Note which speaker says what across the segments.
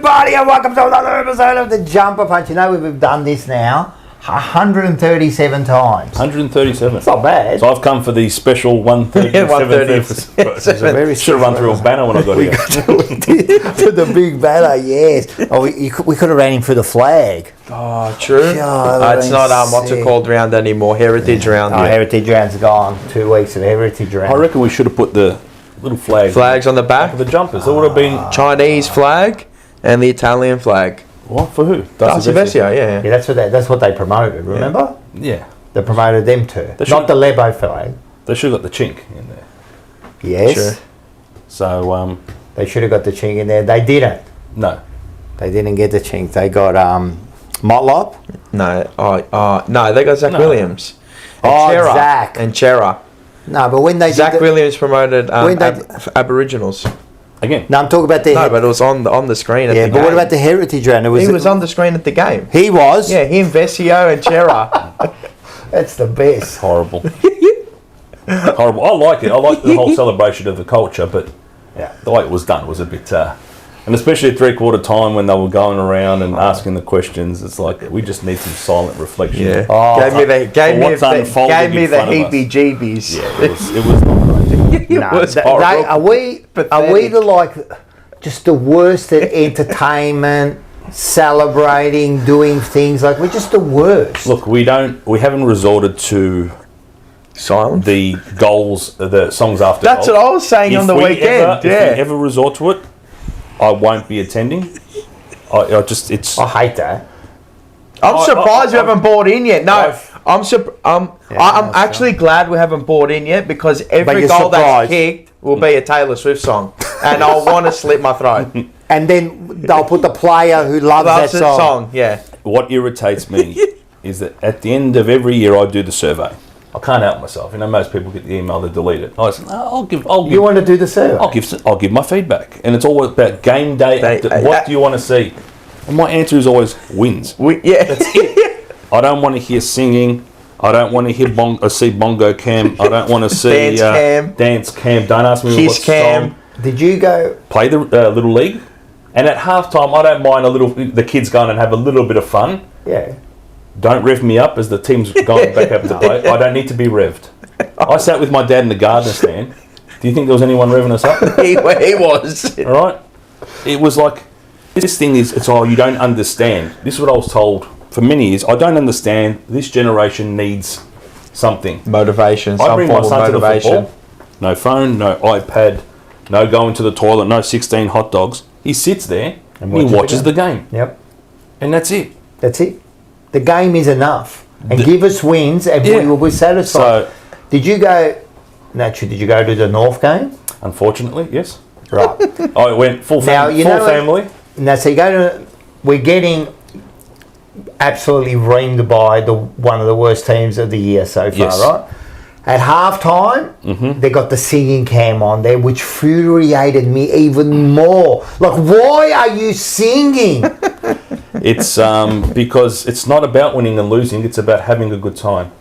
Speaker 1: everybody, and welcome to another episode of the Jumper Punch. You know, we've done this now 137 times.
Speaker 2: 137.
Speaker 1: It's not bad.
Speaker 2: So I've come for the special 137. Should have run through a banner when I got here.
Speaker 1: We did for the big banner, yes. Oh, we could have ran him for the flag.
Speaker 3: Oh, true.
Speaker 1: God,
Speaker 3: it's not what's it called round anymore? Heritage round.
Speaker 1: Oh, Heritage round's gone. 2 weeks of Heritage round.
Speaker 2: I reckon we should have put the little flags
Speaker 3: on the back
Speaker 2: of the jumpers. There would have been
Speaker 3: Chinese flag and the Italian flag.
Speaker 2: What for who?
Speaker 3: Darcy Vesio, yeah.
Speaker 1: Yeah, that's what they promoted. Remember?
Speaker 2: Yeah.
Speaker 1: They promoted them too. Not the Lebo flag.
Speaker 2: They should have got the chink in there.
Speaker 1: Yes.
Speaker 3: Sure.
Speaker 2: So
Speaker 1: they should have got the chink in there. They didn't.
Speaker 2: No.
Speaker 1: They didn't get the chink. They got Motlop.
Speaker 3: No. No. They got Zach Williams.
Speaker 1: And
Speaker 3: Chera.
Speaker 1: Zach
Speaker 3: And Chera.
Speaker 1: No, but when they
Speaker 3: Zach Williams promoted Aboriginals.
Speaker 2: Again.
Speaker 1: No, I'm talking about the.
Speaker 3: No, but it was on the screen at the game.
Speaker 1: Yeah, but what about the Heritage round?
Speaker 3: He was on the screen at the game.
Speaker 1: He was.
Speaker 3: Yeah, him, Vesio, and Chera.
Speaker 1: That's the best.
Speaker 2: Horrible. Horrible. I like it. I like the whole celebration of the culture, but the way it was done was a bit. And especially at 3/4 time when they were going around and asking the questions, it's like we just need some silent reflection.
Speaker 3: Yeah.
Speaker 1: Oh,
Speaker 3: gave me the heebie-jeebies.
Speaker 2: Yeah, it was not great.
Speaker 1: Are we just the worst at entertainment, celebrating, doing things? Like, we're just the worst.
Speaker 2: Look, we haven't resorted to
Speaker 3: silence.
Speaker 2: The goals, the songs after.
Speaker 3: That's what I was saying on the weekend.
Speaker 2: If we ever resort to it, I won't be attending. I
Speaker 1: hate that.
Speaker 3: I'm surprised we haven't bought in yet. No, I'm actually glad we haven't bought in yet, because every goal that's kicked will be a Taylor Swift song, and I'll want to slit my throat.
Speaker 1: And then they'll put the player who loves that song.
Speaker 3: Yeah.
Speaker 2: What irritates me is that at the end of every year I do the survey. I can't help myself. You know, most people get the email, they delete it. I say, I'll give.
Speaker 1: You want to do the survey?
Speaker 2: I'll give my feedback, and it's all about game day. What do you want to see? And my answer is always wins. That's it. I don't want to hear singing. I don't want to hear see bongo cam. I don't want to see dance cam. Don't ask me what song.
Speaker 1: Did you go
Speaker 2: play the little league? And at halftime, I don't mind the kids going and have a little bit of fun.
Speaker 1: Yeah.
Speaker 2: Don't rev me up as the team's going back up to play. I don't need to be revved. I sat with my dad in the garden stand. Do you think there was anyone revving us up?
Speaker 3: He was.
Speaker 2: All right. It was like, this thing is, you don't understand. This is what I was told for many years. I don't understand. This generation needs something.
Speaker 3: Motivation.
Speaker 2: I bring my son to the football. No phone, no iPad, no going to the toilet, no 16 hot dogs. He sits there and he watches the game.
Speaker 1: Yep.
Speaker 2: And that's it.
Speaker 1: That's it. The game is enough. And give us wins and we will be satisfied. So, did you go to the North game?
Speaker 2: Unfortunately, yes.
Speaker 1: Right.
Speaker 2: I went full family.
Speaker 1: Now, so we're getting absolutely reamed by one of the worst teams of the year so far, right? At halftime, they got the singing cam on there, which infuriated me even more. Like, why are you singing?
Speaker 2: It's because it's not about winning and losing. It's about having a good time.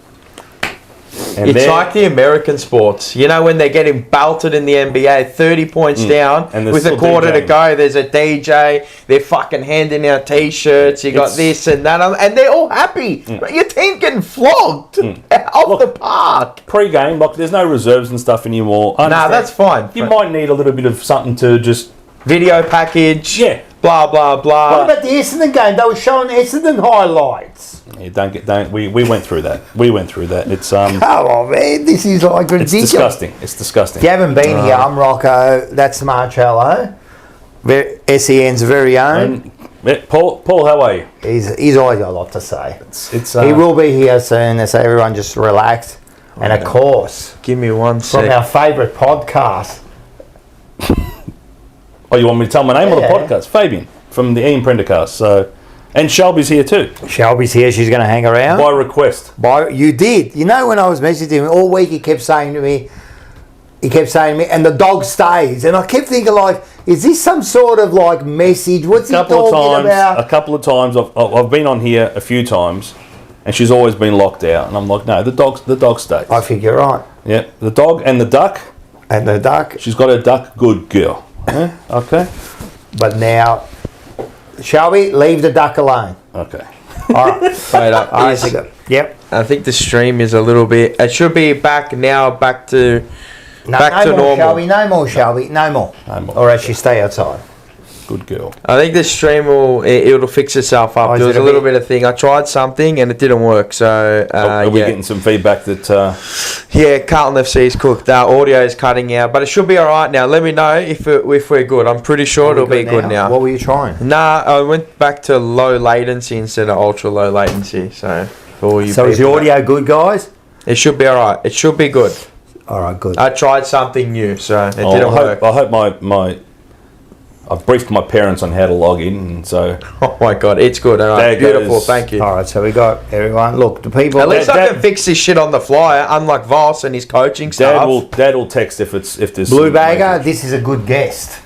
Speaker 2: And
Speaker 3: it's like the American sports. You know, when they're getting belted in the NBA, 30 points down, and with a quarter to go, there's a DJ, they're fucking handing out T-shirts, you got this and that, and they're all happy. Your team getting flogged off the park.
Speaker 2: Pre-game, there's no reserves and stuff anymore.
Speaker 3: No, that's fine.
Speaker 2: You might need a little bit of something to just...
Speaker 3: Video package.
Speaker 2: Yeah.
Speaker 3: Blah, blah, blah.
Speaker 1: What about the Essendon game? They were showing Essendon highlights.
Speaker 2: Yeah, we went through that. It's
Speaker 1: come on, man, this is like ridiculous.
Speaker 2: It's disgusting.
Speaker 1: If you haven't been here, I'm Rocco. That's Marcello. SEN's very own.
Speaker 2: Paul, how are you?
Speaker 1: He's always got a lot to say.
Speaker 2: He
Speaker 1: will be here soon, so everyone just relax. And of course,
Speaker 3: give me one
Speaker 1: from our favourite podcast.
Speaker 2: Oh, you want me to tell my name on the podcast? Fabian from the Ian Prendercast. So, and Shelby's here too.
Speaker 1: Shelby's here. She's going to hang around
Speaker 2: by request.
Speaker 1: You did. You know, when I was messaging him all week, he kept saying to me, and the dog stays. And I kept thinking, like, is this some sort of like message? What's he talking about?
Speaker 2: A couple of times, I've been on here a few times, and she's always been locked out. And I'm like, no, the dog stays.
Speaker 1: I think you're right.
Speaker 2: Yeah, the dog and the duck.
Speaker 1: And the duck.
Speaker 2: She's got a duck. Good girl. Yeah, okay.
Speaker 1: But now Shall we leave the duck alone?
Speaker 2: Okay.
Speaker 1: All right.
Speaker 3: Wait up.
Speaker 1: Yep.
Speaker 3: I think the stream is a little bit. It should be back now. Back to
Speaker 1: No more,
Speaker 3: normal.
Speaker 1: shall we? No more, shall we? No more.
Speaker 2: No more.
Speaker 1: Or actually stay outside.
Speaker 2: Good girl.
Speaker 3: I think the stream it'll fix itself up. There was a little bit of thing. I tried something and it didn't work. So
Speaker 2: are we getting some feedback that?
Speaker 3: Yeah, Carlton FC is cooked. Audio is cutting out, but it should be all right now. Let me know if we're good. I'm pretty sure it'll be good now.
Speaker 1: What were you trying?
Speaker 3: Nah, I went back to low latency instead of ultra low latency. So for all you.
Speaker 1: So is the audio good, guys?
Speaker 3: It should be all right. It should be good.
Speaker 1: All right, good.
Speaker 3: I tried something new, so it didn't work.
Speaker 2: I hope my I've briefed my parents on how to log in, and so.
Speaker 3: Oh my god, it's good. All right, beautiful. Thank you.
Speaker 1: All right, so we got everyone. Look, the people.
Speaker 3: At least I can fix this shit on the fly, unlike Voss and his coaching stuff.
Speaker 2: Dad will text if there's
Speaker 1: Blue Bagger. This is a good guest.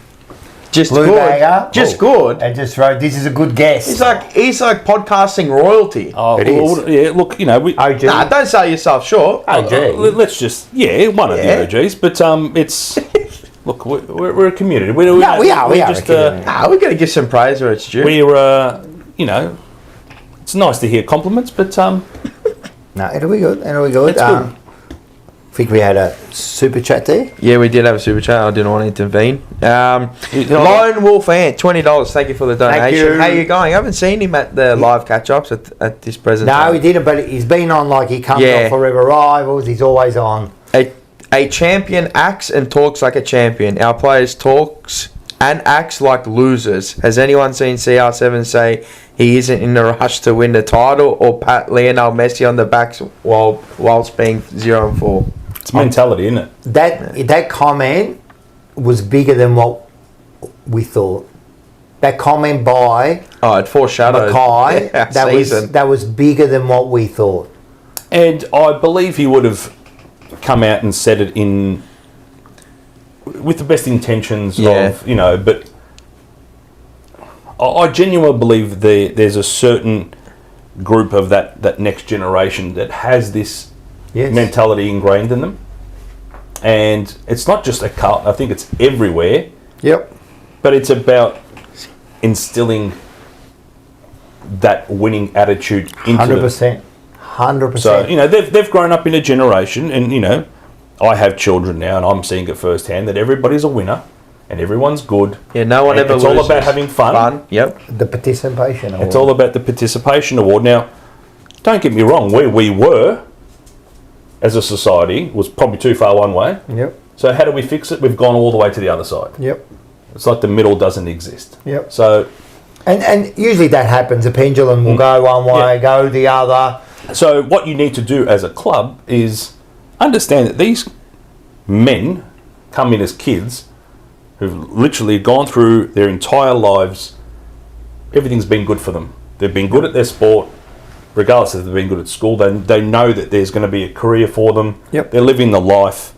Speaker 3: Just
Speaker 1: Blue
Speaker 3: good.
Speaker 1: Bagger.
Speaker 3: Just good.
Speaker 1: And just wrote, this is a good guest.
Speaker 3: He's like podcasting royalty.
Speaker 2: Oh,
Speaker 1: it is.
Speaker 2: Yeah, look,
Speaker 1: OG.
Speaker 3: Nah, don't sell yourself short.
Speaker 1: OG.
Speaker 2: Let's just one of the OGs, but it's. Look, we're a community. We are.
Speaker 1: We're
Speaker 3: just. We're gonna give some praise where it's due.
Speaker 2: We're it's nice to hear compliments, but
Speaker 1: No, it'll be good. It'll be good.
Speaker 2: It's good.
Speaker 1: I think we had a super chat there.
Speaker 3: Yeah, we did have a super chat. I didn't want to intervene. Lone Wolf Ant, $20. Thank you for the donation.
Speaker 1: Thank you.
Speaker 3: How you going? I haven't seen him at the live catch-ups at this present time.
Speaker 1: No, he didn't, but he's been on he comes on Forever Rivals. He's always on.
Speaker 3: A champion acts and talks like a champion. Our players talks and acts like losers. Has anyone seen CR7 say he isn't in a rush to win the title, or pat Lionel Messi on the backs whilst being 0-4?
Speaker 2: It's mentality, isn't it?
Speaker 1: That comment was bigger than what we thought. That comment by
Speaker 3: it foreshadowed
Speaker 1: Mackay, that was bigger than what we thought.
Speaker 2: And I believe he would have come out and said it with the best intentions of, but I genuinely believe there's a certain group of that next generation that has this mentality ingrained in them. And it's not just a Carlton, I think it's everywhere.
Speaker 1: Yep.
Speaker 2: But it's about instilling that winning attitude into
Speaker 1: 100%. 100%.
Speaker 2: So, they've grown up in a generation, and, I have children now, and I'm seeing it firsthand that everybody's a winner and everyone's good.
Speaker 3: Yeah, no one ever
Speaker 2: loses. It's all about having fun.
Speaker 3: Yep.
Speaker 1: The participation award.
Speaker 2: It's all about the participation award. Now, don't get me wrong, where we were as a society was probably too far one way.
Speaker 1: Yep.
Speaker 2: So how do we fix it? We've gone all the way to the other side.
Speaker 1: Yep.
Speaker 2: It's like the middle doesn't exist.
Speaker 1: Yep.
Speaker 2: So,
Speaker 1: and usually that happens. The pendulum will go one way, go the other.
Speaker 2: So what you need to do as a club is understand that these men come in as kids who've literally gone through their entire lives. Everything's been good for them. They've been good at their sport, regardless if they've been good at school. They know that there's going to be a career for them.
Speaker 1: Yep.
Speaker 2: They're living the life.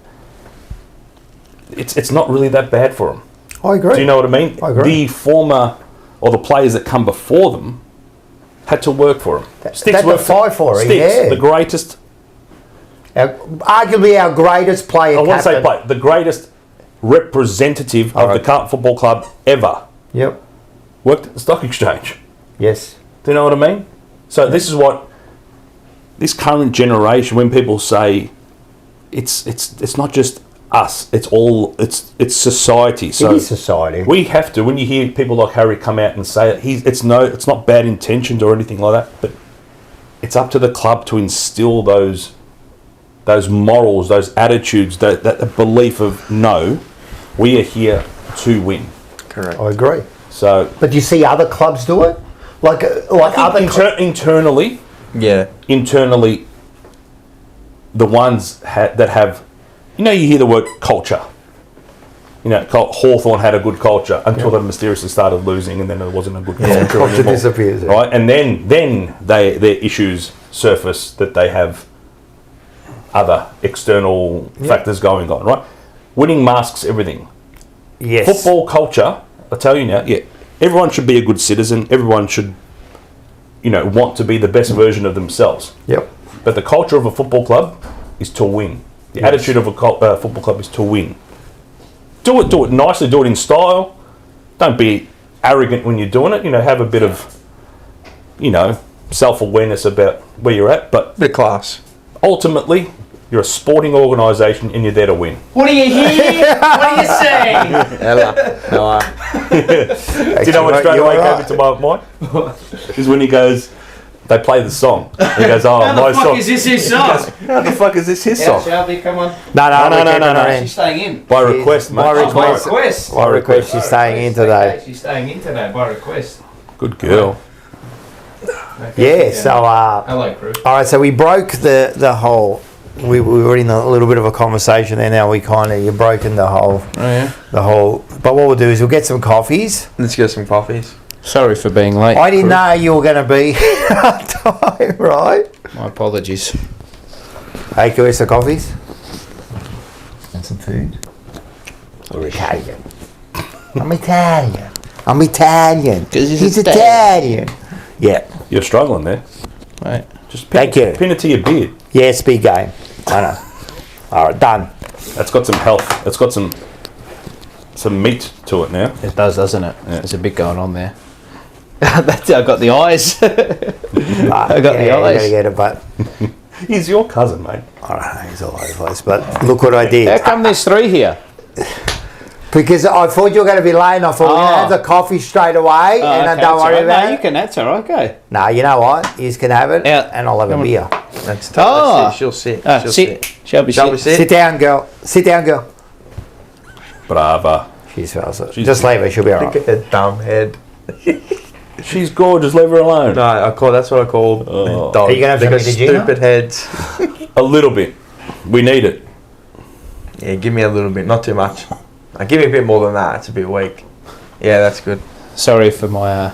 Speaker 2: It's not really that bad for them.
Speaker 1: I agree.
Speaker 2: Do you know what I mean?
Speaker 1: I agree.
Speaker 2: The former or the players that come before them had to work for them.
Speaker 1: Sticks worked fight for it.
Speaker 2: Sticks, the greatest.
Speaker 1: Arguably our greatest player.
Speaker 2: I want to say play the greatest representative of the Carlton Football Club ever.
Speaker 1: Yep.
Speaker 2: Worked at the stock exchange.
Speaker 1: Yes.
Speaker 2: Do you know what I mean? So this is what this current generation. When people say it's not just us. It's society. So
Speaker 1: it is society.
Speaker 2: We have to. When you hear people like Harry come out and say it, it's not bad intentions or anything like that. But it's up to the club to instill those morals, those attitudes, that belief of no, we are here to win.
Speaker 3: Correct.
Speaker 1: I agree.
Speaker 2: So,
Speaker 1: but do you see other clubs do it? Like other
Speaker 2: internally.
Speaker 3: Yeah.
Speaker 2: Internally, the ones that have. You hear the word culture. Hawthorn had a good culture until they mysteriously started losing, and then it wasn't a good culture
Speaker 1: culture
Speaker 2: anymore.
Speaker 1: Disappears. Yeah.
Speaker 2: Right, and then their issues surface that they have other external factors going on. Right, winning masks everything.
Speaker 1: Yes.
Speaker 2: Football culture. I tell you now. Yeah, everyone should be a good citizen. Everyone should, want to be the best version of themselves.
Speaker 1: Yep.
Speaker 2: But the culture of a football club is to win. The attitude of a football club is to win. Do it nicely. Do it in style. Don't be arrogant when you're doing it. Have a bit of, self-awareness about where you're at. But
Speaker 3: the class.
Speaker 2: Ultimately, you're a sporting organisation and you're there to win.
Speaker 4: What are you here? What are you saying?
Speaker 3: Ella. No,
Speaker 2: do you know what straight away came into my mind? Is when he goes, they play the song. He goes, oh,
Speaker 4: How
Speaker 2: my
Speaker 4: the fuck
Speaker 2: song.
Speaker 4: is this his song?
Speaker 2: How the fuck is this his song?
Speaker 4: Shelby, come on.
Speaker 1: No.
Speaker 4: She's staying in.
Speaker 2: By request, mate.
Speaker 1: By
Speaker 4: By
Speaker 1: request.
Speaker 4: request.
Speaker 1: By request, she's staying in today.
Speaker 4: She's staying in today by request.
Speaker 2: Good girl.
Speaker 1: Yeah, so...
Speaker 4: Hello, crew.
Speaker 1: all right, so we broke the whole... We were in a little bit of a conversation there. Now you've broken the whole...
Speaker 3: Oh, yeah?
Speaker 1: The whole... But what we'll do is we'll get some coffees.
Speaker 3: Let's get some coffees.
Speaker 4: Sorry for being late.
Speaker 1: I didn't know you were going to be on time, right?
Speaker 4: My apologies.
Speaker 1: Hey, can we have some coffees? And some food? We're Italian. I'm Italian. I'm Italian.
Speaker 4: 'Cause he's
Speaker 1: He's
Speaker 4: Italian.
Speaker 1: Italian. Yeah.
Speaker 2: You're struggling there.
Speaker 4: Right.
Speaker 2: Just
Speaker 1: Thank you.
Speaker 2: Pin it to your beard.
Speaker 1: Yeah, it's a big game. I know. All right, done.
Speaker 2: That's got some health. It's got some meat to it now.
Speaker 4: It does, doesn't it?
Speaker 2: Yeah.
Speaker 4: There's a bit going on there. I got the eyes. I got the
Speaker 1: You
Speaker 4: eyes.
Speaker 1: gotta get it, but
Speaker 2: He's your cousin, mate.
Speaker 1: I don't know, he's all over the place. But look what I did.
Speaker 4: How come there's 3 here?
Speaker 1: Because I thought you were going to be late, and I thought we're going to have the coffee straight away, and
Speaker 4: Okay,
Speaker 1: don't
Speaker 4: that's
Speaker 1: worry
Speaker 4: all right.
Speaker 1: about
Speaker 4: No, you
Speaker 1: it.
Speaker 4: can. That's all right. Okay.
Speaker 1: No, you know what? You can have it,
Speaker 4: Yeah.
Speaker 1: and I'll have
Speaker 4: Come
Speaker 1: a
Speaker 4: on.
Speaker 1: beer.
Speaker 3: That's tough.
Speaker 4: Oh.
Speaker 3: Let's see. She'll sit. She'll
Speaker 4: Sit. Shelby,
Speaker 3: Shall we
Speaker 4: sit.
Speaker 3: sit?
Speaker 1: Sit down, girl. Sit down, girl.
Speaker 2: Brava.
Speaker 1: She's just leave her. She'll be all
Speaker 3: Look
Speaker 1: right.
Speaker 3: at that dumb head.
Speaker 2: She's gorgeous. Leave her alone.
Speaker 3: No, that's what I call dogs.
Speaker 1: Are you gonna have
Speaker 3: They got
Speaker 1: some of the
Speaker 3: stupid heads.
Speaker 2: A little bit. We need it.
Speaker 3: Yeah, give me a little bit, not too much. Give me a bit more than that. It's a bit weak. Yeah, that's good.
Speaker 4: Sorry for my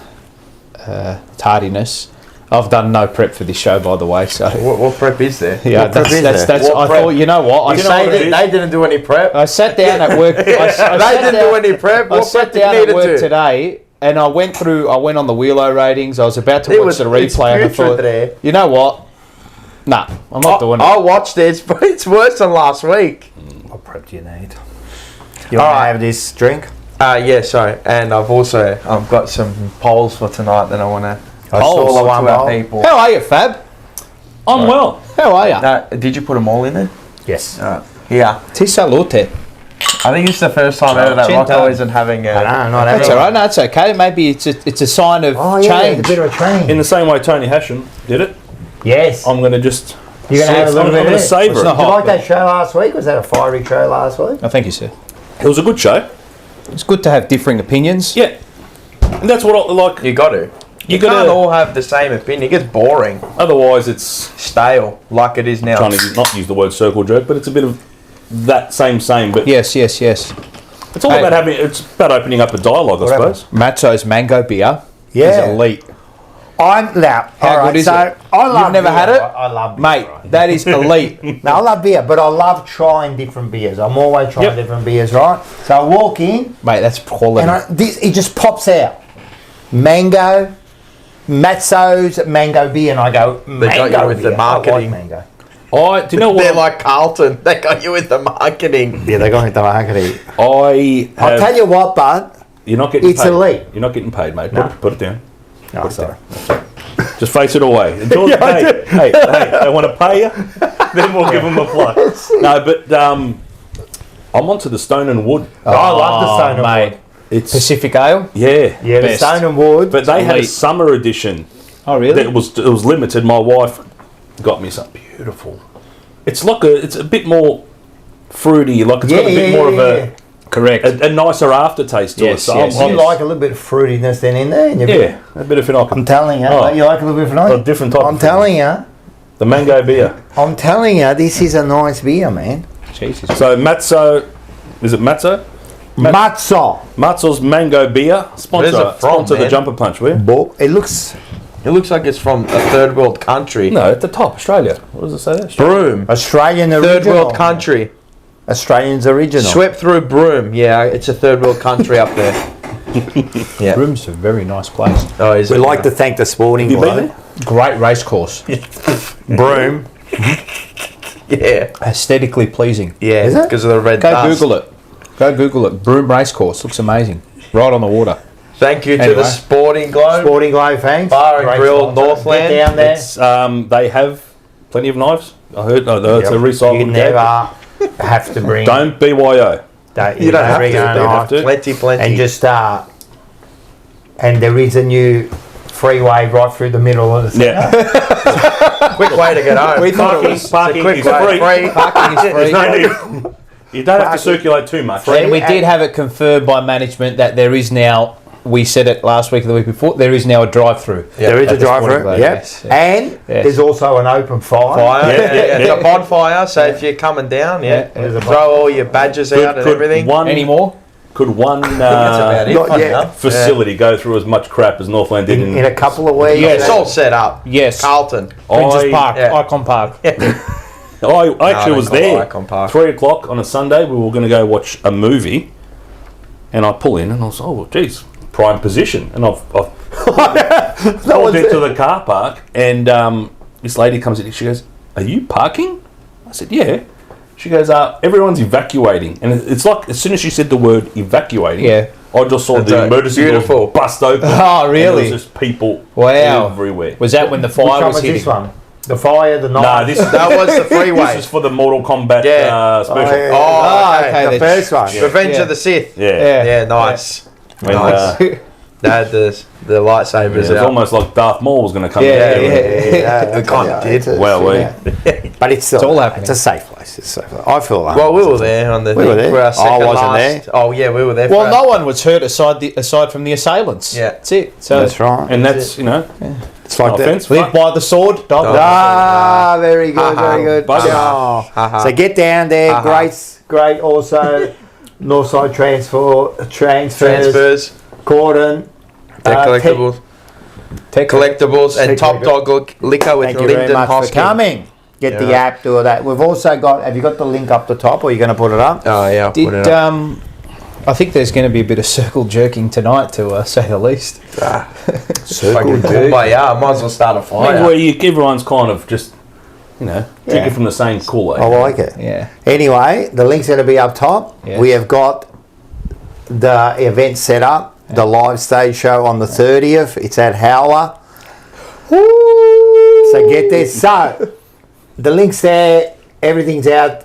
Speaker 4: tardiness. I've done no prep for this show, by the way. So
Speaker 3: What prep is there?
Speaker 4: yeah,
Speaker 1: What prep is
Speaker 4: that's.
Speaker 1: there?
Speaker 3: What
Speaker 4: I
Speaker 3: prep?
Speaker 4: thought, you know what?
Speaker 3: They didn't do any prep.
Speaker 4: I sat down at work.
Speaker 3: They didn't do any prep.
Speaker 4: I
Speaker 3: What
Speaker 4: sat
Speaker 3: prep did
Speaker 4: down
Speaker 3: you
Speaker 4: at
Speaker 3: need to
Speaker 4: work
Speaker 3: do?
Speaker 4: today, and I went on the Wheelo ratings. I was about to
Speaker 3: It
Speaker 4: watch
Speaker 3: was-
Speaker 4: the
Speaker 3: it's
Speaker 4: replay, and I
Speaker 3: putrid
Speaker 4: thought,
Speaker 3: there.
Speaker 4: you know what? Nah, I'm not doing it.
Speaker 3: I watched this, but it's worse than last week.
Speaker 1: What prep do you need? You want to have this drink?
Speaker 3: Yeah, sorry. And I've also got some polls for tonight that I want to
Speaker 1: saw the one
Speaker 3: to our
Speaker 1: bowl.
Speaker 3: people.
Speaker 4: How are you, Fab?
Speaker 2: I'm well.
Speaker 4: How are you?
Speaker 3: Did you put them all in there?
Speaker 1: Yes.
Speaker 3: Yeah.
Speaker 4: Ti salute.
Speaker 3: I think it's the first time ever that
Speaker 4: Cinta.
Speaker 3: Rocco isn't having a...
Speaker 1: I know, not
Speaker 4: That's
Speaker 1: having
Speaker 4: all right. No, it's okay. Maybe it's a sign of
Speaker 1: Oh, yeah,
Speaker 4: change.
Speaker 1: it's a bit of a change.
Speaker 2: In the same way Tony Hashem did it,
Speaker 1: Yes.
Speaker 2: I'm going to just...
Speaker 1: You're going to have a little
Speaker 2: I'm
Speaker 1: bit
Speaker 2: going
Speaker 1: of
Speaker 2: to
Speaker 1: it.
Speaker 2: savour
Speaker 4: It's
Speaker 2: it.
Speaker 4: not
Speaker 1: Did you
Speaker 4: hot,
Speaker 1: like that show last week? Was that a fiery show last week?
Speaker 4: I thank you, sir.
Speaker 2: It was a good show.
Speaker 4: It's good to have differing opinions.
Speaker 2: Yeah. And that's what I like.
Speaker 3: You got to. You
Speaker 2: gotta-
Speaker 3: can't all have the same opinion. It gets boring.
Speaker 2: Otherwise, it's
Speaker 3: Stale, like it is now.
Speaker 2: trying to not use the word circle jerk, but it's a bit of that same. But
Speaker 4: Yes.
Speaker 2: it's all
Speaker 4: Hey.
Speaker 2: about it's about opening up a dialogue, I
Speaker 1: Whatever.
Speaker 2: suppose.
Speaker 4: Matzo's mango beer
Speaker 1: Yeah.
Speaker 4: is elite.
Speaker 1: I'm now.
Speaker 4: How good is it?
Speaker 1: I love
Speaker 4: You've never
Speaker 1: beer.
Speaker 4: had it?
Speaker 1: I love beer,
Speaker 4: Mate,
Speaker 1: right?
Speaker 4: that is elite.
Speaker 1: No, I love beer, but I love trying different beers. I'm always trying
Speaker 2: Yep.
Speaker 1: different beers, right? So I walk in,
Speaker 4: Mate, that's quality.
Speaker 1: and it just pops out. Mango, Matzo's mango beer, and I go,
Speaker 3: They got
Speaker 1: mango
Speaker 3: you with the
Speaker 1: beer. I like
Speaker 3: marketing.
Speaker 1: mango.
Speaker 2: Do you know what?
Speaker 3: They're like Carlton. They got you with the marketing.
Speaker 1: Yeah, they got into marketing.
Speaker 2: I'll
Speaker 1: I'll tell you what, bud.
Speaker 2: you're not getting
Speaker 1: it's
Speaker 2: paid.
Speaker 1: elite.
Speaker 2: You're not getting paid, mate.
Speaker 1: No.
Speaker 2: Put it down.
Speaker 1: No,
Speaker 2: Put it
Speaker 1: sorry.
Speaker 2: down. Just face it away. Until hey, they want to pay you, then we'll give them a plug. No, but I'm onto the Stone and Wood.
Speaker 1: I love the Stone and
Speaker 4: mate.
Speaker 1: Wood.
Speaker 2: It's
Speaker 4: Pacific Ale.
Speaker 2: yeah,
Speaker 1: Yeah, the
Speaker 4: Best.
Speaker 1: Stone and Wood.
Speaker 2: but they had a
Speaker 4: elite.
Speaker 2: summer edition.
Speaker 4: Oh, really?
Speaker 2: It was limited. My wife got me something beautiful. It's it's a bit more fruity. Like it's got a bit more of a
Speaker 4: Correct.
Speaker 2: a nicer aftertaste to
Speaker 4: Yes,
Speaker 2: it. So
Speaker 4: yes,
Speaker 1: you
Speaker 4: yes.
Speaker 1: like a little bit of fruitiness then in there? In your beer?
Speaker 2: yeah, a bit of phenol.
Speaker 1: I'm telling you.
Speaker 2: Oh.
Speaker 1: You like a little bit of fruit?
Speaker 2: A different type
Speaker 1: I'm
Speaker 2: of
Speaker 1: telling you.
Speaker 2: The mango beer.
Speaker 1: I'm telling you, this is a nice beer, man.
Speaker 4: Jesus.
Speaker 2: So Matzo, is it Matzo?
Speaker 1: Matzo.
Speaker 2: Matzo's mango beer.
Speaker 3: Where's
Speaker 2: Sponsor
Speaker 3: it from,
Speaker 2: the
Speaker 3: man?
Speaker 2: Jumper Punch, will you?
Speaker 1: Bo- It looks
Speaker 3: It looks like it's from a third world country.
Speaker 2: No, at the top, Australia. What does it say there?
Speaker 3: Broome.
Speaker 1: Australian original.
Speaker 3: Third world country.
Speaker 1: Australian's original.
Speaker 3: Swept through Broome. Yeah, it's a third world country up there. Yeah.
Speaker 4: Broome's a very nice place.
Speaker 3: Oh, is
Speaker 1: We'd
Speaker 3: it?
Speaker 1: like to thank the sporting
Speaker 2: Have you
Speaker 1: club.
Speaker 2: been there?
Speaker 4: Great race course.
Speaker 1: Broome.
Speaker 3: Yeah.
Speaker 4: Aesthetically pleasing.
Speaker 3: Yeah,
Speaker 1: Is it?
Speaker 3: because of the red
Speaker 4: Go
Speaker 3: dust.
Speaker 4: Google it. Go Google it. Broome race course. Looks amazing. Right on the water.
Speaker 3: Thank you to the Sporting Globe.
Speaker 1: Sporting Globe, thanks.
Speaker 3: Bar and Grill,
Speaker 1: sponsor.
Speaker 3: Northland.
Speaker 1: Get down there.
Speaker 2: It's, they have plenty of knives. I heard. No, it's a recycled.
Speaker 1: You never have to bring.
Speaker 2: Don't BYO.
Speaker 1: You don't have
Speaker 3: to.
Speaker 1: Bring a knife.
Speaker 3: Plenty.
Speaker 1: And just and there is a new freeway right through the middle of the city.
Speaker 2: Yeah.
Speaker 3: Quick way to get home.
Speaker 2: We thought it was parking is free.
Speaker 4: Parking is free.
Speaker 2: There's no need. You don't have to circulate too much.
Speaker 4: And we did have it confirmed by management that there is now, we said it last week or the week before, there is now a drive-through.
Speaker 1: Yeah, there is a drive-through,
Speaker 4: yes.
Speaker 1: And there's also an open fire.
Speaker 3: It's a bonfire, so if you're coming down, throw all your badges out and everything.
Speaker 4: Any more?
Speaker 2: Could one facility go through as much crap as Northland did
Speaker 1: in a couple of weeks?
Speaker 3: It's all set up.
Speaker 4: Yes.
Speaker 3: Carlton.
Speaker 4: Princes Park. Icon Park.
Speaker 2: I actually was there. 3 o'clock on a Sunday. We were going to go watch a movie, and I pull in, and I was, oh, geez, prime position. And I've pulled into the car park, and this lady comes in. She goes, "Are you parking?" I said, "Yeah." She goes, "Everyone's evacuating," and it's like as soon as she said the word evacuating, I just saw the emergency door bust open.
Speaker 4: Oh, really?
Speaker 2: And there was just people everywhere.
Speaker 4: Was that when the fire was hitting?
Speaker 1: This one? The fire, the night?
Speaker 2: No,
Speaker 3: that was the freeway.
Speaker 2: This is for the Mortal Kombat special.
Speaker 1: Okay, the first one.
Speaker 3: Revenge of the Sith.
Speaker 2: Yeah,
Speaker 3: nice.
Speaker 2: Nice.
Speaker 3: They had the lightsabers
Speaker 2: It was
Speaker 3: out.
Speaker 2: almost like Darth Maul was going to come.
Speaker 3: It kind of did.
Speaker 1: But it's
Speaker 4: all happening.
Speaker 1: It's a safe place. It's safe. I feel like.
Speaker 3: Well, we were there on the.
Speaker 1: We were there.
Speaker 3: For our second
Speaker 1: I wasn't
Speaker 3: last.
Speaker 1: there.
Speaker 3: Oh yeah, we were there.
Speaker 4: Well, no one was hurt aside from the assailants.
Speaker 3: Yeah,
Speaker 4: that's it. So
Speaker 1: that's right.
Speaker 2: And that's
Speaker 1: it's like that.
Speaker 4: Live by the sword.
Speaker 1: Very good, very good. So get down there. Great. Also, Northside transfers. Carlton.
Speaker 3: Collectibles and Top Dog Liquor with
Speaker 1: Thank you
Speaker 3: Lyndon
Speaker 1: very much
Speaker 3: Hoskin.
Speaker 1: for coming. Get the app, do all that. We've also got. Have you got the link up the top, or are you going to put it up?
Speaker 3: Oh yeah.
Speaker 4: I think there's going to be a bit of circle jerking tonight, to say the least.
Speaker 3: Circle jerking. Might as well start a fire.
Speaker 2: Where everyone's kind of just, drinking from the same Kool-Aid.
Speaker 1: I like it.
Speaker 4: Yeah.
Speaker 1: Anyway, the link's going to be up top. Yes. We have got the event set up. The live stage show on the 30th. It's at Howler. Woo! So get there. So the link's there. Everything's out.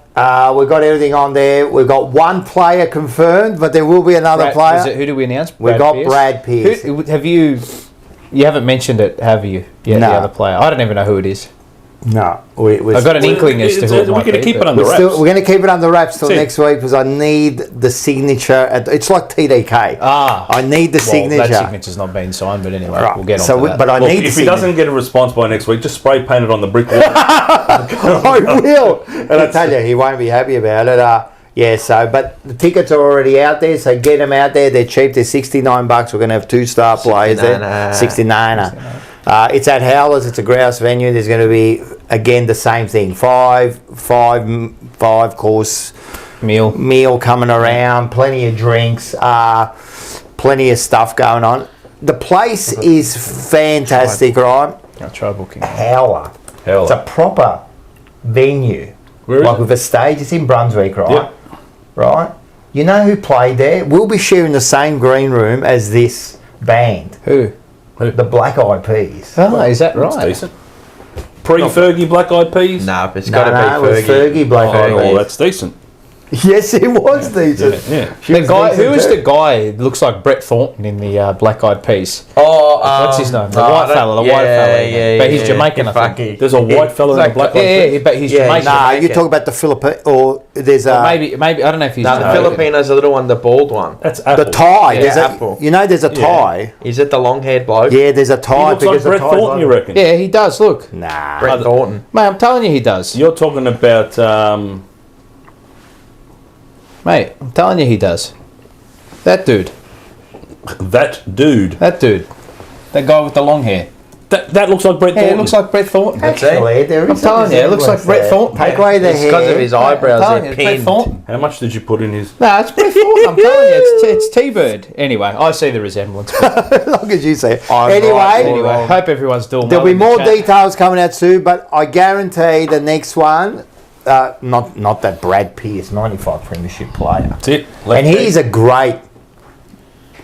Speaker 1: We've got everything on there. We've got one player confirmed, but there will be another player.
Speaker 4: Who do we announce?
Speaker 1: We've got Brad Pearce.
Speaker 4: Have you? You haven't mentioned it, have you? Yeah, no. The other player. I don't even know who it is.
Speaker 1: No,
Speaker 4: I've got an inkling as to who it might be.
Speaker 2: We're going to keep it under wraps.
Speaker 1: We're going to keep it under wraps till next week because I need the signature. It's like TDK. I need the signature.
Speaker 4: That signature's not been signed, but anyway, we'll get on to that.
Speaker 1: But I need
Speaker 2: if he doesn't get a response by next week, just spray paint it on the brick wall.
Speaker 1: I will. And I tell you, he won't be happy about it. But the tickets are already out there, so get them out there. They're cheap. They're $69. We're going to have 2-star players there. 69. It's at Howlers. It's a grouse venue. There's going to be again the same thing. Five course meal coming around. Plenty of drinks. Plenty of stuff going on. The place is fantastic, right?
Speaker 4: I'll try booking.
Speaker 1: Howler. It's a proper venue.
Speaker 2: Where is it?
Speaker 1: With a stage. It's in Brunswick, right?
Speaker 2: Yep.
Speaker 1: Right. You know who played there? We'll be sharing the same green room as this band.
Speaker 4: Who?
Speaker 1: The Black Eyed Peas.
Speaker 4: Oh, is that right?
Speaker 2: That's decent. Pre-Fergie Black Eyed Peas?
Speaker 3: Nah, it's got to be Fergie.
Speaker 1: It was Fergie Black Eyed Peas.
Speaker 2: Well, that's decent.
Speaker 1: Yes, it was decent.
Speaker 2: Yeah.
Speaker 4: The guy, who is the guy? Looks like Brett Thornton in the Black Eyed Peas. What's his name? The white fella. But he's Jamaican, I think.
Speaker 2: There's a white fella in the Black Eyed Peas.
Speaker 4: But he's Jamaican.
Speaker 1: Nah, you talk about the Philippines, or there's a
Speaker 4: maybe I don't know if he's.
Speaker 3: No, the Filipino's the little one, the bald one.
Speaker 2: That's Apple.
Speaker 1: The Thai.
Speaker 3: Yeah,
Speaker 1: there's
Speaker 3: Apple.
Speaker 1: there's a Thai.
Speaker 3: Is it the long-haired bloke?
Speaker 1: Yeah, there's a
Speaker 2: He
Speaker 1: Thai.
Speaker 2: looks like Brett Thornton, you reckon?
Speaker 4: Yeah, he does. Look,
Speaker 1: Nah.
Speaker 3: Brett Thornton.
Speaker 4: mate, I'm telling you, he does.
Speaker 2: You're talking about...
Speaker 4: Mate, I'm telling you, he does. That dude.
Speaker 2: That dude.
Speaker 4: That guy with the long hair.
Speaker 2: That looks like Brett Thornton.
Speaker 4: Yeah, it looks like Brett Thornton.
Speaker 1: Actually, there is.
Speaker 4: I'm telling you, it looks like Brett Thornton.
Speaker 1: Take away the hair.
Speaker 3: It's because of his eyebrows.
Speaker 4: I'm telling
Speaker 3: They're
Speaker 4: you, it's Brett
Speaker 3: pinned.
Speaker 4: Thornton.
Speaker 2: How much did you put in his...
Speaker 4: No, it's Brett Thornton. I'm telling you, it's T-Bird. Anyway, I see the resemblance.
Speaker 1: As long as you say it.
Speaker 4: Anyway, hope everyone's doing well.
Speaker 1: There'll be more details coming out soon, but I guarantee the next one, not that Brad Pearce, 95 premiership player.
Speaker 2: That's it.
Speaker 1: And he's a great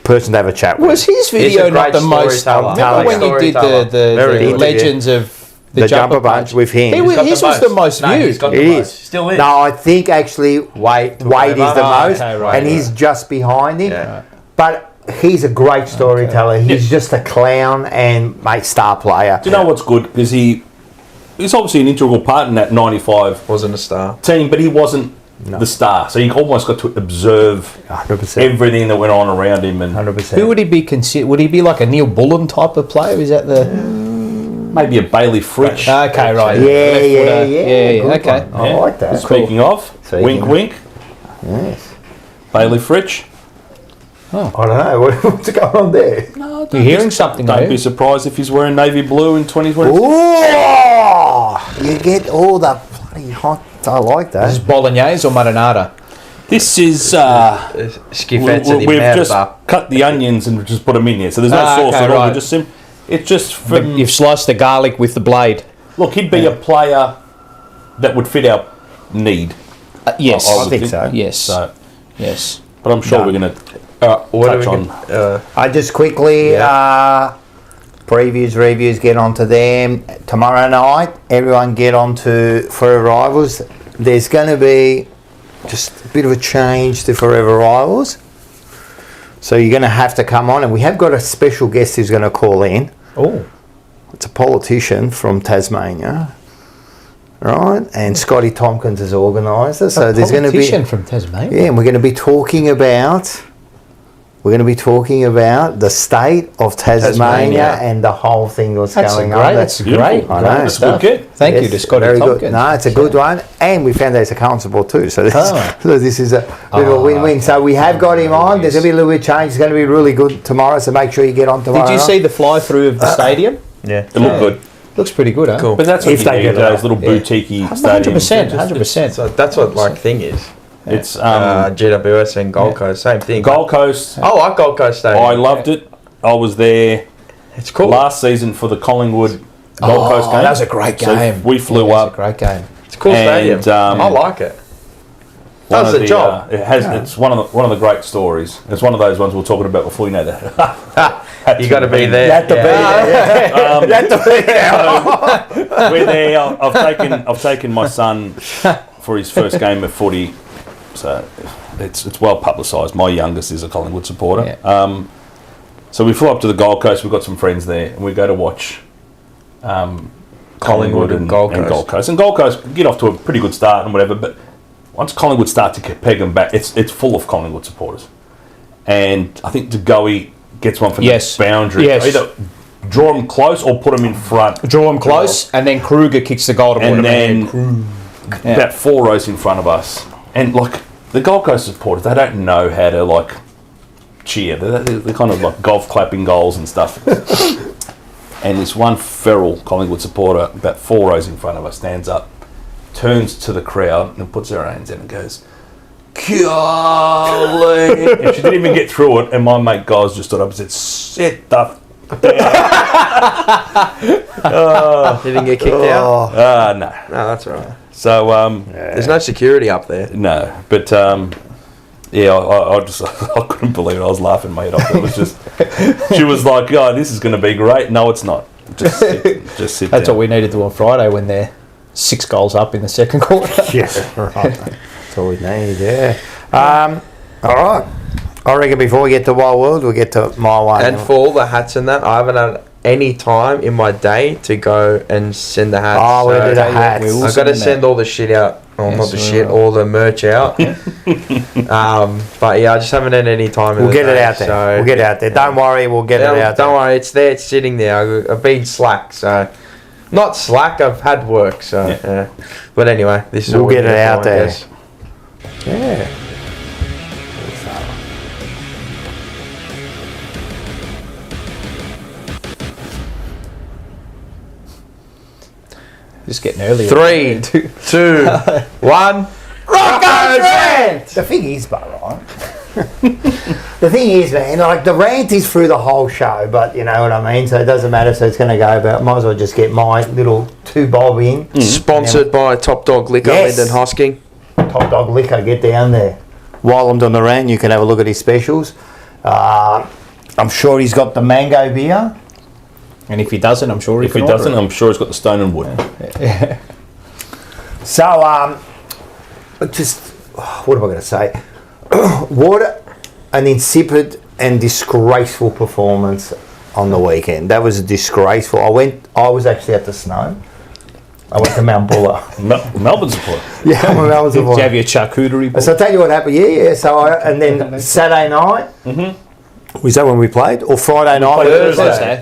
Speaker 1: person to have a chat with.
Speaker 4: Was his video not the most? Remember when you did the Legends of the Jumper Punch
Speaker 1: with him?
Speaker 4: His was the most viewed.
Speaker 3: It is. Still is.
Speaker 1: No, I think actually Wade is the most, and he's just behind him.
Speaker 3: Yeah.
Speaker 1: But he's a great storyteller. He's just a clown and star player.
Speaker 2: Do you know what's good? Because he's obviously an integral part in that 95
Speaker 3: wasn't a star
Speaker 2: team, but he wasn't the star. So you almost got to observe
Speaker 1: 100%.
Speaker 2: everything that went on around him. And
Speaker 1: 100%.
Speaker 4: Who would he be considered? Would he be like a Neil Bullen type of player? Is that the...
Speaker 2: Maybe a Bailey Fritsch.
Speaker 4: Okay, right.
Speaker 1: Yeah.
Speaker 4: Okay.
Speaker 1: I like that.
Speaker 2: Speaking of, wink.
Speaker 1: Yes.
Speaker 2: Bailey Fritsch.
Speaker 1: I don't know. What's going on there?
Speaker 4: No, you're hearing something.
Speaker 2: Don't be surprised if he's wearing navy blue in 2020.
Speaker 1: Oh, you get all the bloody hot. I like that.
Speaker 4: This is bolognese or marinara?
Speaker 2: This is. We've just cut the onions and just put them in here, so there's no sauce at all. Right. It's just from.
Speaker 4: You've sliced the garlic with the blade.
Speaker 2: Look, he'd be a player that would fit our need.
Speaker 4: Yes,
Speaker 1: I think so.
Speaker 4: Yes.
Speaker 2: So,
Speaker 4: yes.
Speaker 2: But I'm sure we're going to touch on.
Speaker 1: I just quickly previews, reviews. Get onto them tomorrow night. Everyone get onto Forever Rivals. There's going to be just a bit of a change to Forever Rivals. So you're going to have to come on, and we have got a special guest who's going to call in.
Speaker 4: Oh,
Speaker 1: it's a politician from Tasmania, right? And Scotty Tompkins has organised it. So there's going to be
Speaker 4: politician from Tasmania.
Speaker 1: Yeah, and we're going to be talking about the state of Tasmania and the whole thing that's going on.
Speaker 4: That's great.
Speaker 1: I know.
Speaker 2: That's good kid.
Speaker 4: Thank you to Scotty Tompkins.
Speaker 1: Good. No, it's a good one. And we found out it's a Carlton support too. So this is a bit of a win-win. So we have got him on. There's going to be a little bit of change. It's going to be really good tomorrow. So make sure you get on tomorrow.
Speaker 4: Did you see the fly-through of the stadium?
Speaker 3: Yeah.
Speaker 2: It looked good.
Speaker 4: Looks pretty good, huh?
Speaker 3: Cool.
Speaker 2: But that's if they get those little boutique-y stadiums.
Speaker 4: 100%.
Speaker 3: So that's what thing is.
Speaker 2: It's
Speaker 3: GWS and Gold Coast, same thing.
Speaker 2: Gold Coast.
Speaker 3: I like Gold Coast Stadium.
Speaker 2: I loved it. I was there.
Speaker 3: It's cool.
Speaker 2: Last season for the Collingwood Gold Coast game.
Speaker 4: That was a great game.
Speaker 2: So we flew up.
Speaker 4: A great game.
Speaker 3: It's a cool stadium. I like it. Does the job.
Speaker 2: It's one of the great stories. It's one of those ones we were talking about before. You know that.
Speaker 3: You got to be there.
Speaker 1: You have to be there. You have to be there.
Speaker 2: We're there. I've taken my son for his first game of footy. So it's well publicised. My youngest is a Collingwood supporter.
Speaker 4: Yeah.
Speaker 2: So we flew up to the Gold Coast. We've got some friends there, and we go to watch Collingwood and Gold Coast. And Gold Coast get off to a pretty good start and whatever. But once Collingwood start to peg them back, it's full of Collingwood supporters. And I think DeGoey gets one from the boundary.
Speaker 4: Yes.
Speaker 2: Either draw them close or put them in front.
Speaker 4: Draw them close, and then Kruger kicks the goal to put them in.
Speaker 2: About 4 rows in front of us. And like the Gold Coast supporters, they don't know how to like cheer. They're kind of like golf clapping goals and stuff. And this one feral Collingwood supporter, about 4 rows in front of us, stands up, turns to the crowd and puts her hands in and goes, "Golly!" And she didn't even get through it. And my mate guys just stood up and said, "Sit the down."
Speaker 3: He didn't get kicked out?
Speaker 2: No.
Speaker 3: No, that's all right.
Speaker 2: So
Speaker 3: there's no security up there.
Speaker 2: No, but I couldn't believe it. I was laughing my head off. It was just, she was like, "Oh, this is going to be great." No, it's not. Just sit
Speaker 4: That's
Speaker 2: down.
Speaker 4: what we need to do on Friday when they're 6 goals up in the second quarter.
Speaker 1: Yeah, right. That's all we need. Yeah. All right. I reckon before we get to Wild World, we'll get to my one.
Speaker 3: And for all the hats and that, I haven't had any time in my day to go and send the hats.
Speaker 1: Oh, we'll do the hats.
Speaker 3: I've got to send all the shit out. Oh, not the shit, all the merch out. But yeah, I just haven't had any time.
Speaker 1: We'll get it out there.
Speaker 3: So
Speaker 1: we'll get it out there. Don't worry, we'll get it out there.
Speaker 3: Don't worry, it's there. It's sitting there. I've been slack, so not slack. I've had work, so. Yeah. But anyway, this is.
Speaker 1: We'll get it out there. Yeah.
Speaker 4: Just getting early.
Speaker 3: 3, 2, 1. Rocco's rant.
Speaker 1: The thing is, right? The thing is, man, like the rant is through the whole show, but you know what I mean. So it doesn't matter. So it's going to go about. Might as well just get my little 2 bob in.
Speaker 3: Sponsored by Top Dog Liquor, Lyndon Hosking.
Speaker 1: Top Dog Liquor, get down there. While I'm doing the rant, you can have a look at his specials. I'm sure he's got the mango beer.
Speaker 4: And if he doesn't, I'm sure
Speaker 2: I'm sure he's got the stone and wood.
Speaker 4: Yeah.
Speaker 1: So, just what am I going to say? What an insipid and disgraceful performance on the weekend. That was disgraceful. I was actually at the Snow. I went to Mount Buller.
Speaker 2: Melbourne supporter.
Speaker 1: Yeah, I'm a Melbourne supporter.
Speaker 4: Did you have your charcuterie board?
Speaker 1: So I'll tell you what happened. Yeah. So and then Saturday night. Was that when we played? Or Friday night?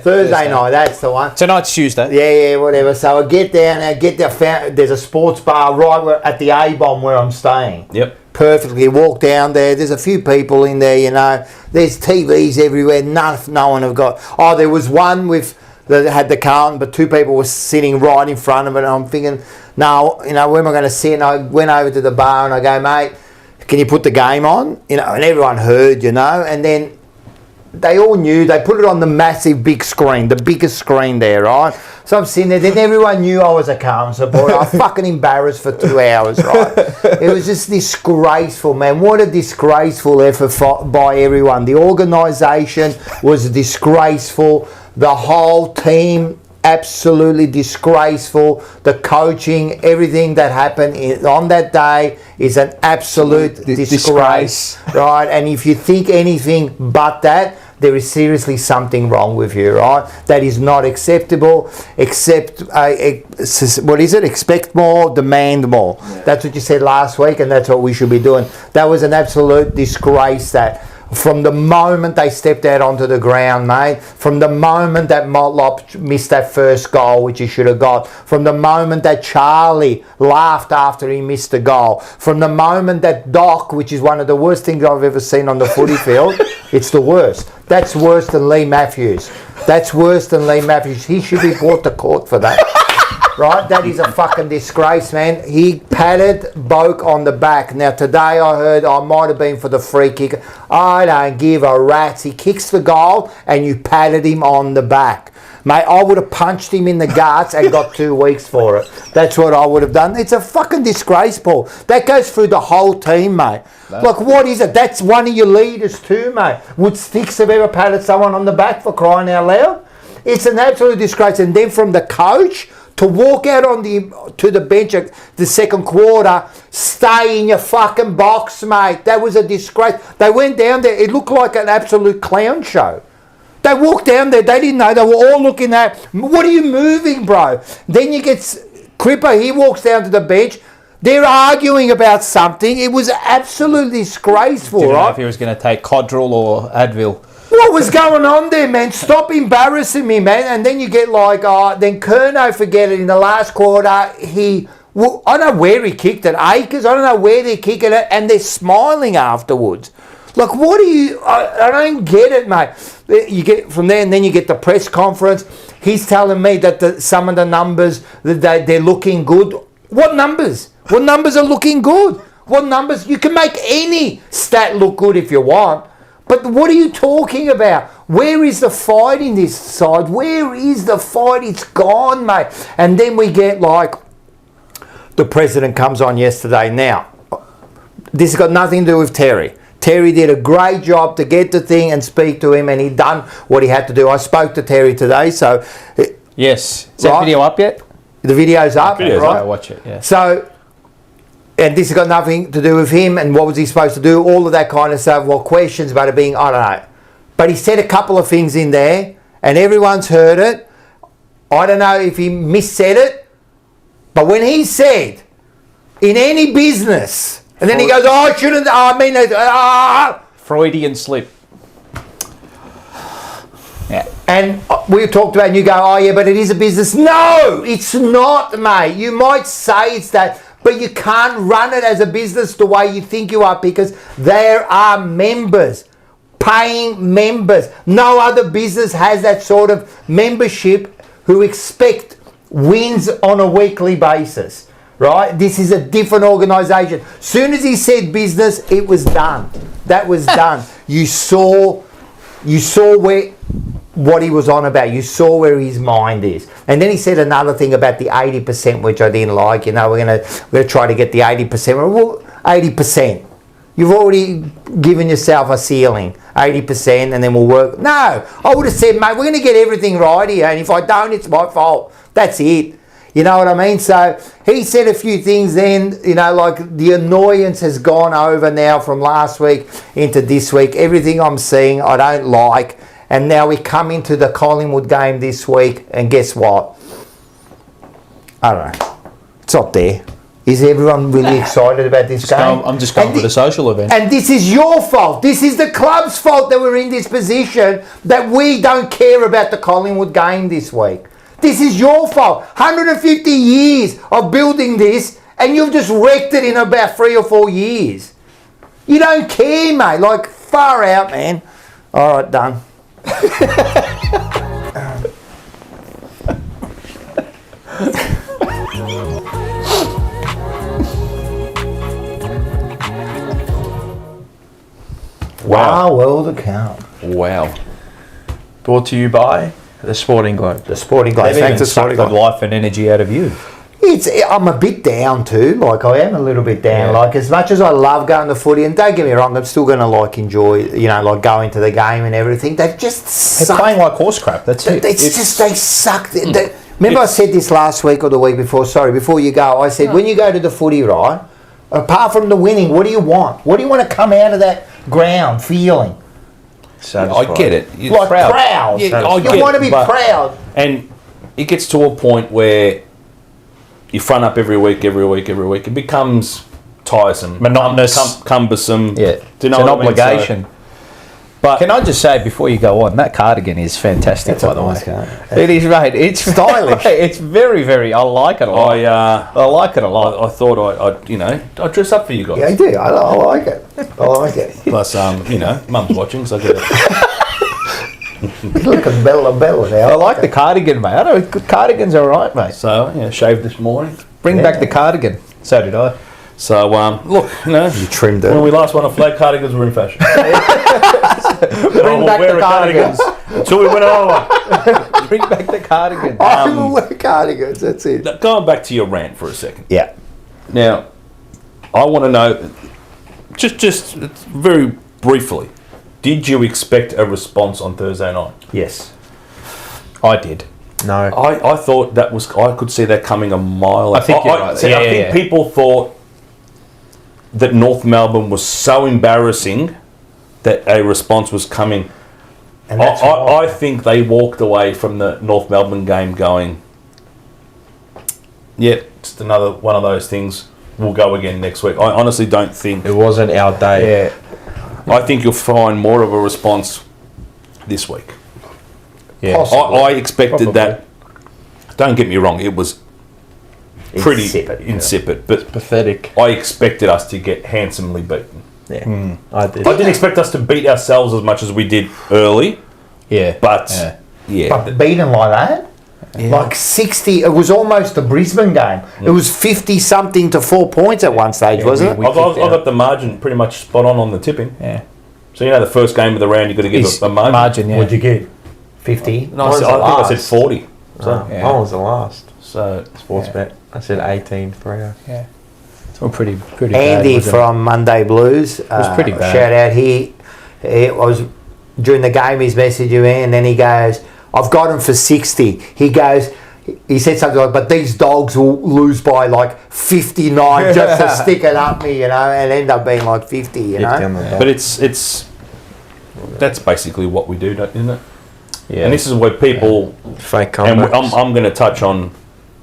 Speaker 1: Thursday night, that's the one.
Speaker 4: Tonight's Tuesday.
Speaker 1: Yeah, whatever. So I get down there, there's a sports bar right at the A-bomb where I'm staying.
Speaker 2: Yep.
Speaker 1: Perfectly. Walk down there. There's a few people in there, you know. There's TVs everywhere. No one have got... Oh, there was one that had the Carlton, but two people were sitting right in front of it. And I'm thinking, no, you know, where am I going to sit? And I went over to the bar and I go, mate, can you put the game on? You know, and everyone heard, you know. And then... they all knew. They put it on the massive big screen, the biggest screen there, right? So I'm sitting there. Then everyone knew I was a Carlton supporter. I was fucking embarrassed for 2 hours, right? It was just disgraceful, man. What a disgraceful effort by everyone. The organisation was disgraceful. The whole team, absolutely disgraceful. The coaching, everything that happened on that day is an absolute disgrace, right? And if you think anything but that, there is seriously something wrong with you, right? That is not acceptable. What is it? Expect more, demand more. Yeah. That's what you said last week, and that's what we should be doing. That was an absolute disgrace. That from the moment they stepped out onto the ground, mate, from the moment that Motlop missed that first goal, which he should have got, from the moment that Charlie laughed after he missed the goal, from the moment that Doc, which is one of the worst things I've ever seen on the footy field, it's the worst. That's worse than Lee Matthews. That's worse than Lee Matthews. He should be brought to court for that. Right? That is a fucking disgrace, man. He patted Boak on the back. Now, today I heard I might have been for the free kick. I don't give a rat's. He kicks the goal and you patted him on the back. Mate, I would have punched him in the guts and got 2 weeks for it. That's what I would have done. It's a fucking disgrace, Paul. That goes through the whole team, mate. Like, what is it? That's one of your leaders too, mate. Would Sticks have ever patted someone on the back, for crying out loud? It's an absolute disgrace. And then from the coach to walk out to the bench at the second quarter, stay in your fucking box, mate. That was a disgrace. They went down there. It looked like an absolute clown show. They walked down there. They didn't know. They were all looking at, what are you moving, bro? Then you get Cripper. He walks down to the bench. They're arguing about something. It was absolutely disgraceful,
Speaker 4: Didn't
Speaker 1: right?
Speaker 4: know if he was going to take Codral or Advil.
Speaker 1: What was going on there, man? Stop embarrassing me, man. And then you get like, then Curnow, forget it, in the last quarter, I don't know where he kicked it, Acres, I don't know where they're kicking it, and they're smiling afterwards. Like, what do you, I don't get it, mate. You get from there, and then you get the press conference. He's telling me that some of the numbers, that they're looking good. What numbers? What numbers are looking good? What numbers? You can make any stat look good if you want. But what are you talking about? Where is the fight in this side? Where is the fight? It's gone, mate. And then we get like, the president comes on yesterday. Now, this has got nothing to do with Terry. Terry did a great job to get the thing and speak to him, and he done what he had to do. I spoke to Terry today, so...
Speaker 4: Yes. Is that video up yet?
Speaker 1: The video's up, right?
Speaker 4: I'll watch it, yeah.
Speaker 1: So... and this has got nothing to do with him and what was he supposed to do, all of that kind of stuff. Well, questions about it being, I don't know. But he said a couple of things in there and everyone's heard it. I don't know if he missaid it. But when he said, in any business, and then he goes, oh, I shouldn't, I mean,
Speaker 4: Freudian slip.
Speaker 1: Yeah. And we talked about, and you go, oh yeah, but it is a business. No, it's not, mate. You might say it's that, but you can't run it as a business the way you think you are, because there are members, paying members. No other business has that sort of membership who expect wins on a weekly basis, right? This is a different organisation. Soon as he said business, it was done. That was done. You saw what he was on about. You saw where his mind is. And then he said another thing about the 80%, which I didn't like. You know, we're gonna try to get the 80%. Well, 80%. You've already given yourself a ceiling, 80%, and then we'll work. No, I would have said, mate, we're going to get everything right here, and if I don't, it's my fault. That's it. You know what I mean? So he said a few things then, you know, like the annoyance has gone over now from last week into this week. Everything I'm seeing, I don't like. And now we come into the Collingwood game this week, and guess what? I don't know. It's not there. Is everyone really excited about this game?
Speaker 4: I'm just going for the social event.
Speaker 1: And this is your fault. This is the club's fault that we're in this position, that we don't care about the Collingwood game this week. This is your fault. 150 years of building this, and you've just wrecked it in about 3 or 4 years. You don't care, mate. Like, far out, man. All right, done. Wow, world account.
Speaker 2: Wow.
Speaker 3: Brought to you by the Sporting Globe.
Speaker 1: The Sporting Globe.
Speaker 4: Thanks to Sporting Globe. Life and energy out of you.
Speaker 1: I'm a bit down too. Like, I am a little bit down. Yeah. Like, as much as I love going to footy, and don't get me wrong, I'm still going to like enjoy, you know, like going to the game and everything. They've just
Speaker 4: They're playing like horse crap. That's it.
Speaker 1: It's just they suck. Remember, I said this last week or the week before. Sorry, before you go, I said when you go to the footy, right? Apart from the winning, what do you want? What do you want to come out of that ground feeling?
Speaker 2: Satisfied. I get it.
Speaker 1: You're like proud. Yeah, you want to be proud.
Speaker 2: And it gets to a point where you front up every week. It becomes tiresome,
Speaker 4: monotonous,
Speaker 2: cumbersome.
Speaker 4: Yeah, it's an obligation. But can I just say before you go on, that cardigan is fantastic. By the way, it is, mate. It's stylish. It's very, very. I like it a lot. I like it a lot.
Speaker 2: I thought I'd dress up for you guys.
Speaker 1: Yeah, I do. I like it. I like it.
Speaker 2: Plus, Mum's watching, so I get it.
Speaker 1: Look at Bella now.
Speaker 4: I like the cardigan, mate. I know cardigan's all right, mate.
Speaker 2: So shaved this morning.
Speaker 4: Bring back the cardigan. So did I.
Speaker 2: So look,
Speaker 1: you trimmed it.
Speaker 2: When we last won a flag, cardigans were in fashion.
Speaker 4: Bring back the cardigans
Speaker 2: until we win another one.
Speaker 4: Bring back the cardigans.
Speaker 1: I will wear cardigans. That's it.
Speaker 2: Now, going back to your rant for a second.
Speaker 1: Yeah.
Speaker 2: Now, I want to know, just very briefly, did you expect a response on Thursday night?
Speaker 1: Yes,
Speaker 4: I did.
Speaker 3: No,
Speaker 2: I thought that was. I could see that coming a mile.
Speaker 4: I think you're right.
Speaker 2: I think people thought that North Melbourne was so embarrassing that a response was coming. And I think they walked away from the North Melbourne game going, yeah, just another one of those things. We'll go again next week. I honestly don't think...
Speaker 3: It wasn't our day.
Speaker 2: Yeah. I think you'll find more of a response this week.
Speaker 4: Yeah.
Speaker 2: I expected that. Don't get me wrong, it was pretty insipid, but
Speaker 3: pathetic.
Speaker 2: I expected us to get handsomely beaten.
Speaker 3: Yeah, I did.
Speaker 2: I didn't expect us to beat ourselves as much as we did early.
Speaker 4: Yeah,
Speaker 2: but
Speaker 1: but beaten like that, like 60. It was almost the Brisbane game. It was 50 something to 4 points at one stage, wasn't it?
Speaker 2: I got the margin pretty much spot on the tipping.
Speaker 4: Yeah.
Speaker 2: So the first game of the round, you got to give a margin.
Speaker 1: What'd you get? 50.
Speaker 2: No, I think I said 40.
Speaker 3: So mine was the last.
Speaker 2: So
Speaker 3: sports bet. I said 18 for you.
Speaker 4: Yeah. It's all pretty
Speaker 1: Andy
Speaker 4: bad,
Speaker 1: from Monday Blues. It
Speaker 4: was pretty bad.
Speaker 1: Shout out. He was during the game. He's messaging me, and then he goes, "I've got him for 60." He said something like, "But these dogs will lose by like 59 just to stick it up me, and end up being like 50, you know."
Speaker 2: But it's that's basically what we do, isn't it?
Speaker 4: Yeah.
Speaker 2: And this is where people
Speaker 3: fake comebacks.
Speaker 2: And I'm going to touch on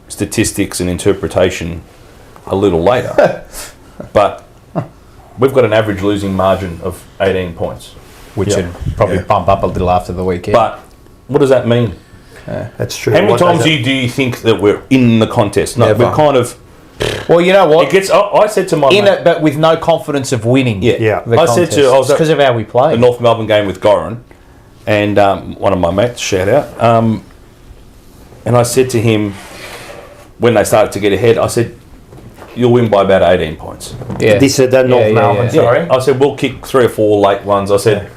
Speaker 2: statistics and interpretation a little later, but we've got an average losing margin of 18 points,
Speaker 4: which should probably bump up a little after the weekend.
Speaker 2: But what does that mean?
Speaker 1: That's true.
Speaker 2: How many times do you think that we're in the contest? No, we're kind of.
Speaker 4: Well, you know what?
Speaker 2: It gets. I said to my
Speaker 4: in it, but with no confidence of winning.
Speaker 1: Yeah.
Speaker 4: I said to. I was because of how we play.
Speaker 2: The North Melbourne game with Goran, and one of my mates, shout out, and I said to him when they started to get ahead, I said, "You'll win by about 18 points."
Speaker 1: Yeah. This is the North Melbourne.
Speaker 2: Yeah. Sorry, I said we'll kick 3 or 4 late ones. I said,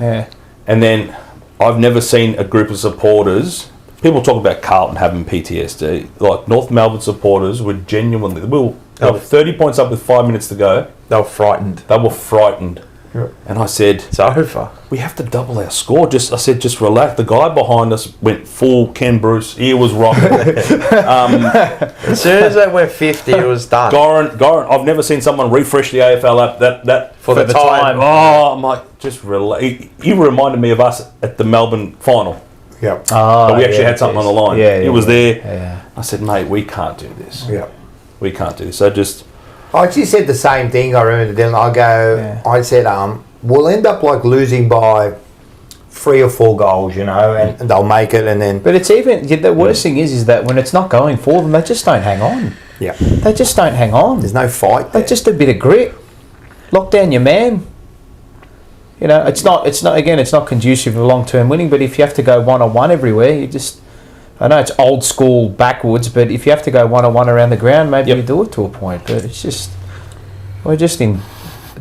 Speaker 2: and then I've never seen a group of supporters. People talk about Carlton having PTSD. Like North Melbourne supporters were genuinely, they were 30 points up with 5 minutes to go.
Speaker 3: They were frightened.
Speaker 2: Yeah. And I said,
Speaker 3: it's over.
Speaker 2: We have to double our score. I said, just relax. The guy behind us went full Ken Bruce. Ear was rocking.
Speaker 3: As soon as they went 50, it was done.
Speaker 2: Goran, I've never seen someone refresh the AFL app that
Speaker 3: for the time.
Speaker 2: Oh, I'm like, just relax. He reminded me of us at the Melbourne final.
Speaker 1: Yep.
Speaker 2: So we actually had something on the line.
Speaker 4: Yeah,
Speaker 2: he was there.
Speaker 4: Yeah.
Speaker 2: I said, mate, we can't do this.
Speaker 1: Yeah.
Speaker 2: We can't do this. So just...
Speaker 1: I actually said the same thing. I remember then I said, we'll end up like losing by 3 or 4 goals, and they'll make it, and then.
Speaker 4: But it's even the worst thing is that when it's not going for them, they just don't hang on.
Speaker 1: Yeah.
Speaker 4: They just don't hang on.
Speaker 1: There's no fight.
Speaker 4: Like just a bit of grit. Lock down your man. It's not conducive to long-term winning. But if you have to go one-on-one everywhere, you just. I know it's old school backwards, but if you have to go one-on-one around the ground, maybe you do it to a point. But it's just, we're just in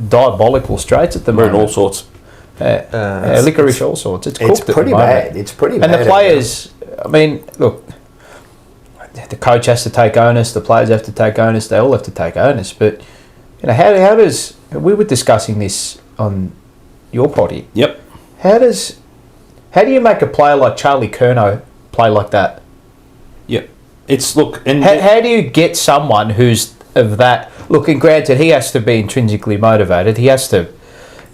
Speaker 4: diabolical straits at the moment.
Speaker 2: We're in all sorts.
Speaker 4: Licorice, all sorts. It's
Speaker 1: pretty bad. It's pretty bad.
Speaker 4: And the players, I mean, look, the coach has to take onus, the players have to take onus, they all have to take onus. But, how does, we were discussing this on your potty.
Speaker 2: Yep.
Speaker 4: How do you make a player like Charlie Curnow play like that?
Speaker 2: Yep. It's look, and
Speaker 4: how do you get someone who's of that? Look, and granted, he has to be intrinsically motivated. He has to,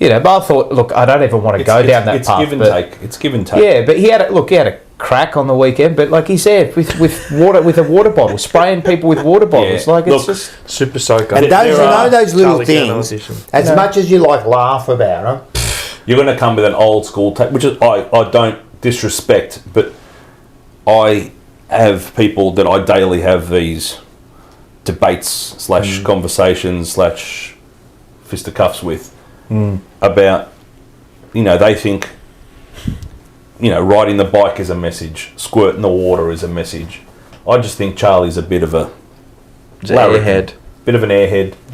Speaker 4: but I thought, look, I don't even want to go down that path.
Speaker 2: It's give and take. It's give and take.
Speaker 4: Yeah, but he had a crack on the weekend. But like he said, with a water bottle, spraying people with water bottles, it's just
Speaker 3: super soaker.
Speaker 1: And those little things, as much as you laugh about them,
Speaker 2: you're going to come with an old school which is I don't disrespect, but I have people that I daily have these debates / conversations / fisticuffs with about, they think, riding the bike is a message, squirting the water is a message. I just think Charlie's a bit of an airhead.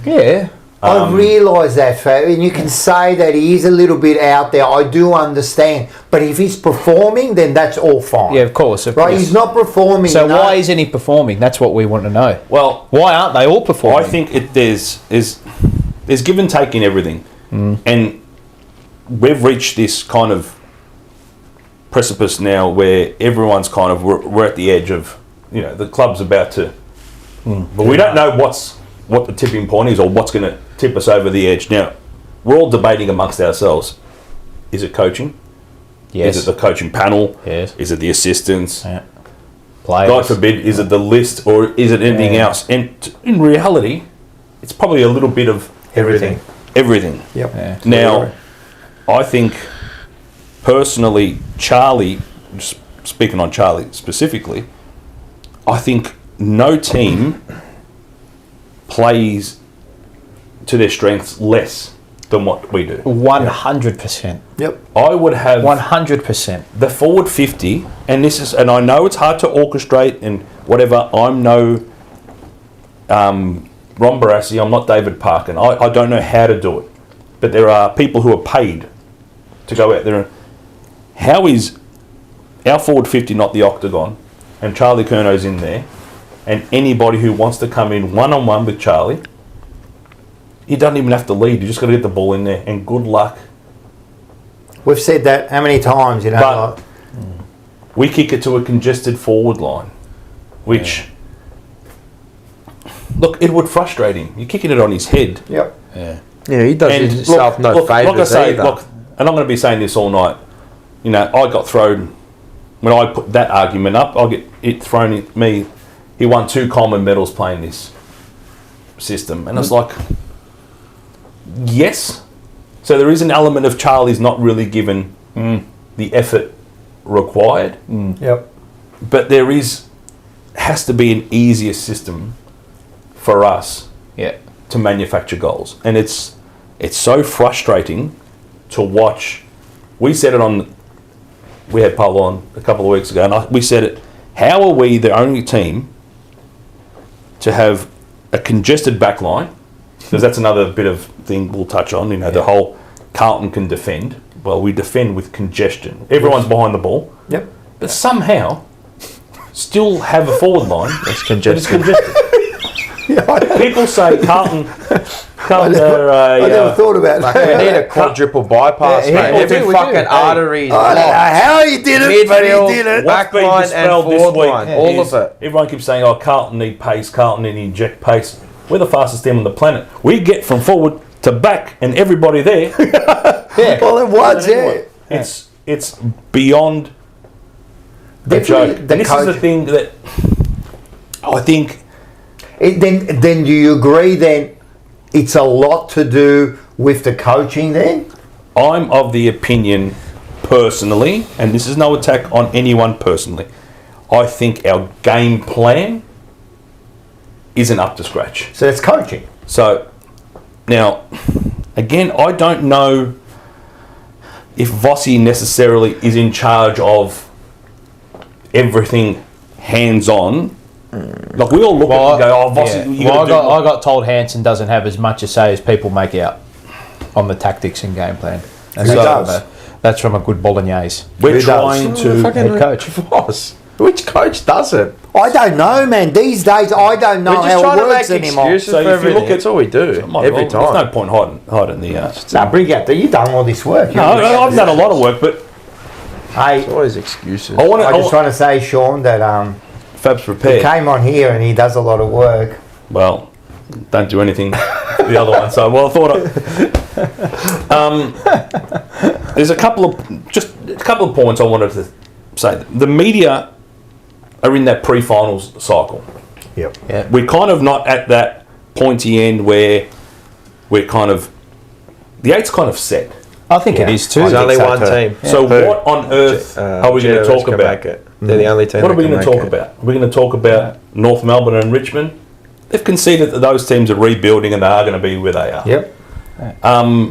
Speaker 4: Yeah.
Speaker 1: I realise that, and you can say that he is a little bit out there. I do understand, but if he's performing, then that's all fine.
Speaker 4: Yeah, of course.
Speaker 1: Right, he's not performing.
Speaker 4: So why isn't he performing? That's what we want to know.
Speaker 2: Well,
Speaker 4: why aren't they all performing?
Speaker 2: I think there's give and take in everything, and we've reached this kind of precipice now where everyone's kind of we're at the edge of the club's about to, but we don't know what the tipping point is or what's going to tip us over the edge. Now, we're all debating amongst ourselves. Is it coaching?
Speaker 4: Yes.
Speaker 2: Is it the coaching panel?
Speaker 4: Yes.
Speaker 2: Is it the assistants?
Speaker 4: Yeah. Players.
Speaker 2: God forbid, is it the list or is it anything else? And in reality, it's probably a little bit of
Speaker 1: everything.
Speaker 2: Everything.
Speaker 1: Yep.
Speaker 4: Yeah.
Speaker 2: Now, I think, personally, Charlie, speaking on Charlie specifically, I think no team plays to their strengths less than what we do.
Speaker 4: 100%.
Speaker 1: Yep.
Speaker 2: I would have
Speaker 4: 100%.
Speaker 2: the forward 50, and I know it's hard to orchestrate and whatever. I'm no Ron Barassi. I'm not David Parkin. I don't know how to do it, but there are people who are paid to go out there. How is our forward 50 not the octagon, and Charlie Curnow's in there? And anybody who wants to come in one-on-one with Charlie, he doesn't even have to lead. You just got to get the ball in there, and good luck.
Speaker 1: We've said that how many times,
Speaker 2: But we kick it to a congested forward line, which, look, it would frustrate him. You're kicking it on his head.
Speaker 1: Yep.
Speaker 3: Yeah, he does himself no favours either.
Speaker 2: Look, and I'm going to be saying this all night. I got thrown, when I put that argument up, I get it thrown at me. He won 2 Coleman medals playing this system. And it's like, yes. So there is an element of Charlie's not really given the effort required.
Speaker 1: Yep.
Speaker 2: But there has to be an easier system for us to manufacture goals. And it's so frustrating to watch. We said it we had Paul on a couple of weeks ago, and we said it, how are we the only team to have a congested back line? Because that's another bit of thing we'll touch on. The whole Carlton can defend. Well, we defend with congestion. Everyone's behind the ball.
Speaker 1: Yep.
Speaker 2: But somehow still have a forward line
Speaker 3: that's congested.
Speaker 2: People say Carlton Carlton are
Speaker 1: I never thought about that.
Speaker 3: We need a quadruple bypass, mate. Every fucking artery.
Speaker 1: I don't know how he did it, but he did it.
Speaker 2: What's been
Speaker 3: Backline and
Speaker 2: dispelled this
Speaker 3: forward
Speaker 2: week?
Speaker 3: line, all of it.
Speaker 2: Everyone keeps saying, "Oh, Carlton need pace. Carlton need to inject pace." We're the fastest team on the planet. We get from forward to back, and everybody there.
Speaker 1: Yeah. Well, it was. Yeah.
Speaker 2: It's beyond a joke. And this is the thing that I think.
Speaker 1: Then do you agree? Then it's a lot to do with the coaching. Then
Speaker 2: I'm of the opinion, personally, and this is no attack on anyone personally. I think our game plan isn't up to scratch.
Speaker 1: So it's coaching.
Speaker 2: So now, again, I don't know if Vossi necessarily is in charge of everything hands-on. Like we all look at it and go, "Oh, Vossi."
Speaker 4: Yeah. I got told Hansen doesn't have as much to say as people make out on the tactics and game plan. And
Speaker 1: Who does?
Speaker 4: That's from a good bolognese.
Speaker 2: We're trying to
Speaker 4: Head coach.
Speaker 3: Which coach does it?
Speaker 1: I don't know, man. These days, I don't know
Speaker 3: We're just
Speaker 1: how
Speaker 3: trying
Speaker 1: it
Speaker 3: to
Speaker 1: works
Speaker 3: make
Speaker 1: anymore.
Speaker 3: excuses
Speaker 2: So
Speaker 3: for
Speaker 2: if you
Speaker 3: everything.
Speaker 2: look at-
Speaker 3: That's all we do every time.
Speaker 2: There's no point hiding the.
Speaker 1: Now, bring out that you've done all this work.
Speaker 2: No, I've done a lot of work, but
Speaker 1: Hey,
Speaker 3: It's always excuses.
Speaker 1: I just want to say, Sean, that
Speaker 2: Fab's
Speaker 1: he
Speaker 2: prepared.
Speaker 1: came on here and he does a lot of work.
Speaker 2: Well, don't do anything the other one. So, well, I thought there's a couple of points I wanted to say. The media are in that pre-finals cycle.
Speaker 1: Yep.
Speaker 4: Yeah.
Speaker 2: We're kind of not at that pointy end where we're kind of the eight's kind of set.
Speaker 4: I think it is too.
Speaker 3: There's only
Speaker 1: so
Speaker 3: one
Speaker 1: too.
Speaker 3: team.
Speaker 2: So what on earth are we going to talk about?
Speaker 3: Make it. They're the only team.
Speaker 2: What are we
Speaker 3: that
Speaker 2: going to
Speaker 3: can
Speaker 2: talk
Speaker 3: make it.
Speaker 2: about? We're going to talk about North Melbourne and Richmond. They've conceded that those teams are rebuilding and they are going to be where they are.
Speaker 1: Yep.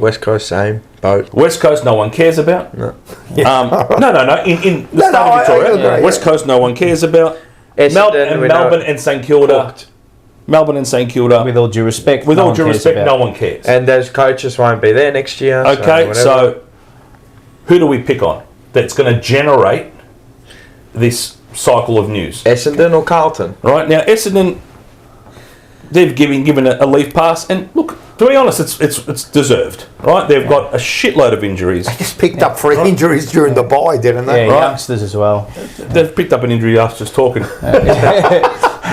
Speaker 3: West Coast, same boat.
Speaker 2: West Coast, no one cares about.
Speaker 3: No.
Speaker 2: No. In the state of Victoria, West Coast, no one cares about. Melbourne and St Kilda.
Speaker 3: Hooked.
Speaker 2: Melbourne and St Kilda.
Speaker 4: With all due respect,
Speaker 2: no one cares.
Speaker 3: And those coaches won't be there next year.
Speaker 2: Okay, so who do we pick on that's going to generate this cycle of news?
Speaker 3: Essendon or Carlton?
Speaker 2: Right now, Essendon, they've given a leave pass, and look, to be honest, it's deserved. Right, they've got a shitload of injuries.
Speaker 1: They just picked up 3 injuries during the bye, didn't they?
Speaker 4: Yeah,
Speaker 2: Right.
Speaker 4: youngsters as well.
Speaker 2: They've picked up an injury after just talking.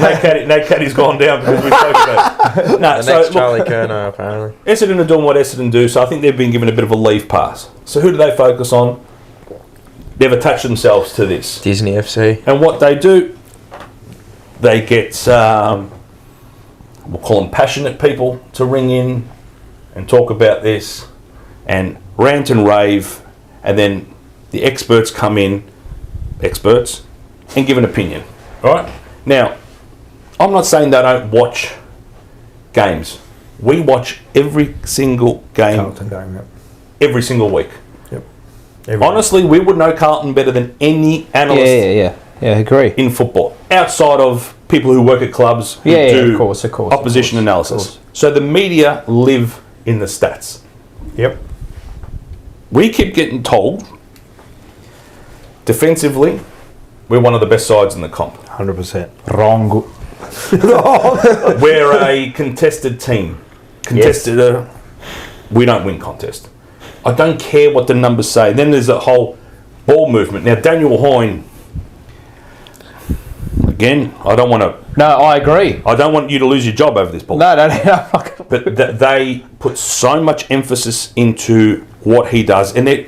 Speaker 2: Nate Caddy's gone down because we spoke about it. No,
Speaker 3: The next Charlie Kerner, apparently.
Speaker 2: Essendon are doing what Essendon do, so I think they've been given a bit of a leave pass. So who do they focus on? They've attached themselves to this.
Speaker 3: Disney FC.
Speaker 2: And what they do, they get, we'll call them passionate people to ring in and talk about this and rant and rave, and then the experts come in, and give an opinion. All right? Now, I'm not saying they don't watch games. We watch every single game,
Speaker 1: Carlton game, yep.
Speaker 2: every single week.
Speaker 1: Yep.
Speaker 2: Honestly, we would know Carlton better than any analyst
Speaker 4: Yeah, agree.
Speaker 2: in football, outside of people who work at clubs who do
Speaker 4: of course,
Speaker 2: opposition analysis.
Speaker 4: of course.
Speaker 2: So the media live in the stats.
Speaker 1: Yep.
Speaker 2: We keep getting told, defensively, we're one of the best sides in the comp.
Speaker 1: 100%.
Speaker 4: Wrong.
Speaker 2: We're a contested team. We don't win contest. I don't care what the numbers say. Then there's a whole ball movement. Now, Daniel Hoyne, again, I don't want to...
Speaker 4: No, I agree.
Speaker 2: I don't want you to lose your job over this ball.
Speaker 4: No.
Speaker 2: But they put so much emphasis into what he does. And they're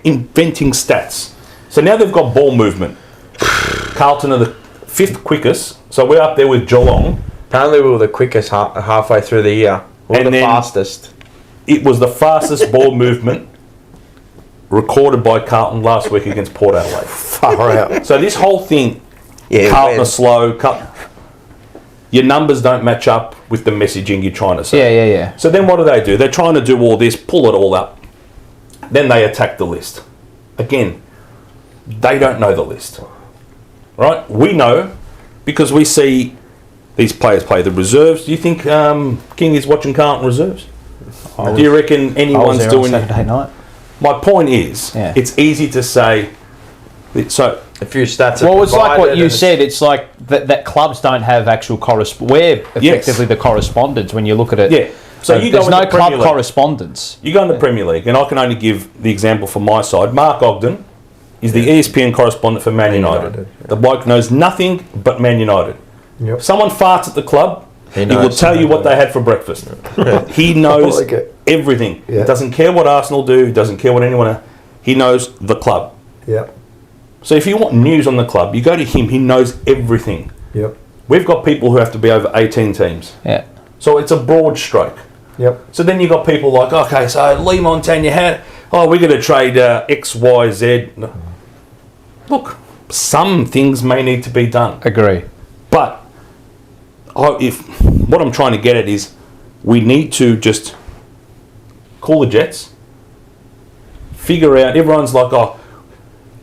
Speaker 2: inventing stats. So now they've got ball movement. Carlton are the 5th quickest. So we're up there with Geelong.
Speaker 3: Apparently we were the quickest halfway through the year. We were the fastest.
Speaker 2: It was the fastest ball movement recorded by Carlton last week against Port Adelaide.
Speaker 1: Far out.
Speaker 2: So this whole thing,
Speaker 1: Yeah,
Speaker 2: Carlton are slow. Your numbers don't match up with the messaging you're trying to say.
Speaker 4: Yeah.
Speaker 2: So then what do? They're trying to do all this, pull it all up. Then they attack the list. Again, they don't know the list. Right? We know because we see these players play the reserves. Do you think King is watching Carlton reserves? Do you reckon anyone's doing
Speaker 4: Saturday night?
Speaker 2: My point is, it's easy to say. So
Speaker 3: a few stats.
Speaker 4: Well, it's like what you said. It's like that clubs don't have actual we're effectively the correspondents when you look at it.
Speaker 2: Yeah. So you
Speaker 4: there's
Speaker 2: go
Speaker 4: no club correspondence.
Speaker 2: You go in the Premier League, and I can only give the example from my side. Mark Ogden is the ESPN correspondent for Man United. The bloke knows nothing but Man United. Yep. If someone farts at the club, he will tell you what they had for breakfast. He knows everything. Yeah. He doesn't care what Arsenal do. He doesn't care what anyone else. He knows the club.
Speaker 1: Yep.
Speaker 2: So if you want news on the club, you go to him. He knows everything.
Speaker 1: Yep.
Speaker 2: We've got people who have to be over 18 teams.
Speaker 4: Yeah.
Speaker 2: So it's a broad stroke.
Speaker 1: Yep.
Speaker 2: So then you've got people like, okay, so Lee Montagna we're going to trade X, Y, Z. Look, some things may need to be done.
Speaker 4: Agree.
Speaker 2: But what I'm trying to get at is we need to just call the Jets, figure out, everyone's like,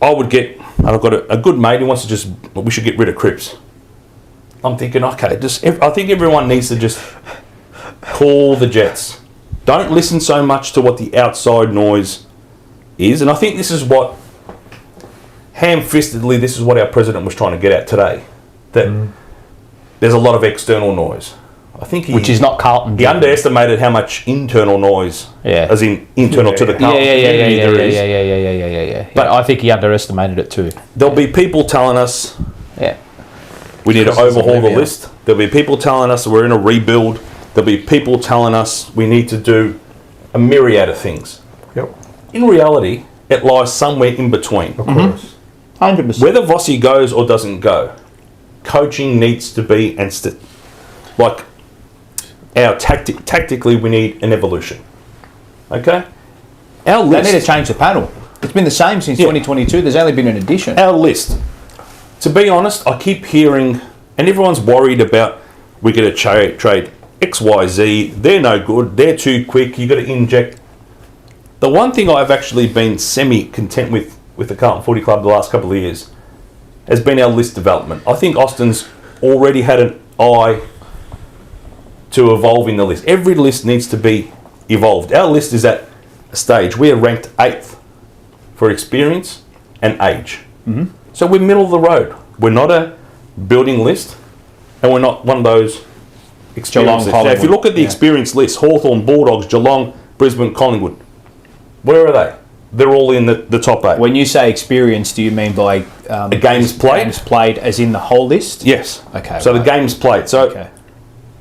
Speaker 2: I've got a good mate who wants to we should get rid of Cripps. I'm thinking, okay, I think everyone needs to just call the Jets. Don't listen so much to what the outside noise is. And I think this is what, ham-fistedly, this is what our president was trying to get at today. That there's a lot of external noise. I think
Speaker 4: which is not Carlton.
Speaker 2: He underestimated how much internal noise, as in internal to the Carlton
Speaker 4: community yeah. But I think he underestimated it too.
Speaker 2: There'll be people telling us, we need to overhaul the list. There'll be people telling us we're in a rebuild. There'll be people telling us we need to do a myriad of things.
Speaker 1: Yep.
Speaker 2: In reality, it lies somewhere in between.
Speaker 1: Of course.
Speaker 4: 100%.
Speaker 2: Whether Vossi goes or doesn't go, coaching needs to be like our tactically we need an evolution. Okay? Our list,
Speaker 4: they need to change the panel. It's been the same since 2022. There's only been an addition.
Speaker 2: Our list. To be honest, I keep hearing, and everyone's worried about, we're going to trade X, Y, Z. They're no good. They're too quick. You've got to inject. The one thing I've actually been semi-content with the Carlton Footy Club the last couple of years has been our list development. I think Austin's already had an eye to evolving the list. Every list needs to be evolved. Our list is at a stage. We are ranked 8th for experience and age. Mm-hmm. So we're middle of the road. We're not a building list, and we're not one of those experience lists. Now, if you look at the experience list, Hawthorn, Bulldogs, Geelong, Brisbane, Collingwood, where are they? They're all in the top 8.
Speaker 4: When you say experience, do you mean by
Speaker 2: games played?
Speaker 4: Games played as in the whole list?
Speaker 2: Yes.
Speaker 4: Okay.
Speaker 2: So the games played. So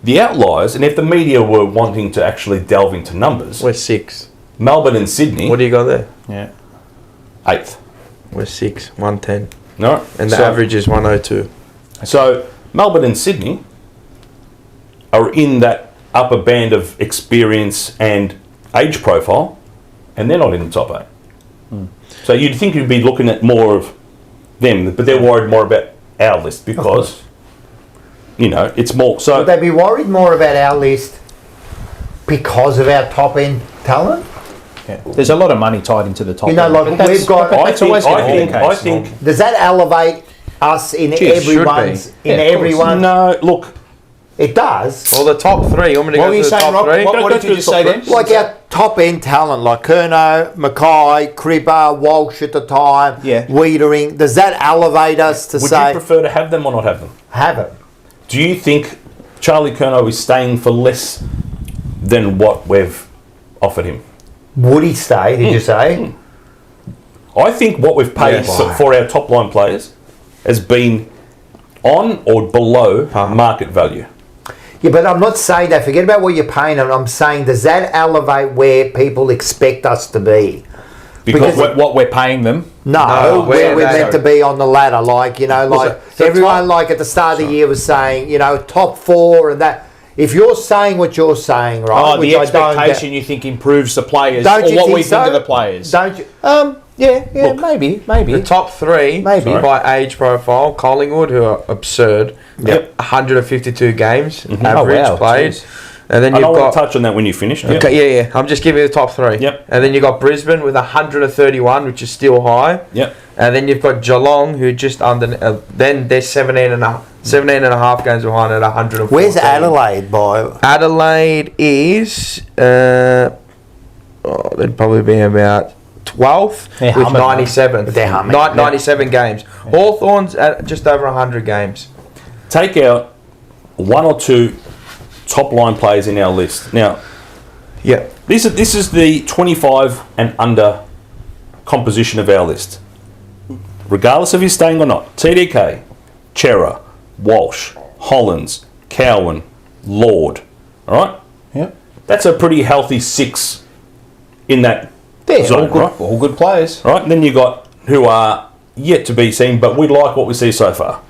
Speaker 2: the outliers, and if the media were wanting to actually delve into numbers,
Speaker 3: we're 6.
Speaker 2: Melbourne and Sydney.
Speaker 3: What do you got there?
Speaker 4: Yeah.
Speaker 2: 8th.
Speaker 3: We're 6, 110.
Speaker 2: No.
Speaker 3: And the average is 102.
Speaker 2: So Melbourne and Sydney are in that upper band of experience and age profile, and they're not in the top 8. So you'd think you'd be looking at more of them, but they're worried more about our list because, it's more. So
Speaker 1: would they be worried more about our list because of our top end talent?
Speaker 4: Yeah. There's a lot of money tied into the top end.
Speaker 1: We've got.
Speaker 2: I think.
Speaker 1: Does that elevate us in everyone's?
Speaker 2: No, look.
Speaker 1: It does.
Speaker 3: Well, the top 3. You want me to go to the top 3?
Speaker 4: What did you just say then?
Speaker 1: Like our top end talent, like Curnow, Mackay, Cripper, Walsh at the time, Wiedering. Does that elevate us to say?
Speaker 2: Would you prefer to have them or not have them?
Speaker 1: Have it.
Speaker 2: Do you think Charlie Curnow is staying for less than what we've offered him?
Speaker 1: Would he stay, did you say?
Speaker 2: I think what we've paid for our top line players has been on or below market value.
Speaker 1: Yeah, but I'm not saying that. Forget about what you're paying them. I'm saying, does that elevate where people expect us to be?
Speaker 2: Because
Speaker 4: what we're paying them?
Speaker 1: No, where we're meant to be on the ladder. Everyone at the start of the year was saying, top 4 and that. If you're saying what you're saying, right?
Speaker 4: Oh, the expectation you think improves the players, or what we think of the players.
Speaker 1: Don't you?
Speaker 4: Yeah, maybe.
Speaker 3: The top 3 by age profile, Collingwood, who are absurd.
Speaker 1: Yep.
Speaker 3: 152 games average played. And then
Speaker 2: I want to touch on that when you finish.
Speaker 3: Okay, I'm just giving you the top 3.
Speaker 2: Yep.
Speaker 3: And then you've got Brisbane with 131, which is still high.
Speaker 2: Yep.
Speaker 3: And then you've got Geelong, who just under. Then they're 17 and a half games behind at 114.
Speaker 1: Where's Adelaide, boy?
Speaker 3: Adelaide is. They'd probably be about 12th with 97.
Speaker 1: They're humming.
Speaker 3: 97 games. Hawthorn's at just over 100 games.
Speaker 2: Take out 1 or 2 top line players in our list. Now,
Speaker 3: Yeah.
Speaker 2: This is the 25 and under composition of our list. Regardless of his staying or not, TDK, Chera, Walsh, Hollins, Cowan, Lord. All right?
Speaker 4: Yeah.
Speaker 2: That's a pretty healthy 6 in that zone, right?
Speaker 4: All good players.
Speaker 2: Right? And then you got who are yet to be seen, but we like what we see so far.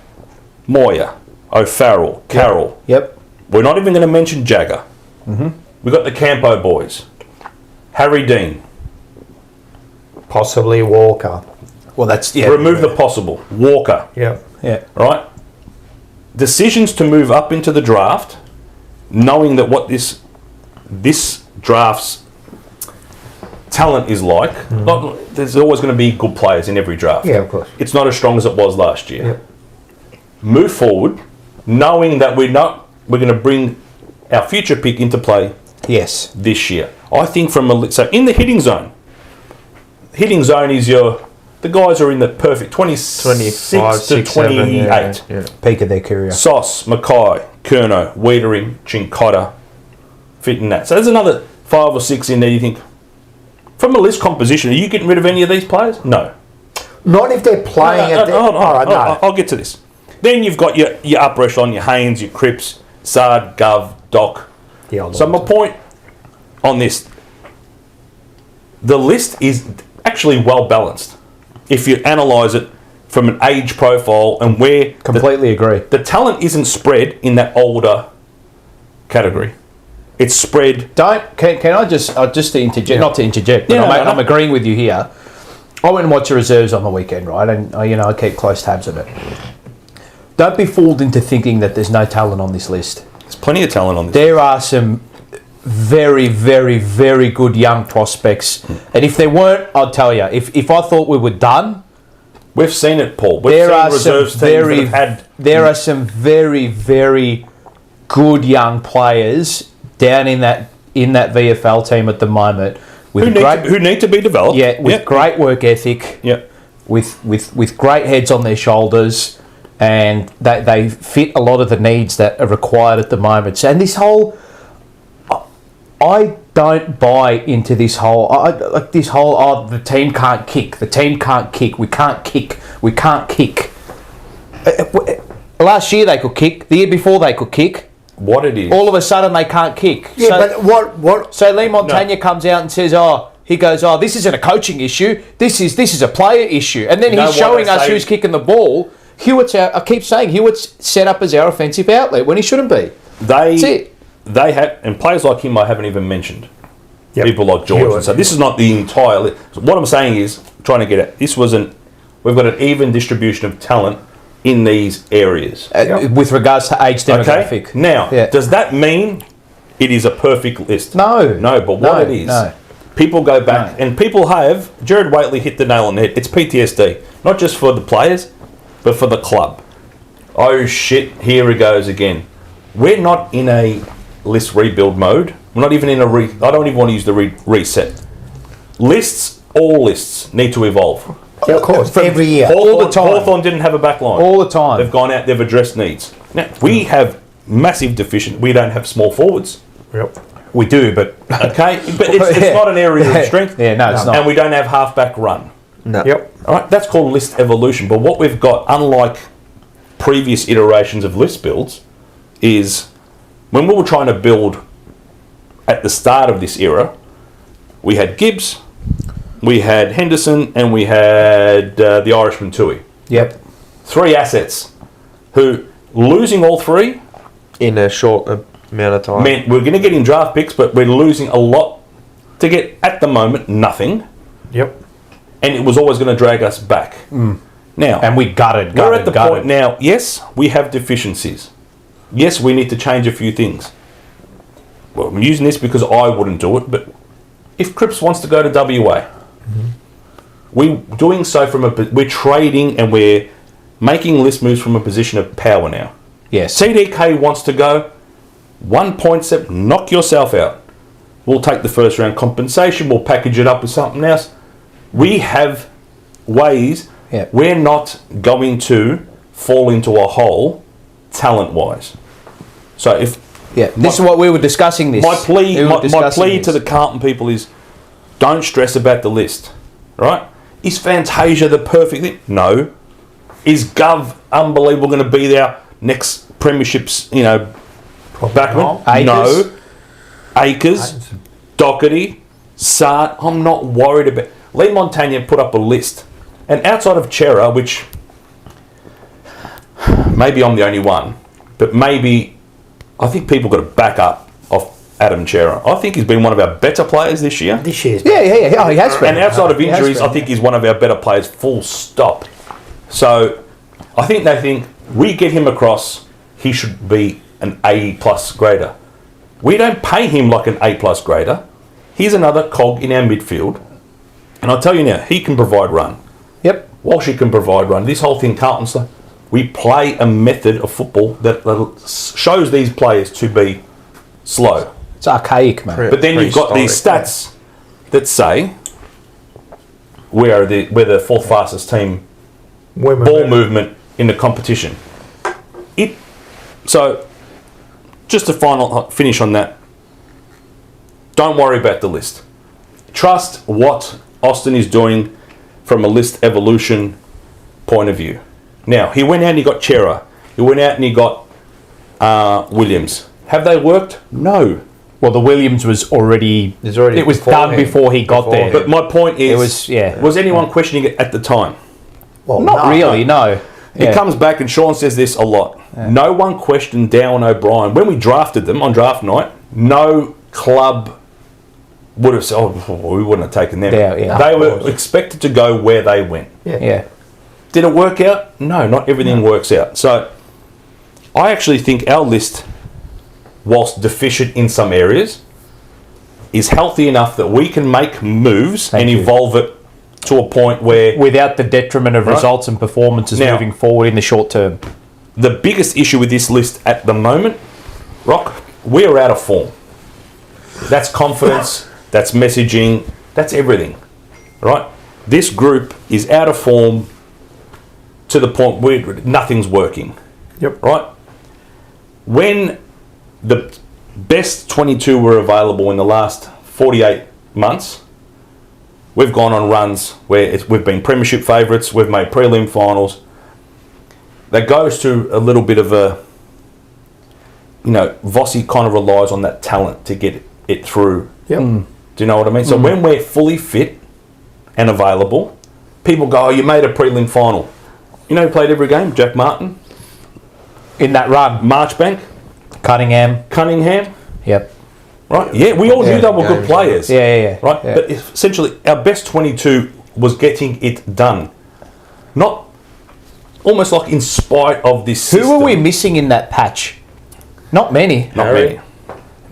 Speaker 2: Moya, O'Farrell, Carroll.
Speaker 4: Yep.
Speaker 2: We're not even going to mention Jagger. Mm-hmm. We've got the Campo boys. Harry Dean.
Speaker 1: Possibly Walker.
Speaker 4: Well, that's...
Speaker 2: Remove the possible. Walker.
Speaker 1: Yeah.
Speaker 4: Yeah.
Speaker 2: Right? Decisions to move up into the draft, knowing that what this draft's talent is like. There's always going to be good players in every draft.
Speaker 1: Yeah, of course.
Speaker 2: It's not as strong as it was last year.
Speaker 1: Yep.
Speaker 2: Move forward, knowing that we're going to bring our future pick into play.
Speaker 4: Yes.
Speaker 2: This year, I think so in the hitting zone is the guys are in the perfect 26 to 28
Speaker 4: peak of their career.
Speaker 2: Sauce, Mackay, Curnow, Wiedering, Chincotta, fit in that. So there's another 5 or 6 in there. You think from a list composition, are you getting rid of any of these players? No.
Speaker 1: Not if they're playing at
Speaker 2: I'll get to this. Then you've got your upper echelon, your Haynes, your Cripps, Sard, Gov, Doc. So my point on this, the list is actually well balanced if you analyse it from an age profile and where...
Speaker 4: Completely agree.
Speaker 2: The talent isn't spread in that older category. It's spread...
Speaker 4: Can I just to interject, not to interject, but I'm agreeing with you here. I went and watched the reserves on the weekend, right? And, I keep close tabs on it. Don't be fooled into thinking that there's no talent on this list.
Speaker 2: There's plenty of talent on this.
Speaker 4: There are some very, very, very good young prospects. And if they weren't, I'll tell you, if I thought we were done...
Speaker 2: We've seen it, Paul. There are some very,
Speaker 4: very good young players down in that VFL team at the moment.
Speaker 2: Who need to be developed.
Speaker 4: Yeah, with great work ethic.
Speaker 2: Yeah.
Speaker 4: With great heads on their shoulders. And they fit a lot of the needs that are required at the moment. And this whole... I don't buy into this whole... the team can't kick. The team can't kick. We can't kick. Last year they could kick. The year before they could kick.
Speaker 2: What it is...
Speaker 4: All of a sudden they can't kick.
Speaker 1: Yeah, but what...
Speaker 4: So Lee Montagna comes out and says, this isn't a coaching issue. This is a player issue. And then he's showing us who's kicking the ball. I keep saying Hewitt's set up as our offensive outlet when he shouldn't be. That's it.
Speaker 2: They have, and players like him I haven't even mentioned. Yep. People like George. So this is not the entire list. What I'm saying is, trying to get at, we've got an even distribution of talent in these areas.
Speaker 4: With regards to age demographic.
Speaker 2: Okay? Now, does that mean it is a perfect list?
Speaker 4: No.
Speaker 2: No, but what it is, people go back, and people have, Jared Waitley hit the nail on the head, it's PTSD. Not just for the players, but for the club. Oh shit, here it goes again. We're not in a list rebuild mode. We're not even in I don't even want to use the reset. All lists need to evolve.
Speaker 1: Yeah, of course, every year.
Speaker 4: All the time.
Speaker 2: Hawthorn didn't have a back line.
Speaker 4: All the time.
Speaker 2: They've gone out, they've addressed needs. Now, we have massive deficient. We don't have small forwards.
Speaker 1: Yep.
Speaker 4: We do, but...
Speaker 2: Okay, but it's not an area of strength.
Speaker 4: Yeah, no, it's not.
Speaker 2: And we don't have half-back run.
Speaker 3: No.
Speaker 1: Yep.
Speaker 2: All right, that's called list evolution. But what we've got, unlike previous iterations of list builds, is when we were trying to build at the start of this era, we had Gibbs, we had Henderson, and we had the Irishman Tui.
Speaker 4: Yep.
Speaker 2: 3 assets who, losing all 3...
Speaker 3: in a short amount of time.
Speaker 2: Meant we're going to get in draft picks, but we're losing a lot to get, at the moment, nothing.
Speaker 1: Yep.
Speaker 2: And it was always going to drag us back. Now,
Speaker 4: and we gutted.
Speaker 2: We're at the point now, yes, we have deficiencies. Yes, we need to change a few things. Well, I'm using this because I wouldn't do it, but if Cripps wants to go to WA, we're doing so we're trading and we're making list moves from a position of power now.
Speaker 4: Yes.
Speaker 2: CDK wants to go 1.7, knock yourself out. We'll take the first round compensation, we'll package it up with something else. We have ways. We're not going to fall into a hole talent-wise. So if
Speaker 4: Yeah, this is what we were discussing.
Speaker 2: My plea to the Carlton people is, don't stress about the list, right? Is Fantasia the perfect thing? No. Is Gov unbelievable going to be there next premierships? Backman? No. Akers, Doherty, Sart. I'm not worried about. Lee Montagna put up a list, and outside of Chera, which maybe I'm the only one, but maybe I think people got to back up off Adam Chera. I think he's been one of our better players this year.
Speaker 4: Yeah. Oh, he has been.
Speaker 2: And outside of injuries, I think he's one of our better players. Full stop. So I think they think we get him across, he should be an A+ grader. We don't pay him like an A+ grader. He's another cog in our midfield. And I'll tell you now, he can provide run.
Speaker 4: Yep.
Speaker 2: Walsh can provide run. This whole thing, Carlton stuff, we play a method of football that shows these players to be slow.
Speaker 4: It's archaic, man.
Speaker 2: But then you've got these stats that say we're the fourth fastest team ball movement in the competition. So, just to finish on that, don't worry about the list. Trust what Austin is doing from a list evolution point of view. Now, he went out and he got Chera. He went out and he got Williams. Have they worked? No.
Speaker 4: Well, the Williams was already... It was done before he got there.
Speaker 2: But my point is... Was anyone questioning it at the time?
Speaker 4: Well, not really, no.
Speaker 2: It comes back, and Sean says this a lot. Yeah. No one questioned Darren O'Brien. When we drafted them on draft night, no club would have said, we wouldn't have taken them. They were expected to go where they went.
Speaker 4: Yeah.
Speaker 2: Did it work out? No, not everything works out. So I actually think our list, whilst deficient in some areas, is healthy enough that we can make moves and evolve it to a point where...
Speaker 4: Without the detriment of results and performances moving forward in the short term.
Speaker 2: The biggest issue with this list at the moment, Rock, we're out of form. That's confidence, that's messaging, that's everything, right? This group is out of form to the point where nothing's working.
Speaker 1: Yep.
Speaker 2: Right? When the best 22 were available in the last 48 months, we've gone on runs where we've been premiership favourites, we've made prelim finals. That goes to a little bit of a, Vossi kind of relies on that talent to get it through.
Speaker 1: Yep.
Speaker 2: Do you know what I mean? So when we're fully fit and available, people go, you made a prelim final. You know who played every game? Jack Martin.
Speaker 4: In that run.
Speaker 2: Marchbank.
Speaker 4: Cunningham. Yep.
Speaker 2: Right? Yeah, we all knew they were good players.
Speaker 4: Yeah.
Speaker 2: Right? Yeah. But essentially, our best 22 was getting it done. Not almost like in spite of this system.
Speaker 4: Who are we missing in that patch? Not many.
Speaker 2: Not many.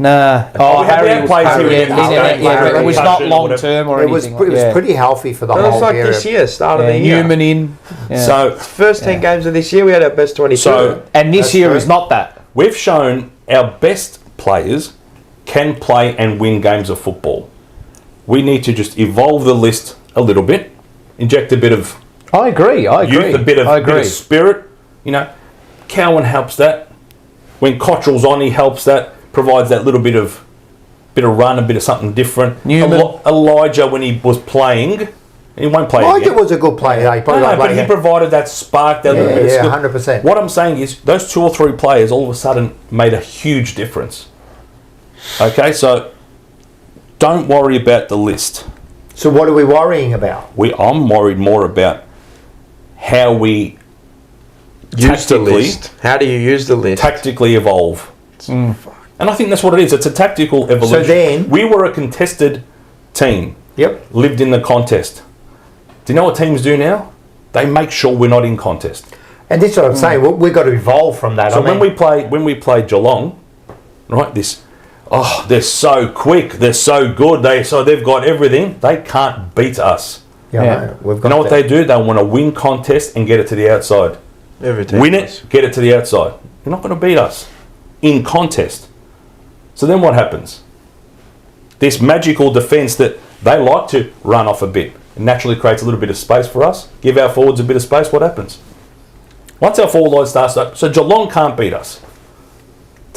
Speaker 4: Nah.
Speaker 2: Harry played
Speaker 4: but it was not long term or anything.
Speaker 1: It was pretty healthy for the whole year. It was like
Speaker 3: this year, start of the year.
Speaker 4: Newman in.
Speaker 3: Yeah. So, first 10 games of this year, we had our best 22.
Speaker 4: And this year is not that.
Speaker 2: We've shown our best players can play and win games of football. We need to just evolve the list a little bit, inject a bit of...
Speaker 4: I agree.
Speaker 2: Youth, a bit of spirit. Cowan helps that. When Cottrell's on, he helps that. Provides that little bit of run, a bit of something different. Elijah, when he was playing, and he won't play
Speaker 1: Elijah
Speaker 2: again.
Speaker 1: was a good player.
Speaker 2: But he provided that spark, that little bit of skill.
Speaker 1: 100%.
Speaker 2: What I'm saying is, those 2 or 3 players all of a sudden made a huge difference. Okay, so don't worry about the list.
Speaker 1: So what are we worrying about?
Speaker 2: I'm worried more about how we
Speaker 3: use the list. How do you use the list?
Speaker 2: Tactically evolve. And I think that's what it is. It's a tactical evolution.
Speaker 1: So then...
Speaker 2: We were a contested team.
Speaker 1: Yep.
Speaker 2: Lived in the contest. Do you know what teams do now? They make sure we're not in contest.
Speaker 1: And this is what I'm saying. We've got to evolve from that.
Speaker 2: So when we play Geelong, right, they're so quick, they're so good, they've got everything. They can't beat us.
Speaker 1: Yeah. We've got
Speaker 2: you know what they do? They want to win contest and get it to the outside. Win it, get it to the outside. You're not going to beat us in contest. So then what happens? This magical defence that they like to run off a bit. It naturally creates a little bit of space for us. Give our forwards a bit of space, what happens? Once our forward line starts up, so Geelong can't beat us.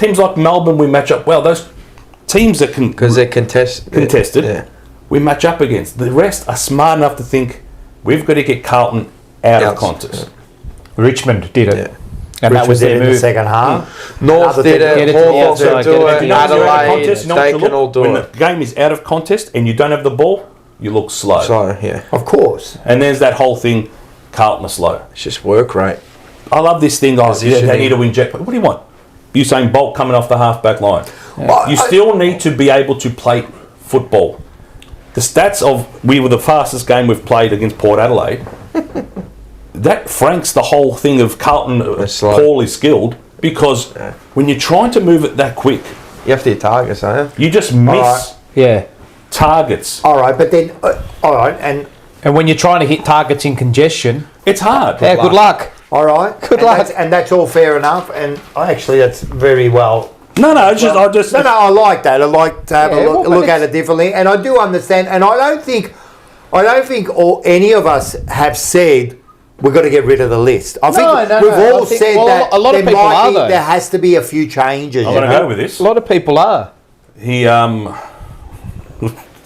Speaker 2: Teams like Melbourne, we match up well. Those teams that can...
Speaker 3: Because they're contested.
Speaker 2: We match up against. The rest are smart enough to think, we've got to get Carlton out of contest.
Speaker 4: Richmond did it.
Speaker 1: Yeah.
Speaker 4: And that was their move.
Speaker 1: In the second half.
Speaker 3: North did it. Hawthorn did it. Adelaide, they can all do it.
Speaker 2: When the game is out of contest and you don't have the ball, you look slow.
Speaker 3: Slow, yeah.
Speaker 1: Of course.
Speaker 2: And there's that whole thing, Carlton are slow.
Speaker 3: It's just work rate.
Speaker 2: I love this thing, guys. They need to inject. What do you want? Usain Bolt coming off the half-back line. Yeah. You still need to be able to play football. The stats of we were the fastest game we've played against Port Adelaide. That franks the whole thing of Carlton poorly skilled, because when you're trying to move it that quick,
Speaker 3: you have to hit targets, don't
Speaker 2: you just miss targets.
Speaker 1: All right, but then and
Speaker 4: when you're trying to hit targets in congestion,
Speaker 2: it's hard.
Speaker 4: Good luck.
Speaker 1: All right,
Speaker 4: good luck.
Speaker 1: And that's all fair enough. And actually, that's very well.
Speaker 2: I
Speaker 1: like that. I like to have a look at it differently, and I do understand. And I don't think any of us have said we've got to get rid of the list. I think we've all said that
Speaker 4: a lot of people are, though.
Speaker 1: There has to be a few changes.
Speaker 2: I'm going to go with this.
Speaker 4: A lot of people are.
Speaker 2: This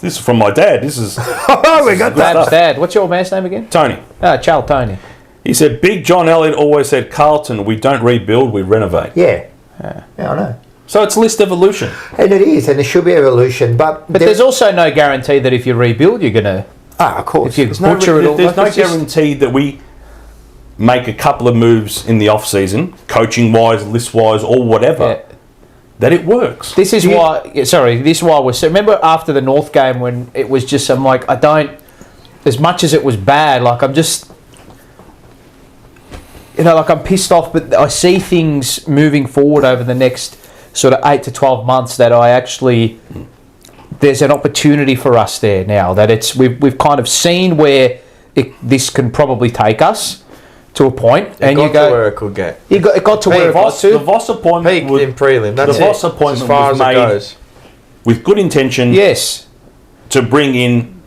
Speaker 2: is from my dad. This is...
Speaker 1: we got
Speaker 4: Dad's dad. What's your man's name again?
Speaker 2: Tony.
Speaker 4: Charles Tony.
Speaker 2: He said, Big John Elliott always said, Carlton, we don't rebuild, we renovate.
Speaker 1: Yeah, I know.
Speaker 2: So it's list evolution.
Speaker 1: And it is, and there should be evolution. But
Speaker 4: there's also no guarantee that if you rebuild, you're going to...
Speaker 1: of course.
Speaker 2: There's no guarantee that we make a couple of moves in the off-season, coaching-wise, list-wise, or whatever, that it works.
Speaker 4: This is why... This is why we're... So remember after the North game when it was just... I'm like, I don't... As much as it was bad, like, I'm just... I'm pissed off, but I see things moving forward over the next sort of 8 to 12 months that I actually... There's an opportunity for us there now, that we've kind of seen where this can probably take us to a point, and you go
Speaker 3: to where it could get.
Speaker 4: It got to where it got to.
Speaker 2: The Voss appointment
Speaker 3: in prelim. That's
Speaker 2: the Voss appointment as far was made goes. With good intention.
Speaker 4: Yes,
Speaker 2: to bring in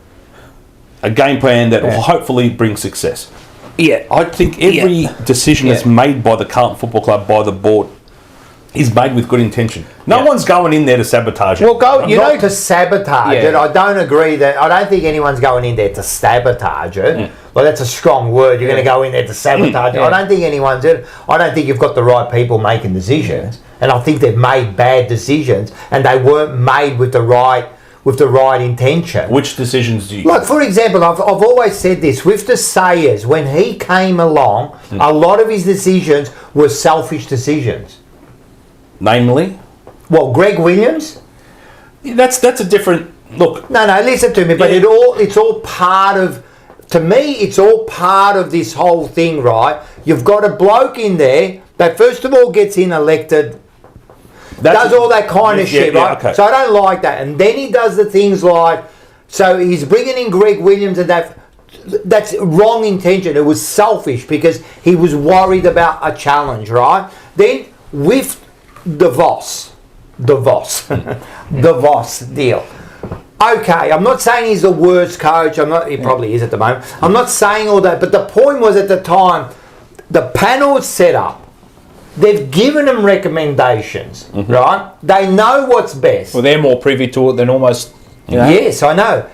Speaker 2: a game plan that will hopefully bring success.
Speaker 4: Yeah,
Speaker 2: I think every decision that's made by the Carlton Football Club, by the board, is made with good intention. No one's going in there to sabotage it.
Speaker 1: Well, not to sabotage it. I don't agree that. I don't think anyone's going in there to sabotage it. Well, that's a strong word. You're going to go in there to sabotage it. I don't think anyone's in it. I don't think you've got the right people making decisions. And I think they've made bad decisions, and they weren't made with the right intention.
Speaker 2: Which decisions do you...
Speaker 1: Like, for example, I've always said this, with the Sayers, when he came along, a lot of his decisions were selfish decisions.
Speaker 2: Namely?
Speaker 1: Well, Greg Williams?
Speaker 2: That's a different... Look...
Speaker 1: No, listen to me, but it's all part of... To me, it's all part of this whole thing, right? You've got a bloke in there that first of all gets in elected... does all that kind of shit, right? Okay. So I don't like that. And then he does the things like... So he's bringing in Greg Williams, and that's wrong intention. It was selfish because he was worried about a challenge, right? Then with the Voss deal. Okay, I'm not saying he's the worst coach. He probably is at the moment. I'm not saying all that. But the point was, at the time, the panel was set up. They've given them recommendations, right? They know what's best.
Speaker 4: Well, they're more privy to it than almost...
Speaker 1: Yes, I know.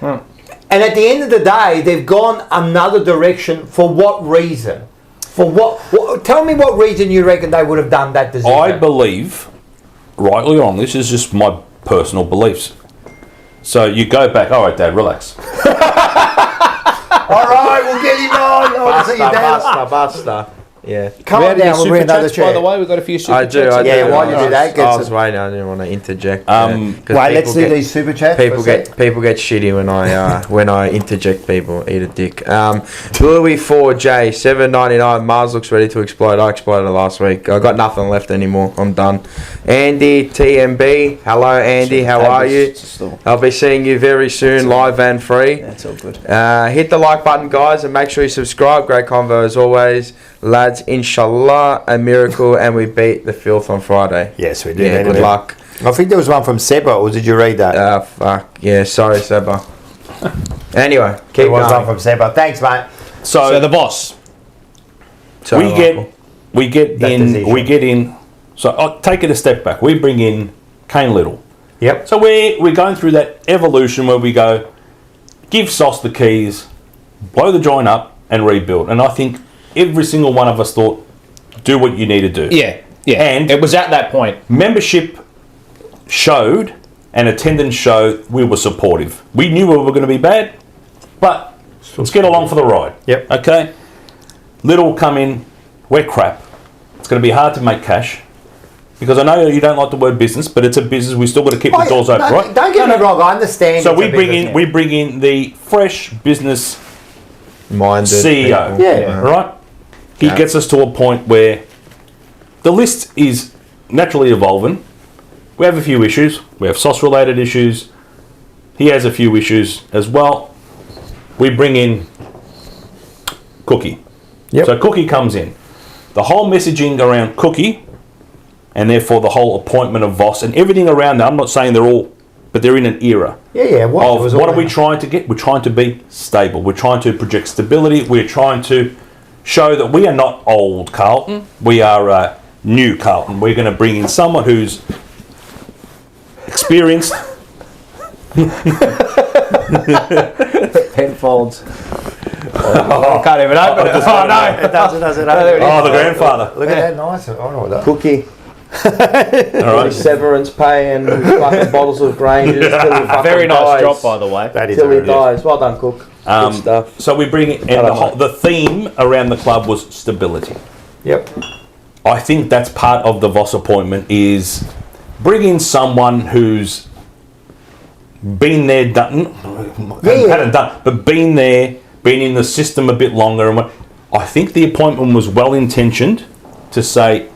Speaker 1: And at the end of the day, they've gone another direction. For what reason? For what? Tell me what reason you reckon they would have done that decision.
Speaker 2: I believe, rightly or wrong, this is just my personal beliefs. So you go back... All right, Dad, relax.
Speaker 1: All right, we'll get him on.
Speaker 3: Basta. Yeah.
Speaker 1: Come on down, we'll bring another chair.
Speaker 4: By the way, we've got a few super chats.
Speaker 1: I do. Yeah, why did you do that?
Speaker 3: I was waiting, I didn't want to interject.
Speaker 1: Wait, let's do these super chats.
Speaker 3: People get shitty when I interject people. Eat a dick. Louis 4J, $7.99. Mars looks ready to explode. I exploded last week. I got nothing left anymore. I'm done. Andy TMB. Hello, Andy. How are you? I'll be seeing you very soon, live and free.
Speaker 4: That's all good.
Speaker 3: Hit the like button, guys, and make sure you subscribe. Great convo as always. Lads, inshallah, a miracle, and we beat the filth on Friday.
Speaker 1: Yes, we did.
Speaker 3: Yeah, good luck.
Speaker 1: I think there was one from Seba, or did you read that?
Speaker 3: Fuck. Yeah, sorry, Seba. Anyway, keep going.
Speaker 1: One from Seba. Thanks, mate.
Speaker 2: So
Speaker 4: the boss.
Speaker 2: We get in So I'll take it a step back. We bring in Kane Little.
Speaker 1: Yep.
Speaker 2: So we're going through that evolution where we go, give Sauce the keys, blow the joint up, and rebuild. And I think every single one of us thought, do what you need to do.
Speaker 4: Yeah. And it was at that point.
Speaker 2: Membership showed and attendance showed we were supportive. We knew we were going to be bad, but let's get along for the ride.
Speaker 1: Yep.
Speaker 2: Okay? Little come in, we're crap. It's going to be hard to make cash. Because I know you don't like the word business, but it's a business. We still got to keep the doors open, right?
Speaker 1: Don't get me wrong. I understand.
Speaker 2: So we bring in the fresh business
Speaker 3: minded
Speaker 2: CEO.
Speaker 3: people.
Speaker 1: Yeah.
Speaker 2: Right. He gets us to a point where the list is naturally evolving. We have a few issues. We have sauce related issues. He has a few issues as well. We bring in Cookie.
Speaker 1: Yep.
Speaker 2: So Cookie comes in. The whole messaging around Cookie, and therefore the whole appointment of Voss and everything around that, I'm not saying they're all, but they're in an era.
Speaker 1: Yeah.
Speaker 2: What are we trying to get? We're trying to be stable. We're trying to project stability. We're trying to show that we are not old Carlton. We are new Carlton. We're going to bring in someone who's experienced.
Speaker 4: Penfolds. I can't even open it. Oh, no.
Speaker 1: It does it.
Speaker 2: Oh, the grandfather.
Speaker 1: Look at that, nice. I know that.
Speaker 3: Cookie.
Speaker 2: All right.
Speaker 3: Severance pay and fucking bottles of Granges till he fucking
Speaker 4: Very nice
Speaker 3: dies.
Speaker 4: drop, by the way.
Speaker 1: That is
Speaker 3: Till he
Speaker 1: very
Speaker 3: dies. Well done, Cook. Good stuff.
Speaker 2: So we bring in the theme around the club was stability.
Speaker 1: Yep.
Speaker 2: I think that's part of the Voss appointment is bring in someone who's been there, hadn't done, but been there, been in the system a bit longer. And I think the appointment was well intentioned to say,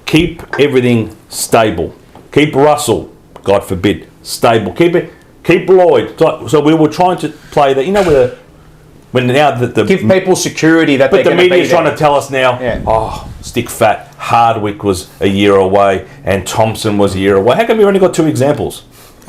Speaker 2: keep everything stable, keep Russell, God forbid, stable, keep Lloyd. So we were trying to play that, when now that the
Speaker 4: give people security that.
Speaker 2: But
Speaker 4: they're
Speaker 2: the media's
Speaker 4: there.
Speaker 2: trying to tell us now.
Speaker 4: Yeah.
Speaker 2: Oh, stick fat. Hardwick was a year away, and Thompson was a year away. How come we only got 2 examples?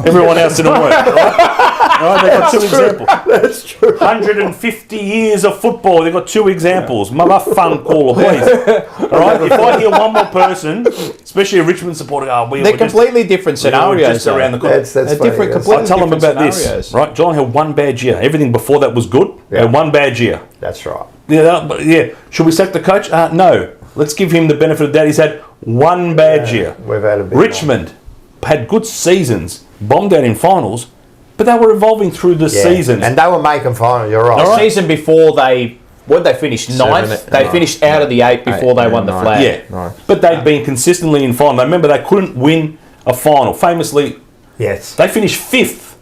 Speaker 2: Everyone else didn't work, right? They got 2 examples.
Speaker 1: That's true.
Speaker 2: 150 years of football. They got 2 examples. Mother fun caller, please. All right. If I hear one more person, especially a Richmond supporter,
Speaker 4: they're completely different scenarios.
Speaker 2: Just around the corner.
Speaker 1: That's funny,
Speaker 4: different.
Speaker 1: yes.
Speaker 2: I'll tell them about this. Right, John had 1 bad year. Everything before that was good.
Speaker 1: Yeah.
Speaker 2: And 1 bad year.
Speaker 1: That's right.
Speaker 2: Yeah. Should we sack the coach? No. Let's give him the benefit of that. He's had 1 bad year.
Speaker 1: We've had a bit
Speaker 2: Richmond had good seasons, bombed out in finals, but they were evolving through the seasons.
Speaker 1: And they were making finals, you're right.
Speaker 4: The season before they finished 9th? They finished out of the 8 before they won the flag.
Speaker 2: Yeah.
Speaker 3: Nice.
Speaker 2: But they'd been consistently in final. Remember, they couldn't win a final. Famously,
Speaker 1: Yes.
Speaker 2: they finished 5th.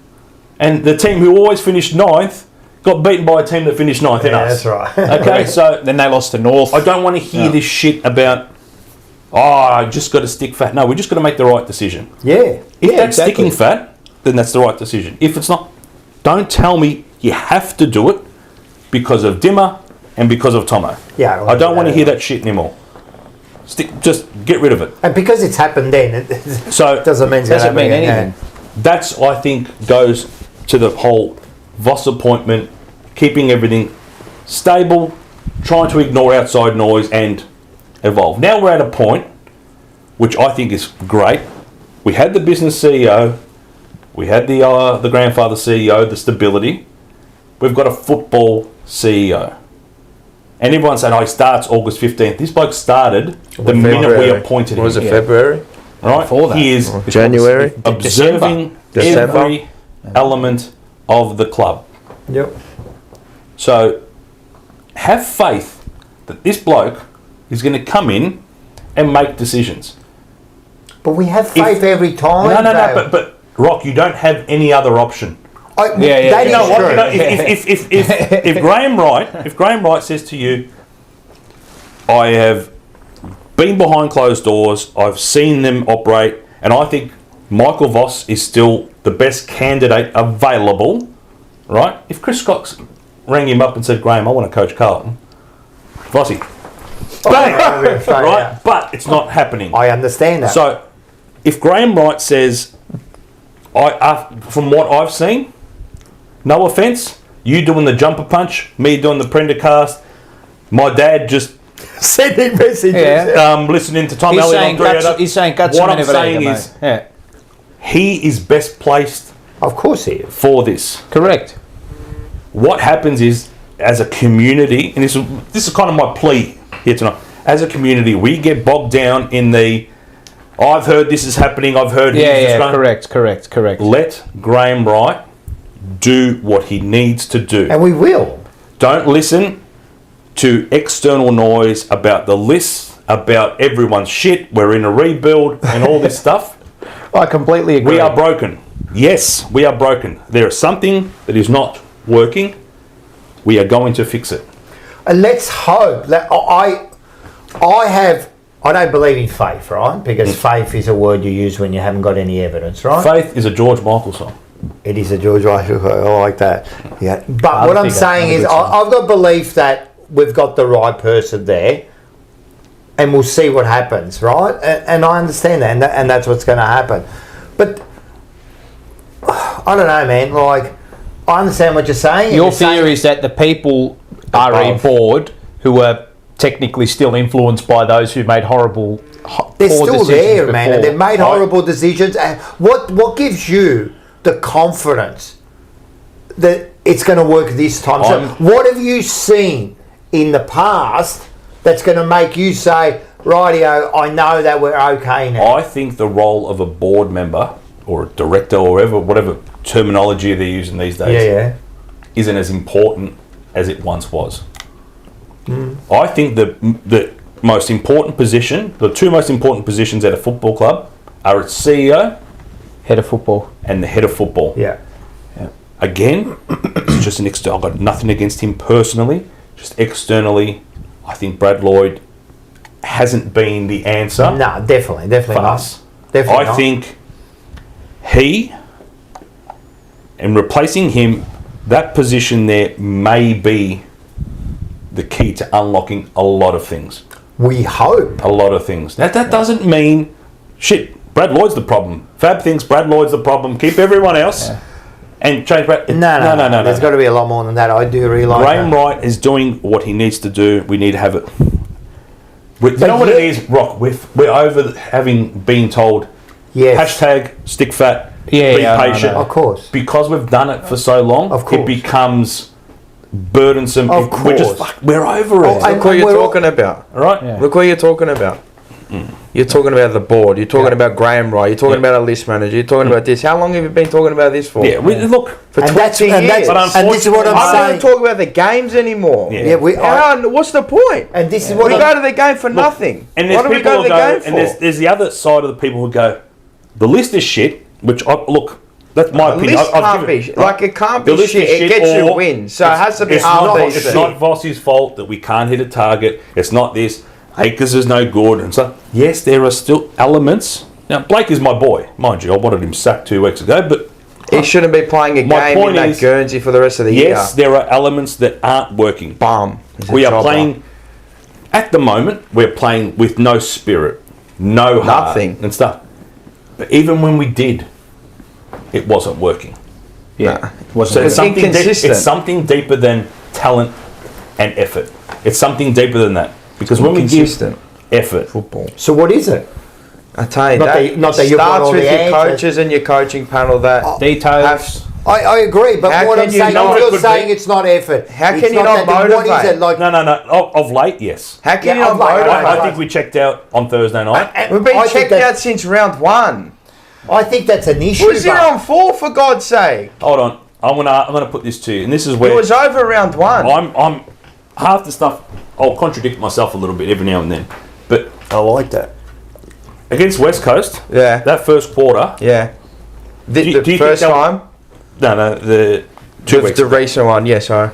Speaker 2: And the team who always finished 9th got beaten by a team that finished 9th in us.
Speaker 1: That's right.
Speaker 2: Okay, so
Speaker 4: Then they lost to North.
Speaker 2: I don't want to hear this shit about, I just got to stick fat. No, we just got to make the right decision.
Speaker 1: Yeah.
Speaker 2: If that's sticking fat, then that's the right decision. If it's not, don't tell me you have to do it because of Dimmer and because of Tomo.
Speaker 1: Yeah.
Speaker 2: I don't want to hear that shit anymore. Just get rid of it.
Speaker 1: And because it's happened then, it
Speaker 2: So
Speaker 1: doesn't mean
Speaker 4: anything.
Speaker 2: that's, I think, goes to the whole Voss appointment, keeping everything stable, trying to ignore outside noise and evolve. Now we're at a point, which I think is great. We had the business CEO, we had the grandfather CEO, the stability. We've got a football CEO. And everyone's saying, he starts August 15th. This bloke started the minute we appointed him.
Speaker 3: Was it February?
Speaker 2: Right?
Speaker 4: Before that.
Speaker 2: He is
Speaker 3: January?
Speaker 2: observing
Speaker 3: December.
Speaker 2: every element of the club.
Speaker 1: Yep.
Speaker 2: So have faith that this bloke is going to come in and make decisions.
Speaker 1: But we have faith every time.
Speaker 2: No. But Rock, you don't have any other option.
Speaker 1: That
Speaker 2: You
Speaker 1: is
Speaker 2: know what?
Speaker 1: true.
Speaker 2: You know, if Graham Wright says to you, I have been behind closed doors, I've seen them operate, and I think Michael Voss is still the best candidate available, right? If Chris Cox rang him up and said, Graham, I want to coach Carlton, Vossy, bang, right? But it's not happening.
Speaker 1: I understand that.
Speaker 2: So if Graham Wright says, from what I've seen, no offence, you doing the jumper punch, me doing the Prendercast, my dad just
Speaker 1: sending messages.
Speaker 4: Yeah.
Speaker 2: Listening to Tom
Speaker 4: He's
Speaker 2: Elliott
Speaker 4: saying
Speaker 2: on 3
Speaker 4: guts, he's saying guts.
Speaker 2: What I'm saying is, he is best placed.
Speaker 1: Of course he is.
Speaker 2: For this.
Speaker 4: Correct.
Speaker 2: What happens is, as a community, and this is kind of my plea here tonight, as a community, we get bogged down in the, I've heard this is happening, I've heard...
Speaker 4: Correct.
Speaker 2: Let Graham Wright do what he needs to do.
Speaker 1: And we will.
Speaker 2: Don't listen to external noise about the lists, about everyone's shit, we're in a rebuild, and all this stuff.
Speaker 4: I completely agree.
Speaker 2: We are broken. Yes, we are broken. There is something that is not working. We are going to fix it.
Speaker 1: And let's hope that I don't believe in faith, right? Because faith is a word you use when you haven't got any evidence, right?
Speaker 2: Faith is a George Michael song.
Speaker 1: It is a George Michael song. I like that. Yeah. But what I'm saying is I've got belief that we've got the right person there and we'll see what happens, right? And I understand that and that's what's going to happen. But I don't know, man. Like, I understand what you're saying.
Speaker 4: Your fear is that the people are on board who are technically still influenced by those who made horrible
Speaker 1: they're still there,
Speaker 4: before.
Speaker 1: man, and they've made horrible decisions. And what gives you the confidence that it's going to work this time? So what have you seen in the past that's going to make you say, rightio, I know that we're okay now?
Speaker 2: I think the role of a board member or a director or whatever terminology they're using these days isn't as important as it once was. I think the most important position, the two most important positions at a football club are its CEO,
Speaker 4: head of football,
Speaker 2: and the head of football.
Speaker 1: Yeah.
Speaker 2: Again, it's just an external. I've got nothing against him personally. Just externally, I think Brad Lloyd hasn't been the answer.
Speaker 1: No, definitely
Speaker 2: for
Speaker 1: not.
Speaker 2: us.
Speaker 1: Definitely
Speaker 2: I think he, and replacing him, that position there may be the key to unlocking a lot of things.
Speaker 1: We hope.
Speaker 2: A lot of things. Now, that doesn't mean, shit, Brad Lloyd's the problem. Fab thinks Brad Lloyd's the problem. Keep everyone else and change Brad. No.
Speaker 1: There's got to be a lot more than that. I do realise
Speaker 2: Graham Wright is doing what he needs to do. We need to have it. You know what it is, Rock? We're over having been told, hashtag stick fat, be patient.
Speaker 1: Of course.
Speaker 2: Because we've done it for so long, it becomes burdensome.
Speaker 1: Of course.
Speaker 3: We're over it. Look what you're talking about.
Speaker 2: Right? Yeah.
Speaker 3: Look what you're talking about. You're talking about the board. You're talking about Graham Wright. You're talking about a list manager. You're talking about this. How long have you been talking about this for?
Speaker 2: Look,
Speaker 3: for 20 years.
Speaker 1: And this is what I'm saying.
Speaker 3: I don't talk about the games anymore. What's the point?
Speaker 1: And this is what
Speaker 3: we go to the game for nothing.
Speaker 2: And there's
Speaker 3: what do we go to the game for?
Speaker 2: And there's the other side of the people who go, the list is shit. Which that's my opinion.
Speaker 3: It can't be shit. It gets you wins. So it has to be half decent.
Speaker 2: It's not Vossi's fault that we can't hit a target. It's not this. Akers is no good. And so, yes, there are still elements. Now, Blake is my boy. Mind you, I wanted him sacked 2 weeks ago, but
Speaker 3: he shouldn't be playing a game in that Guernsey for the rest of the year.
Speaker 2: Yes, there are elements that aren't working.
Speaker 3: Bum.
Speaker 2: We are playing, at the moment, we're playing with no spirit, no heart,
Speaker 3: nothing
Speaker 2: and stuff. But even when we did, it wasn't working.
Speaker 3: Yeah.
Speaker 2: So it's something deeper than talent and effort. It's something deeper than that. Because when we give effort,
Speaker 3: football.
Speaker 1: So what is it?
Speaker 3: I tell you,
Speaker 1: not that you've got all
Speaker 3: with
Speaker 1: the
Speaker 3: your coaches and your coaching panel that
Speaker 4: details.
Speaker 1: I agree, but what I'm saying, you're saying it's not effort.
Speaker 3: How can you not motivate?
Speaker 1: What is it like?
Speaker 2: No. Of late, yes.
Speaker 3: How can you not motivate?
Speaker 2: I think we checked out on Thursday night.
Speaker 3: We've been checked out since round 1.
Speaker 1: I think that's an issue.
Speaker 3: Was it on 4, for God's sake?
Speaker 2: Hold on, I'm gonna put this to you, and this is where
Speaker 3: it was over round 1.
Speaker 2: I'm half the stuff. I'll contradict myself a little bit every now and then, but
Speaker 1: I like that.
Speaker 2: Against West Coast, that first quarter,
Speaker 3: the first time.
Speaker 2: No, the 2 weeks.
Speaker 3: The recent one, yes. How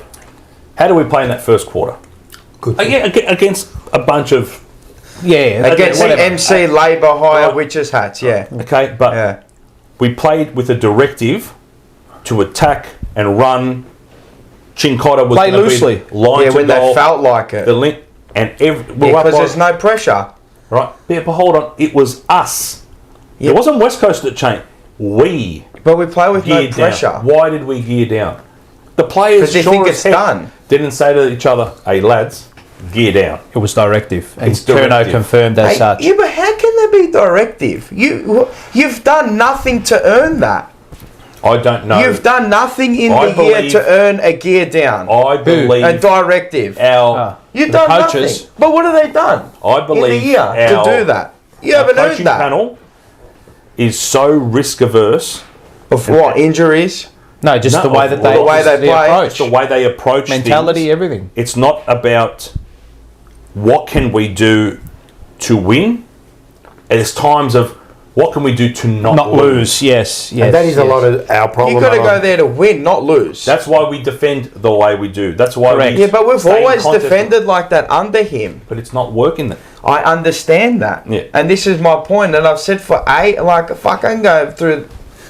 Speaker 2: do we play in that first quarter?
Speaker 1: Good.
Speaker 2: Against a bunch of
Speaker 3: against MC Labour hire witches hats.
Speaker 2: Okay, but we played with a directive to attack and run. Chincotta was
Speaker 4: play loosely.
Speaker 3: When they felt like it.
Speaker 2: Because
Speaker 3: there's no pressure.
Speaker 2: Right, but hold on. It was us. It wasn't West Coast that changed.
Speaker 3: But we play with no pressure.
Speaker 2: Down. Why did we gear down? The players
Speaker 3: think it's done.
Speaker 2: Didn't say to each other, "Hey lads, gear down.
Speaker 4: It was directive. And
Speaker 2: It's
Speaker 4: Curnow
Speaker 2: directive.
Speaker 4: confirmed as such.
Speaker 3: Yeah, but how can there be directive? You've done nothing to earn that.
Speaker 2: I don't know.
Speaker 3: You've done nothing in the year to earn a gear down.
Speaker 2: I believe
Speaker 3: a directive. You've done
Speaker 2: coaches,
Speaker 3: nothing. But what have they done?
Speaker 2: I believe
Speaker 3: in the year to do that. You haven't earned that.
Speaker 2: Panel is so risk averse
Speaker 3: of what injuries.
Speaker 4: No, just the way that they
Speaker 2: play, it's the way they approach
Speaker 4: mentality,
Speaker 2: things.
Speaker 4: Everything.
Speaker 2: It's not about what can we do to win. It's times of what can we do to not lose.
Speaker 4: Yes.
Speaker 1: And that is a lot of our problem.
Speaker 3: You've got to go there to win, not lose.
Speaker 2: That's why we defend the way we do. That's why
Speaker 3: but we've always defended like that under him.
Speaker 2: But it's not working.
Speaker 3: I understand that.
Speaker 2: Yeah.
Speaker 3: And this is my point. And I've said for fucking go through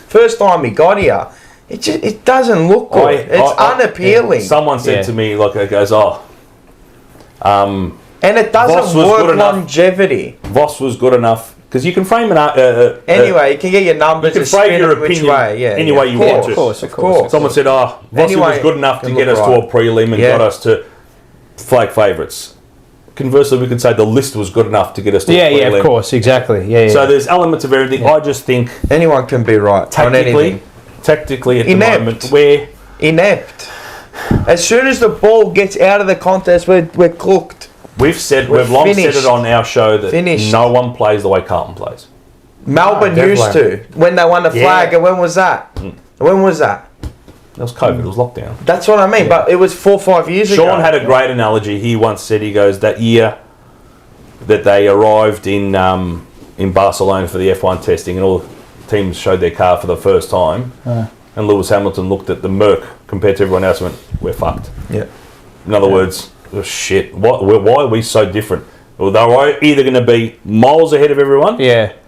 Speaker 3: first time he got here. It doesn't look good. It's unappealing.
Speaker 2: Someone said to me, it goes,
Speaker 3: and it doesn't work longevity.
Speaker 2: Voss was good enough. Because you can frame it up.
Speaker 3: Anyway, you can get your numbers.
Speaker 2: You can frame your opinion any way you want to.
Speaker 3: Of course.
Speaker 2: Someone said, Voss was good enough to get us to a prelim and got us to flag favourites. Conversely, we could say the list was good enough to get us to a prelim.
Speaker 4: Yeah, of course, exactly. Yeah.
Speaker 2: So there's elements of everything. I just think
Speaker 3: anyone can be right on anything.
Speaker 2: Tactically at the moment, we're
Speaker 3: inept. As soon as the ball gets out of the contest, we're cooked.
Speaker 2: We've long said it on our show that no one plays the way Carlton plays.
Speaker 3: Melbourne used to when they won the flag, and when was that? When was that?
Speaker 2: It was COVID. It was lockdown.
Speaker 3: That's what I mean. But it was 4 or 5 years ago.
Speaker 2: Sean had a great analogy. He once said, he goes, that year that they arrived in Barcelona for the F1 testing, and all the teams showed their car for the first time, and Lewis Hamilton looked at the Merc compared to everyone else and went, we're fucked.
Speaker 3: Yeah.
Speaker 2: In other words, shit, why are we so different? Well, they're either going to be miles ahead of everyone,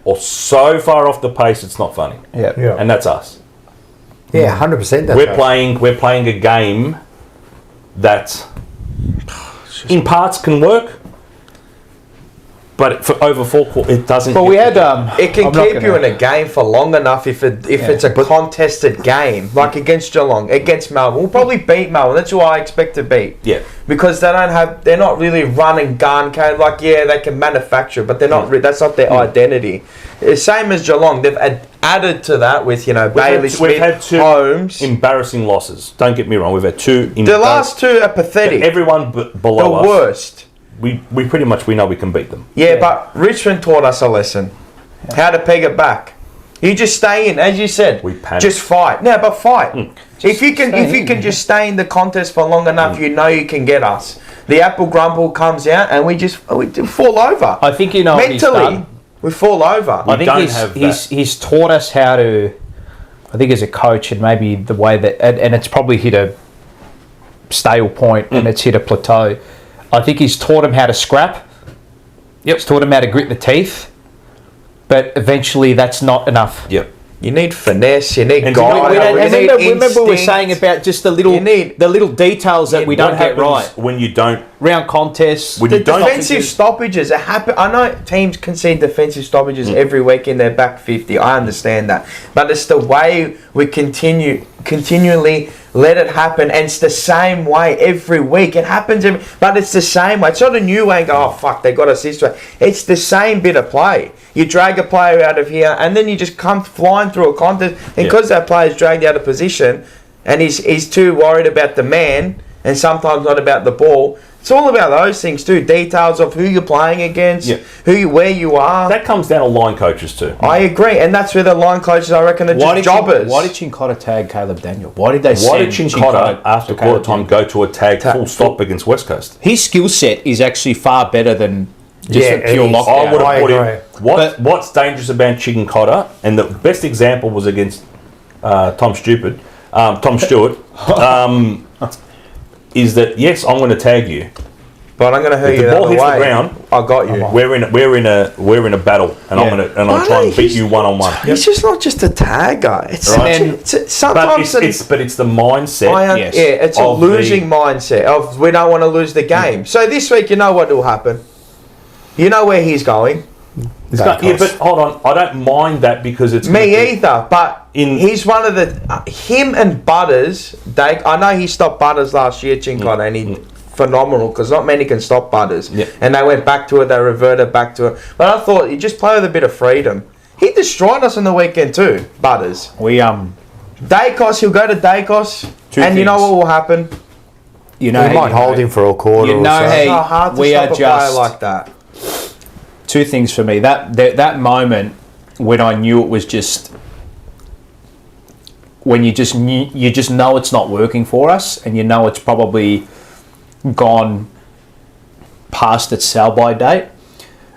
Speaker 2: or so far off the pace it's not funny.
Speaker 1: Yeah.
Speaker 2: And that's us.
Speaker 1: Yeah, 100%.
Speaker 2: We're playing a game that in parts can work, but for over 4 quarters it doesn't.
Speaker 4: But we had
Speaker 3: it can keep you in a game for long enough if it's a contested game, like against Geelong, against Melbourne. We'll probably beat Melbourne. That's who I expect to beat.
Speaker 2: Yeah.
Speaker 3: Because they're not really run and gun. They can manufacture, but they're not. That's not their identity. It's same as Geelong. They've added to that with Bailey Smith,
Speaker 2: we've had 2
Speaker 3: Holmes.
Speaker 2: embarrassing losses. Don't get me wrong. We've had 2.
Speaker 3: The last 2 are pathetic.
Speaker 2: Everyone below us.
Speaker 3: The worst.
Speaker 2: We pretty much know we can beat them.
Speaker 3: Yeah, but Richmond taught us a lesson. How to peg it back. You just stay in, as you said. We panic. Just fight. No, but fight. If you can just stay in the contest for long enough, you can get us. The apple grumble comes out, and we fall over.
Speaker 4: I think
Speaker 3: mentally we fall over.
Speaker 4: I think he's taught us how to. I think as a coach, and maybe the way that, and it's probably hit a stale point, and it's hit a plateau. I think he's taught him how to scrap. Yep. He's taught him how to grit the teeth. But eventually that's not enough.
Speaker 2: Yep.
Speaker 3: You need finesse, you need guidance.
Speaker 4: Remember we were saying about just the little details that we don't get right.
Speaker 2: When you don't...
Speaker 4: Round contests.
Speaker 3: The defensive stoppages are happen. I know teams concede defensive stoppages every week in their back 50. I understand that. But it's the way we continually let it happen, and it's the same way every week. It happens, but it's the same way. It's not a new way and go, oh, fuck, they got us this way. It's the same bit of play. You drag a player out of here, and then you just come flying through a contest, and because that player's dragged out of position, and he's too worried about the man, and sometimes not about the ball. It's all about those things too. Details of who you're playing against, where you are.
Speaker 2: That comes down to line coaches too.
Speaker 3: I agree, and that's where the line coaches, I reckon, are just jobbers.
Speaker 4: Why did Chincotta tag Caleb Daniel? Why did
Speaker 2: Chincotta after quarter time go to a tag full stop against West Coast?
Speaker 4: His skill set is actually far better than just a pure lockdown.
Speaker 2: I would have put him. What's dangerous about Chincotta, and the best example was against Tom Stewart. Is that yes? I'm going to tag you,
Speaker 3: but I'm going to hurt you.
Speaker 2: The ball hits the ground.
Speaker 3: I got you.
Speaker 2: We're in a battle, and I'm going to try and beat you 1-on-1.
Speaker 3: He's just not just a tagger. It's sometimes
Speaker 2: but it's the mindset.
Speaker 3: It's a losing mindset of we don't want to lose the game. So this week, you know what will happen. You know where he's going.
Speaker 2: But hold on, I don't mind that because it's
Speaker 3: me either. But he's one of the him and Butters. I know he stopped Butters last year, Chincotta, and he phenomenal because not many can stop Butters.
Speaker 2: Yeah.
Speaker 3: And they went back to it, they reverted back to it. But I thought you just play with a bit of freedom. He destroyed us on the weekend too, Butters. Dacos, he'll go to Dacos, and you know what will happen?
Speaker 1: You know, we might hold him for a quarter.
Speaker 4: You know,
Speaker 3: it's not hard to stop a player like that.
Speaker 4: Two things for me. That moment when I knew it was just when you just know it's not working for us, and you know it's probably gone past its sell-by date.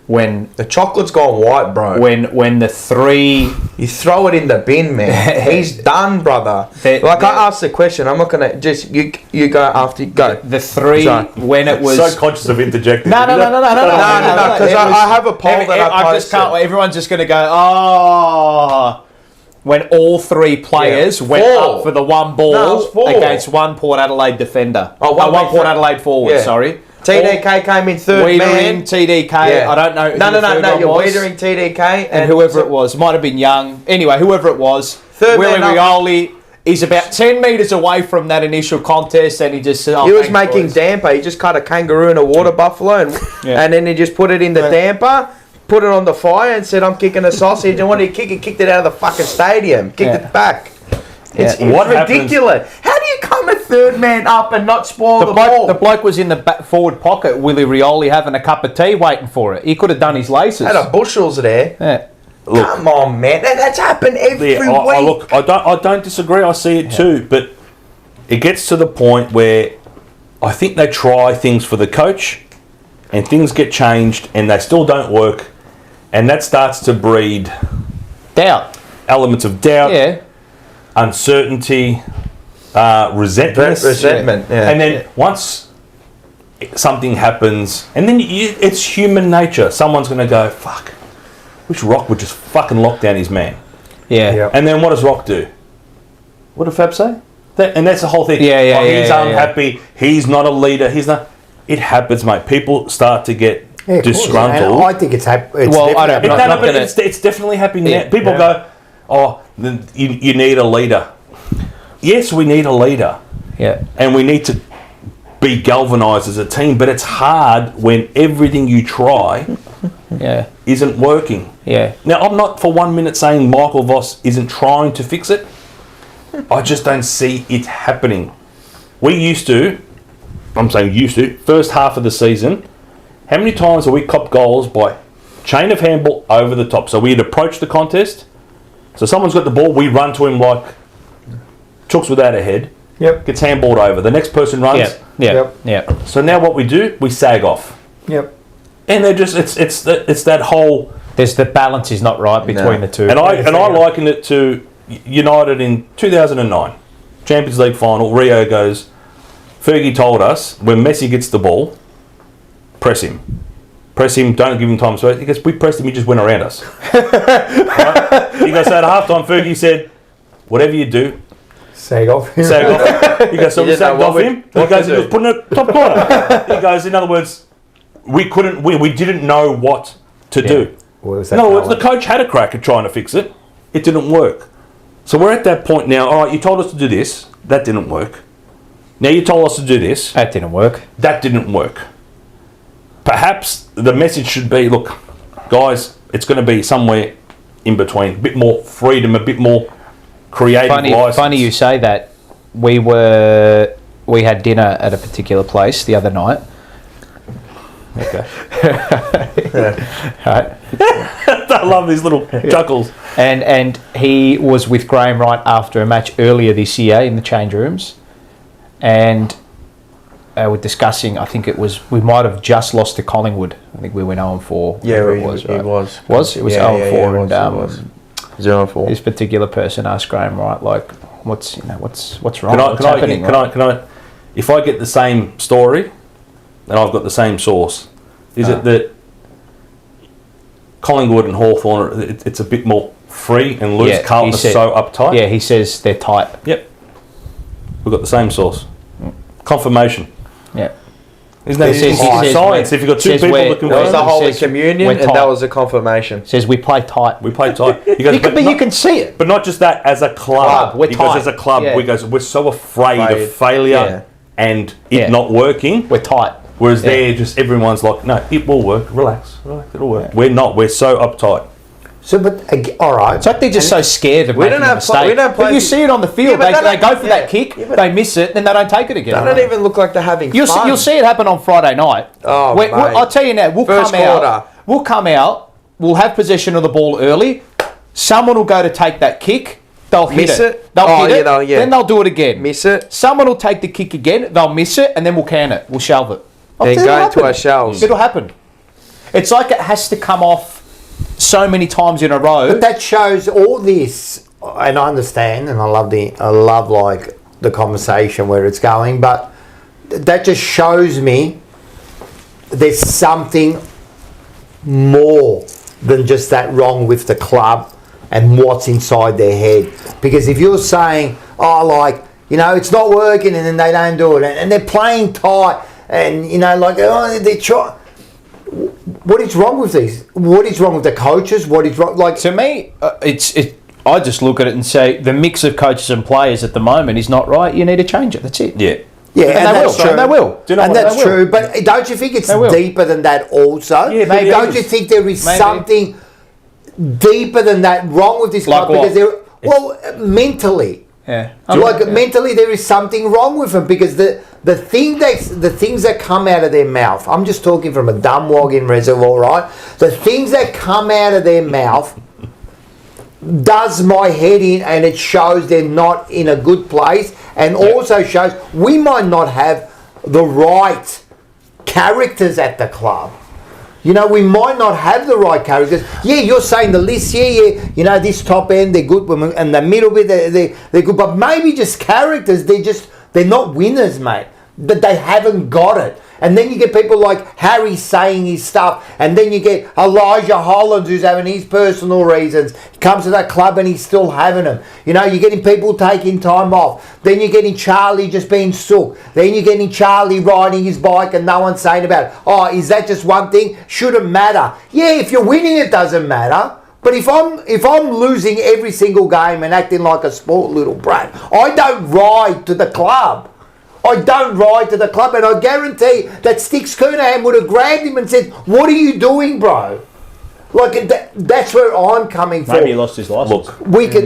Speaker 4: When
Speaker 3: the chocolate's gone white, bro.
Speaker 4: When the three...
Speaker 3: You throw it in the bin, man. He's done, brother. I asked the question. I'm not going to... Just... You go after... Go.
Speaker 4: The three... Sorry. When it was...
Speaker 2: So conscious of interjecting.
Speaker 4: No.
Speaker 3: Because I have a poll that I posted.
Speaker 4: Just can't... Everyone's just going to go, oh... When all three players went up for the one ball against one Port Adelaide defender. One Port Adelaide forward, sorry.
Speaker 3: TDK came in third man.
Speaker 4: TDK, I don't know.
Speaker 3: No, you're Wiedering, TDK.
Speaker 4: And whoever it was. Might have been Young. Anyway, whoever it was.
Speaker 3: Third
Speaker 4: Willie
Speaker 3: man
Speaker 4: Rioli is about 10 metres away from that initial contest, and he just said,
Speaker 3: he was making damper. He just cut a kangaroo and a water buffalo, and then he just put it in the damper, put it on the fire, and said, I'm kicking a sausage. And when he kicked it out of the fucking stadium. Kicked it back. It's ridiculous. How do you come a third man up and not spoil the ball?
Speaker 4: The bloke was in the back forward pocket, Willie Rioli, having a cup of tea waiting for it. He could have done his laces.
Speaker 3: Had a bushels there.
Speaker 4: Yeah.
Speaker 3: Look, come on, man. That's happened every week.
Speaker 2: I don't disagree. I see it too. But it gets to the point where I think they try things for the coach and things get changed and they still don't work. And that starts to breed...
Speaker 4: doubt.
Speaker 2: Elements of doubt.
Speaker 4: Yeah.
Speaker 2: Uncertainty, resentment, and then once something happens, and then it's human nature. Someone's going to go, "Fuck, wish Rock would just fucking lock down his man."
Speaker 4: Yeah.
Speaker 2: And then what does Rock do? What did Fab say? And that's the whole thing.
Speaker 4: He's
Speaker 2: unhappy. Yeah. He's not a leader. He's not. It happens, mate. People start to get disgruntled.
Speaker 1: I think it's happening.
Speaker 2: It's definitely happening now. People go, "Oh, then you need a leader." Yes, we need a leader.
Speaker 4: Yeah.
Speaker 2: And we need to be galvanised as a team, but it's hard when everything you try isn't working.
Speaker 4: Yeah.
Speaker 2: Now, I'm not for 1 minute saying Michael Voss isn't trying to fix it. I just don't see it happening. First half of the season, how many times have we copped goals by chain of handball over the top? So we'd approach the contest. So someone's got the ball, we run to him like Chooks without a head.
Speaker 1: Yep.
Speaker 2: Gets handballed over. The next person runs.
Speaker 4: Yep.
Speaker 2: So now what we do, we sag off.
Speaker 1: Yep.
Speaker 2: And they're just it's that whole.
Speaker 4: There's the balance is not right between the two.
Speaker 2: And I liken it to United in 2009, Champions League final. Rio goes. Fergie told us when Messi gets the ball, press him. Press him, don't give him time. So he goes, we pressed him, he just went around us. Right? He goes, so at halftime, Fergie said, whatever you do,
Speaker 1: sag off.
Speaker 2: He goes, so we sagged off him. He goes, he was putting it top corner. He goes, in other words, we couldn't win. We didn't know what to do. In other words, the coach had a crack at trying to fix it. It didn't work. So we're at that point now. All right, you told us to do this. That didn't work. Now you told us to do this.
Speaker 4: That didn't work.
Speaker 2: That didn't work. Perhaps the message should be, look, guys, it's going to be somewhere in between. A bit more freedom, a bit more creative license.
Speaker 4: Funny you say that. We had dinner at a particular place the other night.
Speaker 2: Okay.
Speaker 4: Right.
Speaker 2: I love these little chuckles.
Speaker 4: And he was with Graham Wright after a match earlier this year in the change rooms. And we're discussing, I think it was, we might have just lost to Collingwood. I think we went 0-4.
Speaker 3: Yeah,
Speaker 4: it was. Right? It was 0-4.
Speaker 3: 0-4.
Speaker 4: This particular person asked Graham Wright, like, what's wrong? What's happening?
Speaker 2: Can I, if I get the same story, and I've got the same source, is it that Collingwood and Hawthorn, it's a bit more free and loose? Carlton is so uptight?
Speaker 4: Yeah, he says they're tight.
Speaker 2: Yep. We've got the same source. Confirmation.
Speaker 4: Yeah.
Speaker 2: Isn't that science? If you've got two people that can...
Speaker 3: That was the Holy Communion, and that was a confirmation.
Speaker 4: Says we play tight.
Speaker 2: We play tight. He
Speaker 4: goes, but you can see it.
Speaker 2: But not just that, as a club.
Speaker 4: We're tight.
Speaker 2: Goes, as a club, we're so afraid of failure and it not working.
Speaker 4: We're tight.
Speaker 2: Whereas there, just everyone's like, no, it will work. Relax, it'll work. We're not. We're so uptight.
Speaker 1: So, but all right.
Speaker 4: It's like they're just so scared of making a mistake. We don't play. But you see it on the field. They go for that kick, they miss it, then they don't take it again.
Speaker 3: They don't even look like they're having fun.
Speaker 4: You'll see it happen on Friday night.
Speaker 3: Oh, mate.
Speaker 4: I'll tell you now. We'll come out. We'll have possession of the ball early. Someone will go to take that kick. They'll hit it. They'll hit it. Then they'll do it again.
Speaker 3: Miss it.
Speaker 4: Someone will take the kick again. They'll miss it, and then we'll can it. We'll shelve it.
Speaker 3: And go into our shells.
Speaker 4: It'll happen. It's like it has to come off so many times in a row.
Speaker 1: But that shows all this, and I understand, and I love like the conversation where it's going, but that just shows me there's something more than just that wrong with the club and what's inside their head. Because if you're saying, it's not working, and then they don't do it, and they're playing tight, and they're trying. What is wrong with these? What is wrong with the coaches? What is wrong? Like,
Speaker 4: to me, I just look at it and say the mix of coaches and players at the moment is not right. You need to change it. That's it.
Speaker 2: Yeah.
Speaker 1: Yeah,
Speaker 4: and they will. True. And they will.
Speaker 1: And that's true. But don't you think it's deeper than that also?
Speaker 2: Yeah, maybe.
Speaker 1: Don't you think there is something deeper than that wrong with this club?
Speaker 4: Like
Speaker 1: because mentally.
Speaker 4: Yeah.
Speaker 1: Mentally there is something wrong with them, because the things that come out of their mouth, I'm just talking from a dumb wagon reservoir, right? The things that come out of their mouth does my head in, and it shows they're not in a good place, and also shows we might not have the right characters at the club. We might not have the right characters. Yeah, you're saying the list, this top end, they're good women, and the middle bit, they're good, but maybe just characters, they're not winners, mate. But they haven't got it. And then you get people like Harry saying his stuff, and then you get Elijah Hollands who's having his personal reasons. He comes to that club and he's still having them. You're getting people taking time off. Then you're getting Charlie just being sook. Then you're getting Charlie riding his bike and no one's saying about it. Oh, is that just one thing? Shouldn't matter. Yeah, if you're winning it doesn't matter. But if I'm losing every single game and acting like a sport little brat, I don't ride to the club. I don't ride to the club, and I guarantee that Sticks Kernahan would have grabbed him and said, "What are you doing, bro?" Like that's where I'm coming from.
Speaker 4: Maybe he lost his license.
Speaker 2: Look,
Speaker 1: we can.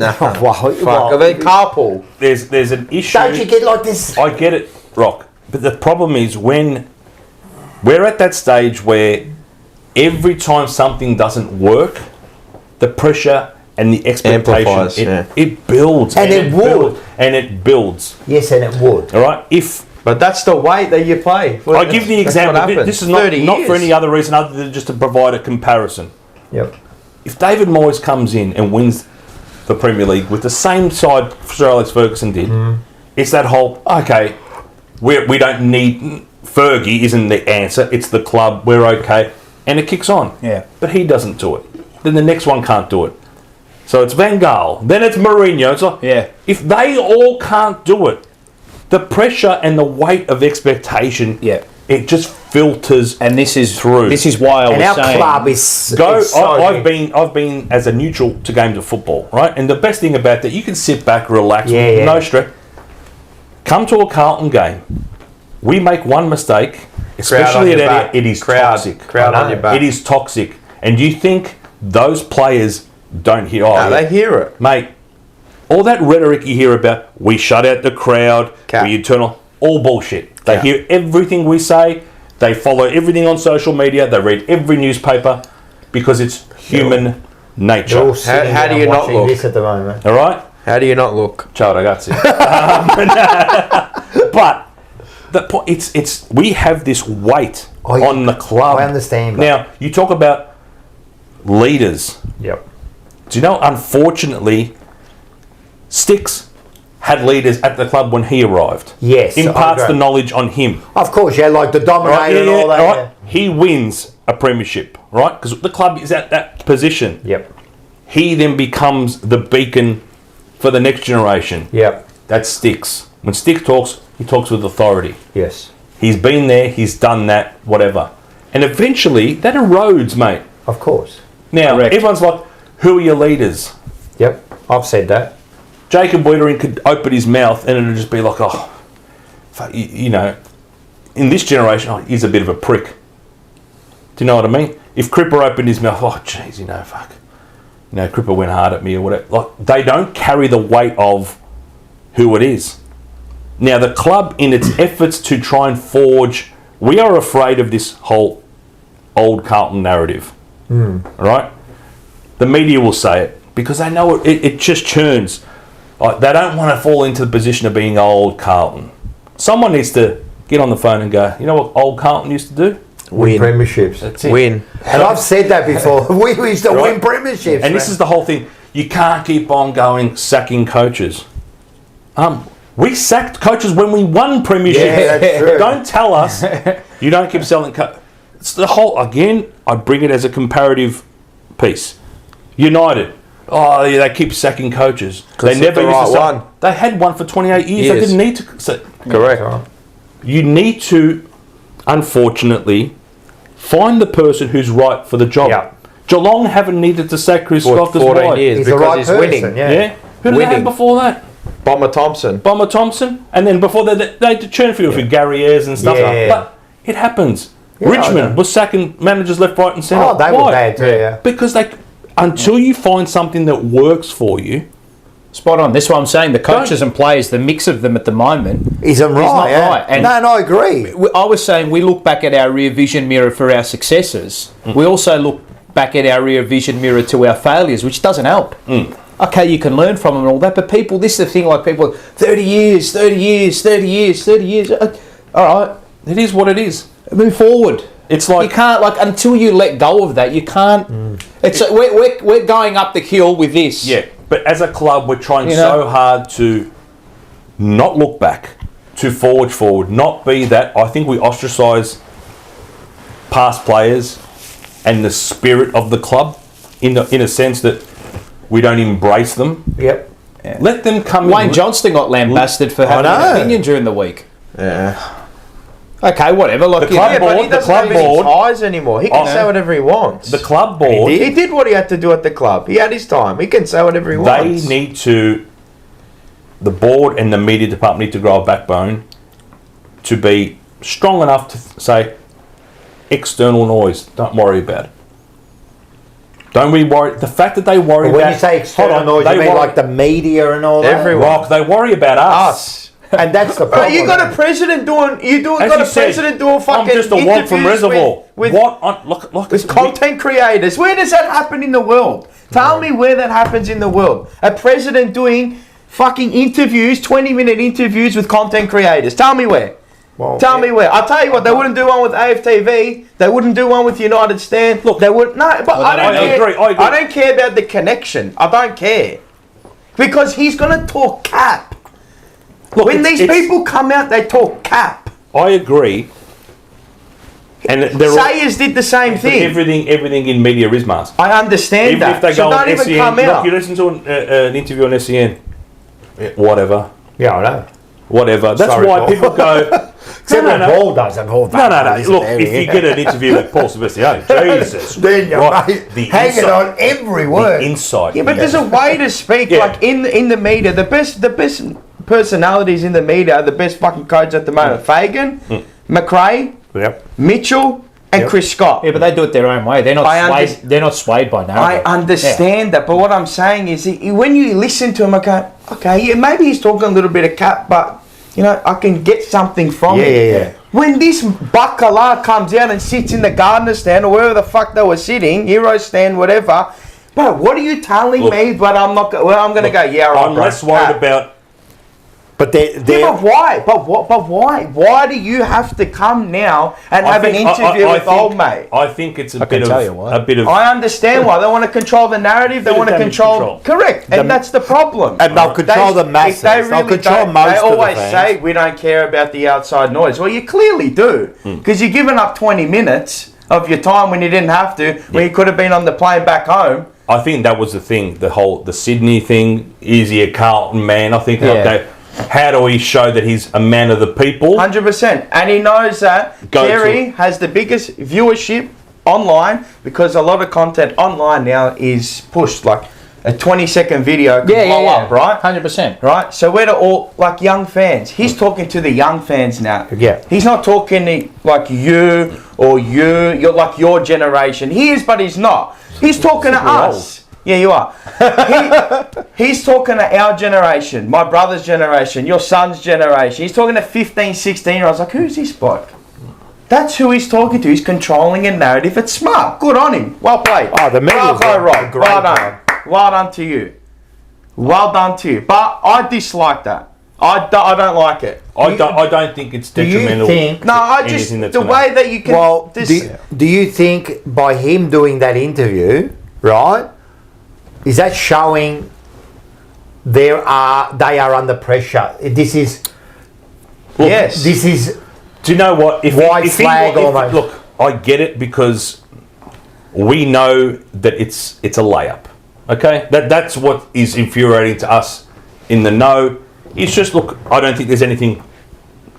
Speaker 3: Carpool.
Speaker 2: There's an issue.
Speaker 1: Don't you get like this?
Speaker 2: I get it, Rock. But the problem is when we're at that stage where every time something doesn't work, the pressure and the expectation, it builds.
Speaker 1: And it would.
Speaker 2: And it builds.
Speaker 1: Yes, and it would.
Speaker 2: All right?
Speaker 3: But that's the way that you play.
Speaker 2: I give the example. This is not for any other reason other than just to provide a comparison.
Speaker 1: Yep.
Speaker 2: If David Moyes comes in and wins the Premier League with the same side Sir Alex Ferguson did, it's that whole, okay, we don't need... Fergie isn't the answer. It's the club. We're okay. And it kicks on.
Speaker 4: Yeah.
Speaker 2: But he doesn't do it. Then the next one can't do it. So it's Van Gaal. Then it's Mourinho. It's like, if they all can't do it, the pressure and the weight of expectation, it just filters.
Speaker 4: And this is
Speaker 2: through.
Speaker 4: This is why I was saying.
Speaker 1: And our club is.
Speaker 2: I've been as a neutral to games of football, right? And the best thing about that, you can sit back, relax, no stress. Come to a Carlton game. We make one mistake, especially at Adelaide, it is toxic.
Speaker 3: Crowd on your back.
Speaker 2: It is toxic. And you think those players don't hear?
Speaker 3: They hear it,
Speaker 2: mate. All that rhetoric you hear about, we shut out the crowd, we internal, all bullshit. They hear everything we say. They follow everything on social media. They read every newspaper because it's human nature.
Speaker 3: How do you not look?
Speaker 1: This at the moment.
Speaker 2: All right.
Speaker 3: How do you not look?
Speaker 2: Ciao, ragazzi. But it's we have this weight on the club.
Speaker 1: I understand.
Speaker 2: Now you talk about leaders.
Speaker 1: Yep.
Speaker 2: Do you know? Unfortunately, Sticks had leaders at the club when he arrived.
Speaker 1: Yes,
Speaker 2: imparts the knowledge on him.
Speaker 1: Of course, like the dominator and all that.
Speaker 2: Right? He wins a premiership, right? Because the club is at that position.
Speaker 1: Yep.
Speaker 2: He then becomes the beacon for the next generation.
Speaker 1: Yep.
Speaker 2: That's Sticks. When Sticks talks, he talks with authority.
Speaker 1: Yes.
Speaker 2: He's been there, he's done that, whatever. And eventually, that erodes, mate.
Speaker 1: Of course.
Speaker 2: Now, everyone's like, who are your leaders?
Speaker 1: Yep, I've said that.
Speaker 2: Jacob Wiedering could open his mouth and it'll just be like, you know, in this generation, he's a bit of a prick. Do you know what I mean? If Cripper opened his mouth, oh, jeez, you know, fuck. You know, Cripper went hard at me or whatever. Like, they don't carry the weight of who it is. Now, the club, in its efforts to try and forge, we are afraid of this whole old Carlton narrative. Right? The media will say it because they know it just churns. Like, they don't want to fall into the position of being old Carlton. Someone needs to get on the phone and go, you know what old Carlton used to do?
Speaker 1: Win premierships.
Speaker 2: That's it.
Speaker 3: Win.
Speaker 1: And I've said that before. We used to win premierships.
Speaker 2: And this is the whole thing. You can't keep on going sacking coaches. We sacked coaches when we won premierships.
Speaker 1: Yeah, that's true.
Speaker 2: Don't tell us you don't keep selling It's the whole, again, I bring it as a comparative piece. United. Oh, yeah, they keep sacking coaches. They never used to sell one. They had one for 28 years. They didn't need to.
Speaker 3: Correct.
Speaker 2: You need to, unfortunately, find the person who's right for the job.
Speaker 3: Yeah.
Speaker 2: Geelong haven't needed to sack Chris Scott
Speaker 3: for 14 years
Speaker 1: he's
Speaker 3: because
Speaker 1: the right
Speaker 3: he's
Speaker 1: person,
Speaker 3: winning.
Speaker 1: Yeah.
Speaker 2: Who did they have before that?
Speaker 3: Bomber Thompson.
Speaker 2: And then before that, they had to churn for Gary Ayres and stuff.
Speaker 1: Yeah.
Speaker 2: But it happens. Richmond was sacking managers left, right and centre.
Speaker 1: Oh, they were bad too, yeah.
Speaker 2: Because until you find something that works for you.
Speaker 4: Spot on. That's what I'm saying. The coaches and players, the mix of them at the moment
Speaker 1: isn't
Speaker 4: not right.
Speaker 1: And I agree.
Speaker 4: I was saying we look back at our rear vision mirror for our successes. We also look back at our rear vision mirror to our failures, which doesn't help. Okay, you can learn from them and all that, but people, this is the thing, like people, 30 years. All right.
Speaker 2: It is what it is.
Speaker 4: Move forward.
Speaker 2: It's like...
Speaker 4: You can't, until you let go of that, you can't... It's we're going up the hill with this.
Speaker 2: Yeah, but as a club, we're trying so hard to not look back, to forge forward, not be that. I think we ostracise past players and the spirit of the club in a sense that we don't embrace them.
Speaker 1: Yep.
Speaker 2: Yeah. Let them come
Speaker 4: Wayne Johnston got lambasted for having an opinion during the week.
Speaker 3: Yeah.
Speaker 4: Okay, whatever.
Speaker 3: But he doesn't have any ties anymore. He can say whatever he wants.
Speaker 2: The club board...
Speaker 3: He did what he had to do at the club. He had his time. He can say whatever he wants.
Speaker 2: They need to... The board and the media department need to grow a backbone to be strong enough to say, external noise, don't worry about it. Don't we worry... The fact that they worry about...
Speaker 1: When you say external noise, you mean like the media and all that?
Speaker 3: Everyone.
Speaker 2: They worry about us.
Speaker 1: And that's the problem.
Speaker 3: But you got a president doing fucking
Speaker 2: I'm just a womp from Reservoir.
Speaker 3: With content creators. Where does that happen in the world? Tell me where that happens in the world. A president doing fucking interviews, 20-minute interviews with content creators. Tell me where. Well, Tell me where. I'll tell you what, they wouldn't do one with AFTV. They wouldn't do one with United Stand. Look, they would no, but I don't care about the connection. I don't care. Because he's gonna talk cap. Look, when these people come out, they talk cap.
Speaker 2: I agree. And
Speaker 3: Sayers did the same thing.
Speaker 2: Everything in media is masked.
Speaker 3: I understand that.
Speaker 2: If they go on SEN, look, you listen to an interview on SEN. Whatever.
Speaker 1: Yeah, I know.
Speaker 2: Whatever. That's why Paul. People go...
Speaker 1: Except when Paul doesn't hold that.
Speaker 2: No. Look, if you get an interview with Paul Sebastian, Jesus.
Speaker 1: Then you're hanging on every word.
Speaker 2: The insight.
Speaker 3: Yeah, but there's a way to speak. Like in the media, the best personalities in the media are the best fucking coaches at the moment. Fagan, McRae, Mitchell, and Chris Scott.
Speaker 4: Yeah, but they do it their own way. They're not swayed by narrative.
Speaker 3: I understand that, but what I'm saying is, when you listen to him, I go, okay, yeah, maybe he's talking a little bit of cap, but I can get something from it.
Speaker 1: Yeah.
Speaker 3: When this Bacala comes out and sits in the Gardner stand or wherever the fuck they were sitting, Euro stand, whatever, bro, what are you telling me? But I'm not. Well, I'm going to go. Yeah, right,
Speaker 2: I'm less worried about.
Speaker 1: But
Speaker 3: but why? But why? Why do you have to come now and have an interview with old mate?
Speaker 2: I think it's a bit of.
Speaker 3: I understand why they want to control the narrative. They want to control. Correct, and that's the problem.
Speaker 1: And they'll control the masses. They'll control most of the fans. They
Speaker 3: always say we don't care about the outside noise. Well, you clearly do, because you're giving up 20 minutes of your time when you didn't have to, when you could have been on the plane back home.
Speaker 2: I think that was the thing. The Sydney thing. Is he a Carlton man? I think. Okay. How do we show that he's a man of the people?
Speaker 3: 100%. And he knows that Kerry has the biggest viewership online because a lot of content online now is pushed. Like, a 20-second video can blow up, right?
Speaker 4: 100%.
Speaker 3: Right? So we're all, like, young fans. He's talking to the young fans now.
Speaker 1: Yeah.
Speaker 3: He's not talking to, like, you or you're like your generation. He is, but he's not. He's talking to us. Yeah, you are. He's talking to our generation, my brother's generation, your son's generation. He's talking to 15, 16-year-olds. Like, who's this bloke? That's who he's talking to. He's controlling a narrative. It's smart. Good on him. Well played.
Speaker 1: Oh, the media's
Speaker 3: Rob. Well done. Well done to you. Well done to you. But I dislike that. I don't like it.
Speaker 2: I don't think it's detrimental.
Speaker 1: Do you think?
Speaker 3: No, I just the way that you can.
Speaker 1: Well, do you think by him doing that interview, right? Is that showing they are under pressure? This is
Speaker 3: yes.
Speaker 1: This is.
Speaker 2: Do you know what?
Speaker 1: White flag almost.
Speaker 2: Look, I get it because we know that it's a layup. Okay, that's what is infuriating to us in the know. It's just, look, I don't think there's anything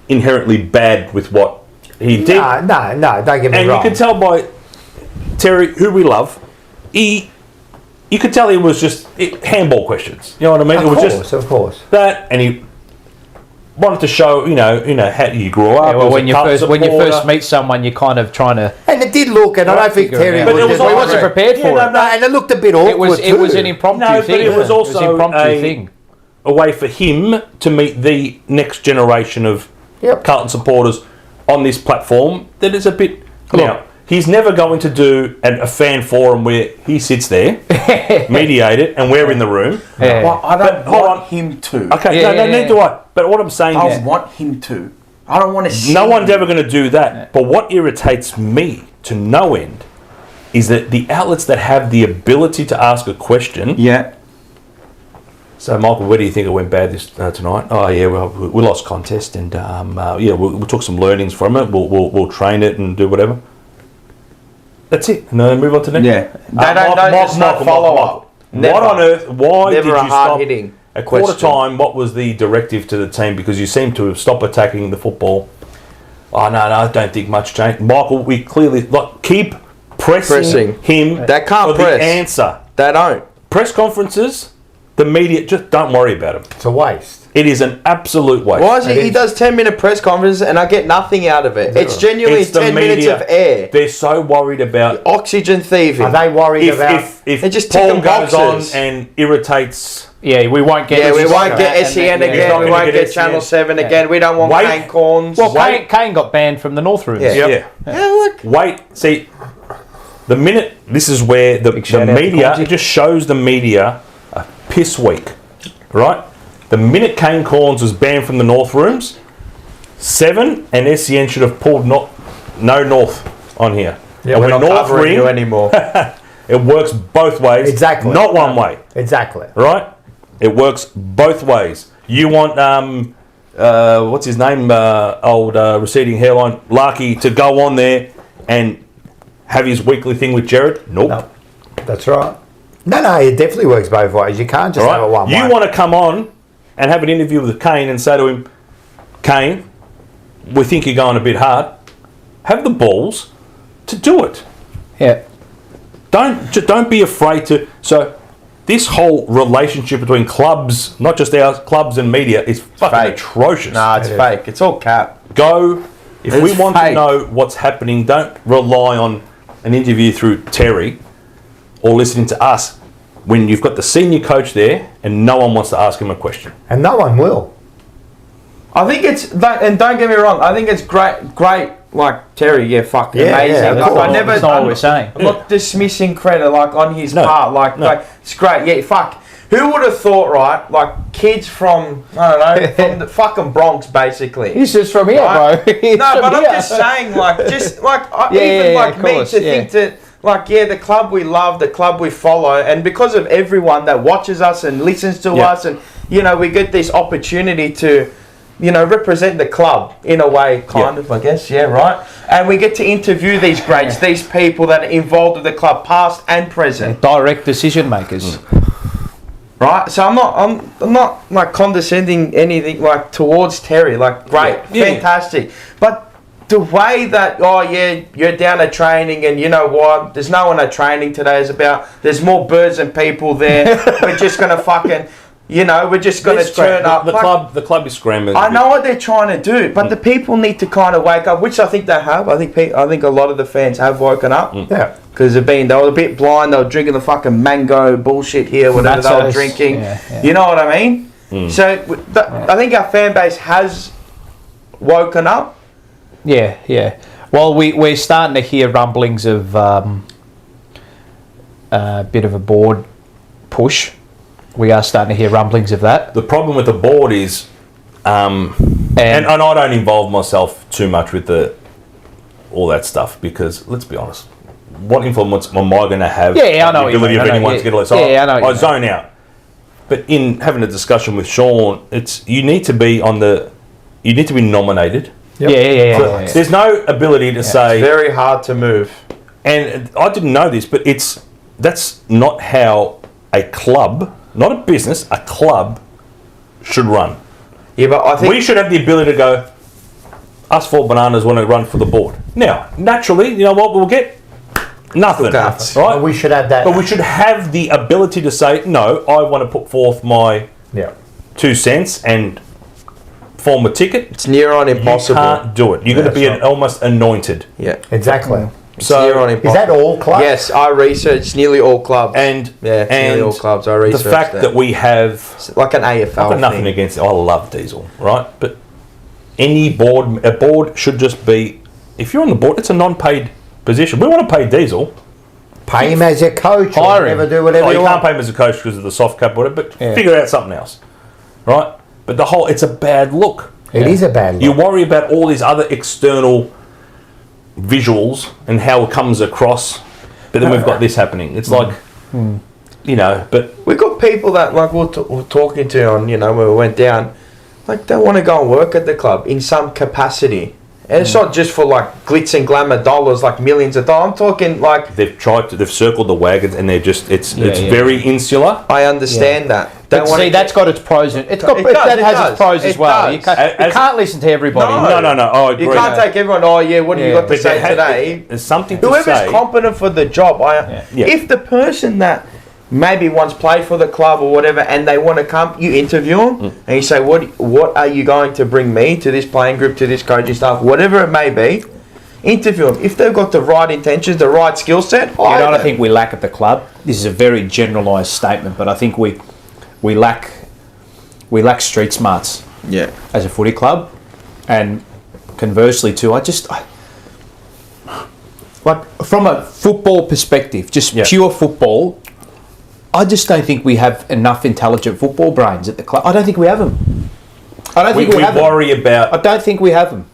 Speaker 2: inherently bad with what he did.
Speaker 1: No, don't get me wrong.
Speaker 2: And you can tell by Terry, who we love, you could tell he was just handball questions. You know what I mean?
Speaker 1: Of course.
Speaker 2: That, and he wanted to show, you know, how you grew up.
Speaker 4: Yeah, well, when you first meet someone, you're kind of trying to.
Speaker 1: And it did look, and I don't think Terry
Speaker 4: wasn't prepared for it.
Speaker 1: And it looked a bit awkward.
Speaker 4: It was an impromptu thing.
Speaker 2: But it was also a way for him to meet the next generation of Carlton supporters on this platform that is a bit. Now, he's never going to do a fan forum where he sits there, mediate it, and we're in the room.
Speaker 3: Yeah. Well, I don't want him to.
Speaker 2: Okay, neither do I. But what I'm saying is...
Speaker 3: I want him to. I don't want to see
Speaker 2: No one's ever going to do that. Yeah. But what irritates me to no end is that the outlets that have the ability to ask a question...
Speaker 3: Yeah.
Speaker 2: So, Michael, where do you think it went bad tonight? Oh, yeah, well, we lost contest, and we took some learnings from it. We'll train it and do whatever. That's it. And then move on to the next.
Speaker 3: Yeah. It's not follow-up.
Speaker 2: What on earth? Why did you stop at quarter time? What was the directive to the team? Because you seem to have stopped attacking the football. Oh, no, I don't think much changed. Michael, we clearly... keep pressing him
Speaker 3: that can't
Speaker 2: for the answer.
Speaker 3: They don't.
Speaker 2: Press conferences... The media, just don't worry about him.
Speaker 1: It's a waste.
Speaker 2: It is an absolute waste.
Speaker 3: Why is he does 10-minute press conferences and I get nothing out of it? It's genuinely 10 minutes of air.
Speaker 2: They're so worried about...
Speaker 3: Oxygen thieving.
Speaker 1: Are they worried about...
Speaker 2: If
Speaker 3: just
Speaker 2: Paul goes on and irritates...
Speaker 4: Yeah, we won't get...
Speaker 3: we won't get SEN again. We won't get Channel 7 again. We don't want Kane Corns.
Speaker 4: Well, Kane got banned from the North Rooms.
Speaker 2: Yeah, look. Wait, see, the minute... This is where the media... It just shows the media... piss week, right? The minute Kane Corns was banned from the North Rooms, 7 and SEN should have pulled no North on here.
Speaker 3: Yeah, we're not covering you anymore.
Speaker 2: It works both ways.
Speaker 1: Exactly.
Speaker 2: Not one way.
Speaker 1: Exactly.
Speaker 2: Right? It works both ways. You want what's his name? Old receding hairline Larky to go on there and have his weekly thing with Jared? Nope.
Speaker 1: No, that's right. No, it definitely works both ways. You can't just have it one way.
Speaker 2: You want to come on and have an interview with Kane and say to him, Kane, we think you're going a bit hard. Have the balls to do it.
Speaker 4: Yeah.
Speaker 2: Don't be afraid to... So, this whole relationship between clubs, not just our clubs and media, is fucking atrocious.
Speaker 3: No, it's fake. It's all cap.
Speaker 2: If we want to know what's happening, don't rely on an interview through Terry or listening to us when you've got the senior coach there and no one wants to ask him a question.
Speaker 1: And no one will.
Speaker 3: I think and don't get me wrong, I think it's great, like Terry, amazing.
Speaker 1: I
Speaker 3: never,
Speaker 4: that's not what we're saying.
Speaker 3: I'm not dismissing credit, on his part, like, it's great, fuck. Who would have thought, right, like, kids from, I don't know, from the fucking Bronx, basically.
Speaker 4: He's just from here, bro.
Speaker 3: I'm just saying, think that, the club we love, the club we follow, and because of everyone that watches us and listens to us, and, we get this opportunity to, represent the club in a way, kind of, I guess, right? And we get to interview these greats, these people that are involved with the club, past and present.
Speaker 4: Direct decision makers.
Speaker 3: Right? So I'm not like condescending anything, like, towards Terry, like, great, fantastic. But the way that, you're down at training and you know what, there's no one at training today is about, there's more birds than people there. We're just going to fucking, we're just going to turn up.
Speaker 2: The club is scrambling.
Speaker 3: I know what they're trying to do, but the people need to kind of wake up, which I think they have. I think a lot of the fans have woken up.
Speaker 1: Yeah.
Speaker 3: Because they were a bit blind, they were drinking the fucking mango bullshit here, whatever they were drinking. Yeah. You know what I mean? So I think our fan base has woken up.
Speaker 4: Yeah. Well, we're starting to hear rumblings of a bit of a board push. We are starting to hear rumblings of that.
Speaker 2: The problem with the board is, and I don't involve myself too much with all that stuff because, let's be honest, what influence am I going to have?
Speaker 4: Yeah, I know.
Speaker 2: The ability of anyone to get all this.
Speaker 4: I know.
Speaker 2: I zone out. But in having a discussion with Sean, you need to be nominated.
Speaker 4: Yep. Yeah.
Speaker 2: There's no ability to say.
Speaker 3: It's very hard to move.
Speaker 2: And I didn't know this, but that's not how a club, not a business, a club should run.
Speaker 3: Yeah, but I think
Speaker 2: we should have the ability to go, us 4 bananas want to run for the board. Now, naturally, you know what we'll get? Nothing. Right?
Speaker 1: But we should have that.
Speaker 2: But we should have the ability to say, no, I want to put forth my 2 cents and form a ticket.
Speaker 3: It's near on impossible.
Speaker 2: You can't do it. You're going to be almost anointed.
Speaker 3: Yeah.
Speaker 1: Exactly.
Speaker 3: So near on impossible.
Speaker 1: Is that all clubs?
Speaker 3: Yes, I researched nearly all clubs.
Speaker 2: And
Speaker 3: nearly all clubs. I researched
Speaker 2: the fact that we have
Speaker 3: it's like an AFL.
Speaker 2: I've got nothing against it. I love diesel, right? But a board should just be, if you're on the board, it's a non-paid position. We want to pay diesel.
Speaker 1: Pay him as your coach. Hire him. Do whatever you
Speaker 2: can't
Speaker 1: want.
Speaker 2: pay him as a coach because of the soft cap, whatever. But figure out something else, right? But it's a bad look.
Speaker 1: It is a bad look.
Speaker 2: You worry about all these other external visuals and how it comes across, but then we've got this happening. It's like, but
Speaker 3: we've got people that we're talking to on, when we went down, they want to go and work at the club in some capacity. And it's not just for glitz and glamour dollars, millions of dollars. I'm talking
Speaker 2: they've circled the wagons and they're just it's very insular.
Speaker 3: I understand that.
Speaker 4: That's got its pros. It has its pros as well. You can't listen to everybody.
Speaker 2: No. I agree.
Speaker 3: You can't take everyone. What have you got to say today?
Speaker 2: There's something to say.
Speaker 3: Whoever's competent for the job. If the person that maybe once played for the club or whatever, and they want to come, you interview them and you say, what are you going to bring me to this playing group, to this coaching staff, whatever it may be. Interview them. If they've got the right intentions, the right skill set,
Speaker 4: I think we lack at the club. This is a very generalised statement, but I think we lack street smarts.
Speaker 3: Yeah.
Speaker 4: As a footy club, and conversely too, from a football perspective, just pure football. I just don't think we have enough intelligent football brains at the club. I don't think we have them. I don't think we have them.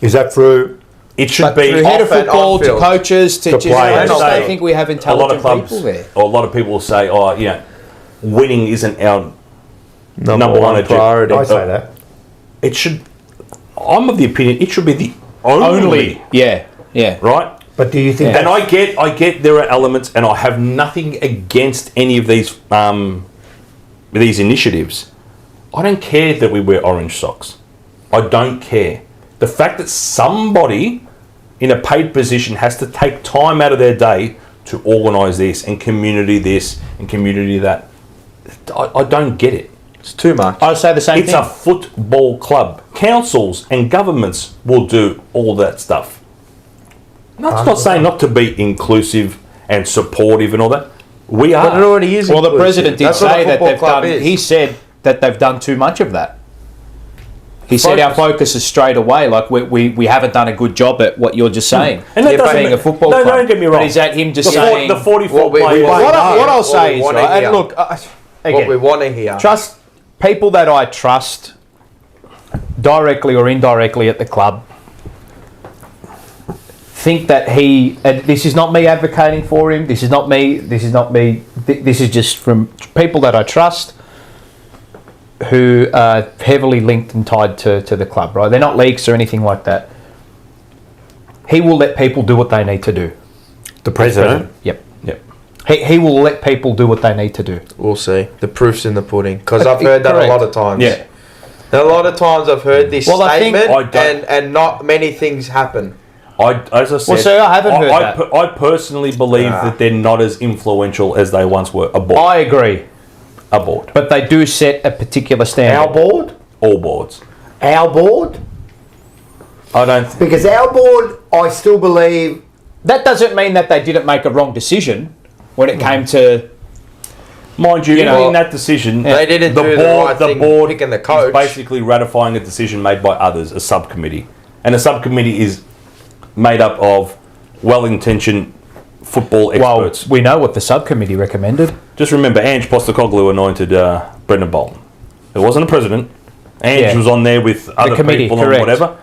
Speaker 1: Is that through?
Speaker 2: It should be
Speaker 4: through head of football to coaches to
Speaker 2: players.
Speaker 4: I don't think we have intelligent people there.
Speaker 2: Or a lot of people will say, winning isn't our number one
Speaker 3: priority.
Speaker 1: I say that.
Speaker 2: It should. I'm of the opinion it should be the only.
Speaker 4: Yeah.
Speaker 2: Right.
Speaker 1: But do you think?
Speaker 2: And I get there are elements, and I have nothing against any of these initiatives. I don't care that we wear orange socks. I don't care. The fact that somebody in a paid position has to take time out of their day to organise this and community that, I don't get it.
Speaker 3: It's too much.
Speaker 4: I say the same thing.
Speaker 2: It's a football club. Councils and governments will do all that stuff. That's not saying not to be inclusive and supportive and all that. We are.
Speaker 3: But it already is.
Speaker 4: Well, the president did say that they've done. He said that they've done too much of that. He said our focus is straight away. We haven't done a good job at what you're just saying.
Speaker 2: And that doesn't
Speaker 4: being a football club.
Speaker 2: Don't get me wrong.
Speaker 4: But is that him just saying
Speaker 2: the 44 players?
Speaker 4: What I'll say is, right, and look, again,
Speaker 3: what we want to hear.
Speaker 4: Trust people that I trust, directly or indirectly at the club. Think that this is not me advocating for him. This is not me. This is just from people that I trust, who are heavily linked and tied to the club. Right? They're not leaks or anything like that. He will let people do what they need to do.
Speaker 2: The president.
Speaker 4: Yep. He will let people do what they need to do.
Speaker 3: We'll see. The proof's in the pudding. Because I've heard that a lot of times.
Speaker 2: Yeah.
Speaker 3: A lot of times I've heard this statement, and not many things happen.
Speaker 2: As I said,
Speaker 4: I haven't heard that.
Speaker 2: I personally believe that they're not as influential as they once were. A board.
Speaker 4: I agree.
Speaker 2: A board.
Speaker 4: But they do set a particular standard.
Speaker 1: Our board?
Speaker 2: All boards.
Speaker 1: Our board?
Speaker 2: I don't...
Speaker 1: Because our board, I still believe...
Speaker 4: That doesn't mean that they didn't make a wrong decision when it came to...
Speaker 2: Mind you, in that decision,
Speaker 3: they didn't do the right thing picking the coach.
Speaker 2: Is basically ratifying a decision made by others, a subcommittee. And a subcommittee is made up of well-intentioned football experts.
Speaker 4: Well, we know what the subcommittee recommended.
Speaker 2: Just remember, Ange Postecoglou anointed Brendan Bolton. It wasn't a president. Ange was on there with other people and whatever.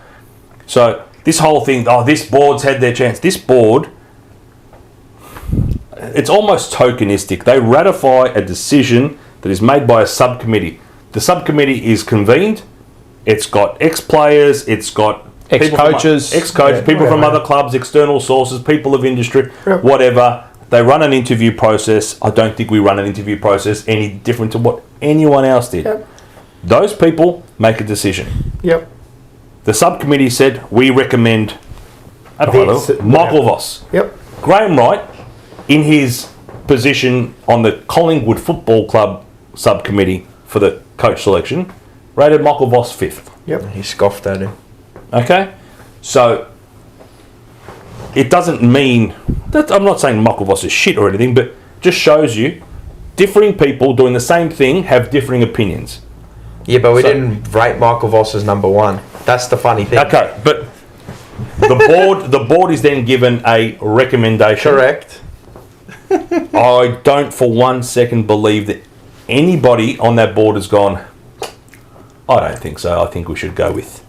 Speaker 2: So this whole thing, this board's had their chance. This board, it's almost tokenistic. They ratify a decision that is made by a subcommittee. The subcommittee is convened. It's got ex-players. It's got
Speaker 4: ex-coaches,
Speaker 2: people from other clubs, external sources, people of industry, whatever. They run an interview process. I don't think we run an interview process any different to what anyone else did.
Speaker 1: Yep.
Speaker 2: Those people make a decision.
Speaker 1: Yep.
Speaker 2: The subcommittee said, we recommend Michael Voss.
Speaker 1: Yep.
Speaker 2: Graham Wright, in his position on the Collingwood Football Club subcommittee for the coach selection, rated Michael Voss 5th.
Speaker 1: Yep.
Speaker 3: He scoffed at him.
Speaker 2: Okay? So, it doesn't mean... I'm not saying Michael Voss is shit or anything, but just shows you differing people doing the same thing have differing opinions.
Speaker 3: Yeah, but we didn't rate Michael Voss as number one. That's the funny thing.
Speaker 2: Okay, but the board is then given a recommendation.
Speaker 3: Correct.
Speaker 2: I don't for 1 second believe that anybody on that board has gone, I don't think so. I think we should go with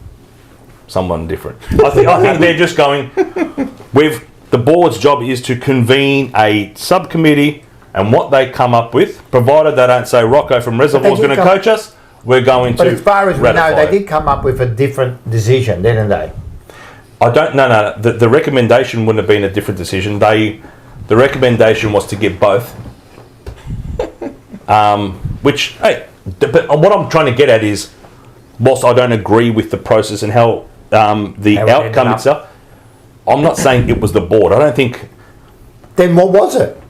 Speaker 2: someone different. I think they're just going, the board's job is to convene a subcommittee, and what they come up with, provided they don't say Rocco from Reservoir is going to coach us, we're going to.
Speaker 1: But as far as we know, they did come up with a different decision, didn't they?
Speaker 2: I don't. No. The recommendation wouldn't have been a different decision. The recommendation was to get both. Which, hey, but what I'm trying to get at is, whilst I don't agree with the process and how the outcome itself, I'm not saying it was the board. I don't think.
Speaker 1: Then what was it?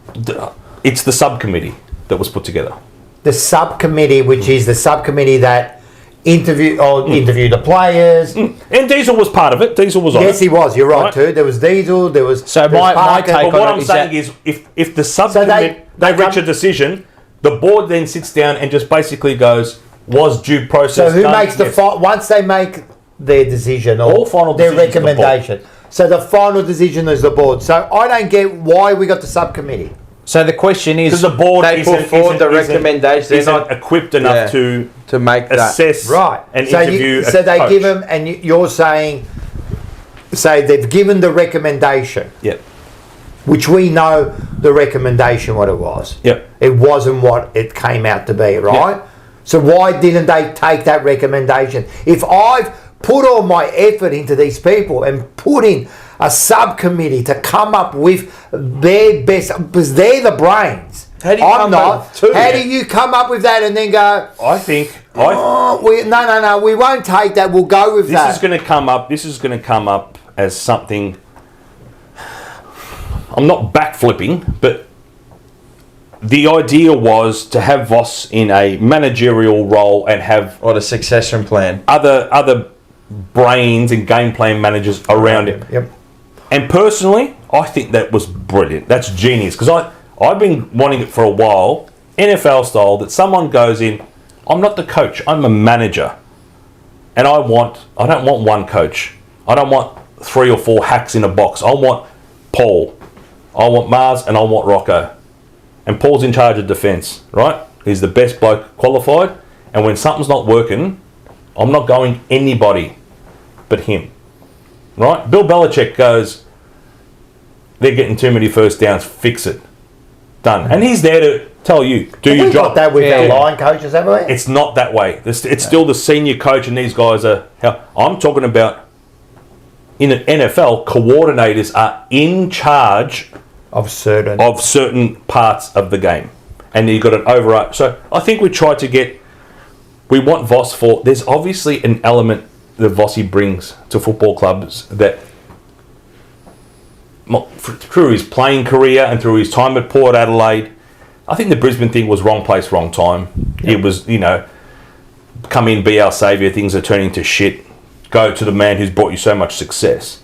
Speaker 2: It's the subcommittee that was put together.
Speaker 1: The subcommittee, which is the subcommittee that interviewed the players.
Speaker 2: And Diesel was part of it. Diesel was on it.
Speaker 1: Yes, he was. You're right, too. There was Diesel. There was.
Speaker 4: So my take on it is
Speaker 2: what I'm saying is, if the subcommittee they reach a decision, the board then sits down and just basically goes, was due process.
Speaker 1: So who makes once they make their decision or their recommendation? So the final decision is the board. So I don't get why we got the subcommittee.
Speaker 4: So the question is,
Speaker 2: because the board
Speaker 3: they put forward the recommendation,
Speaker 2: they're not equipped enough to
Speaker 3: make
Speaker 2: assess and interview.
Speaker 1: So they give them, and you're saying, they've given the recommendation.
Speaker 2: Yep.
Speaker 1: Which we know the recommendation what it was.
Speaker 2: Yep.
Speaker 1: It wasn't what it came out to be, right? Yep. So why didn't they take that recommendation? If I've put all my effort into these people and put in a subcommittee to come up with their best, because they're the brains.
Speaker 3: How do you
Speaker 1: How do you come up with that and then go?
Speaker 2: I think.
Speaker 1: No, we won't take that. We'll go with that.
Speaker 2: This is going to come up as something. I'm not backflipping, but the idea was to have Voss in a managerial role and have
Speaker 3: the succession plan.
Speaker 2: Other brains and game plan managers around him.
Speaker 1: Yep.
Speaker 2: And personally, I think that was brilliant. That's genius. Because I've been wanting it for a while, NFL style, that someone goes in, I'm not the coach, I'm a manager. And I don't want one coach. I don't want 3 or 4 hacks in a box. I want Paul. I want Mars and I want Rocco. And Paul's in charge of defence, right? He's the best bloke qualified. And when something's not working, I'm not going anybody but him. Right? Bill Belichick goes, they're getting too many first downs, fix it. Done. And he's there to tell you, do your job.
Speaker 1: Got that with our line coaches, haven't we?
Speaker 2: It's not that way. It's still the senior coach, and these guys are... I'm talking about, in an NFL, coordinators are in charge
Speaker 1: of certain
Speaker 2: parts of the game. And you've got an overarch. So I think we tried to get we want Voss for... There's obviously an element that Vossi brings to football clubs that through his playing career and through his time at Port Adelaide, I think the Brisbane thing was wrong place, wrong time. Yep. It was, come in, be our saviour, things are turning to shit. Go to the man who's brought you so much success.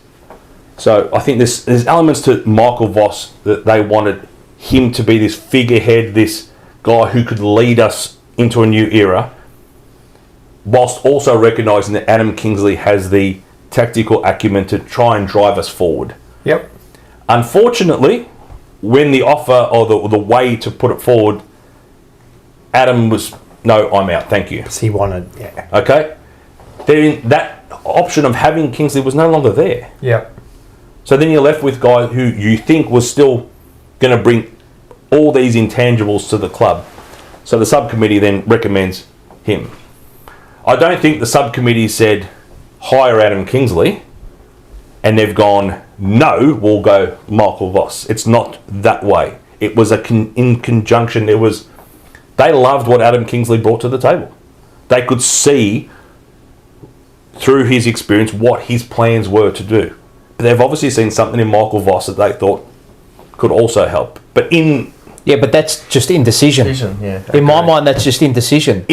Speaker 2: So I think there's elements to Michael Voss that they wanted him to be this figurehead, this guy who could lead us into a new era, whilst also recognising that Adam Kingsley has the tactical acumen to try and drive us forward.
Speaker 1: Yep.
Speaker 2: Unfortunately, when the offer or the way to put it forward, Adam was, no, I'm out, thank you.
Speaker 1: He wanted, yeah.
Speaker 2: Okay? Then that option of having Kingsley was no longer there.
Speaker 1: Yep.
Speaker 2: So then you're left with guy who you think was still going to bring all these intangibles to the club. So the subcommittee then recommends him. I don't think the subcommittee said, hire Adam Kingsley, and they've gone, no, we'll go Michael Voss. It's not that way. It was in conjunction. They loved what Adam Kingsley brought to the table. They could see through his experience what his plans were to do. But they've obviously seen something in Michael Voss that they thought could also help. But
Speaker 4: but that's just indecision. In my mind, that's just indecision.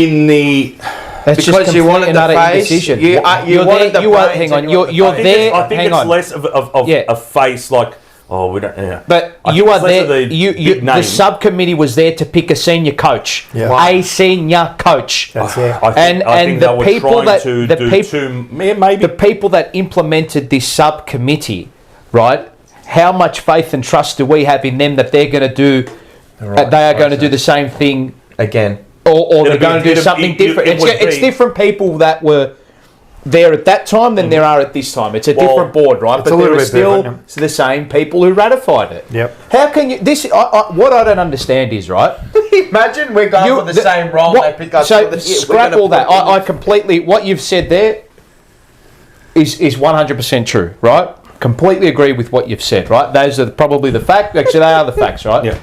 Speaker 4: That's
Speaker 3: because you wanted the face.
Speaker 4: Indecision.
Speaker 3: You're there.
Speaker 4: Hang on. You're there.
Speaker 2: I think it's less of a face like, oh, we don't. Yeah.
Speaker 4: But you are there. The subcommittee was there to pick a senior coach, a senior coach.
Speaker 1: That's it.
Speaker 2: I think the
Speaker 4: people that implemented this subcommittee, right? How much faith and trust do we have in them that they're going to do? They are going to do the same thing
Speaker 3: again.
Speaker 4: Or they're going to do something different. It's different people that were there at that time than there are at this time. It's a different board, right? But there are still the same people who ratified it.
Speaker 1: Yep.
Speaker 4: How can you... what I don't understand is, right...
Speaker 3: Imagine we're going for the same role. They pick us
Speaker 4: scrap all that. I completely... What you've said there is 100% true, right? Completely agree with what you've said, right? Those are probably the facts. Actually, they are the facts, right?
Speaker 2: Yeah.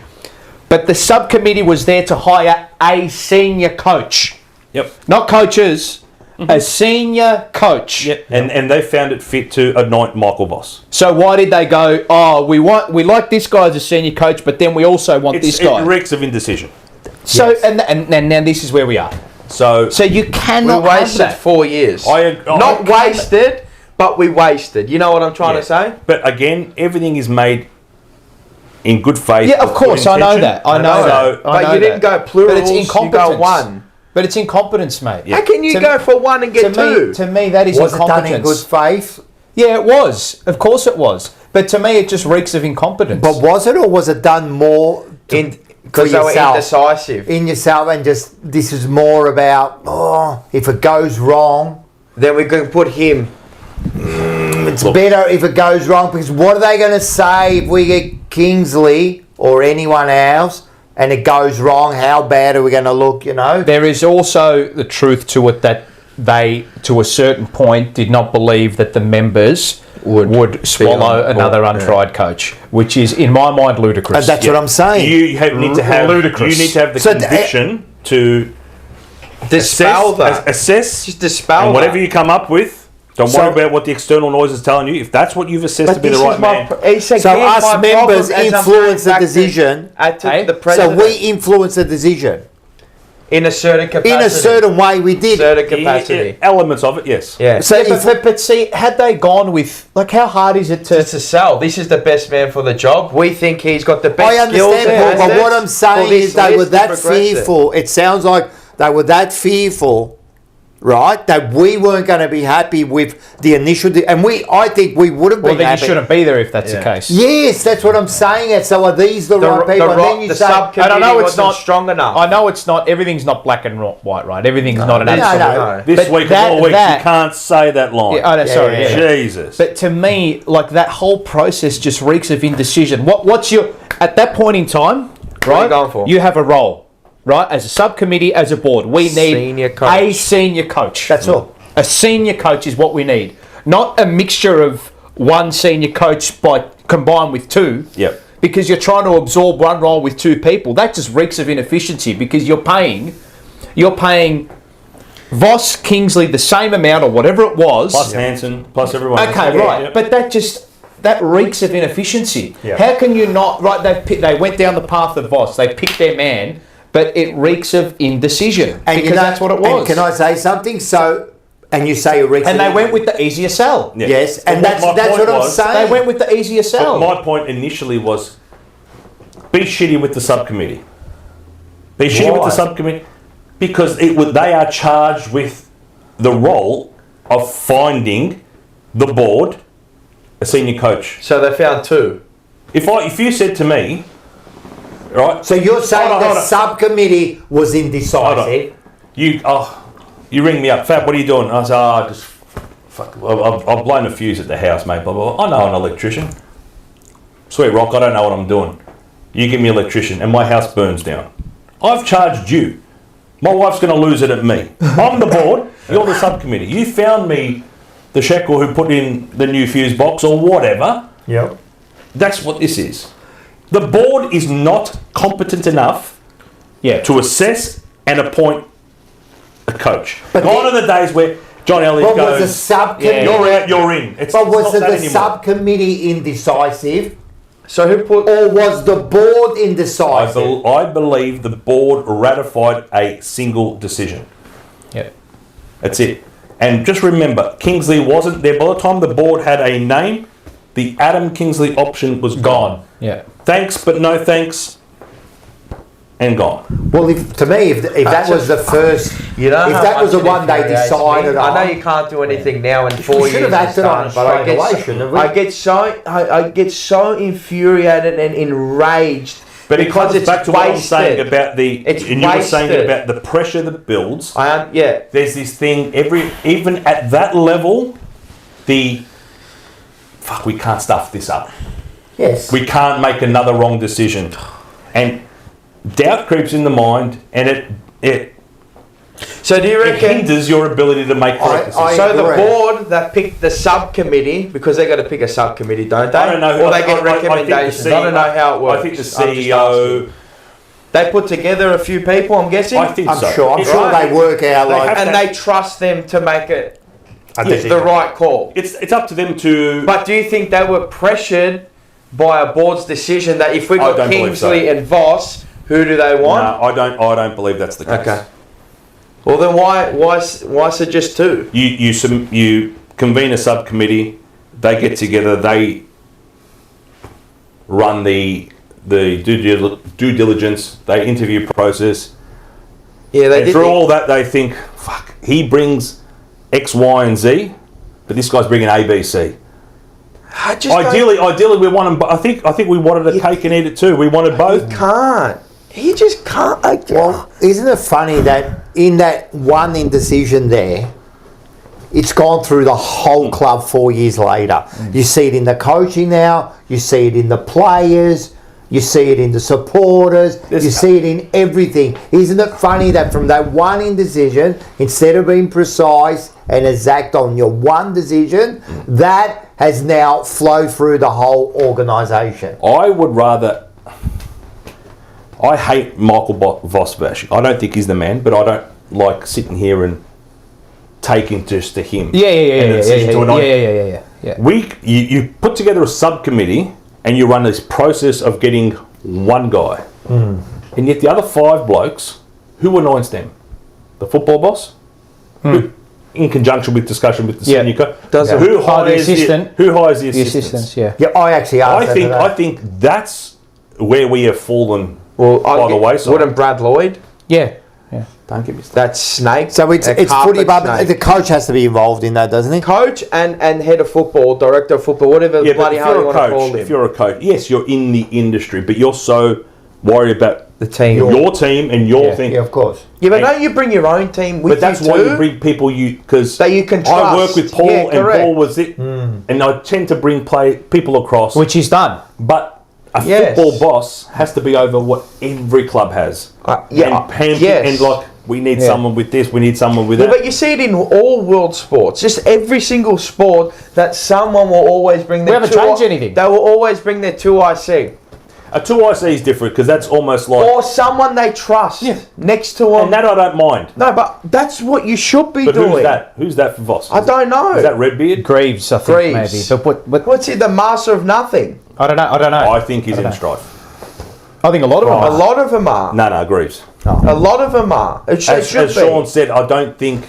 Speaker 4: But the subcommittee was there to hire a senior coach.
Speaker 2: Yep.
Speaker 4: Not coaches, a senior coach.
Speaker 2: Yep. And they found it fit to anoint Michael Voss.
Speaker 4: So why did they go, oh, we like this guy as a senior coach, but then we also want this guy?
Speaker 2: It reeks of indecision.
Speaker 4: So, and now this is where we are. So you cannot
Speaker 3: we wasted 4 years. Not wasted, but we wasted. You know what I'm trying to say?
Speaker 2: But again, everything is made in good faith.
Speaker 4: Yeah, of course, I know that. I know that.
Speaker 3: But you didn't go plurals,
Speaker 4: but it's incompetence.
Speaker 3: You go one.
Speaker 4: But it's incompetence, mate.
Speaker 3: Yeah. How can you go for one and get two?
Speaker 4: To me, that is
Speaker 1: incompetence. Was it done in good faith?
Speaker 4: Yeah, it was. Of course it was. But to me, it just reeks of incompetence.
Speaker 1: But was it, or was it done more
Speaker 3: because they were indecisive?
Speaker 1: In yourself, and just, this is more about, if it goes wrong,
Speaker 3: then we can put him.
Speaker 1: It's better if it goes wrong, because what are they going to say if we get Kingsley or anyone else and it goes wrong? How bad are we going to look, There
Speaker 4: is also the truth to it that they, to a certain point, did not believe that the members would swallow another untried coach, which is, in my mind, ludicrous.
Speaker 1: And that's what I'm saying.
Speaker 2: You need to have the conviction to assess,
Speaker 3: just dispel
Speaker 2: and whatever you come up with. Don't worry about what the external noise is telling you. If that's what you've assessed to be the right man.
Speaker 1: So us members influence the decision. So we influence the decision.
Speaker 3: In a certain capacity.
Speaker 1: In a certain way we did.
Speaker 3: Certain capacity.
Speaker 2: Elements of it, yes.
Speaker 3: Yeah.
Speaker 4: So but see, had they gone with... how hard is it to
Speaker 3: sell? This is the best man for the job. We think he's got the best skills.
Speaker 1: I understand, Paul, but what I'm saying is they were that fearful. It sounds like they were that fearful, right, that we weren't going to be happy with the initial... I think we would have been happy.
Speaker 4: Well, then you shouldn't be there if that's the case.
Speaker 1: Yes, that's what I'm saying. So are these the right people? And then you say...
Speaker 3: I know it's not strong enough.
Speaker 4: I know it's not... Everything's not black and white, right? Everything's not an absolute...
Speaker 1: No.
Speaker 2: This week of all weeks, you can't say that line. Jesus.
Speaker 4: But to me, that whole process just reeks of indecision. What's your... At that point in time, right?
Speaker 3: What are you going for?
Speaker 4: You have a role. Right, as a subcommittee, as a board, we need a senior coach.
Speaker 1: That's all.
Speaker 4: A senior coach is what we need, not a mixture of one senior coach combined with two.
Speaker 2: Yep.
Speaker 4: Because you're trying to absorb one role with two people. That just reeks of inefficiency because you're paying Voss, Kingsley, the same amount or whatever it was.
Speaker 2: Plus Hansen, plus everyone.
Speaker 4: Okay, right. But that reeks of inefficiency.
Speaker 1: Yeah.
Speaker 4: How can you not... Right, they went down the path of Voss. They picked their man, but it reeks of indecision. Because that's what it was.
Speaker 1: And can I say something? So... And you say it reeks
Speaker 4: and they went with the easier sell.
Speaker 1: Yeah. Yes, and that's what I'm saying.
Speaker 4: They went with the easier sell.
Speaker 2: But my point initially was, be shitty with the subcommittee. Be shitty with the subcommittee because they are charged with the role of finding the board a senior coach.
Speaker 3: So they found two.
Speaker 2: If you said to me, right?
Speaker 1: So you're saying the subcommittee was indecisive?
Speaker 2: You ring me up, Fab, what are you doing? I say, I've blown a fuse at the house, mate, blah, blah, blah. I know an electrician. Sweet rock, I don't know what I'm doing. You give me an electrician and my house burns down. I've charged you. My wife's going to lose it at me. I'm the board, you're the subcommittee. You found me the shekel who put in the new fuse box or whatever.
Speaker 1: Yep.
Speaker 2: That's what this is. The board is not competent enough to assess and appoint a coach. But gone are the days where John Elliott goes,
Speaker 1: was the subcommittee,
Speaker 2: you're out, you're in.
Speaker 1: But was the subcommittee indecisive?
Speaker 3: So who put...
Speaker 1: Or was the board indecisive?
Speaker 2: I believe the board ratified a single decision.
Speaker 4: Yeah.
Speaker 2: That's it. And just remember, Kingsley wasn't there. By the time the board had a name, the Adam Kingsley option was gone.
Speaker 4: Yeah.
Speaker 2: Thanks, but no thanks. And gone.
Speaker 1: Well, if that was the first, if that was the one they decided on,
Speaker 3: I know you can't do anything now in 4 years.
Speaker 1: Should have acted on it, but
Speaker 3: I get so infuriated and enraged.
Speaker 2: But it comes back to what I'm saying about
Speaker 3: you were
Speaker 2: saying about the pressure that builds.
Speaker 3: There's
Speaker 2: this thing even at that level, we can't stuff this up.
Speaker 1: Yes.
Speaker 2: We can't make another wrong decision, and doubt creeps in the mind, and it
Speaker 3: So do you reckon
Speaker 2: it hinders your ability to make correct decisions?
Speaker 3: So the board that picked the subcommittee, because they got to pick a subcommittee, don't they?
Speaker 2: I don't know.
Speaker 3: Or they get recommendations. I don't know how it works.
Speaker 2: I think the CEO.
Speaker 3: They put together a few people, I'm guessing.
Speaker 1: I'm sure they work out
Speaker 3: they trust them to make it the right call.
Speaker 2: It's up to them to.
Speaker 3: But do you think they were pressured by a board's decision that if we got Kingsley and Voss, who do they want?
Speaker 2: No, I don't believe that's the case.
Speaker 3: Okay. Well then, why suggest two?
Speaker 2: You convene a subcommittee. They get together. They run the due diligence. They interview process.
Speaker 3: Yeah, they
Speaker 2: and through all that, they think, fuck, he brings X, Y, and Z, but this guy's bringing A, B, C. Ideally, we want them. But I think we wanted a cake and eat it too. We wanted both.
Speaker 3: You can't. He just can't.
Speaker 1: Well, isn't it funny that in that one indecision there, it's gone through the whole club 4 years later. You see it in the coaching now. You see it in the players. You see it in the supporters. You see it in everything. Isn't it funny that from that one indecision, instead of being precise and exact on your one decision, that has now flowed through the whole organisation?
Speaker 2: I would rather... I hate Michael Voss-Vash. I don't think he's the man, but I don't like sitting here and taking just to him.
Speaker 4: Yeah.
Speaker 2: You put together a subcommittee and you run this process of getting one guy. And yet the other five blokes, who anoints them? The football boss? Who, in conjunction with discussion with the senior coach? Who hires the assistant? Who hires the assistants?
Speaker 1: Yeah, I actually asked
Speaker 2: I think that's where we have fallen. Well, by the way,
Speaker 3: wouldn't Brad Lloyd?
Speaker 4: Yeah.
Speaker 3: Don't get me started. That's snake.
Speaker 1: So it's footy, but the coach has to be involved in that, doesn't he?
Speaker 3: Coach and head of football, director of football, whatever bloody hell you want to call him.
Speaker 2: If you're a coach, yes, you're in the industry, but you're so worried about
Speaker 3: the team,
Speaker 2: your team, and your thing.
Speaker 1: Yeah, of course.
Speaker 3: Yeah, but don't you bring your own team with you?
Speaker 2: But that's why you bring people because
Speaker 3: that you can trust.
Speaker 2: I work with Paul, and Paul was it, and I tend to bring people across,
Speaker 4: which he's done,
Speaker 2: but. A football boss has to be over what every club has. And like, we need someone with this, we need someone with that.
Speaker 3: But you see it in all world sports. Just every single sport that someone will always bring their...
Speaker 4: We haven't changed anything.
Speaker 3: They will always bring their 2IC.
Speaker 2: A 2IC is different because that's almost like...
Speaker 3: Or someone they trust next to them.
Speaker 2: And that I don't mind.
Speaker 3: No, but that's what you should be
Speaker 2: but
Speaker 3: doing.
Speaker 2: Who's that? Who's that for Voss?
Speaker 3: I don't know.
Speaker 2: Is that Redbeard?
Speaker 4: Greaves, I think, maybe. But
Speaker 3: what's he, the master of nothing?
Speaker 4: I don't know.
Speaker 2: I think he's in strife.
Speaker 4: I think a lot of them are.
Speaker 3: A lot of them are.
Speaker 2: No, Greaves.
Speaker 3: Oh. A lot of them are. As
Speaker 2: Sean said, I don't think...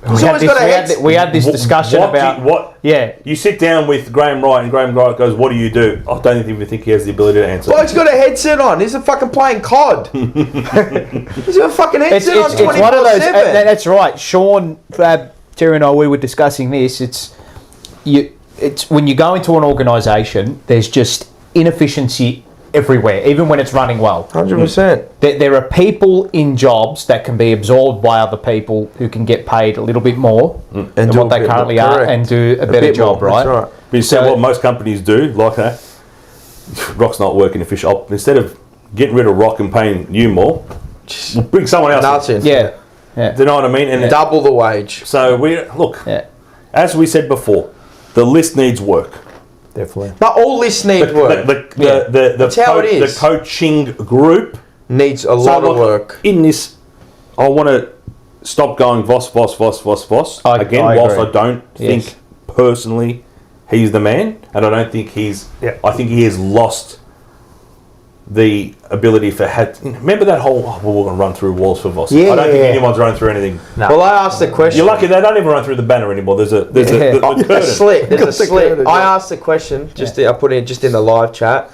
Speaker 4: We had this discussion about...
Speaker 2: You sit down with Graham Wright and Graham Wright goes, what do you do? I don't even think he has the ability to answer.
Speaker 3: Well, he's got a headset on. He's fucking playing COD. He's got a fucking headset on 24/7.
Speaker 4: It's one of those... That's right. Sean, Terry and I, we were discussing this. It's when you go into an organisation, there's just inefficiency everywhere, even when it's running well.
Speaker 3: 100%.
Speaker 4: There are people in jobs that can be absorbed by other people who can get paid a little bit more than what they currently are and do a better job, right?
Speaker 2: That's right. But instead what most companies do, like that, Rock's not working efficient. Instead of getting rid of Rock and paying you more, we'll bring someone else in.
Speaker 4: Yeah.
Speaker 2: Do you know what I mean? And
Speaker 3: double the wage.
Speaker 2: So as we said before, the list needs work.
Speaker 1: Definitely.
Speaker 3: But all this needs work.
Speaker 2: That's how it is. The coaching group
Speaker 3: needs a lot of work.
Speaker 2: In this, I want to stop going Voss. Whilst I don't think personally he's the man, and I don't think he's... Yeah. I think he has lost the ability for... Remember that whole... we're going to run through walls for Voss.
Speaker 1: Yeah,
Speaker 2: I don't think anyone's run through anything.
Speaker 3: No. Well, I asked the question...
Speaker 2: You're lucky they don't even run through the banner anymore. There's a
Speaker 3: slit. There's a slit. I asked the question, I put it just in the live chat,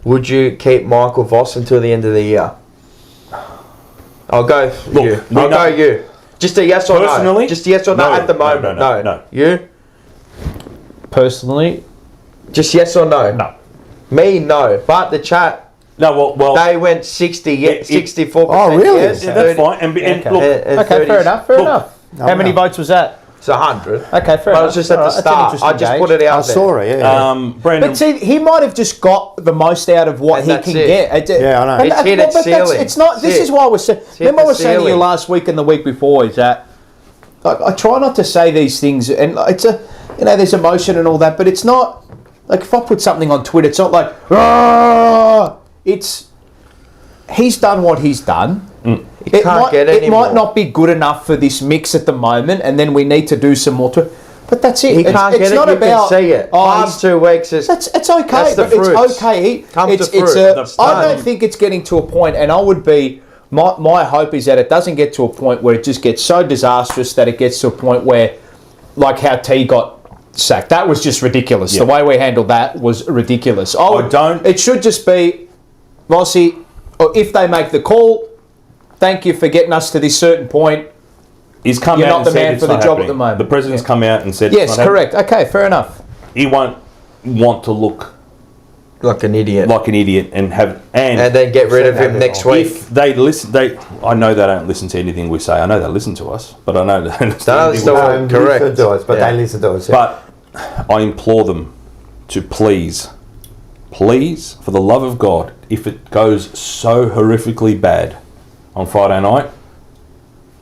Speaker 3: would you keep Michael Voss until the end of the year? I'll go you. Just a yes or no. Just a yes or no at the moment. No. You?
Speaker 4: Personally?
Speaker 3: Just yes or no?
Speaker 4: No.
Speaker 3: Me, no. But the chat...
Speaker 2: No, well...
Speaker 3: They went 64%.
Speaker 1: Oh, really?
Speaker 3: Yes,
Speaker 2: yeah, that's fine.
Speaker 4: Okay, fair enough. How many votes was that?
Speaker 3: It's 100.
Speaker 4: Okay, fair enough.
Speaker 3: But it was just at the start. I just put it out there.
Speaker 1: I saw it,
Speaker 2: Brandon.
Speaker 4: But see, he might have just got the most out of what he can get.
Speaker 1: Yeah, I know.
Speaker 3: It's hit its ceiling.
Speaker 4: It's not... This is why we're saying... Remember I was saying to you last week and the week before is that... I try not to say these things, and it's a... there's emotion and all that, but it's not... Like, if I put something on Twitter, it's not like... It's he's done what he's done. It might not be good enough for this mix at the moment, and then we need to do some more to it. But that's it.
Speaker 3: He can't get it. You can see it. Last 2 weeks is...
Speaker 4: It's okay.
Speaker 3: That's the fruits.
Speaker 4: It's okay. I don't think it's getting to a point, and I would be... My hope is that it doesn't get to a point where it just gets so disastrous that it gets to a point where, like how T got sacked. That was just ridiculous. Yeah. The way we handled that was ridiculous. It should just be... Vossi, or if they make the call, thank you for getting us to this certain point.
Speaker 2: He's come
Speaker 4: You're
Speaker 2: out
Speaker 4: not the man for the job at the moment.
Speaker 2: The president's come out and said...
Speaker 4: Yes, correct. Okay, fair enough.
Speaker 2: He won't want to look...
Speaker 3: Like an idiot.
Speaker 2: And
Speaker 3: then get rid of him next week.
Speaker 2: If they listen... I know they don't listen to anything we say. I know they listen to us, but I know they don't listen to anything we say.
Speaker 1: Correct. They listen to us.
Speaker 2: But I implore them to please, for the love of God, if it goes so horrifically bad on Friday night,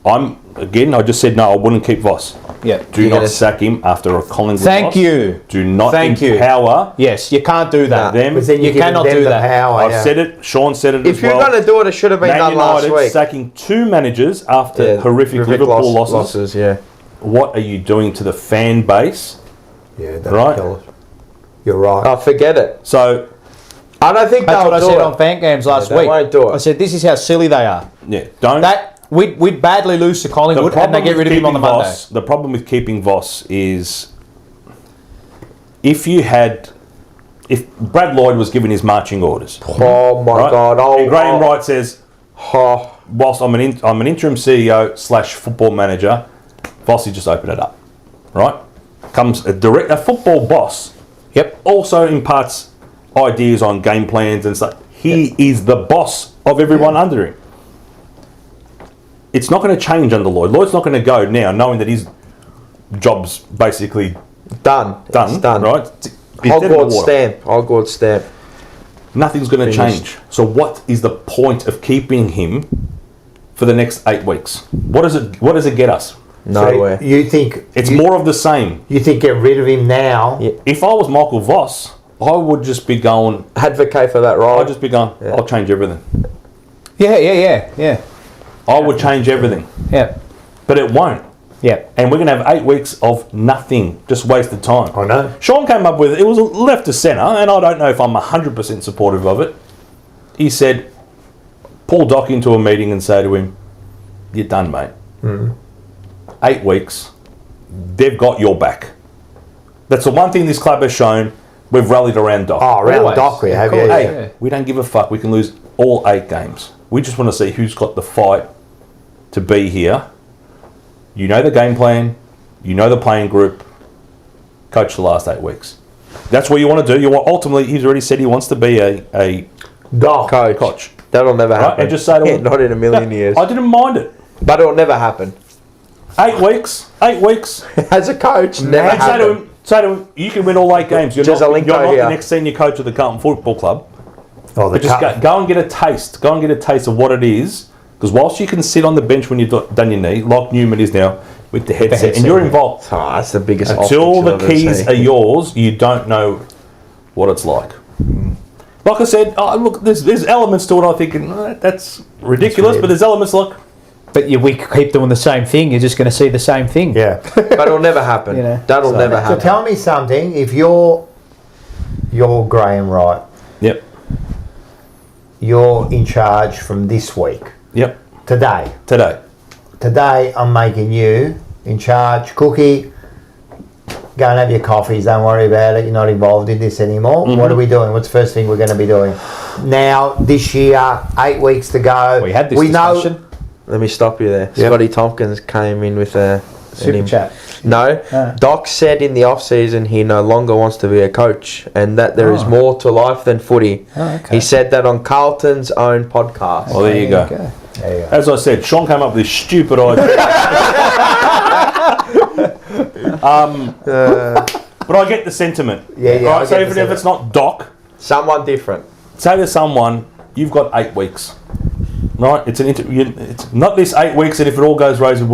Speaker 2: I just said no, I wouldn't keep Voss.
Speaker 4: Yeah.
Speaker 2: Do not sack him after a Collingwood
Speaker 4: loss. Do not
Speaker 2: empower.
Speaker 4: Yes, you can't do that.
Speaker 1: You cannot do that.
Speaker 2: I've said it. Sean said it
Speaker 3: as well. If you're going to do it, it should have been done last week.
Speaker 2: Sacking 2 managers after horrific Liverpool losses. What are you doing to the fan base?
Speaker 1: Yeah, right. You're right.
Speaker 3: Oh, forget it.
Speaker 2: So,
Speaker 3: I don't think
Speaker 4: that's what I said on Fan Games last week.
Speaker 3: They won't do it.
Speaker 4: I said this is how silly they are.
Speaker 2: Yeah,
Speaker 4: we'd badly lose to Collingwood and they get rid of him on the Monday.
Speaker 2: The problem with keeping Voss is if Brad Lloyd was given his marching orders.
Speaker 3: Oh my God!
Speaker 2: And Graham Wright says, whilst I'm an interim CEO / football manager, Voss just open it up, right? Comes a football boss.
Speaker 4: Yep.
Speaker 2: Also imparts ideas on game plans and stuff. He is the boss of everyone under him. It's not going to change under Lloyd. Lloyd's not going to go now, knowing that his job's basically
Speaker 3: done.
Speaker 2: It's done, right?
Speaker 3: Hogwarts stamp.
Speaker 2: Nothing's going to change. So what is the point of keeping him for the next 8 weeks? What does it get us?
Speaker 3: Nowhere.
Speaker 1: So you think
Speaker 2: it's more of the same?
Speaker 1: You think get rid of him now?
Speaker 2: Yeah. If I was Michael Voss, I would just be going...
Speaker 3: Advocate for that role.
Speaker 2: I'd just be going, I'll change everything.
Speaker 4: Yeah.
Speaker 2: I would change everything.
Speaker 4: Yeah.
Speaker 2: But it won't.
Speaker 4: Yeah.
Speaker 2: And we're going to have 8 weeks of nothing, just wasted time.
Speaker 1: I know.
Speaker 2: Sean came up with, it was left to centre, and I don't know if I'm 100% supportive of it. He said, pull Doc into a meeting and say to him, you're done, mate. 8 weeks, they've got your back. That's the one thing this club has shown. We've rallied around Doc.
Speaker 1: Oh, around Doc we have,
Speaker 2: Hey, we don't give a fuck. We can lose all 8 games. We just want to see who's got the fight to be here. You know the game plan. You know the playing group. Coach the last 8 weeks. That's what you want to do. You want, ultimately, he's already said he wants to be a
Speaker 1: Doc
Speaker 2: coach.
Speaker 3: That'll never happen.
Speaker 2: Right? And just say to him,
Speaker 3: not in a million years.
Speaker 2: I didn't mind it.
Speaker 3: But it'll never happen.
Speaker 2: 8 weeks. 8 weeks.
Speaker 3: As a coach, never
Speaker 2: And
Speaker 3: happen.
Speaker 2: say to him, you can win all 8 games. You're not the next senior coach of the Carlton Football Club.
Speaker 1: Oh,
Speaker 2: But just go and get a taste. Go and get a taste of what it is. Because whilst you can sit on the bench when you've done your knee, like Newman is now, with the headset, and you're involved.
Speaker 3: Oh, that's the biggest
Speaker 2: Until the keys are yours, you don't know what it's like. Like I said, look, there's elements to it. I'm thinking that's ridiculous, but there's elements like.
Speaker 4: But we keep doing the same thing. You're just going to see the same thing.
Speaker 1: Yeah.
Speaker 3: But it'll never happen. That'll never happen.
Speaker 1: So tell me something. If you're Graham Wright,
Speaker 2: Yep.
Speaker 1: You're in charge from this week.
Speaker 2: Yep.
Speaker 1: Today, I'm making you in charge. Cookie, go and have your coffees. Don't worry about it. You're not involved in this anymore. What are we doing? What's the first thing we're going to be doing? Now, this year, 8 weeks to go.
Speaker 4: We had this discussion.
Speaker 3: Let me stop you there.
Speaker 1: Yep.
Speaker 3: Scotty Tompkins came in with a
Speaker 4: super chat.
Speaker 3: No, Doc said in the off season he no longer wants to be a coach, and that there is more to life than footy. He said that on Carlton's own podcast.
Speaker 2: Well, there you go. As I said, Sean came up with this stupid idea. But I get the sentiment. Right? So even if it's not Doc,
Speaker 3: someone different.
Speaker 2: Say to someone, you've got 8 weeks. Right? It's it's not this 8 weeks, and if it all goes rosy,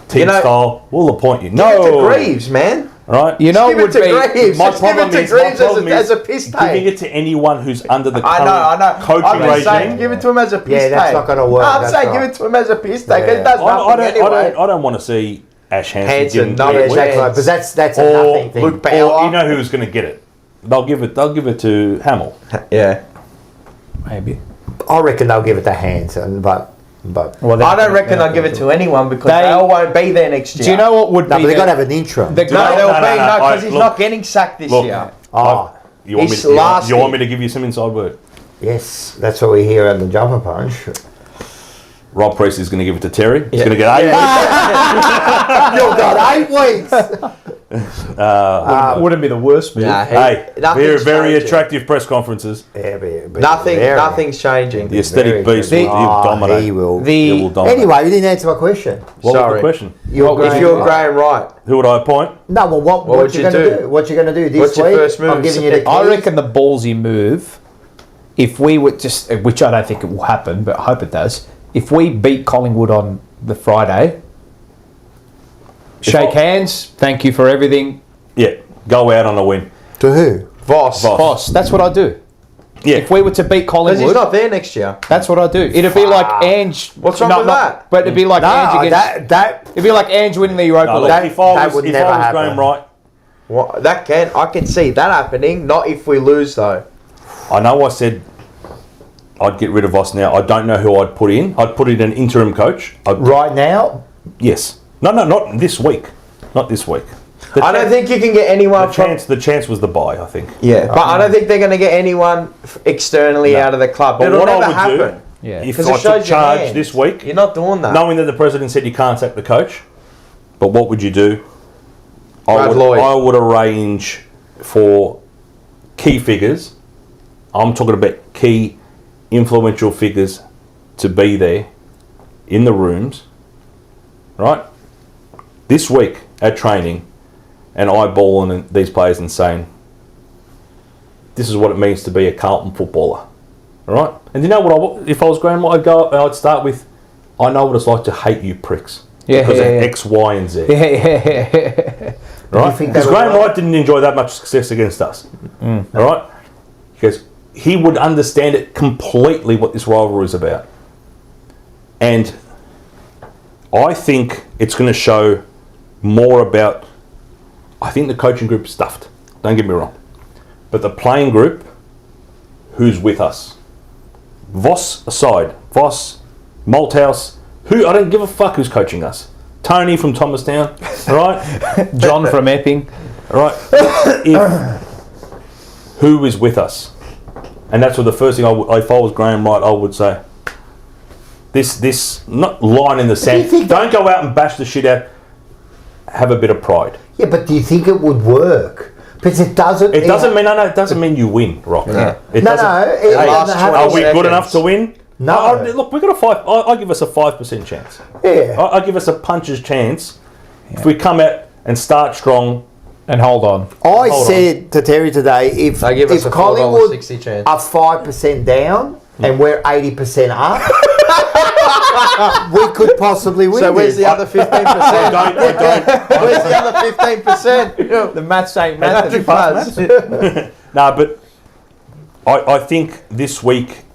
Speaker 2: team style, we'll appoint you. No,
Speaker 3: give it to Greaves, man.
Speaker 2: Right?
Speaker 4: You know,
Speaker 3: give it to Greaves.
Speaker 2: My
Speaker 3: Just give it to Greaves as a piss take.
Speaker 2: Giving it to anyone who's under the current coaching regime.
Speaker 3: Saying, give it to him as a piss take.
Speaker 1: Yeah, that's not going to work.
Speaker 3: No, I'm saying give it to him as a piss take. It does nothing anyway.
Speaker 2: I don't want to see Ash Hansen.
Speaker 1: Because that's a nothing thing.
Speaker 3: Luke
Speaker 2: Or you know who's going to get it. They'll give it to Hamill.
Speaker 3: Yeah,
Speaker 4: maybe.
Speaker 1: I reckon they'll give it to Hansen, but
Speaker 3: well, I don't reckon they'll give it to anyone because they all won't be there next year.
Speaker 4: Do you know what would be?
Speaker 1: But they've got to have an interim.
Speaker 3: No, because he's not getting sacked this year.
Speaker 2: You want me to give you some inside word?
Speaker 1: Yes, that's what we hear on the Jumper Punch.
Speaker 2: Rob Priest is going to give it to Terry. He's going to get 8 weeks.
Speaker 1: You've got 8 weeks.
Speaker 4: Wouldn't be the worst move.
Speaker 2: Hey, very attractive press conferences.
Speaker 3: Nothing's changing.
Speaker 2: The aesthetic beast will dominate.
Speaker 1: He will.
Speaker 2: He will dominate.
Speaker 1: Anyway, you didn't answer my question.
Speaker 2: What was the question?
Speaker 3: If you're Graham Wright,
Speaker 2: who would I appoint?
Speaker 1: No, well, what would you going to do? What you going to do this
Speaker 3: What's your
Speaker 1: week?
Speaker 3: first move?
Speaker 1: I'm giving you the keys.
Speaker 4: I reckon the ballsy move, if we would just, which I don't think it will happen, but I hope it does. If we beat Collingwood on the Friday, shake hands, thank you for everything.
Speaker 2: Yeah, go out on a win.
Speaker 1: To who?
Speaker 4: Voss. That's what I do.
Speaker 2: Yeah.
Speaker 4: If we were to beat Collingwood,
Speaker 3: because he's not there next year.
Speaker 4: That's what I do. It'd be like Ange.
Speaker 3: What's wrong with that?
Speaker 4: But it'd be like Ange against. It'd be like Ange winning the Europa League.
Speaker 2: If I was going right,
Speaker 3: I can see that happening. Not if we lose though.
Speaker 2: I know I said I'd get rid of Voss now. I don't know who I'd put in. I'd put in an interim coach.
Speaker 1: Right now?
Speaker 2: Yes. No, not this week. Not this week.
Speaker 3: I don't think you can get anyone.
Speaker 2: The chance was the buy, I think.
Speaker 3: Yeah, but I don't think they're going to get anyone externally out of the club. But it'll never happen.
Speaker 2: If I took charge this week,
Speaker 3: you're not doing that.
Speaker 2: Knowing that the president said you can't sack the coach, but what would you do? I would arrange for key figures. I'm talking about key influential figures to be there in the rooms, right? This week at training, and eyeballing these players and saying, this is what it means to be a Carlton footballer, all right? And you know what? If I was Graham, I'd go. I'd start with, I know what it's like to hate you pricks because of X, Y, and Z. right? Because Graham Wright didn't enjoy that much success against us. All right? Because he would understand it completely what this rivalry is about. And I think it's going to show more about... I think the coaching group is stuffed. Don't get me wrong. But the playing group, who's with us? Voss aside. Voss, Malthouse, I don't give a fuck who's coaching us. Tony from Thomastown, right?
Speaker 4: John from Epping.
Speaker 2: Right. Who is with us? And that's what the first thing if I was Graham Wright, I would say. This not line in the sand. Don't go out and bash the shit out. Have a bit of pride.
Speaker 1: Yeah, but do you think it would work? Because it doesn't.
Speaker 2: It doesn't mean it doesn't mean you win, Rock.
Speaker 1: Yeah.
Speaker 2: Are we good enough to win?
Speaker 1: No.
Speaker 2: Look, we got a 5. I give us a 5% chance.
Speaker 1: Yeah.
Speaker 2: I give us a puncher's chance if we come out and start strong.
Speaker 4: And hold on.
Speaker 1: I said to Terry today, if Collingwood are 5% down and we're 80% up, we could possibly win.
Speaker 3: So where's the other 15%? Where's the other 15%?
Speaker 4: The maths ain't math.
Speaker 2: No, but I think this week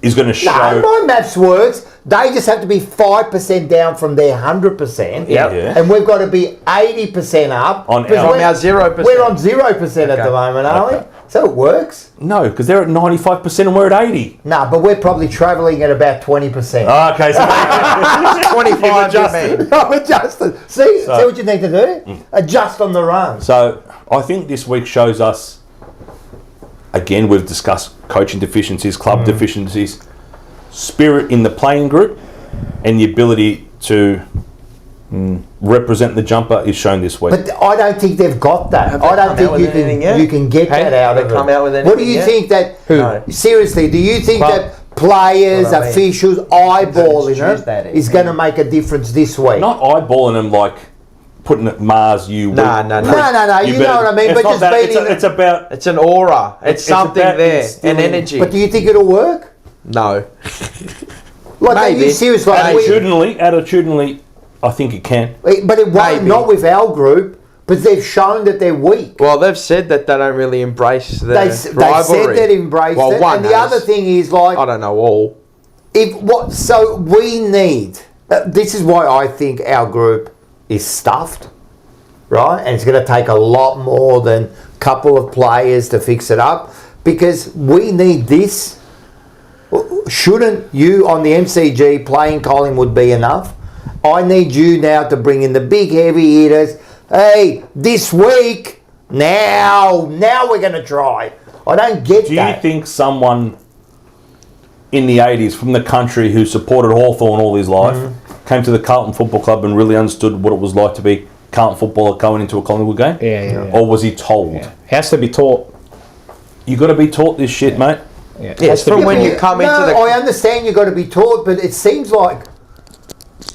Speaker 2: is going to show...
Speaker 1: No, my maths works. They just have to be 5% down from their 100%.
Speaker 2: Yeah.
Speaker 1: And we've got to be 80% up.
Speaker 3: On our 0%.
Speaker 1: We're on 0% at the moment, aren't we? So it works.
Speaker 2: No, because they're at 95% and we're at 80.
Speaker 1: No, but we're probably travelling at about 20%.
Speaker 2: Okay, so
Speaker 3: 25 adjusted.
Speaker 1: I'm adjusted. See what you need to do? Adjust on the run.
Speaker 2: So I think this week shows us, again, we've discussed coaching deficiencies, club deficiencies, spirit in the playing group, and the ability to represent the jumper is shown this week.
Speaker 1: But I don't think they've got that. I don't think you can get that out of them. What do you think that... Seriously, do you think that players, officials eyeballing them is going to make a difference this week?
Speaker 2: Not eyeballing them like putting it Mars, you...
Speaker 1: No. You know what I mean? But just
Speaker 2: it's about...
Speaker 3: It's an aura. It's something there. An energy.
Speaker 1: But do you think it'll work?
Speaker 3: No.
Speaker 1: Like, are you serious? Like,
Speaker 2: attitudinally, I think it can.
Speaker 1: But it won't, not with our group, but they've shown that they're weak.
Speaker 3: Well, they've said that they don't really embrace the rivalry.
Speaker 1: They said they embrace it. And the other thing is, like...
Speaker 3: I don't know all.
Speaker 1: So we need... this is why I think our group is stuffed, right? And it's going to take a lot more than a couple of players to fix it up, because we need this. Shouldn't you on the MCG playing Collingwood be enough? I need you now to bring in the big heavy hitters. Hey, this week, now we're going to try. I don't get that.
Speaker 2: Do you think someone in the 80s from the country who supported Hawthorn all his life came to the Carlton Football Club and really understood what it was like to be Carlton footballer going into a Collingwood game?
Speaker 4: Yeah.
Speaker 2: Or was he told?
Speaker 4: Yeah. Has to be taught.
Speaker 2: You got to be taught this shit, mate.
Speaker 3: Yeah. It's from when you come into the...
Speaker 1: I understand you got to be taught, but it seems like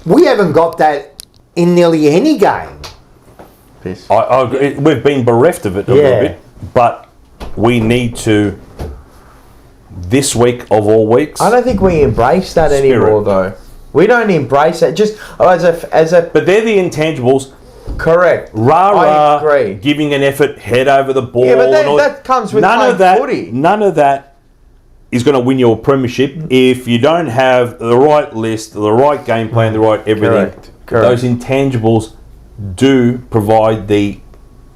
Speaker 1: we haven't got that in nearly any game.
Speaker 2: I agree. We've been bereft of it a little bit, but we need to, this week of all weeks...
Speaker 3: I don't think we embrace that anymore, though. We don't embrace it. Just as a...
Speaker 2: But they're the intangibles.
Speaker 3: Correct.
Speaker 2: I agree. Giving an effort, head over the ball.
Speaker 3: Yeah, but that comes with playing footy.
Speaker 2: None of that is going to win you a premiership if you don't have the right list, the right game plan, the right everything.
Speaker 3: Correct.
Speaker 2: Those intangibles do provide the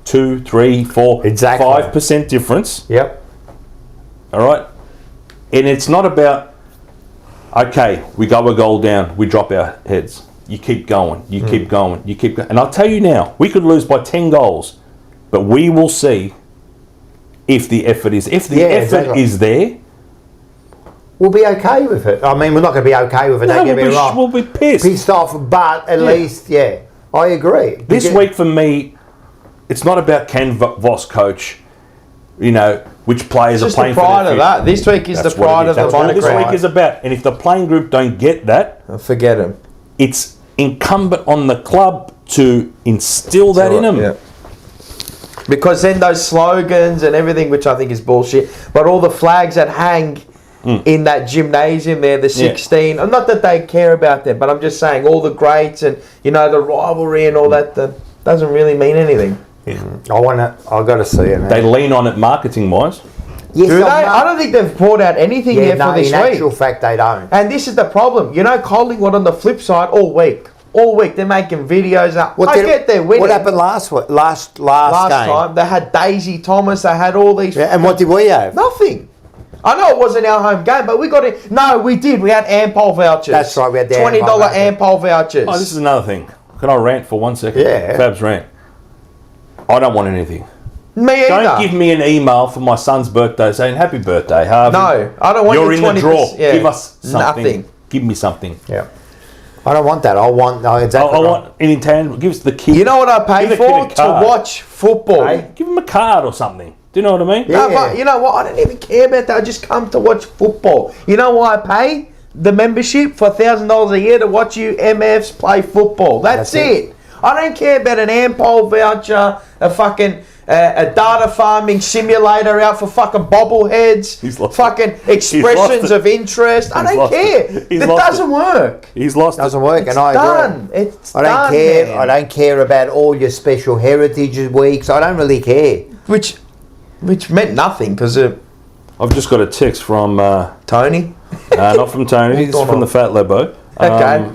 Speaker 2: 2, 3, 4, 5% difference.
Speaker 1: Yep.
Speaker 2: All right? And it's not about, okay, we go a goal down, we drop our heads. You keep going, you keep going, you keep going. And I'll tell you now, we could lose by 10 goals, but we will see if the effort is. If the effort is there,
Speaker 1: we'll be okay with it. I mean, we're not going to be okay with it, don't get me wrong.
Speaker 2: We'll be pissed.
Speaker 1: Pissed off, but at least, I agree.
Speaker 2: This week for me, it's not about can Voss coach, which players are playing for their
Speaker 3: pride of that. This week is the pride of the
Speaker 2: That's what this week is about. And if the playing group don't get that...
Speaker 3: forget them.
Speaker 2: It's incumbent on the club to instill that in them.
Speaker 3: Yeah. Because then those slogans and everything, which I think is bullshit, but all the flags that hang in that gymnasium there, the 16, not that they care about them, but I'm just saying all the greats and, the rivalry and all that doesn't really mean anything.
Speaker 1: I've got to see it. Man.
Speaker 2: They lean on it marketing wise.
Speaker 1: Yes,
Speaker 3: do they? I don't think they've brought out anything yet for this week.
Speaker 1: In actual fact, they don't.
Speaker 3: And this is the problem. You know, Collingwood on the flip side, all week they're making videos. I get they're winning.
Speaker 1: What happened last week? Last game?
Speaker 3: Time they had Daisy Thomas. They had all these.
Speaker 1: Yeah, and what did we have?
Speaker 3: Nothing. I know it wasn't our home game, but we got it. No, we did. We had Ampol vouchers.
Speaker 1: That's right. We had the
Speaker 3: $20 Ampol vouchers.
Speaker 2: Oh, this is another thing. Can I rant for 1 second?
Speaker 1: Yeah.
Speaker 2: Fab's rant. I don't want anything.
Speaker 3: Me either.
Speaker 2: Don't give me an email for my son's birthday saying happy birthday, Harvey.
Speaker 3: No, I don't want.
Speaker 2: You're in the draw.
Speaker 3: Yeah.
Speaker 2: Give us something.
Speaker 3: Nothing.
Speaker 2: Give me something.
Speaker 1: Yeah. I don't want that. I want exactly.
Speaker 2: I want an intangible. Give us the kid.
Speaker 3: You know what I pay for to watch football?
Speaker 2: Hey, give him a card or something. Do you know what I mean?
Speaker 3: Yeah. No, but you know what? I don't even care about that. I just come to watch football. You know why I pay the membership for $1,000 a year to watch you MFs play football? That's it. I don't care about an Ampol voucher, a fucking a data farming simulator out for fucking bobbleheads, fucking expressions of interest. I don't care. It doesn't work.
Speaker 2: He's lost.
Speaker 1: It doesn't work, and I agree.
Speaker 3: It's
Speaker 1: I don't
Speaker 3: done,
Speaker 1: care.
Speaker 3: man.
Speaker 1: I don't care about all your special heritage weeks. I don't really care.
Speaker 3: Which meant nothing because
Speaker 2: I've just got a text from
Speaker 3: Tony.
Speaker 2: not from Tony. This is from the Fat Lebo.
Speaker 3: Okay.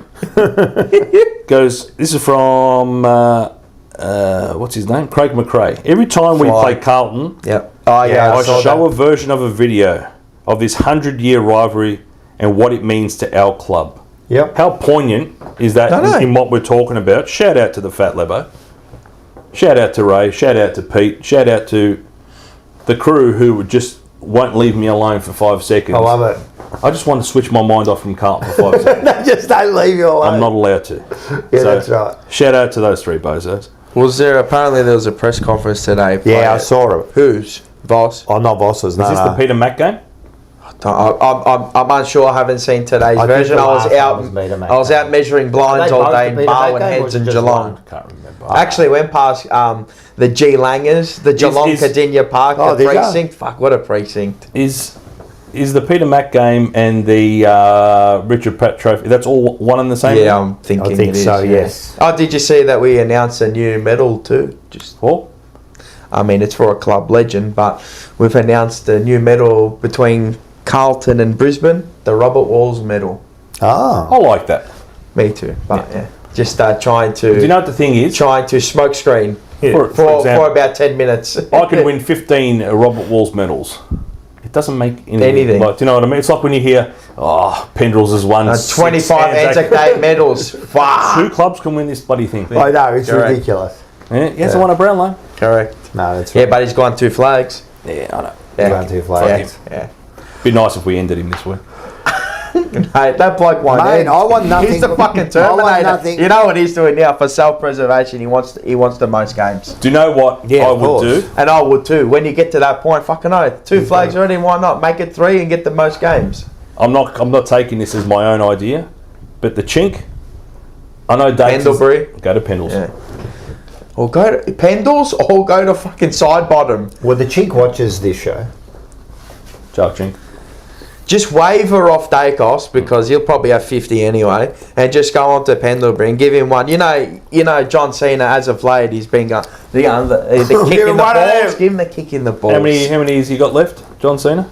Speaker 2: Goes. This is from what's his name? Craig McRae. Every time we play Carlton, I show a version of a video of this 100-year rivalry and what it means to our club.
Speaker 1: Yep.
Speaker 2: How poignant is that in what we're talking about? Shout out to the Fat Lebo. Shout out to Ray. Shout out to Pete. Shout out to the crew who just won't leave me alone for 5 seconds.
Speaker 1: I love it.
Speaker 2: I just want to switch my mind off from Carlton for 5 seconds.
Speaker 1: They just don't leave you alone.
Speaker 2: I'm not allowed to.
Speaker 1: Yeah, that's right.
Speaker 2: Shout out to those three bozos.
Speaker 3: Apparently there was a press conference today.
Speaker 1: Yeah, I saw it.
Speaker 3: Whose? Voss?
Speaker 1: Oh, not Voss's. No,
Speaker 2: Is this the Peter Mack game?
Speaker 3: I'm unsure. I haven't seen today's version. I was out measuring blinds all day in Barwon Heads and Geelong.
Speaker 1: I can't remember.
Speaker 3: Actually went past the G Langers, the Geelong Cardinia Park, the precinct. Fuck, what a precinct.
Speaker 2: Is the Peter Mack game and the Richard Pratt Trophy, that's all one and the same?
Speaker 3: Yeah, I'm thinking
Speaker 1: I think
Speaker 3: it is,
Speaker 1: so, yes.
Speaker 3: Oh, did you see that we announced a new medal too? I mean, it's for a club legend, but we've announced a new medal between Carlton and Brisbane, the Robert Walls medal.
Speaker 1: Ah.
Speaker 2: I like that.
Speaker 3: Me too, but just trying to...
Speaker 2: Do you know what the thing is?
Speaker 3: Trying to smoke screen for about 10 minutes.
Speaker 2: I could win 15 Robert Walls medals. It doesn't make anything. Like, do you know what I mean? It's like when you hear, Pendrell's has won
Speaker 3: 25 Anzac Day medals. Fuck.
Speaker 2: 2 clubs can win this bloody thing.
Speaker 1: I know, it's ridiculous.
Speaker 2: Yeah, he hasn't won a Brownlow.
Speaker 3: Correct.
Speaker 1: No, that's right.
Speaker 3: Yeah, but he's gone 2 flags.
Speaker 2: Yeah, I know.
Speaker 1: He's won 2 flags.
Speaker 3: Yeah.
Speaker 2: Be nice if we ended him this week.
Speaker 3: Hey, that bloke won't end.
Speaker 1: I want nothing.
Speaker 3: He's the fucking Terminator. You know what he's doing now for self-preservation? He wants the most games.
Speaker 2: Do you know what I would do?
Speaker 3: And I would too. When you get to that point, fucking oath. 2 flags already. Why not make it 3 and get the most games?
Speaker 2: I'm not taking this as my own idea, but the chink. I know Dave.
Speaker 3: Pendlebury.
Speaker 2: Go to Pendles.
Speaker 3: Yeah. Or go to Pendles, or go to fucking Side Bottom.
Speaker 1: Well, the Chink watches this show.
Speaker 2: Chuck Chink.
Speaker 3: Just waiver off Dacos because he'll probably have 50 anyway, and just go on to Pendlebury and give him one. You know, John Cena as of late, he's been going the kick in the balls. Give him the kick in the balls.
Speaker 2: How many has he got left, John Cena?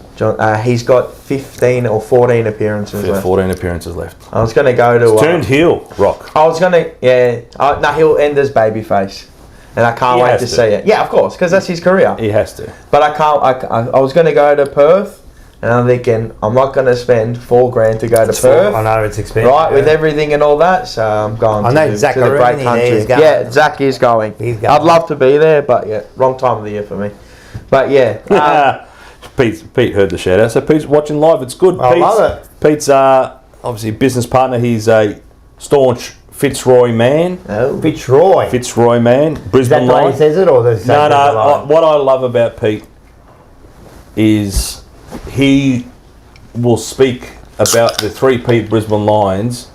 Speaker 3: He's got 15 or 14 appearances left.
Speaker 2: 14 appearances left.
Speaker 3: I was going to go to
Speaker 2: turned heel, Rock.
Speaker 3: I was going to no, he'll end as babyface, and I can't wait to see it. Yeah, of course, because that's his career.
Speaker 2: He has to.
Speaker 3: But I can't. I was going to go to Perth. And I'm thinking, I'm not going to spend $4,000 to go to Perth.
Speaker 1: I know, it's expensive.
Speaker 3: Right, with everything and all that. So I'm going to the great country. Yeah, Zach is going. I'd love to be there, but wrong time of the year for me. But
Speaker 2: Pete heard the shout out. So Pete's watching live. It's good.
Speaker 1: I love it.
Speaker 2: Pete's obviously a business partner. He's a staunch Fitzroy man.
Speaker 1: Oh. Fitzroy
Speaker 2: man. Brisbane
Speaker 1: Is that the way he says it, or the same?
Speaker 2: No. What I love about Pete is he will speak about the 3-peat Brisbane Lions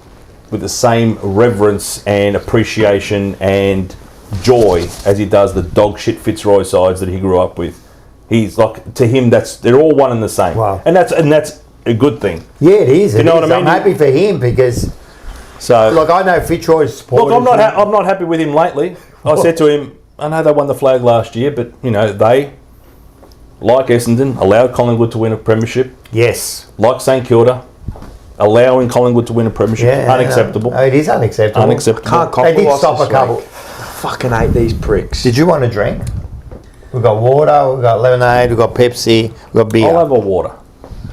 Speaker 2: with the same reverence and appreciation and joy as he does the dog shit Fitzroy sides that he grew up with. He's like, to him, they're all one and the same.
Speaker 1: Wow.
Speaker 2: And that's a good thing.
Speaker 1: Yeah, it is.
Speaker 2: You know what I mean?
Speaker 1: I'm happy for him because,
Speaker 2: I know
Speaker 1: Fitzroy's supporters.
Speaker 2: Look, I'm not happy with him lately. I said to him, I know they won the flag last year, but, you know, they, like Essendon, allowed Collingwood to win a premiership.
Speaker 1: Yes.
Speaker 2: Like St Kilda, allowing Collingwood to win a premiership. Unacceptable.
Speaker 1: It is unacceptable.
Speaker 2: Unacceptable.
Speaker 3: Can't cop
Speaker 1: They did stop a couple.
Speaker 3: Fucking hate these pricks.
Speaker 1: Did you want a drink? We've got water, we've got lemonade, we've got Pepsi, we've got beer.
Speaker 2: I'll have a water.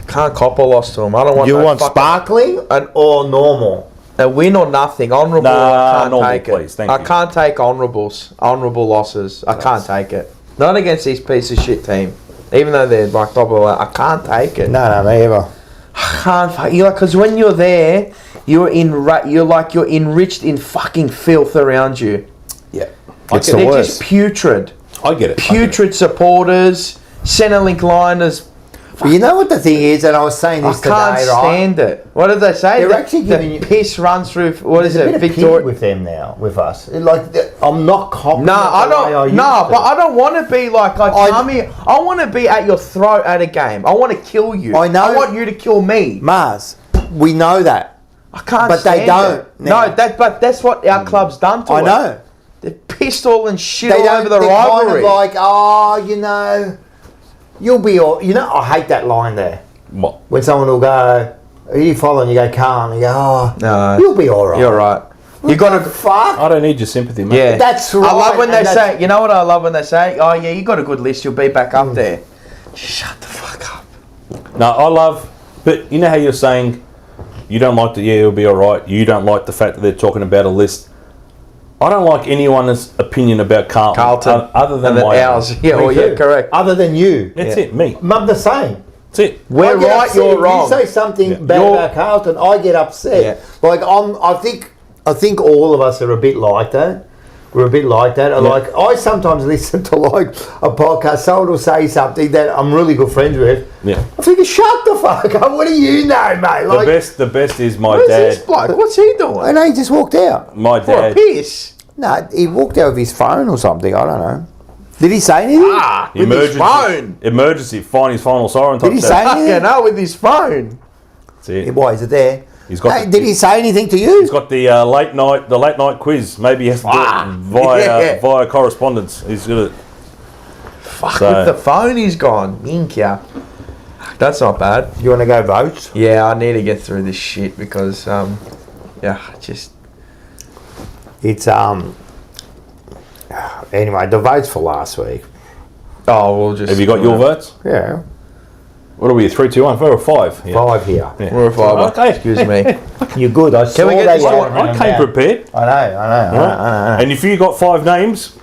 Speaker 3: Can't cop a loss to them. I don't want.
Speaker 1: You want sparkling or normal?
Speaker 3: A win or nothing. Honourable. I can't
Speaker 2: normal,
Speaker 3: take it.
Speaker 2: please. Thank you.
Speaker 3: I can't take honourable losses. I can't take it. Not against this piece of shit team. Even though they're like top of that, I can't take it.
Speaker 1: No, me either.
Speaker 3: I can't. You like, because when you're there, you're enriched in fucking filth around you.
Speaker 2: Yeah.
Speaker 3: They're just putrid.
Speaker 2: I get it.
Speaker 3: Putrid supporters, Centrelink liners.
Speaker 1: But you know what the thing is, and I was saying this today, right?
Speaker 3: I can't stand it. What did they say?
Speaker 1: They're actually giving you
Speaker 3: piss runs through. What is it?
Speaker 1: Victoria with them now, with us. Like I'm not confident.
Speaker 3: No, I don't. No, but I don't want to be like Tommy. I want to be at your throat at a game. I want to kill you.
Speaker 1: I know.
Speaker 3: I want you to kill me.
Speaker 1: Mars, we know that.
Speaker 3: I can't.
Speaker 1: But
Speaker 3: stand
Speaker 1: they don't.
Speaker 3: it. No, but that's what our club's done to us.
Speaker 1: I know.
Speaker 3: They're pissed all and shit all over the rivalry.
Speaker 1: Kind of like, you'll be all. I hate that line there.
Speaker 2: What?
Speaker 1: When someone will go, "Are you following?" You go, "Calm." You go,
Speaker 3: no,
Speaker 1: you'll be all right.
Speaker 3: You're right. You got to
Speaker 1: fuck.
Speaker 2: I don't need your sympathy, mate.
Speaker 3: Yeah,
Speaker 1: that's right.
Speaker 3: I love when they say. You know what I love when they say? Oh yeah, you got a good list. You'll be back up there. Shut the fuck up.
Speaker 2: No, I love. But you know how you're saying you don't like the it'll be all right. You don't like the fact that they're talking about a list. I don't like anyone's opinion about Carlton other than
Speaker 3: ours. Yeah, correct.
Speaker 1: Other than you.
Speaker 2: That's it, me.
Speaker 1: I'm the same.
Speaker 2: That's it.
Speaker 3: We're right,
Speaker 1: upset.
Speaker 3: you're wrong.
Speaker 1: If you say something bad about Carlton, I get upset. Yeah. Like I think all of us are a bit like that. We're a bit like that. Yeah. Like I sometimes listen to like a podcast. Someone will say something that I'm really good friends with.
Speaker 2: Yeah.
Speaker 1: I think, shut the fuck up. What do you know, mate? Like,
Speaker 2: the best is my
Speaker 3: where's
Speaker 2: dad.
Speaker 3: This bloke? What's he doing?
Speaker 1: I know he just walked out.
Speaker 2: My dad.
Speaker 3: For a piss.
Speaker 1: No, he walked out with his phone or something. I don't know. Did he say anything?
Speaker 3: With his phone.
Speaker 2: Emergency. Find his final siren.
Speaker 1: Did he say anything?
Speaker 3: No, with his phone.
Speaker 2: That's it.
Speaker 1: Why is it there?
Speaker 2: He's got.
Speaker 1: Did he say anything to you?
Speaker 2: He's got the late night quiz. Maybe he has to do it via correspondence. He's got it.
Speaker 3: Fuck, with the phone he's gone. Ink ya. That's not bad.
Speaker 1: You want to go vote?
Speaker 3: Yeah, I need to get through this shit because
Speaker 1: it's anyway, the votes for last week.
Speaker 3: Oh, we'll just.
Speaker 2: Have you got your votes?
Speaker 1: Yeah.
Speaker 2: What are we? 3, 2, 1, 4 or 5?
Speaker 1: Yeah. 5 here.
Speaker 2: Yeah.
Speaker 3: We're a 5.
Speaker 2: Okay.
Speaker 3: Excuse me.
Speaker 1: You're good. I saw that.
Speaker 2: I came prepared.
Speaker 1: I know.
Speaker 2: And if you got 5 names,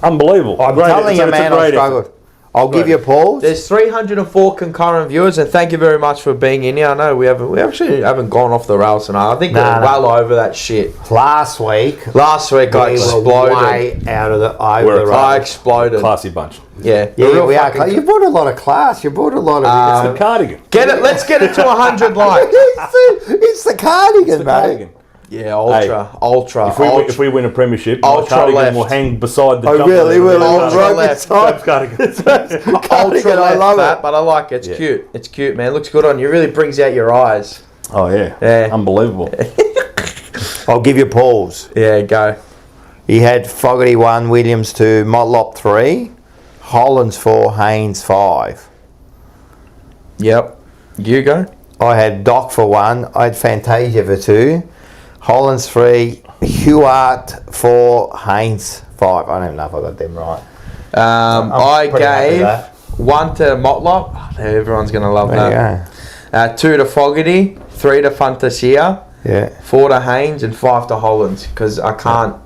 Speaker 2: unbelievable.
Speaker 1: I'm telling you, man, I struggled. I'll give you a pause.
Speaker 3: There's 304 concurrent viewers, and thank you very much for being in here. I know we actually haven't gone off the rails tonight. I think we're well over that shit.
Speaker 1: Last week
Speaker 3: I exploded.
Speaker 1: Way out of the
Speaker 3: I exploded.
Speaker 2: Classy bunch.
Speaker 3: Yeah,
Speaker 1: we are. You brought a lot of class. You brought a lot of.
Speaker 2: It's the cardigan.
Speaker 3: Get it. Let's get it to 100 likes.
Speaker 1: It's the cardigan, mate.
Speaker 3: Yeah, ultra.
Speaker 2: If we win a premiership,
Speaker 3: ultra
Speaker 2: cardigan
Speaker 3: left
Speaker 2: will hang beside the.
Speaker 1: Oh, really?
Speaker 3: Ultra left.
Speaker 2: Cardigan.
Speaker 3: Ultra left. I love that, but I like it. It's cute. It's cute, man. It looks good on you. It really brings out your eyes.
Speaker 2: Oh yeah. Unbelievable.
Speaker 1: I'll give you pause.
Speaker 3: Yeah, go.
Speaker 1: He had Fogarty 1, Williams 2, Motlop 3, Hollands 4, Haynes 5.
Speaker 3: Yep. You go.
Speaker 1: I had Doc for 1. I had Fantasia for 2. Hollands 3, Hewart 4, Haynes 5. I don't even know if I got them right.
Speaker 3: I gave 1 to Motlop. Everyone's going to love that. 2 to Fogarty, 3 to Fantasia, 4 to Haynes, and 5 to Hollands because I can't.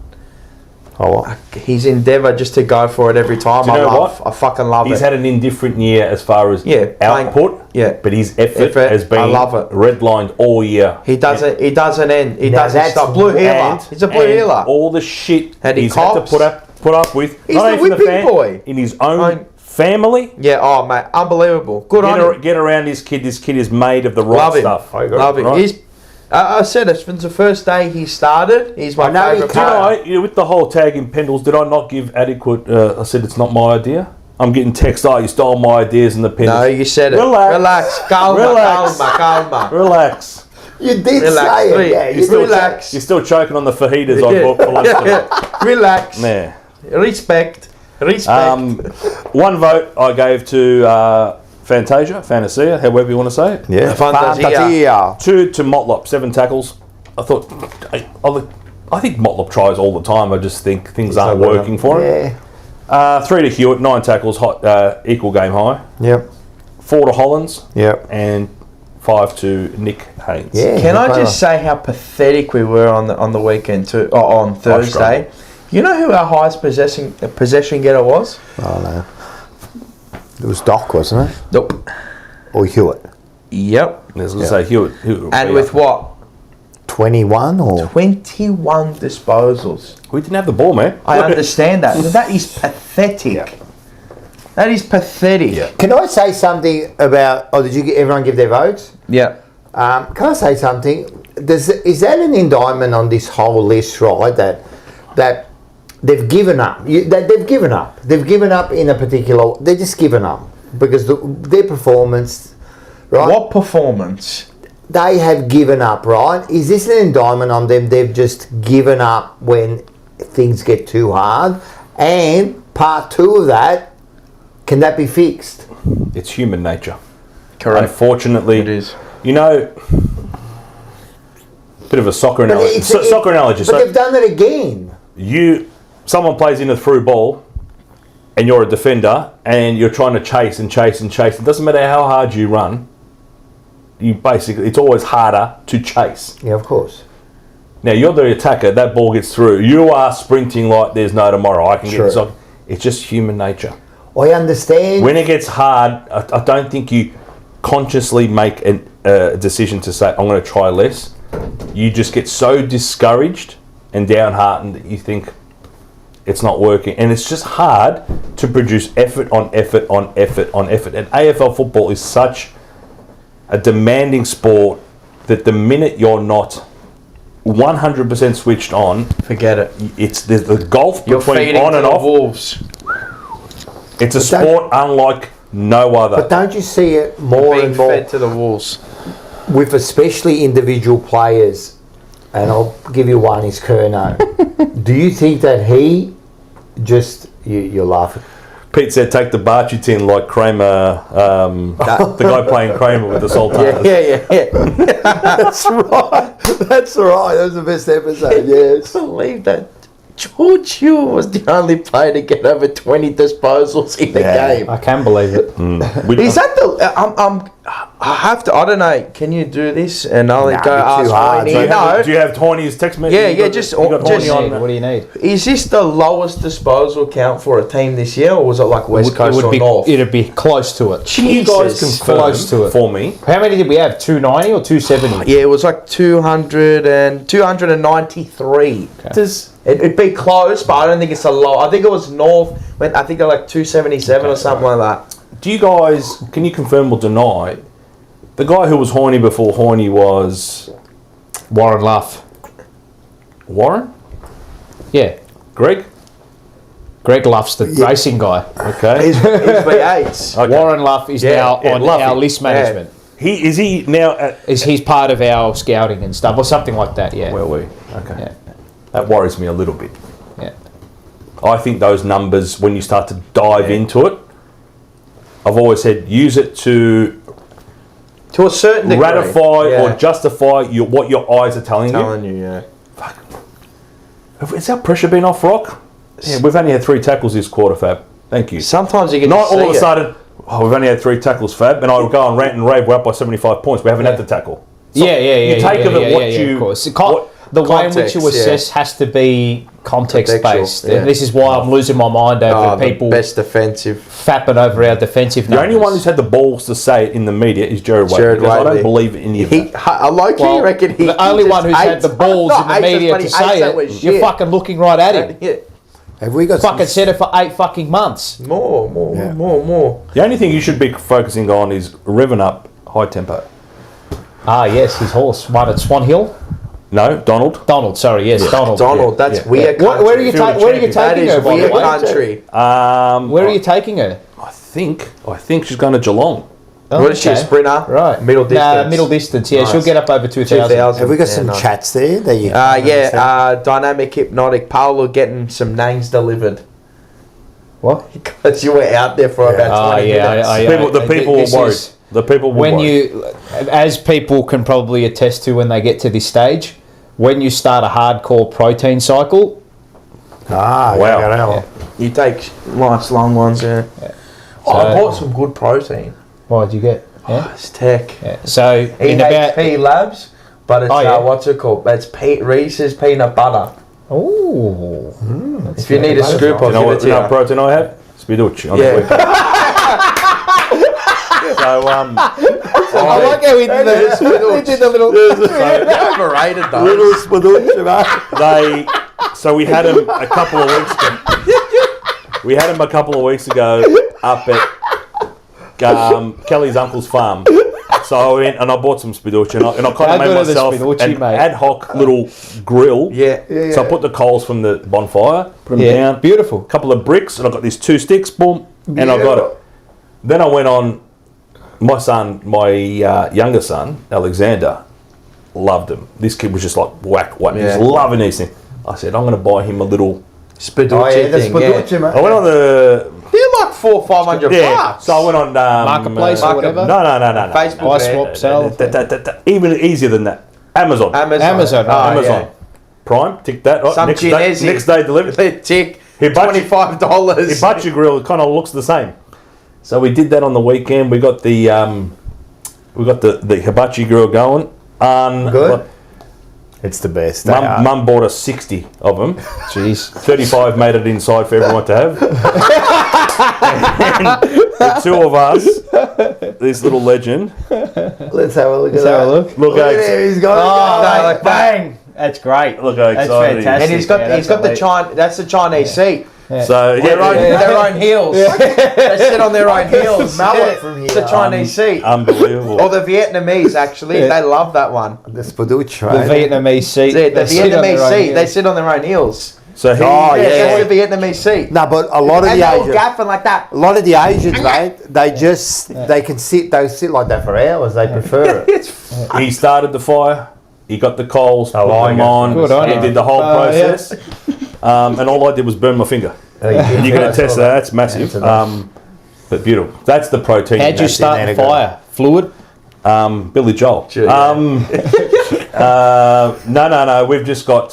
Speaker 3: His endeavour just to go for it every time. I fucking love it.
Speaker 2: He's had an indifferent year as far as output.
Speaker 3: But
Speaker 2: his effort has been redlined all year.
Speaker 3: He doesn't end. He doesn't stop. Blue healer. He's a blue healer.
Speaker 2: All the shit he's
Speaker 3: had
Speaker 2: to put up with.
Speaker 3: He's the whipping boy
Speaker 2: in his own family.
Speaker 3: Yeah. Oh mate, unbelievable. Good on him.
Speaker 2: Get around this kid. This kid is made of the right stuff.
Speaker 3: Love him. Right? I said it since the first day he started. He's my favourite player.
Speaker 2: With the whole tag in Pendles, did I not give adequate? I said it's not my idea. I'm getting text. Oh, you stole my ideas in the Pendles.
Speaker 3: No, you said it. Relax. Calma.
Speaker 2: Relax.
Speaker 1: You did say it. Yeah,
Speaker 3: relax.
Speaker 2: You're still choking on the fajitas I bought for lunch.
Speaker 3: Relax.
Speaker 2: Yeah.
Speaker 3: Respect.
Speaker 2: One vote I gave to Fantasia, however you want to say it.
Speaker 3: Yeah, Fantasia.
Speaker 2: 2 to Motlop, 7 tackles. I think Motlop tries all the time. I just think things aren't working for him. 3 to Hewitt, 9 tackles, equal game high.
Speaker 3: Yep.
Speaker 2: 4 to Hollins.
Speaker 3: Yep.
Speaker 2: And 5 to Nick Haynes.
Speaker 3: Yeah. Can I just say how pathetic we were on the weekend too? On Thursday. You know who our highest possession getter was?
Speaker 1: Oh no. It was Doc, wasn't it?
Speaker 3: Nope.
Speaker 1: Or Hewitt.
Speaker 3: Yep.
Speaker 2: I was going to say Hewitt.
Speaker 3: And with what?
Speaker 1: 21 or
Speaker 3: 21 disposals.
Speaker 2: We didn't have the ball, man.
Speaker 3: I understand that. That is pathetic. Yeah. That is pathetic. Yeah.
Speaker 1: Can I say something about? Oh, did everyone give their votes?
Speaker 3: Yeah.
Speaker 1: Can I say something? Is that an indictment on this whole list, right? That they've given up. They've given up. They've given up in a particular. They're just given up because their performance. Right?
Speaker 3: What performance?
Speaker 1: They have given up, right? Is this an indictment on them? They've just given up when things get too hard. And part 2 of that, can that be fixed?
Speaker 2: It's human nature.
Speaker 3: Correct.
Speaker 2: Unfortunately,
Speaker 3: it is.
Speaker 2: You know, bit of a soccer analogy. Soccer analogy.
Speaker 1: But they've done it again.
Speaker 2: Someone plays in a through ball, and you're a defender, and you're trying to chase and chase and chase. It doesn't matter how hard you run. It's always harder to chase.
Speaker 1: Yeah, of course.
Speaker 2: Now you're the attacker. That ball gets through. You are sprinting like there's no tomorrow. I can get this on. It's just human nature.
Speaker 1: I understand.
Speaker 2: When it gets hard, I don't think you consciously make a decision to say, I'm going to try less. You just get so discouraged and downhearted that you think it's not working. And it's just hard to produce effort on effort on effort on effort. And AFL football is such a demanding sport that the minute you're not 100% switched on,
Speaker 3: forget it.
Speaker 2: There's the gulf between on and off.
Speaker 3: Wolves.
Speaker 2: It's a sport unlike no other.
Speaker 1: But don't you see it more and more
Speaker 3: fed to the wolves
Speaker 1: with especially individual players? And I'll give you one. Is Curnow. Do you think that he just you're laughing?
Speaker 2: Pete said, take the Barchi tin like Kramer, the guy playing Kramer with the Sultanas.
Speaker 3: Yeah.
Speaker 1: That's right. That was the best episode, yes.
Speaker 3: I believe that. George Hill was the only player to get over 20 disposals in the game.
Speaker 4: I can believe it.
Speaker 3: Is that the... I have to... I don't know. Can you do this? And I'll go ask Tony.
Speaker 2: Do you have Tony's text message?
Speaker 3: What
Speaker 4: do you need?
Speaker 3: Is this the lowest disposal count for a team this year, or was it like West Coast or North?
Speaker 4: It'd be close to it.
Speaker 2: Can you guys confirm
Speaker 4: close to it
Speaker 2: for me?
Speaker 4: How many did we have? 290 or 270?
Speaker 3: Yeah, it was like 293.
Speaker 2: Okay.
Speaker 3: It'd be close, but I don't think it's a low. I think it was North. I think they're like 277 or something like that.
Speaker 2: Do you guys, can you confirm or deny, the guy who was horny before horny was...
Speaker 4: Warren Luff.
Speaker 2: Warren?
Speaker 4: Yeah.
Speaker 2: Greg
Speaker 4: Luff's the racing guy.
Speaker 2: Okay.
Speaker 3: He's V8s.
Speaker 4: Okay. Warren Luff is now on our list management.
Speaker 2: Is he now...
Speaker 4: He's part of our scouting and stuff, or something like that, yeah.
Speaker 2: Okay.
Speaker 4: Yeah.
Speaker 2: That worries me a little bit.
Speaker 4: Yeah.
Speaker 2: I think those numbers, when you start to dive into it, I've always said use it to
Speaker 3: a certain degree,
Speaker 2: ratify or justify what your eyes are telling you.
Speaker 3: Yeah.
Speaker 2: Fuck. Has our pressure been off rock? Yeah, we've only had 3 tackles this quarter, Fab. Thank you.
Speaker 3: Sometimes you get
Speaker 2: not all of a sudden. Oh, we've only had 3 tackles, Fab, and I would go and rant and rave. We're up by 75 points. We haven't had the tackle.
Speaker 4: So you take
Speaker 2: of it what you.
Speaker 4: Of course. The way in which you assess has to be context-based.
Speaker 3: Yeah.
Speaker 4: And this is why I'm losing my mind over people
Speaker 3: best defensive
Speaker 4: fapping over our defensive numbers.
Speaker 2: The only one who's had the balls to say it in the media is Jared Wade. I don't believe any of that.
Speaker 3: I like you reckon he...
Speaker 4: The only one who's had the balls in the media to say it, you're fucking looking right at him.
Speaker 3: Yeah.
Speaker 1: Have we got
Speaker 4: fucking said it for 8 fucking months.
Speaker 3: More.
Speaker 2: The only thing you should be focusing on is revving up high tempo.
Speaker 4: Ah, yes, his horse won at Swan Hill.
Speaker 2: No, Donald.
Speaker 4: Donald, yes, Donald.
Speaker 3: Donald, that's weird country.
Speaker 4: Where are you taking her, by the way?
Speaker 3: Country.
Speaker 4: Where are you taking her?
Speaker 2: I think she's going to Geelong.
Speaker 3: Oh, what is she, a sprinter?
Speaker 4: Right.
Speaker 3: Middle distance?
Speaker 4: Middle distance, yeah. Nice. She'll get up over 2,000.
Speaker 1: Have we got some chats there? That you
Speaker 3: dynamic hypnotic Paolo getting some names delivered.
Speaker 4: What?
Speaker 3: Because you were out there for about 20 minutes.
Speaker 2: The people were worried. The people were worried.
Speaker 4: As people can probably attest to when they get to this stage, when you start a hardcore protein cycle.
Speaker 3: Wow. You take nice long ones, yeah. So, I bought some good protein.
Speaker 4: What did you get?
Speaker 3: Yeah? It's tech.
Speaker 4: Yeah. So in
Speaker 3: EHP Labs, but it's what's it called? It's Reese's peanut butter.
Speaker 4: Oh.
Speaker 3: If you need a scoop, I'll give it to you.
Speaker 2: You know what protein I have? Spiducci. So
Speaker 4: I like how we did the little
Speaker 3: overrated though.
Speaker 1: Little Spiducci, mate.
Speaker 2: So we had him a couple of weeks ago. We had him a couple of weeks ago up at Kelly's uncle's farm. So I went and I bought some Spiducci and I kind of made myself an ad hoc little grill.
Speaker 3: Yeah.
Speaker 2: So I put the coals from the bonfire, put them down.
Speaker 4: Beautiful.
Speaker 2: A couple of bricks and I got these 2 sticks, boom, and I got it. Then I went on, my younger son, Alexander, loved them. This kid was just like whack. He was loving these things. I said, I'm going to buy him a little
Speaker 3: Spiducci thing.
Speaker 1: Spiducci, mate.
Speaker 2: I went on the...
Speaker 3: They're like $400-500 bucks.
Speaker 2: So I went on...
Speaker 4: Marketplace or whatever?
Speaker 2: No.
Speaker 3: Facebook.
Speaker 4: iSwap, sell.
Speaker 2: Even easier than that. Amazon.
Speaker 4: Yeah.
Speaker 2: Prime, tick that. Right. Next day delivered.
Speaker 3: Tick. $25.
Speaker 2: Hibachi grill kind of looks the same. So we did that on the weekend. We got the hibachi grill going.
Speaker 1: Good. It's the best.
Speaker 2: Mum bought us 60 of them.
Speaker 4: Jeez.
Speaker 2: 35 made it inside for everyone to have. And the 2 of us, this little legend.
Speaker 1: Let's have a look at that.
Speaker 2: Look how
Speaker 1: he's got
Speaker 4: it. Bang. That's great.
Speaker 2: Look how excited
Speaker 4: fantastic.
Speaker 3: And he's got the that's the Chinese seat.
Speaker 2: Yeah. So
Speaker 3: their own heels. They sit on their own heels.
Speaker 1: Smell it from here.
Speaker 3: It's a Chinese seat.
Speaker 2: Unbelievable.
Speaker 3: Or the Vietnamese, actually. They love that one.
Speaker 1: The Spiducci,
Speaker 4: right? The Vietnamese seat.
Speaker 3: The Vietnamese seat. They sit on their own heels.
Speaker 2: So
Speaker 3: that's the Vietnamese seat.
Speaker 1: No, but a lot of the Asians,
Speaker 3: gaffing like that.
Speaker 1: A lot of the Asians, mate, they can sit. They sit like that for hours. They prefer it.
Speaker 2: He started the fire. He got the coals, put them on.
Speaker 4: Good on
Speaker 2: he
Speaker 4: him.
Speaker 2: did the whole process. And all I did was burn my finger. You can attest that. That's massive. But beautiful. That's the protein.
Speaker 4: How'd you start the fire? Fluid?
Speaker 2: Billy Joel.
Speaker 3: Sure,
Speaker 2: No. We've just got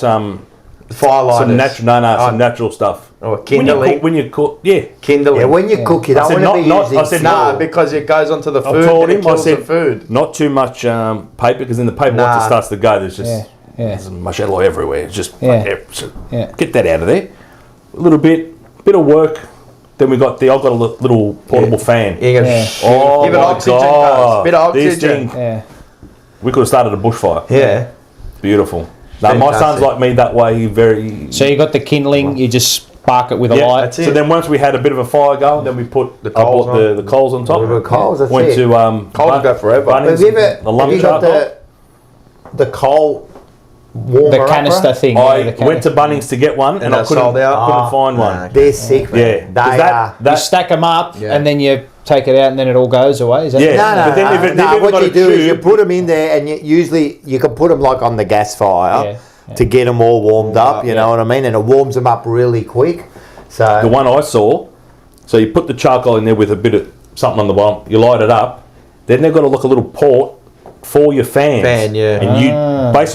Speaker 3: firelighters.
Speaker 2: Some natural stuff.
Speaker 3: Or kindling.
Speaker 2: When you cook,
Speaker 3: kindling.
Speaker 1: Yeah, when you cook, you don't want to be using.
Speaker 2: I said
Speaker 3: because it goes onto the food.
Speaker 2: I told him,
Speaker 3: kills the food.
Speaker 2: Not too much paper, because then the paper once it starts to go, there's just there's much alloy everywhere. It's just get that out of there. A little bit of work. Then I've got a little portable fan.
Speaker 3: Give it oxygen. Bit of oxygen.
Speaker 2: We could have started a bushfire.
Speaker 3: Yeah.
Speaker 2: Beautiful. Now, my son's like me that way. Very.
Speaker 4: So you got the kindling. You just spark it with a light.
Speaker 2: So then once we had a bit of a fire going, then we put the coals on top.
Speaker 1: The coals. That's
Speaker 2: went
Speaker 1: it.
Speaker 2: to
Speaker 3: coals go forever.
Speaker 1: Have you got the coal warmer?
Speaker 4: The canister thing.
Speaker 2: I went to Bunnings to get one, and I couldn't find one.
Speaker 1: They're sick, man.
Speaker 4: You stack them up, and then you take it out, and then it all goes away. Is that
Speaker 1: No. What you do is you put them in there, and usually you can put them like on the gas fire to get them all warmed up. You know what I mean? And it warms them up really quick. So
Speaker 2: the one I saw, so you put the charcoal in there with a bit of something on the bottom. You light it up. Then they've got a little port for your fans. And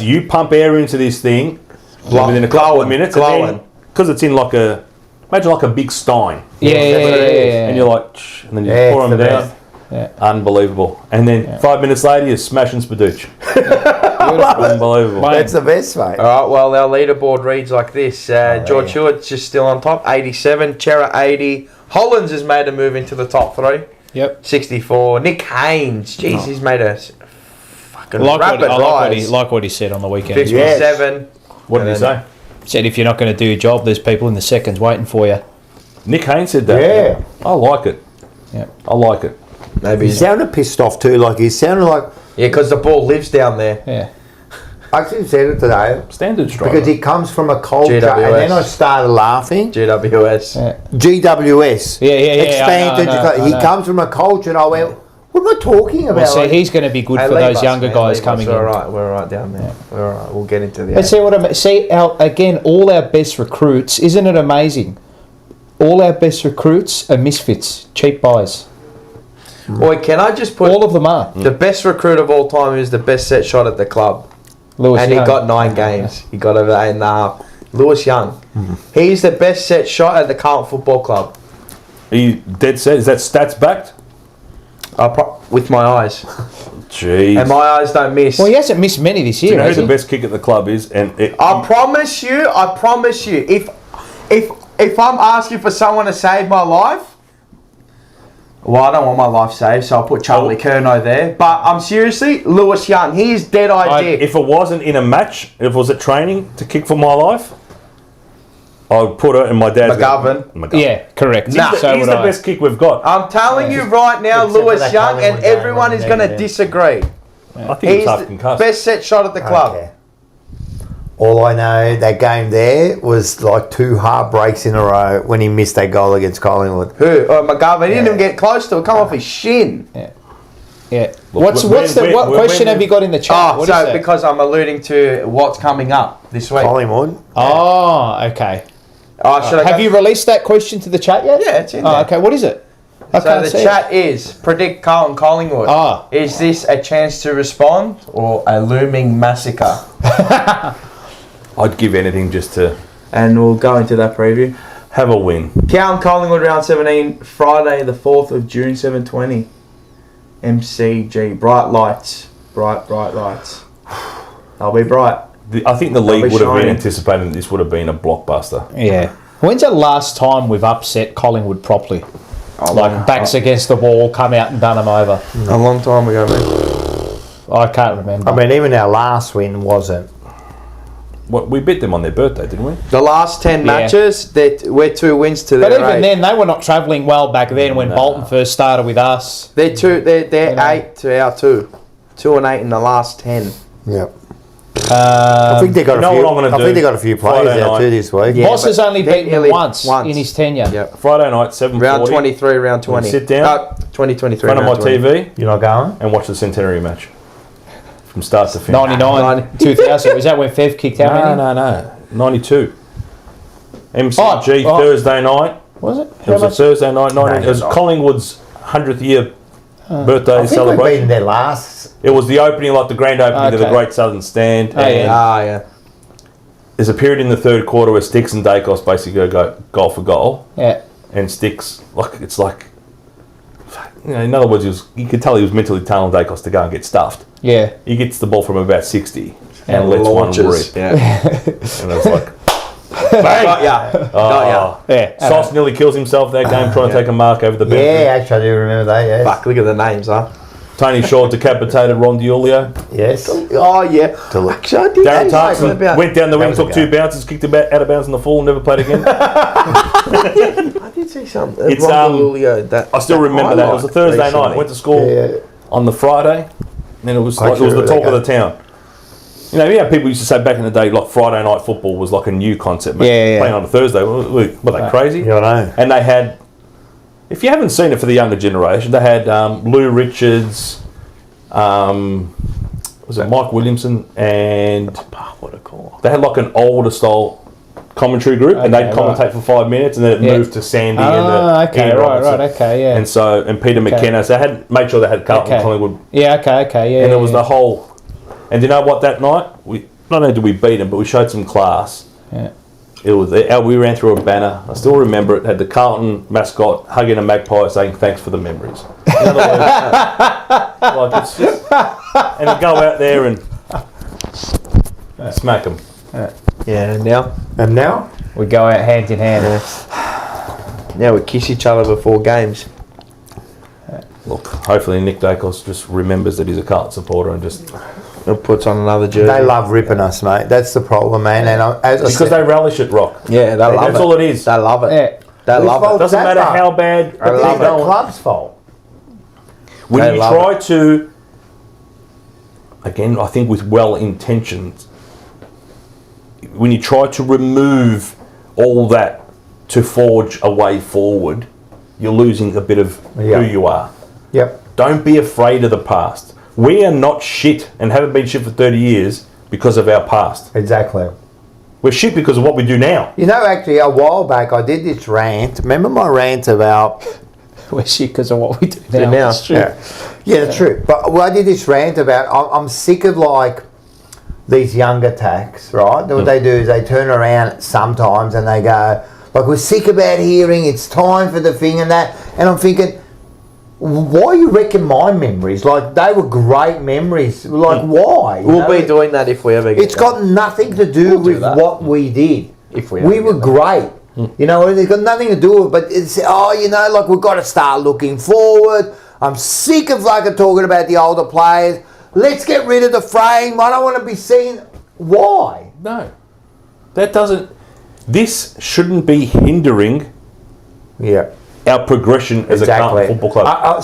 Speaker 2: you pump air into this thing within a couple of minutes. Because it's in imagine like a big stein. And you're like, and then you pour them down. Unbelievable. And then 5 minutes later, you're smashing Spiducci. Unbelievable.
Speaker 1: That's the best, mate.
Speaker 3: All right, well, our leaderboard reads like this. George Hewitt's just still on top, 87. Chera, 80. Hollands has made a move into the top 3.
Speaker 4: Yep.
Speaker 3: 64. Nick Haynes, jeez, he's made a fucking rapid rise.
Speaker 4: Like what he said on the weekend.
Speaker 3: 57.
Speaker 2: What did he say?
Speaker 4: He said if you're not going to do your job, there's people in the seconds waiting for you.
Speaker 2: Nick Haynes said that.
Speaker 1: Yeah.
Speaker 2: I like it.
Speaker 4: Yeah.
Speaker 2: I like it.
Speaker 1: Maybe he sounded pissed off too. Like he sounded like
Speaker 3: because the ball lives down there.
Speaker 4: Yeah.
Speaker 1: I actually said it today.
Speaker 2: Standard striker.
Speaker 1: Because he comes from a culture, and then I started laughing.
Speaker 3: GWS.
Speaker 1: GWS.
Speaker 4: Yeah.
Speaker 1: Expanded. He comes from a culture, and I went, "What am I talking about?"
Speaker 4: Well, see, he's going to be good for those younger guys coming in.
Speaker 3: We're all right down there. We're all right. We'll get into the.
Speaker 4: But see what I mean? See, again, all our best recruits. Isn't it amazing? all our best recruits are misfits, cheap buys.
Speaker 3: Boy, can I just put...
Speaker 4: All of them are.
Speaker 3: The best recruit of all time is the best set shot at the club.
Speaker 4: Lewis
Speaker 3: and
Speaker 4: Young.
Speaker 3: He got 9 games. He got over 8.5. Lewis Young. He's the best set shot at the Carlton Football Club.
Speaker 2: Are you dead set? Is that stats backed?
Speaker 3: With my eyes.
Speaker 2: Jeez.
Speaker 3: And my eyes don't miss.
Speaker 4: Well, he hasn't missed many this year,
Speaker 2: Do you know
Speaker 4: has
Speaker 2: who
Speaker 4: he?
Speaker 2: the best kick at the club is?
Speaker 3: I promise you, if I'm asking for someone to save my life, well, I don't want my life saved, so I'll put Charlie Curnow there. But I'm seriously, Lewis Young, he's dead idea.
Speaker 2: If it wasn't in a match, if it was at training to kick for my life, I would put it in my dad's...
Speaker 3: McGovern.
Speaker 4: Yeah, correct.
Speaker 2: He's the best kick we've got.
Speaker 3: I'm telling you right now, Lewis Young, and everyone is going to disagree.
Speaker 2: I think he's half concussed.
Speaker 3: Best set shot at the club.
Speaker 1: Okay. All I know, that game there was like 2 heartbreaks in a row when he missed that goal against Collingwood.
Speaker 3: Who? McGovern. He didn't even get close to it. Come off his shin.
Speaker 4: Yeah. What question have you got in the chat?
Speaker 3: Because I'm alluding to what's coming up this week.
Speaker 1: Collingwood.
Speaker 4: Oh, okay. Have you released that question to the chat yet?
Speaker 3: Yeah, it's in there.
Speaker 4: Oh, okay. What is it?
Speaker 3: So the chat is, predict Carlton Collingwood. Is this a chance to respond or a looming massacre?
Speaker 2: I'd give anything just to...
Speaker 3: And we'll go into that preview.
Speaker 2: Have a win.
Speaker 3: Carlton Collingwood round 17, Friday the 4th of June, 7:20. MCG. Bright lights. Bright lights. They'll be bright.
Speaker 2: I think the league would have been anticipating that this would have been a blockbuster.
Speaker 4: Yeah. When's the last time we've upset Collingwood properly? Backs against the wall, come out and done them over.
Speaker 3: A long time ago, man.
Speaker 4: I can't remember.
Speaker 1: I mean, even our last win wasn't.
Speaker 2: We beat them on their birthday, didn't we?
Speaker 3: The last 10 matches, we're 2 wins to their 8.
Speaker 4: But even then, they were not travelling well back then when Bolton first started with us.
Speaker 3: They're 8 to our 2. 2 and 8 in the last 10.
Speaker 1: Yep. I think they got a few players out too this week.
Speaker 4: Yeah, Boss has only beaten them once in his tenure.
Speaker 3: Yep.
Speaker 2: Friday night, 7:40.
Speaker 3: Round 23, round 20.
Speaker 2: Sit down.
Speaker 3: 2023.
Speaker 2: In front of my TV.
Speaker 1: You're not going?
Speaker 2: And watch the centenary match. From start to finish.
Speaker 4: 99, 2000. Was that when Fev kicked out?
Speaker 2: No. 92. MCG Thursday night.
Speaker 4: Was it?
Speaker 2: It was a Thursday night. It was Collingwood's 100th year birthday celebration.
Speaker 1: We've been there last.
Speaker 2: It was the opening, like the grand opening of the Great Southern Stand.
Speaker 3: Yeah.
Speaker 2: There's a period in the third quarter where Sticks and Dacos basically go goal for goal.
Speaker 4: Yeah.
Speaker 2: And Sticks, in other words, you could tell he was mentally telling Dacos to go and get stuffed.
Speaker 4: Yeah.
Speaker 2: He gets the ball from about 60 and lets one rip.
Speaker 3: Yeah.
Speaker 2: And it's like,
Speaker 3: bang! Got ya.
Speaker 4: Yeah.
Speaker 2: Sauce nearly kills himself that game trying to take a mark over the bench.
Speaker 1: Yeah, actually, I do remember that, yeah.
Speaker 3: Fuck, look at the names, huh?
Speaker 2: Tony Shaw decapitated Ron Diolio.
Speaker 1: Yes.
Speaker 3: Oh, yeah. Actually, I did.
Speaker 2: Darren Tarkson went down the wing, took 2 bounces, kicked it out of bounds in the full, and never played again.
Speaker 3: I did see something.
Speaker 2: It's, I still remember that. It was a Thursday night. Went to school on the Friday, and it was the talk of the town. You know how people used to say back in the day, like Friday night football was like a new concept. Playing on a Thursday, were they crazy?
Speaker 1: Yeah, I know.
Speaker 2: And they had, if you haven't seen it for the younger generation, they had Lou Richards, was it Mike Williamson, and
Speaker 3: what a call.
Speaker 2: They had like an older style commentary group, and they'd commentate for 5 minutes, and then it moved to Sandy and Ian Robertson. And Peter McKenna. So they had made sure they had Carlton Collingwood. And there was the whole. And you know what? That night, not only did we beat them, but we showed some class.
Speaker 4: Yeah.
Speaker 2: It was we ran through a banner. I still remember it. Had the Carlton mascot hugging a magpie, saying thanks for the memories. In other words, it's just, and to go out there and smack them.
Speaker 3: Yeah, and now
Speaker 4: we go out hand in hand.
Speaker 3: Now we kiss each other before games.
Speaker 2: Look, hopefully Nick Dacos just remembers that he's a Carlton supporter and just
Speaker 3: puts on another jersey.
Speaker 1: They love ripping us, mate. That's the problem, man. And
Speaker 2: because they relish it, Rock.
Speaker 3: Yeah, they love it.
Speaker 2: That's all it is.
Speaker 3: They love it.
Speaker 1: Yeah.
Speaker 3: They love it.
Speaker 2: Doesn't matter how bad.
Speaker 1: But it's the club's fault.
Speaker 2: When you try to, again, I think with well intentions, when you try to remove all that to forge a way forward, you're losing a bit of who you are.
Speaker 1: Yep.
Speaker 2: Don't be afraid of the past. We are not shit and haven't been shit for 30 years because of our past.
Speaker 1: Exactly.
Speaker 2: We're shit because of what we do now.
Speaker 1: You know, actually, a while back, I did this rant. Remember my rant about...
Speaker 4: We're shit because of what we do now.
Speaker 3: That's true.
Speaker 1: Yeah, that's true. But I did this rant about... I'm sick of, like, these younger tacks, right? What they do is they turn around sometimes and they go, like, we're sick about hearing, it's time for the thing and that. And I'm thinking... Why you reckon my memories? Like, they were great memories. Like, why?
Speaker 3: We'll be doing that if we ever get
Speaker 1: It's got nothing to do with what we did.
Speaker 3: If we
Speaker 1: were great. You know, it's got nothing to do with it. But it's, like, we've got to start looking forward. I'm sick of, like, talking about the older players. Let's get rid of the frame. I don't want to be seen. Why?
Speaker 2: No. That doesn't... This shouldn't be hindering...
Speaker 1: Yeah.
Speaker 2: Our progression as a Carlton football club.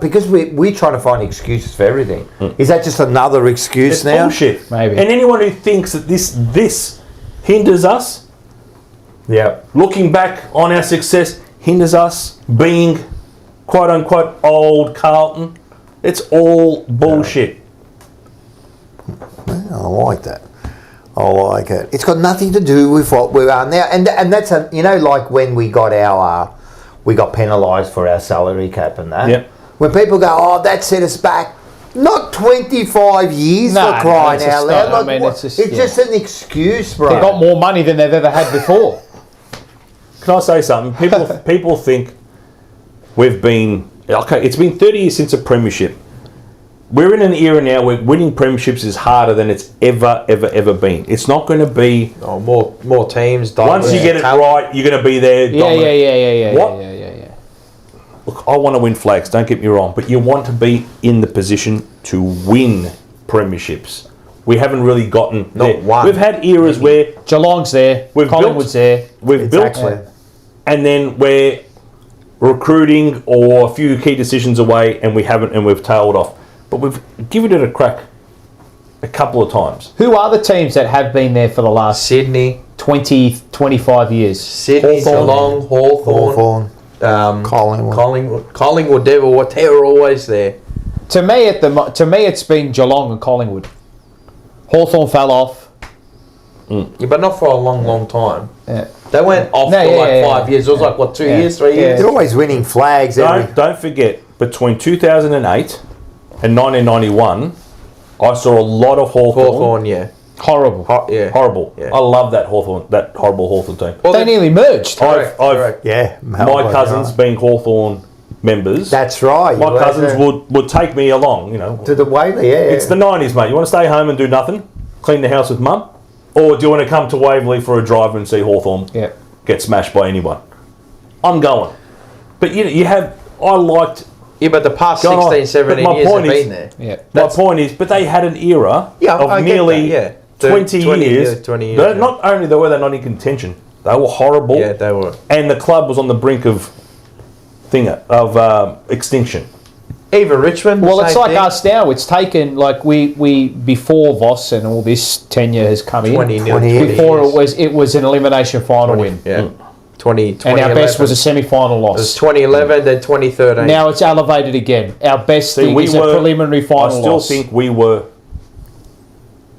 Speaker 1: Because we're trying to find excuses for everything. Is that just another excuse
Speaker 2: it's
Speaker 1: now?
Speaker 2: Bullshit.
Speaker 4: Maybe.
Speaker 2: And anyone who thinks that this hinders us, looking back on our success, hinders us being quote unquote old Carlton, it's all bullshit.
Speaker 1: I like that. I like it. It's got nothing to do with what we are now, and that's like when we got penalised for our salary cap and that.
Speaker 2: Yep.
Speaker 1: When people go, oh, that set us back. Not 25 years for crying out loud. It's just an excuse, bro.
Speaker 4: They've got more money than they've ever had before.
Speaker 2: Can I say something? People think we've been okay. It's been 30 years since a premiership. We're in an era now where winning premierships is harder than it's ever been. It's not going to be...
Speaker 3: more teams.
Speaker 2: Once you get it right, you're going to be there.
Speaker 4: Yeah.
Speaker 2: Look, I want to win flags, don't get me wrong, but you want to be in the position to win premierships. We haven't really gotten there.
Speaker 3: One.
Speaker 2: We've had eras where...
Speaker 4: Geelong's there, Collingwood's there.
Speaker 2: We've built, and then we're recruiting or a few key decisions away and we haven't, and we've tailed off. But we've given it a crack a couple of times.
Speaker 4: Who are the teams that have been there for the last
Speaker 3: Sydney
Speaker 4: 20, 25 years?
Speaker 3: Sydney, Geelong, Hawthorn, Collingwood, they were always there.
Speaker 4: To me, it's been Geelong and Collingwood. Hawthorn fell off.
Speaker 3: Yeah, but not for a long time.
Speaker 4: Yeah.
Speaker 3: They went off for 5 years. It was 2 years, 3 years.
Speaker 1: They're always winning flags.
Speaker 2: Don't forget, between 2008 and 1991, I saw a lot of Hawthorn.
Speaker 4: Horrible.
Speaker 2: Horrible. Yeah. I love that horrible Hawthorn team.
Speaker 4: Well, they nearly merged.
Speaker 2: Correct. My cousins being Hawthorn members.
Speaker 1: That's right.
Speaker 2: My cousins would take me along,
Speaker 1: to the Waverley.
Speaker 2: It's the 90s, mate. You want to stay home and do nothing? Clean the house with mum? Or do you want to come to Waverley for a drive and see Hawthorn get smashed by anyone? I'm going. But I liked...
Speaker 3: Yeah, but the past 16, 17 years have been there.
Speaker 4: Yeah.
Speaker 2: My point is, but they had an era of nearly 20 years.
Speaker 3: 20 years.
Speaker 2: Not only were they not in contention, they were horrible.
Speaker 3: Yeah, they were.
Speaker 2: And the club was on the brink of extinction.
Speaker 3: Even Richmond.
Speaker 4: Well, it's like us now. It's taken we before Voss and all this tenure has come in.
Speaker 3: 20
Speaker 4: before it was an elimination final win.
Speaker 3: Yeah. 20,
Speaker 4: and our best was a semi-final loss.
Speaker 3: It was 2011, then 2013.
Speaker 4: Now it's elevated again. Our best thing is a preliminary final loss.
Speaker 2: I still think we were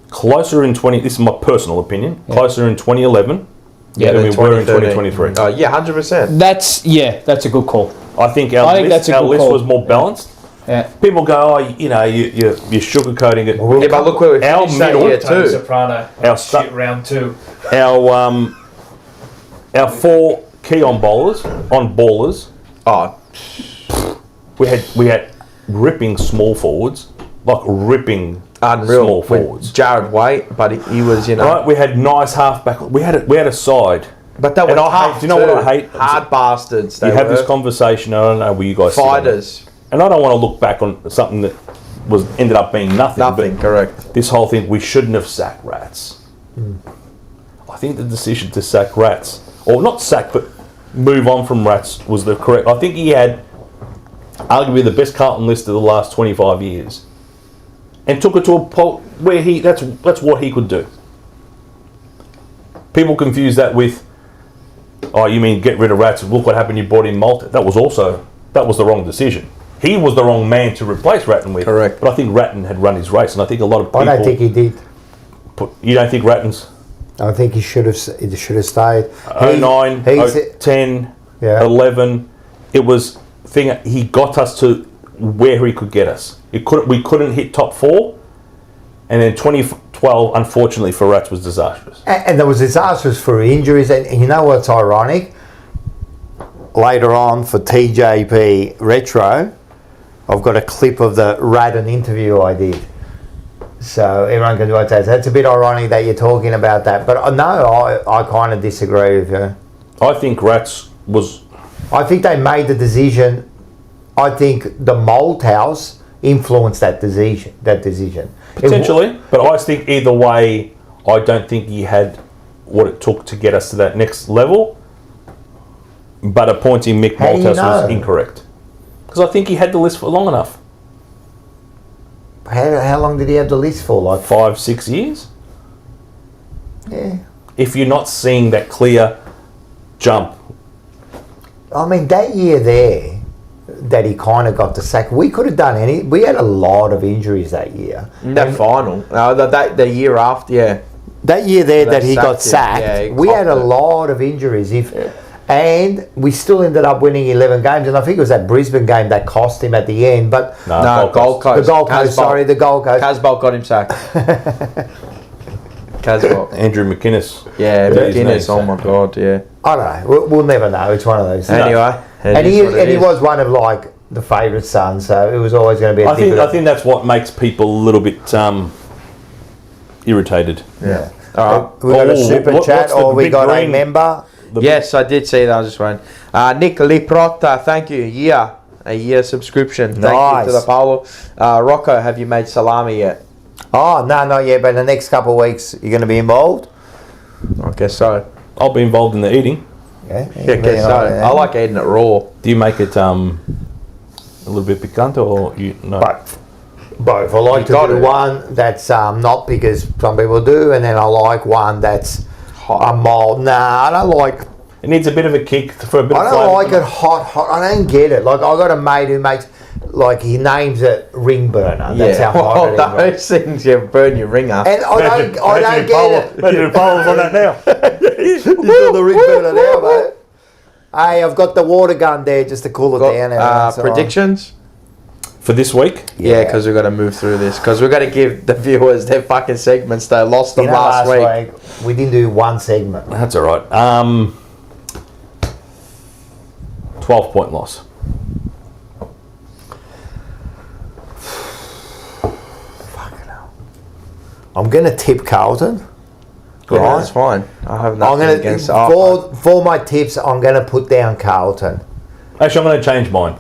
Speaker 2: closer in 20... This is my personal opinion. Closer in 2011 than we were in 2023.
Speaker 3: 100%.
Speaker 4: That's a good call.
Speaker 2: I think our list was more balanced.
Speaker 4: Yeah.
Speaker 2: People go, you're sugarcoating it.
Speaker 3: Yeah, but look where
Speaker 2: our middle
Speaker 3: too.
Speaker 4: Soprano.
Speaker 2: Our
Speaker 4: round 2.
Speaker 2: Our 4 key on ballers. We had ripping small forwards,
Speaker 3: unreal
Speaker 2: small forwards.
Speaker 3: With Jared Waite, but he was
Speaker 2: right. We had nice halfback. We had a side.
Speaker 3: But that was tough.
Speaker 2: Do you know what I hate?
Speaker 3: Hard bastards.
Speaker 2: You have this conversation. I don't know where you guys
Speaker 3: fighters.
Speaker 2: And I don't want to look back on something that ended up being nothing.
Speaker 3: Nothing, correct.
Speaker 2: This whole thing, we shouldn't have sacked Rats. I think the decision to sack Rats, or not sack, but move on from Rats was the correct. I think he had arguably the best Carlton list of the last 25 years, and took it to a point where that's what he could do. People confuse that with, you mean get rid of Rats? Look what happened. You brought in Malta. That was the wrong decision. He was the wrong man to replace Ratton with.
Speaker 3: Correct.
Speaker 2: But I think Ratton had run his race, and I think a lot of people...
Speaker 1: I don't think he did.
Speaker 2: You don't think Ratton's...
Speaker 1: I think he should have stayed.
Speaker 2: 09, 10, 11. It was he got us to where he could get us. We couldn't hit top 4, and then 2012, unfortunately for Rats, was disastrous.
Speaker 1: And there was disastrous for injuries. And you know what's ironic? Later on for TJP Retro, I've got a clip of the Radden interview I did. So everyone can watch that. So it's a bit ironic that you're talking about that. But I kind of disagree with you.
Speaker 2: I think Rats was...
Speaker 1: I think they made the decision. I think the Malthouse influenced that decision.
Speaker 2: Potentially. But I think either way, I don't think he had what it took to get us to that next level. But appointing Mick Malthouse was incorrect. Because I think he had the list for long enough.
Speaker 1: How long did he have the list for? Like
Speaker 2: 5-6 years?
Speaker 1: Yeah.
Speaker 2: If you're not seeing that clear jump.
Speaker 1: I mean, that year there, that he kind of got the sack, we could have done any. We had a lot of injuries that year.
Speaker 3: That final. The year after, yeah.
Speaker 1: That year there that he got sacked, we had a lot of injuries. And we still ended up winning 11 games, and I think it was that Brisbane game that cost him at the end. But
Speaker 3: Gold Coast.
Speaker 1: The Gold Coast. Sorry, the Gold Coast.
Speaker 3: Casbolt got him sacked. Casbolt.
Speaker 2: Andrew McInnes.
Speaker 3: Yeah, McInnes. Oh my God, yeah.
Speaker 1: I don't know. We'll never know. It's one of those things.
Speaker 3: Anyway,
Speaker 1: and he was one of like the favourite sons, so it was always going to be.
Speaker 2: I think that's what makes people a little bit irritated.
Speaker 1: Yeah. All right. We got a super chat, or we got a member.
Speaker 3: Yes, I did see that. I was just wondering. Nick Liprotta, thank you. A year subscription. Thank you to the Paulo. Rocco, have you made salami yet?
Speaker 1: Oh, no, not yet. But in the next couple of weeks, you're going to be involved?
Speaker 3: I guess so.
Speaker 2: I'll be involved in the eating.
Speaker 3: Yeah, I guess so. I like eating it raw.
Speaker 2: Do you make it a little bit picante or you no?
Speaker 1: Both. I like to do one that's not, because some people do, and then I like one that's hot. Mild. Nah, I don't like.
Speaker 2: It needs a bit of a kick for a bit.
Speaker 1: I don't like it hot. I don't get it. Like, I got a mate who makes, like, he names it ring burner. That's how hot it is.
Speaker 3: Those things you burn your ring up.
Speaker 1: And I don't get it.
Speaker 2: Imagine Paulo's on that now.
Speaker 1: He's on the ring burner now, mate. Hey, I've got the water gun there just to cool it down.
Speaker 3: Predictions?
Speaker 2: For this week?
Speaker 3: Yeah, because we've got to move through this. Because we've got to give the viewers their fucking segments. They lost them last week.
Speaker 1: We didn't do one segment.
Speaker 2: That's all right. 12-point loss.
Speaker 1: Fucking hell. I'm going to tip Carlton.
Speaker 3: Right. That's fine. I have nothing against
Speaker 1: for my tips, I'm going to put down Carlton.
Speaker 2: Actually, I'm going to change mine.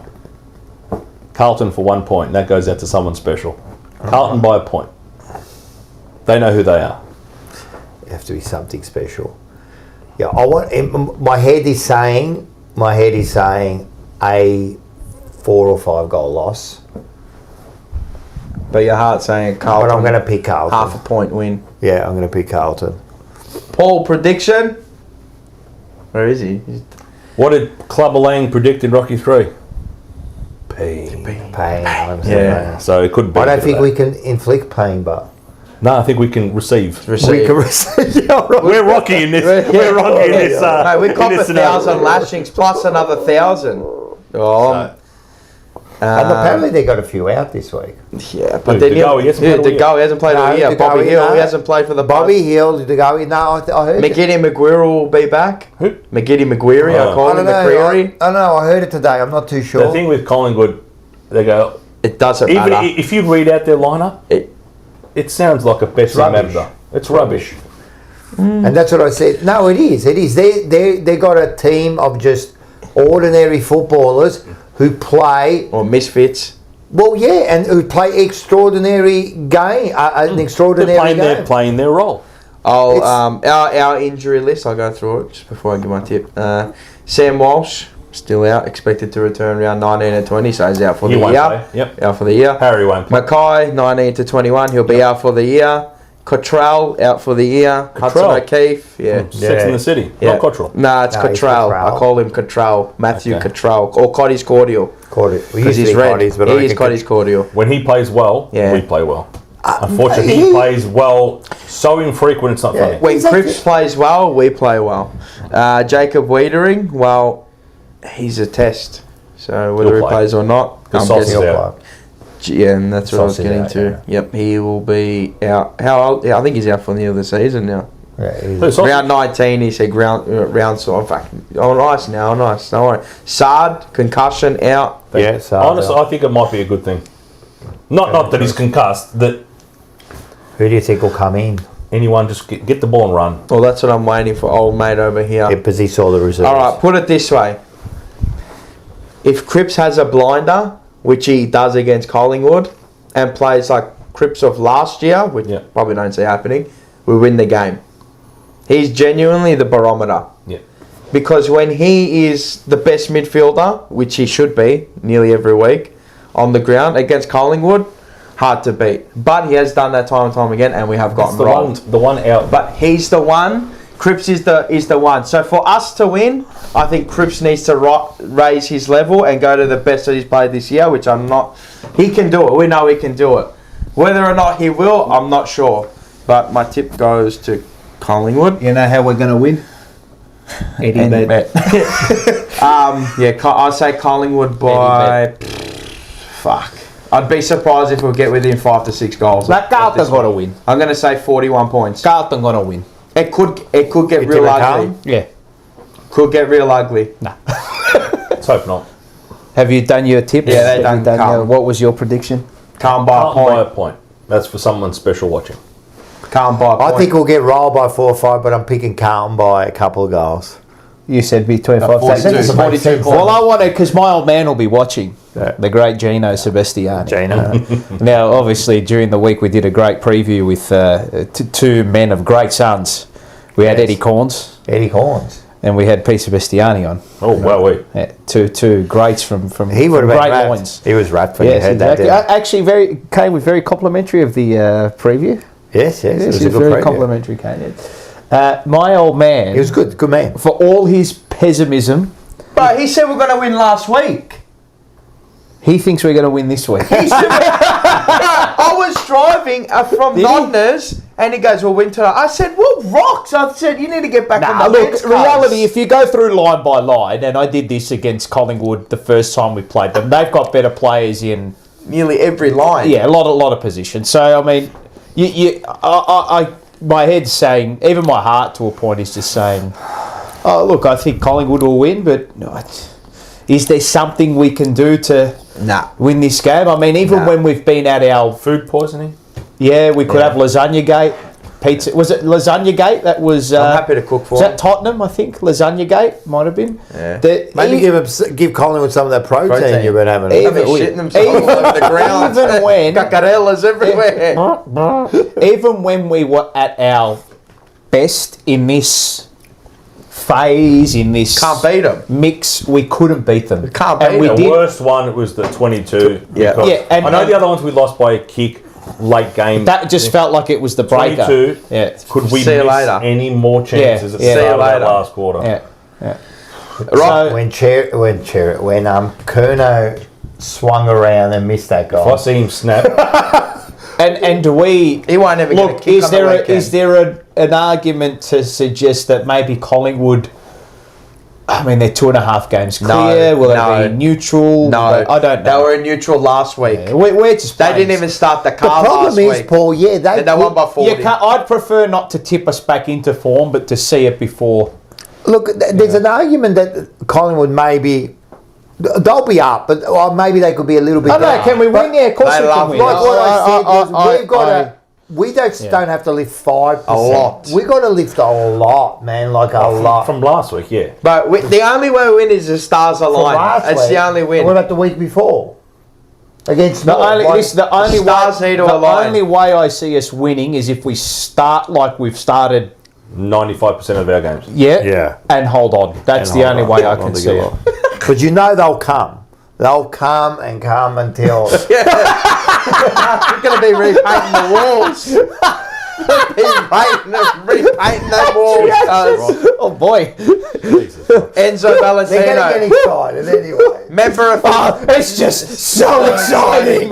Speaker 2: Carlton for 1 point. That goes out to someone special. Carlton by a point. They know who they are.
Speaker 1: It have to be something special. Yeah, I want. My head is saying a 4 or 5 goal loss.
Speaker 3: But your heart's saying Carlton.
Speaker 1: But I'm going to pick Carlton.
Speaker 3: Half a point win.
Speaker 1: Yeah, I'm going to pick Carlton.
Speaker 3: Paul, prediction? Where is he?
Speaker 2: What did Clubber Lang predict in Rocky 3?
Speaker 1: Pain.
Speaker 2: Yeah. So it could be.
Speaker 1: I don't think we can inflict pain, but.
Speaker 2: No, I think we can receive.
Speaker 1: We can receive.
Speaker 2: Yeah, right. We're Rocky in this. We're Rocky in this.
Speaker 3: No, we cop 1,000 lashings plus another 1,000. Oh.
Speaker 1: And apparently they got a few out this week.
Speaker 3: Yeah, but then he hasn't played all year. Bobby Hill, he hasn't played for the
Speaker 1: Bobby Hill, DeGoey. No, I heard
Speaker 3: McGiddy Maguire will be back.
Speaker 2: Who?
Speaker 3: McGiddy Maguire, I call him McCreary.
Speaker 1: I know, I heard it today. I'm not too sure.
Speaker 2: The thing with Collingwood, they go.
Speaker 3: It doesn't matter.
Speaker 2: If you read out their lineup, it sounds like a Betsy Mabda. It's rubbish.
Speaker 1: And that's what I said. No, it is. It is. They got a team of just ordinary footballers who play...
Speaker 3: Or misfits.
Speaker 1: Well, yeah, and who play extraordinary game, an extraordinary game.
Speaker 2: They're playing their role.
Speaker 3: Our injury list, I'll go through it just before I give my tip. Sam Walsh, still out, expected to return around 19 and 20, so he's out for the year.
Speaker 2: Yep.
Speaker 3: Out for the year.
Speaker 2: Harry won't play.
Speaker 3: Mackay, 19 to 21, he'll be out for the year. Cottrell out for the year. Hudson O'Keefe,
Speaker 2: Sex in the City, not Cottrell.
Speaker 3: No, it's Cottrell. I call him Cottrell. Matthew Cottrell. Or Cotty's Cordial.
Speaker 1: Because he's red.
Speaker 3: He is Cotty's Cordial.
Speaker 2: When he plays well, we play well. Unfortunately, he plays well. So infrequent, it's not funny.
Speaker 3: When Cripps plays well, we play well. Jacob Wiedering, well, he's a test. So whether he plays or not,
Speaker 2: I'm guessing he'll play.
Speaker 3: Yeah, and that's what I was getting to. Yeah. Yep, he will be out. How old? Yeah, I think he's out for the end of the season now.
Speaker 1: Yeah,
Speaker 3: round 19, he said round so in fact, nice now, nice. Don't worry. Sard, concussion, out.
Speaker 1: Yeah,
Speaker 2: honestly, I think it might be a good thing. Not that he's concussed, that...
Speaker 1: Who do you think will come in?
Speaker 2: Anyone, just get the ball and run.
Speaker 3: Well, that's what I'm waiting for, old mate over here.
Speaker 1: Yeah, because he saw the reserves.
Speaker 3: All right, put it this way. If Cripps has a blinder, which he does against Collingwood, and plays like Cripps of last year, which probably don't see happening, we win the game. He's genuinely the barometer.
Speaker 2: Yeah.
Speaker 3: Because when he is the best midfielder, which he should be nearly every week, on the ground against Collingwood, hard to beat. But he has done that time and time again, and we have gotten robbed.
Speaker 2: The one out.
Speaker 3: But he's the one. Cripps is the one. So for us to win, I think Cripps needs to raise his level and go to the best that he's played this year, which I'm not. He can do it. We know he can do it. Whether or not he will, I'm not sure. But my tip goes to Collingwood.
Speaker 4: You know how we're going to win? Eddie bet.
Speaker 3: I'd say Collingwood by... Fuck. I'd be surprised if we get within 5 to 6 goals.
Speaker 4: That Carlton's got to win.
Speaker 3: I'm going to say 41 points.
Speaker 4: Carlton going to win.
Speaker 3: It could get real ugly.
Speaker 4: Yeah.
Speaker 3: Could get real ugly.
Speaker 4: No.
Speaker 2: Let's hope not.
Speaker 4: Have you done your tips?
Speaker 3: Yeah, they done.
Speaker 4: What was your prediction?
Speaker 3: Calm by a point.
Speaker 2: That's for someone special watching.
Speaker 3: Calm by a point.
Speaker 1: I think we'll get rolled by 4 or 5, but I'm picking Carlton by a couple of goals.
Speaker 4: You said between 5
Speaker 3: 42 points.
Speaker 4: Well, I want to, because my old man will be watching. The great Gino Sebastiani. Now, obviously, during the week we did a great preview with two men of great sons. We had Eddie Corns. And we had P. Sebastiani on.
Speaker 2: Oh, wow.
Speaker 4: Yeah, two greats from
Speaker 1: he would have
Speaker 4: great
Speaker 1: been
Speaker 4: lines.
Speaker 1: He was wrapped when
Speaker 4: yes,
Speaker 1: you had
Speaker 4: exactly.
Speaker 1: that.
Speaker 4: Actually, came with very complimentary of the preview.
Speaker 1: Yes, it was a good
Speaker 4: very
Speaker 1: preview.
Speaker 4: complimentary, Kane. My old man...
Speaker 1: He was good man.
Speaker 4: For all his pessimism...
Speaker 3: But he said we're going to win last week.
Speaker 4: He thinks we're going to win this week.
Speaker 3: I was driving from Nodners and he goes, we'll win tonight. I said, well, rocks. I said, you need to get back on the
Speaker 4: look, reality, if you go through line by line, and I did this against Collingwood the first time we played them, they've got better players in...
Speaker 3: nearly every line.
Speaker 4: Yeah, a lot of positions. So, I mean, my head's saying, even my heart to a point is just saying, oh, look, I think Collingwood will win, but is there something we can do to win this game? I mean, even when we've been at our...
Speaker 2: Food poisoning?
Speaker 4: Yeah, we could have Lasagna Gate. Pizza. Was it Lasagna Gate? That was...
Speaker 3: I'm happy to cook for
Speaker 4: Was that Tottenham, I think? Lasagna Gate might have been.
Speaker 3: Yeah.
Speaker 1: Maybe give Collingwood some of that protein you've been having.
Speaker 3: They've been shitting themselves all over the ground.
Speaker 4: Even when...
Speaker 3: Cacarellas everywhere.
Speaker 4: Even when we were at our best in this phase, in this...
Speaker 3: Can't beat them.
Speaker 4: Mix, we couldn't beat them.
Speaker 3: Can't beat them.
Speaker 2: The worst one was the 22.
Speaker 3: Yeah.
Speaker 2: I know the other ones we lost by a kick. Late game.
Speaker 4: That just felt like it was the breaker.
Speaker 2: 22.
Speaker 4: Yeah.
Speaker 2: Could we miss any more chances at the start of that last quarter?
Speaker 4: Yeah.
Speaker 1: Right. When Curnow swung around and missed that goal.
Speaker 2: If I see him snap.
Speaker 4: and do we...
Speaker 3: He won't ever get a kick
Speaker 4: is there an argument to suggest that maybe Collingwood... I mean, they're 2.5 games clear. Will it be neutral?
Speaker 3: No,
Speaker 4: I don't know.
Speaker 3: They were in neutral last week.
Speaker 4: Yeah, we're just
Speaker 3: they didn't even start the car last week.
Speaker 1: The problem is, Paul, they
Speaker 3: won by 40.
Speaker 4: I'd prefer not to tip us back into form, but to see it before.
Speaker 1: Look, there's an argument that Collingwood maybe... They'll be up, but maybe they could be a little bit down.
Speaker 4: Can we win? Yeah, of course we can win.
Speaker 1: Like what I said, we've got to... We don't have to lift 5%.
Speaker 3: A lot.
Speaker 1: We got to lift a lot, man, like a lot.
Speaker 2: From last week, yeah.
Speaker 3: But the only way we win is the stars align. That's the only win.
Speaker 1: What about the week before? Against
Speaker 4: the only way I see us winning is if we start like we've started
Speaker 2: 95% of our games.
Speaker 1: Yeah.
Speaker 4: And hold on. That's the only way I can see it.
Speaker 1: But they'll come. They'll come and come until...
Speaker 3: We're going to be repainting the walls. Repainting painting that wall.
Speaker 4: Oh boy.
Speaker 3: Enzo Valentino.
Speaker 1: They're going to get excited anyway.
Speaker 3: Member of...
Speaker 4: It's just so exciting.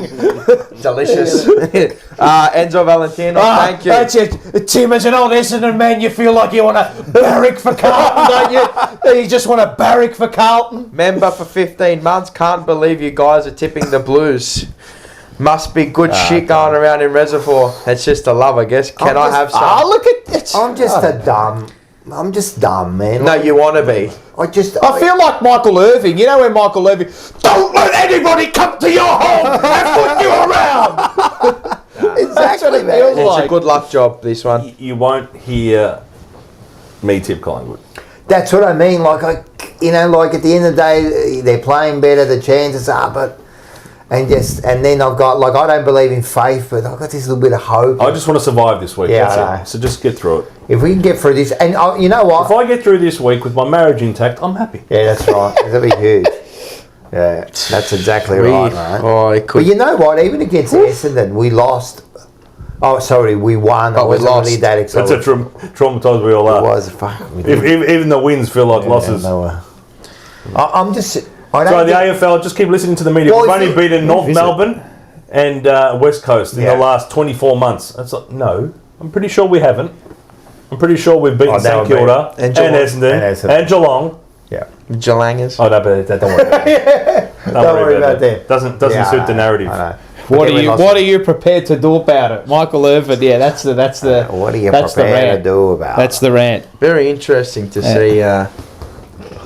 Speaker 3: Delicious. Enzo Valentino, thank you.
Speaker 4: That's it. Tim, as an old Essendon man, you feel like you want to barrack for Carlton, don't you? You just want to barrack for Carlton.
Speaker 3: Member for 15 months. Can't believe you guys are tipping the Blues. Must be good shit going around in Reservoir. It's just a love, I guess. Can I have some?
Speaker 4: Look at it.
Speaker 1: I'm just dumb, man.
Speaker 3: No, you want to be.
Speaker 1: I
Speaker 4: feel like Michael Irving. You know when Michael Irving, don't let anybody come to your home and put you around.
Speaker 1: Exactly, man.
Speaker 3: It's a good luck job, this one.
Speaker 2: You won't hear me tip Collingwood.
Speaker 1: That's what I mean. Like, like at the end of the day, they're playing better. The chances are, and then I've got, like, I don't believe in faith, but I've got this little bit of hope.
Speaker 2: I just want to survive this week.
Speaker 1: Yeah,
Speaker 2: that's it. So just get through it.
Speaker 1: If we can get through this, and you know what?
Speaker 2: If I get through this week with my marriage intact, I'm happy.
Speaker 1: Yeah, that's right. That'll be huge. Yeah, that's exactly right, mate.
Speaker 3: Oh, it could.
Speaker 1: But you know what? Even against Essendon, we lost. Oh, sorry, we won.
Speaker 3: But we lost.
Speaker 1: Really that excited.
Speaker 2: That's a traumatised we all are.
Speaker 1: It was. Fuck.
Speaker 2: Even the wins feel like losses.
Speaker 1: No, I'm just. I
Speaker 2: So the AFL, just keep listening to the media. We've only beaten North Melbourne and West Coast in the last 24 months. That's like, no, I'm pretty sure we haven't. I'm pretty sure we've beaten St Kilda and Essendon and Geelong.
Speaker 1: Yeah.
Speaker 3: Gelangers.
Speaker 2: Oh, no, but don't worry about it.
Speaker 1: Don't worry about that.
Speaker 2: Doesn't suit the narrative.
Speaker 1: I know.
Speaker 4: What are you prepared to do about it, Michael Irvin? Yeah, that's the.
Speaker 1: What are you prepared to do about it?
Speaker 4: That's the rant.
Speaker 3: Very interesting to see.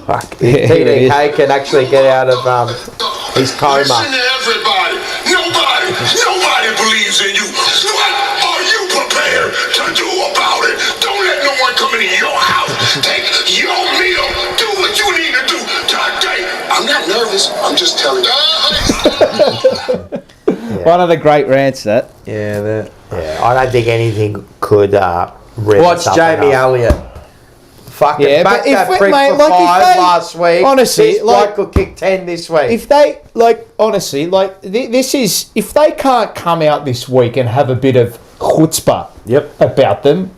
Speaker 3: TDK can actually get out of his coma.
Speaker 5: Listen to everybody. Nobody believes in you. What are you prepared to do about it? Don't let no one come into your house. Take your meal. Do what you need to do today. I'm not nervous. I'm just telling you.
Speaker 4: One of the great rants, that.
Speaker 3: Yeah,
Speaker 1: I don't think anything could.
Speaker 3: Watch Jamie Elliott. Fucking back that prick for 5 last week.
Speaker 4: Honestly,
Speaker 3: this bloke could kick 10 this week.
Speaker 4: If they, honestly, this is, if they can't come out this week and have a bit of chutzpah about them.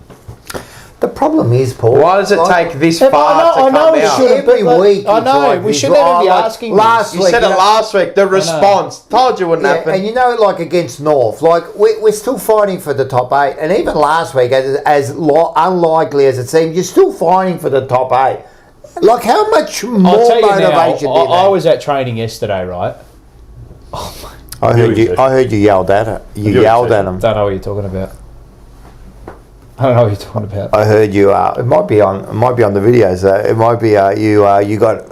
Speaker 1: The problem is, Paul.
Speaker 3: Why does it take this far to come out?
Speaker 1: Every week.
Speaker 4: I know, we shouldn't even be asking
Speaker 3: last week. You said it last week, the response. Told you wouldn't happen.
Speaker 1: And like against North, we're still fighting for the top 8. And even last week, as unlikely as it seemed, you're still fighting for the top 8. Like, how much more motivation did
Speaker 4: I was at training yesterday, right?
Speaker 1: I heard you yelled at it. You yelled at him.
Speaker 4: Don't know what you're talking about. I don't know what you're talking about.
Speaker 1: I heard you. It might be on the videos. It might be you got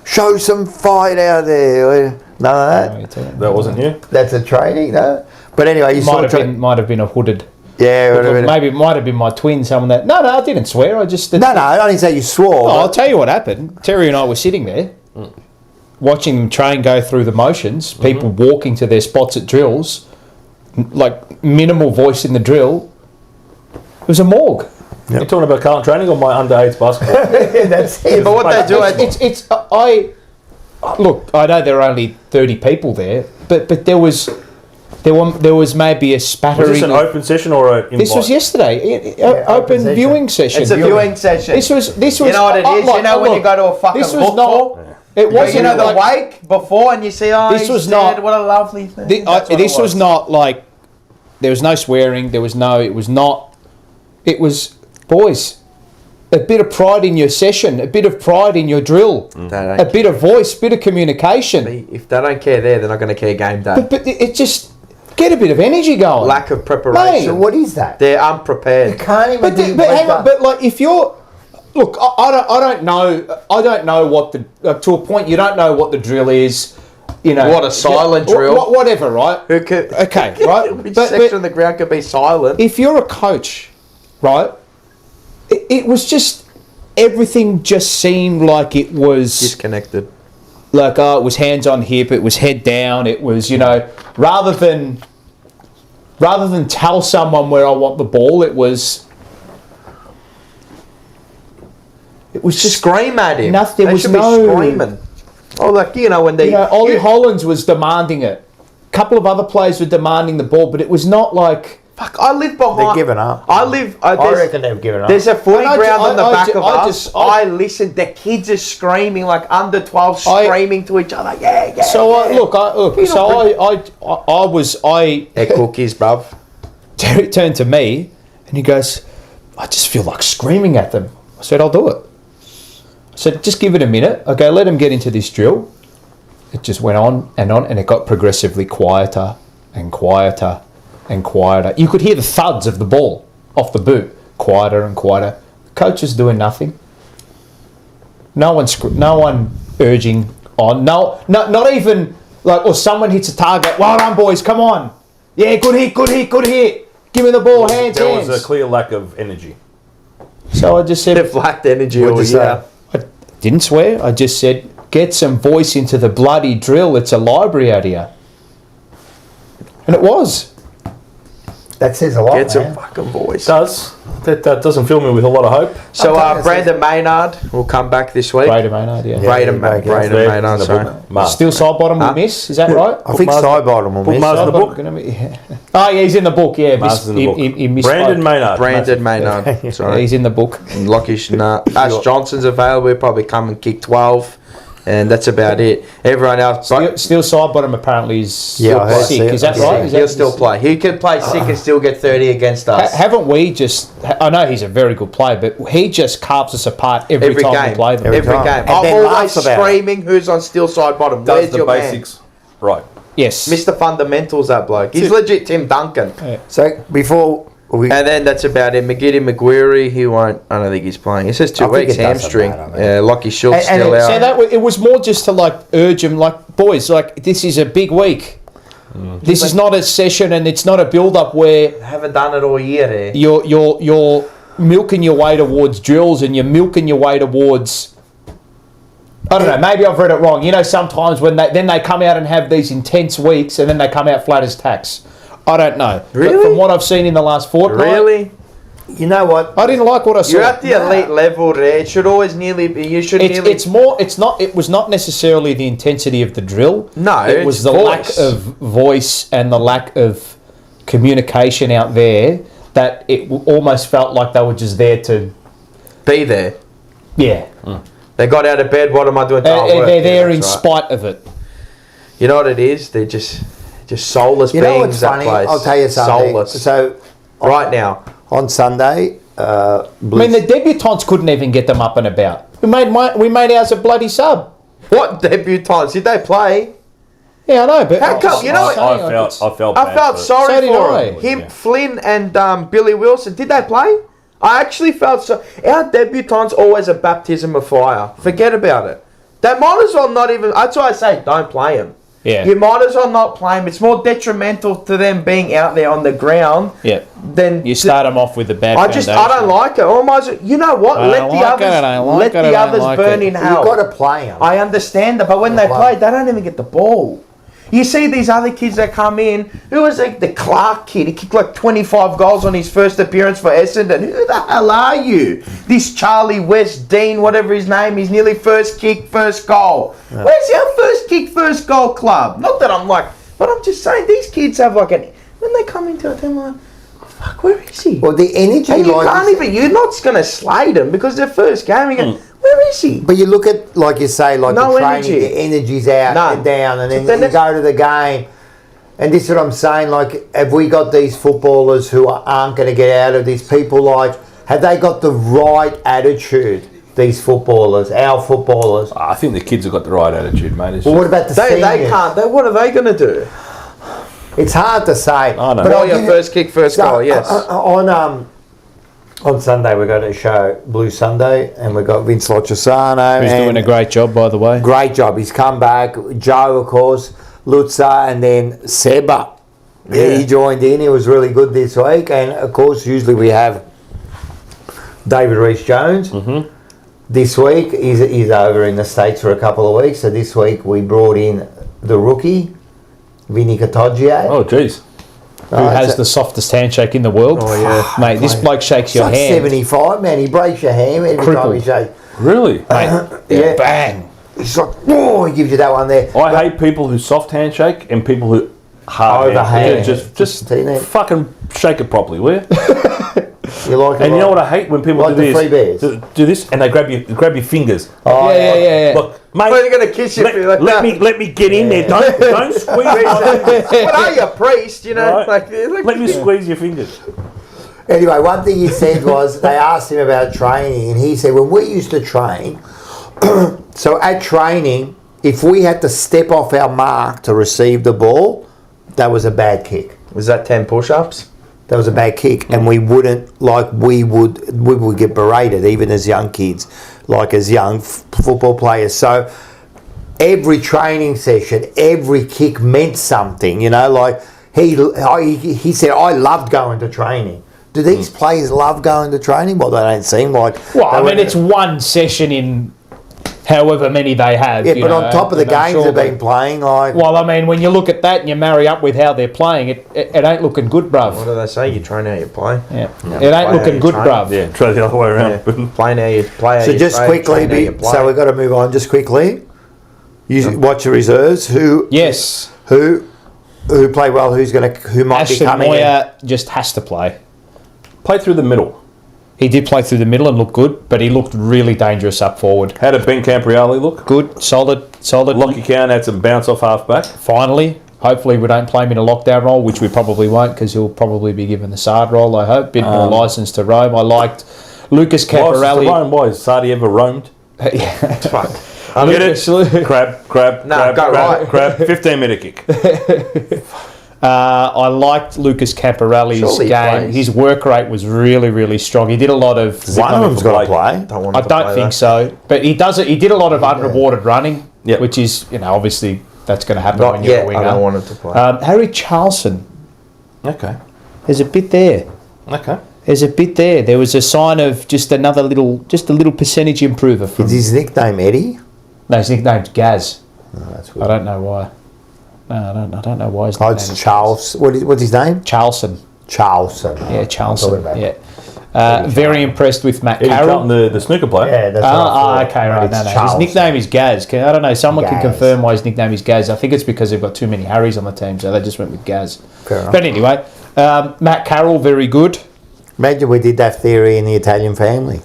Speaker 1: show some fight out there. None of that.
Speaker 2: That wasn't you.
Speaker 1: That's a training, no. But anyway, you
Speaker 4: might have been a hooded.
Speaker 1: Yeah,
Speaker 4: maybe it might have been my twin. Someone that. No, I didn't swear. I just.
Speaker 1: No, I didn't say you swore.
Speaker 4: I'll tell you what happened. Terry and I were sitting there, watching them train go through the motions. People walking to their spots at drills, like minimal voice in the drill. It was a morgue.
Speaker 2: Yep. You're talking about Carlton training or my under-8s basketball?
Speaker 1: That's it.
Speaker 3: But what they do,
Speaker 4: look. I know there are only 30 people there, but there was maybe a spattering.
Speaker 2: Was this an open session or an invite?
Speaker 4: This was yesterday. Open viewing session.
Speaker 3: It's a viewing session.
Speaker 4: This was.
Speaker 3: You know what it is?
Speaker 4: When
Speaker 3: you go to a fucking
Speaker 4: this was not. It wasn't.
Speaker 3: The wake before, and you see,
Speaker 4: this was not.
Speaker 3: What a lovely thing.
Speaker 4: This was not like. There was no swearing. There was no. It was not. It was, boys, a bit of pride in your session, a bit of pride in your drill, a bit of voice, bit of communication.
Speaker 3: If they don't care there, they're not going to care game day.
Speaker 4: But it just, get a bit of energy going.
Speaker 3: Lack of preparation.
Speaker 1: Mate, what is that?
Speaker 3: They're unprepared.
Speaker 1: You can't even
Speaker 4: but hang on, but like if you're, look, I don't know what to a point, you don't know what the drill is. You know,
Speaker 3: what a silent drill.
Speaker 4: Whatever, right? Okay, right?
Speaker 3: Which section of the ground could be silent?
Speaker 4: If you're a coach, right? It was just everything just seemed like it was
Speaker 3: disconnected.
Speaker 4: Like it was hands on hip, it was head down, it was, rather than tell someone where I want the ball, it was just
Speaker 3: scream at him.
Speaker 4: Nothing. There was no
Speaker 3: screaming. Oh, like when they
Speaker 4: Ollie Hollands was demanding it. A couple of other players were demanding the ball, but it was not like
Speaker 3: Fuck, I live behind.
Speaker 1: They're giving up.
Speaker 3: I
Speaker 1: reckon they've given up.
Speaker 3: There's a footy ground on the back of us. I listen. The kids are screaming like under 12, screaming to each other. Yeah.
Speaker 4: So
Speaker 3: yeah.
Speaker 4: They're
Speaker 3: cookies, bruv.
Speaker 4: Terry turned to me and he goes, I just feel like screaming at them. I said, I'll do it. I said, just give it a minute. Okay, let them get into this drill. It just went on, and it got progressively quieter and quieter and quieter. You could hear the thuds of the ball off the boot, quieter and quieter. The coach is doing nothing. No one urging on. Not even like, or someone hits a target. Well done, boys. Come on. Yeah, good hit. Give me the ball, hands.
Speaker 2: There was a clear lack of energy.
Speaker 4: So I just said,
Speaker 3: they've lacked energy all year.
Speaker 4: I didn't swear. I just said, get some voice into the bloody drill. It's a library out here. And it was.
Speaker 1: That says a lot,
Speaker 3: Get some fucking voice.
Speaker 2: That doesn't fill me with a lot of hope.
Speaker 3: So Brandon Maynard will come back this week.
Speaker 4: Brandon Maynard, yeah.
Speaker 3: Brandon Maynard, sorry.
Speaker 4: Still side bottom will miss, is that right?
Speaker 1: I think side bottom will miss.
Speaker 2: Mars in the book.
Speaker 4: Oh, yeah, he's in the book, yeah.
Speaker 2: He missed Brandon Maynard.
Speaker 3: Brandon Maynard, sorry.
Speaker 4: Yeah, he's in the book.
Speaker 3: Lockish, Ash Johnson's available. He'll probably come and kick 12. And that's about it. Everyone else...
Speaker 4: Still side bottom apparently is sick. Is that right?
Speaker 3: He'll still play. He could play sick and still get 30 against us.
Speaker 4: Haven't we just... I know he's a very good player, but he just carves us apart every time we play them.
Speaker 3: Every game. I'm always screaming who's on still side bottom.
Speaker 2: Does the basics right.
Speaker 4: Yes.
Speaker 3: Mr. Fundamentals, that bloke. He's legit Tim Duncan.
Speaker 1: Yeah. So before...
Speaker 3: And then that's about it. McGiddy McGuire, he won't. I don't think he's playing. It says 2 weeks hamstring. Lockie Schultz still out.
Speaker 4: So that it was more just to like urge him, like, boys, like, this is a big week. This is not a session, and it's not a build-up where
Speaker 3: haven't done it all year. Eh?
Speaker 4: You're milking your way towards drills, and you're milking your way towards. I don't know. Maybe I've read it wrong. You know, sometimes when they come out and have these intense weeks, and then they come out flat as tacks. I don't know.
Speaker 3: Really?
Speaker 4: But from what I've seen in the last fortnight...
Speaker 3: Really?
Speaker 1: You know what?
Speaker 4: I didn't like what I saw.
Speaker 3: You're at the elite level there. It should always nearly be...
Speaker 4: It was not necessarily the intensity of the drill.
Speaker 3: No,
Speaker 4: it was the lack of voice and the lack of communication out there that it almost felt like they were just there to...
Speaker 3: be there.
Speaker 4: Yeah.
Speaker 3: They got out of bed. What am I doing?
Speaker 4: They're there in spite of it.
Speaker 3: You know what it is? They're just soulless beings.
Speaker 1: You know what's funny? I'll tell you something.
Speaker 3: Soulless.
Speaker 1: So
Speaker 3: right now
Speaker 1: on Sunday,
Speaker 4: I mean, the debutants couldn't even get them up and about. We made ours a bloody sub.
Speaker 3: What debutants? Did they play?
Speaker 4: Yeah, I know, but
Speaker 3: how come? You know, I felt sorry for him. Flynn and Billy Wilson. Did they play? I actually felt so. Our debutants always a baptism of fire. Forget about it. They might as well not even. That's why I say don't play them.
Speaker 4: Yeah.
Speaker 3: You might as well not play them. It's more detrimental to them being out there on the ground.
Speaker 4: Yeah.
Speaker 3: Than
Speaker 4: you start them off with the bad.
Speaker 3: I don't like it. You know what? Let the others burn in hell.
Speaker 1: You've got to play them.
Speaker 3: I understand that, but when they play, they don't even get the ball. You see these other kids that come in. Who was the Clark kid? He kicked like 25 goals on his first appearance for Essendon. Who the hell are you? This Charlie West Dean, whatever his name is, nearly first kick, first goal. Yeah. Where's our first kick, first goal club? Not that I'm like, but I'm just saying these kids have like when they come into it, they're like, oh, fuck, where is he?
Speaker 1: Well, the energy.
Speaker 3: And you're not going to slate them because their first game. Where is he?
Speaker 1: But you look at, like you say, like
Speaker 3: no
Speaker 1: the training,
Speaker 3: energy.
Speaker 1: the energy's out and down, and then you go to the game. And this is what I'm saying, like, have we got these footballers who aren't going to get out of this? People like, have they got the right attitude, these footballers, our footballers?
Speaker 2: I think the kids have got the right attitude, mate.
Speaker 1: Well, what about the seniors?
Speaker 3: They can't. What are they going to do?
Speaker 1: It's hard to say.
Speaker 2: I know.
Speaker 3: But your first kick, first goal, yes.
Speaker 1: On Sunday, we got a show, Blue Sunday, and we got Vince Lochisano.
Speaker 4: Who's doing a great job, by the way.
Speaker 1: Great job. He's come back. Joe, of course, Lutza, and then Seba. Yeah. He joined in. He was really good this week. And, of course, usually we have David Rees-Jones. Mm-hmm. This week, he's over in the States for a couple of weeks. So this week, we brought in the rookie, Vinny Katogia.
Speaker 2: Oh, jeez.
Speaker 4: Who has the softest handshake in the world?
Speaker 1: Oh, yeah.
Speaker 4: Mate, this bloke shakes your
Speaker 1: like
Speaker 4: hand.
Speaker 1: 75, man. He breaks your hand every time he shakes.
Speaker 2: Really?
Speaker 4: Mate,
Speaker 1: yeah.
Speaker 4: Bang.
Speaker 1: It's like, oh, he gives you that one there.
Speaker 2: I hate people who soft handshake and people who hard
Speaker 1: overhand.
Speaker 2: Just fucking shake it properly, will you?
Speaker 1: You like
Speaker 2: and you know what I hate when people
Speaker 1: like
Speaker 2: do
Speaker 1: the
Speaker 2: this?
Speaker 1: Free Bears.
Speaker 2: Do this, and they grab your fingers.
Speaker 1: Oh,
Speaker 4: yeah.
Speaker 2: Look, mate,
Speaker 3: They're going to kiss you.
Speaker 2: let me get in there. Don't squeeze my fingers.
Speaker 3: What are you, a priest? You know,
Speaker 2: Right. Let me squeeze your fingers.
Speaker 1: Anyway, one thing he said was they asked him about training, and he said when we used to train, so at training, if we had to step off our mark to receive the ball, that was a bad kick.
Speaker 3: Was that 10 push-ups?
Speaker 1: That was a bad kick, and we would get berated even as young kids, like as young football players. So every training session, every kick meant something. You know, like he said, I loved going to training. Do these players love going to training? Well, they don't seem like.
Speaker 4: Well, I mean, it's one session in however many they have.
Speaker 1: Yeah, but on top of the games they've been playing, like.
Speaker 4: Well, I mean, when you look at that and you marry up with how they're playing, it ain't looking good, bruv.
Speaker 3: What do they say? You train how you play.
Speaker 4: Yeah, it ain't looking good, bruv.
Speaker 2: Yeah, try the other way around.
Speaker 3: Yeah. Playing how you play.
Speaker 1: So just quickly, so we've got to move on. Just quickly, you watch the reserves. Who play well? Who might be coming
Speaker 4: Moya just has to play.
Speaker 2: Play through the middle.
Speaker 4: He did play through the middle and look good, but he looked really dangerous up forward.
Speaker 2: How did Ben Camprioli look?
Speaker 4: Good, solid.
Speaker 2: Lockie Cowan had some bounce off half-back.
Speaker 4: Finally. Hopefully we don't play him in a lockdown role, which we probably won't because he'll probably be given the Sard role, I hope. Bit more licence to roam. I liked Lucas Camporelli.
Speaker 2: Why has Sardi ever roamed?
Speaker 4: Yeah.
Speaker 3: Fuck.
Speaker 2: Get it? Crab. 15-metre kick.
Speaker 4: I liked Lucas Camporelli's game. His work rate was really, really strong. He did a lot of...
Speaker 1: One of them's got to play.
Speaker 4: I don't think so. But he did a lot of unrewarded running, which is, obviously that's going to happen when you're a winger.
Speaker 3: I don't want him to play.
Speaker 4: Harry Charlson.
Speaker 2: Okay.
Speaker 4: There's a bit there.
Speaker 2: Okay.
Speaker 4: There's a bit there. There was a sign of just a little percentage improver.
Speaker 1: Is his nickname Eddie?
Speaker 4: No, his nickname's Gaz.
Speaker 1: Oh, that's weird.
Speaker 4: I don't know why. No, I don't know why his nickname is
Speaker 1: Charles. What's his name?
Speaker 4: Charlson.
Speaker 1: Charlson.
Speaker 4: Yeah, Charlson. Yeah. Very impressed with Matt Carroll.
Speaker 2: The snooker player.
Speaker 1: Yeah, that's
Speaker 4: okay, right. No. His nickname is Gaz. I don't know. Someone can confirm why his nickname is Gaz. I think it's because they've got too many Harrys on the team, so they just went with Gaz.
Speaker 1: Fair enough.
Speaker 4: But anyway, Matt Carroll, very good.
Speaker 1: Imagine we did that theory in the Italian family.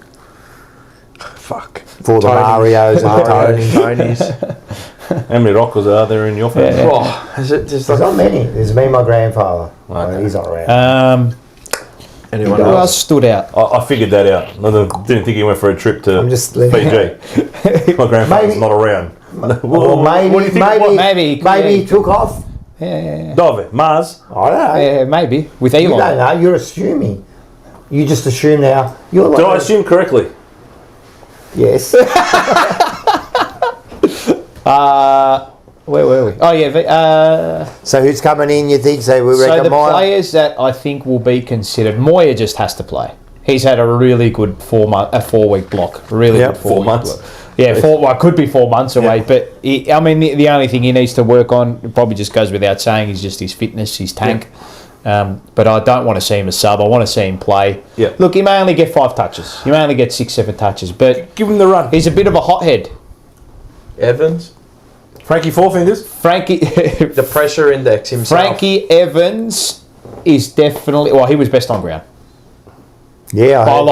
Speaker 3: Fuck.
Speaker 1: For the Marios and the
Speaker 3: Tonys.
Speaker 2: How many Rockers are there in your family?
Speaker 3: Oh, is it just
Speaker 1: There's not many. There's me and my grandfather. Okay. He's not around.
Speaker 3: Anyone
Speaker 4: Who
Speaker 3: else?
Speaker 4: else stood out?
Speaker 2: I figured that out. I didn't think he went for a trip to Fiji. My grandfather's not around.
Speaker 1: Well, maybe he took off.
Speaker 4: Yeah.
Speaker 2: Dove, Mars.
Speaker 1: I don't know.
Speaker 4: Yeah, maybe. With Elon.
Speaker 1: You don't know. You're assuming. You just assume now. You're like
Speaker 2: Did I assume correctly?
Speaker 1: Yes.
Speaker 4: Where were we? Oh, yeah.
Speaker 1: So who's coming in, you think? So we reckon
Speaker 4: the
Speaker 1: Moya?
Speaker 4: players that I think will be considered, Moya just has to play. He's had a really good 4-week block. Really good 4
Speaker 2: months.
Speaker 4: Block. Yeah, it could be 4 months away. But, the only thing he needs to work on, it probably just goes without saying, is just his fitness, his tank. But I don't want to see him as sub. I want to see him play.
Speaker 2: Yeah.
Speaker 4: Look, he may only get 5 touches. He may only get 6-7 touches. But
Speaker 2: give him the run.
Speaker 4: He's a bit of a hothead.
Speaker 3: Evans?
Speaker 2: Frankie Four Fingers?
Speaker 3: The pressure index himself.
Speaker 4: Frankie Evans is definitely... Well, he was best on ground.
Speaker 1: Yeah,
Speaker 4: by a